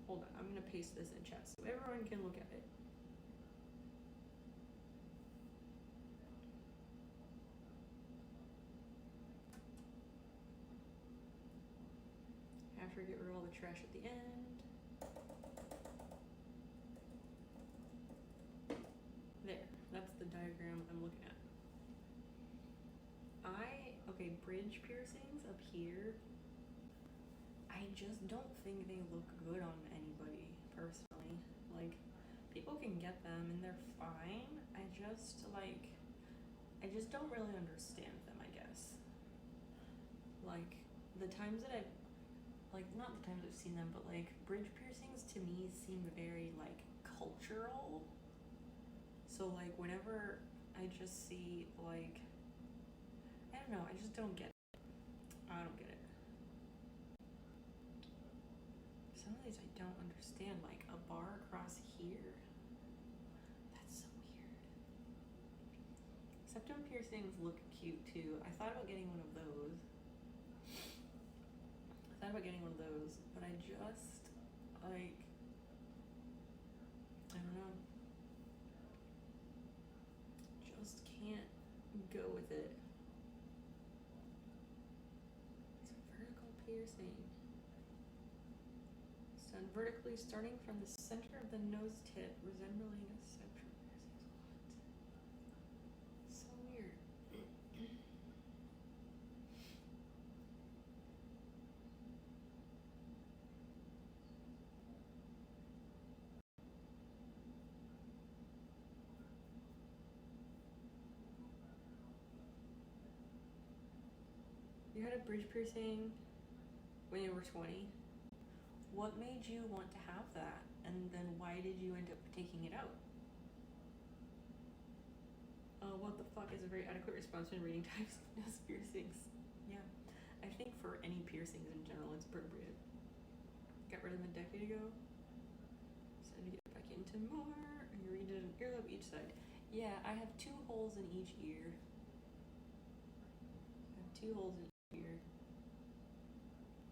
C: Hold on, I'm gonna paste this in chat so everyone can look at it. After get rid of all the trash at the end. There, that's the diagram I'm looking at. Okay, bridge piercings up here. I just don't think they look good on anybody, personally. Like, people can get them and they're fine. I just don't really understand them, I guess. Like, the times that I've, like, not the times I've seen them, but like, bridge piercings to me seem very, like, cultural. So, like, whenever I just see, like, I don't know, I just don't get it. I don't get it. Some of these I don't understand, like a bar across here. That's so weird. Septum piercings look cute too. I thought about getting one of those. But I just, like, I don't know. Just can't go with it. It's a vertical piercing. Done vertically, starting from the center of the nose tip, resembling a septum piercing. What? So weird. You had a bridge piercing. when you were 20? What made you want to have that? And then why did you end up taking it out? What the fuck is a very adequate response when reading types of nose piercings? Yeah, I think for any piercings in general, it's appropriate. Got rid of them a decade ago. Decided to get back into more. You read it an earlobe each side. Yeah, I have 2 holes in each ear. I have 2 holes in each ear.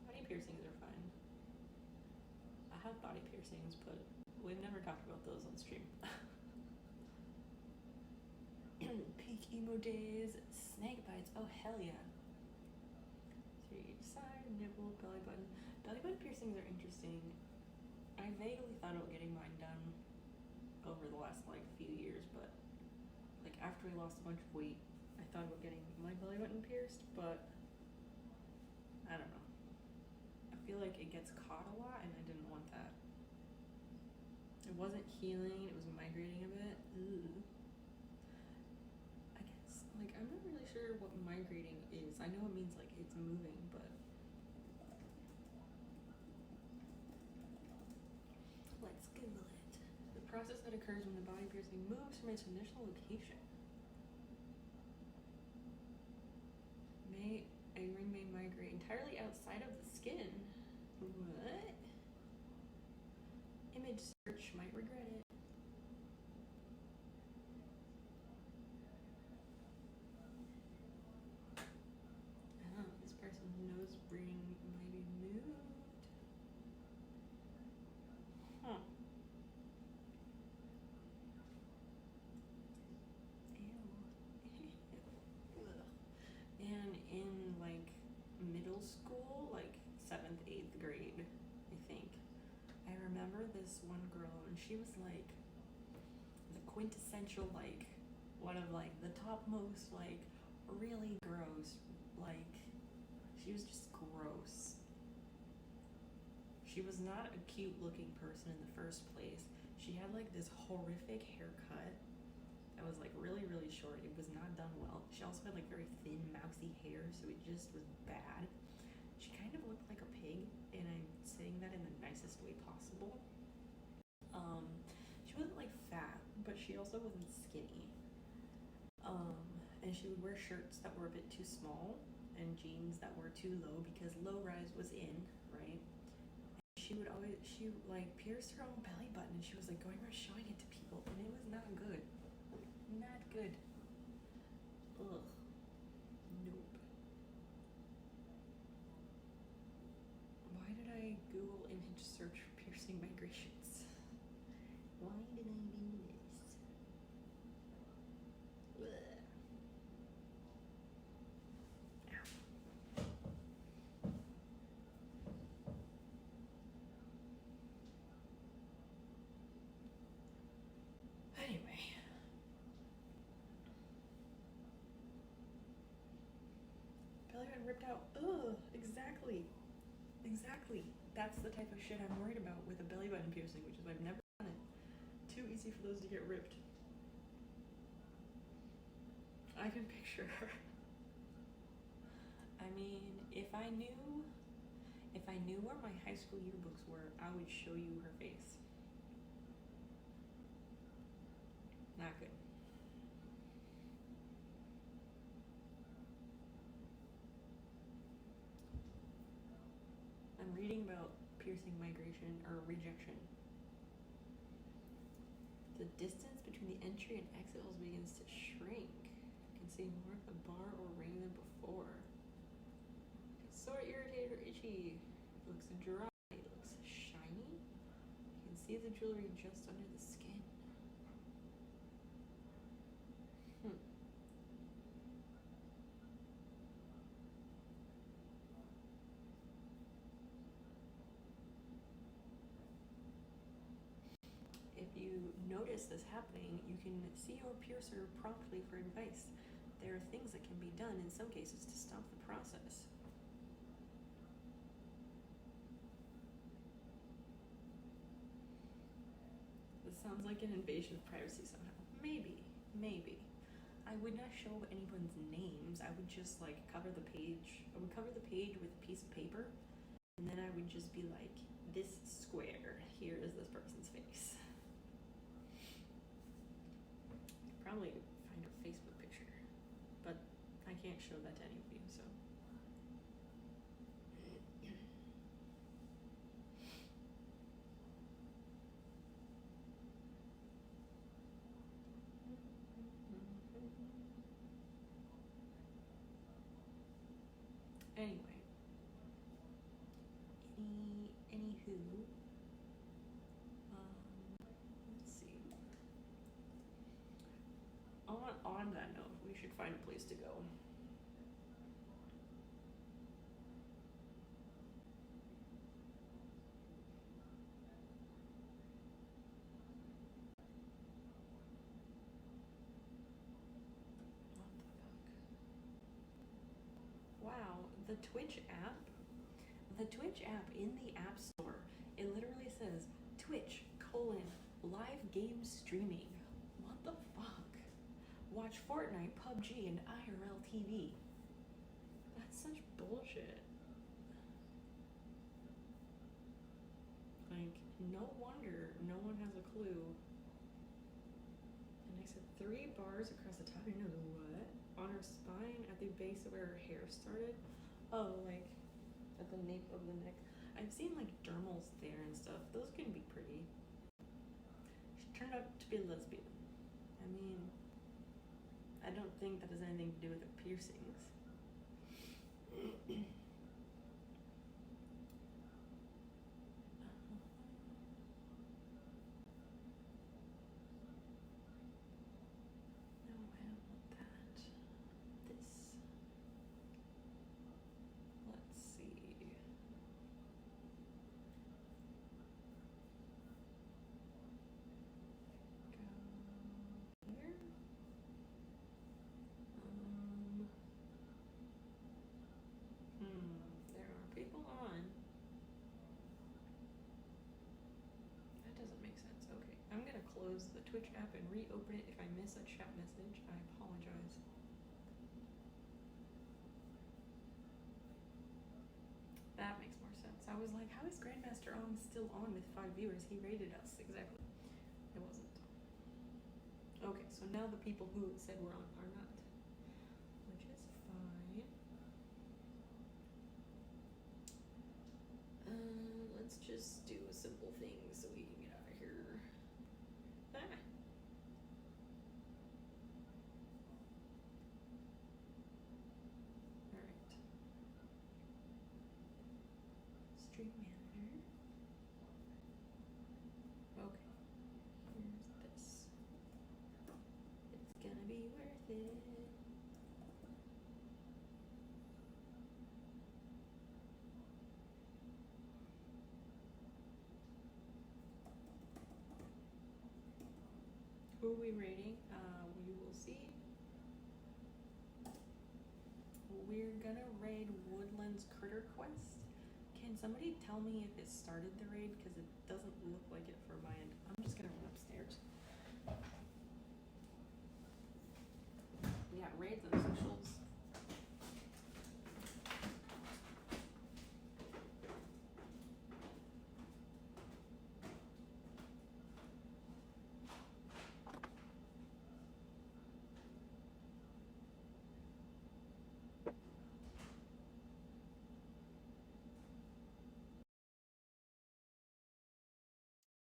C: Body piercings are fine. I have body piercings, but we've never talked about those on stream. Peak emo days, snake bites. Oh hell yeah. 3 each side, nipple, belly button. Belly button piercings are interesting. I vaguely thought about getting mine done over the last like few years, but like after I lost a bunch of weight, I thought about getting my belly button pierced, but I don't know. I feel like it gets caught a lot, and I didn't want that. It wasn't healing; it was migrating a bit. Ooh. I guess like I'm not really sure what migrating is. I know it means like it's moving, but let's Google it. The process that occurs when the body piercing moves from its initial location. A ring may migrate entirely outside of the skin. What? Image search might regret it. Oh, this person's nose ring might be moved. Huh. Ew. And in like middle school, like 7th, 8th grade, I think, I remember this one girl, and she was like the quintessential, like one of like the topmost, like really gross, like she was just gross. She was not a cute looking person in the first place. She had like this horrific haircut that was like really, really short. It was not done well. She also had like very thin, mousy hair, so it just was bad. She kind of looked like a pig, and I'm saying that in the nicest way possible. She wasn't like fat, but she also wasn't skinny. And she would wear shirts that were a bit too small and jeans that were too low because low rise was in, right? She like pierced her own belly button, and she was like going around showing it to people, and it was not good. Not good. Ugh. Nope. Why did I Google image search for piercing migrations? Why did I do this? Ugh. Anyway. Belly button ripped out. Ugh, exactly. Exactly. That's the type of shit I'm worried about with a belly button piercing, which is why I've never done it. Too easy for those to get ripped. I can picture her. I mean, if I knew where my high school yearbooks were, I would show you her face. Not good. I'm reading about piercing migration or rejection. The distance between the entry and exit holes begins to shrink. You can see more of the bar or ring than before. It's sore, irritated, or itchy. It looks dry. It looks shiny. You can see the jewelry just under the skin. If you notice this happening, you can see your piercer promptly for advice. There are things that can be done in some cases to stop the process. This sounds like an invasion of privacy somehow. Maybe. I would not show anyone's names. I would just like cover the page. I would cover the page with a piece of paper And then I would just be like, this square, here is this person's face. Probably find a Facebook picture, but I can't show that to any of you, so. Anyway. Anywho. Let's see. On that note, we should find a place to go. Wow, the Twitch app in the App Store, it literally says Twitch : live game streaming. What the fuck? Watch Fortnite, PUBG, and IRL TV. That's such bullshit. Like, no wonder no one has a clue. And I said 3 bars across the top. You know what? On her spine, at the base of where her hair started. Oh, like at the nape of the neck. I've seen like dermals there and stuff. Those can be pretty. She turned out to be a lesbian. I mean, I don't think that has anything to do with the piercings. No, I don't want that. This. Let's see. Go here. There are people on. That doesn't make sense. Okay, I'm gonna close the Twitch app and reopen it. If I miss a chat message, I apologize. That makes more sense. I was like, how is Grandmaster On still on with 5 viewers? He rated us. Exactly. It wasn't. Okay, so now the people who said we're on are not. Which is fine. Let's just do a simple thing so we can get out of here. Ah. Alright. Stream manager. Okay. Here's this. It's gonna be worth it. Who are we rating? We will see. We're gonna raid Woodlands Critter Quest. Can somebody tell me if it started the raid? Because it doesn't look like it from my end. I'm just gonna run upstairs. Yeah, raids and socials.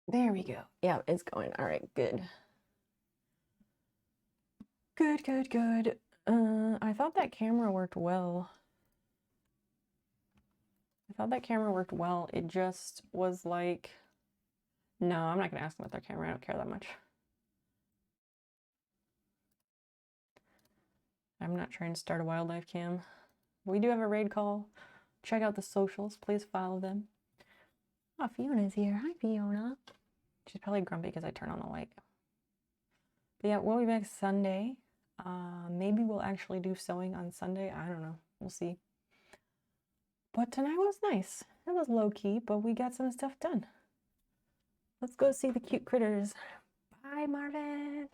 A: There we go. Yeah, it's going. All right, good. Good. I thought that camera worked well. It just was like, no, I'm not gonna ask them about their camera. I don't care that much. I'm not trying to start a wildlife cam. We do have a raid call. Check out the socials. Please follow them. Oh, Fiona's here. Hi, Fiona. She's probably grumpy because I turned on the light. But yeah, we'll be back Sunday. Maybe we'll actually do sewing on Sunday. I don't know. We'll see. But tonight was nice. It was low-key, but we got some stuff done. Let's go see the cute critters. Bye, Marvin.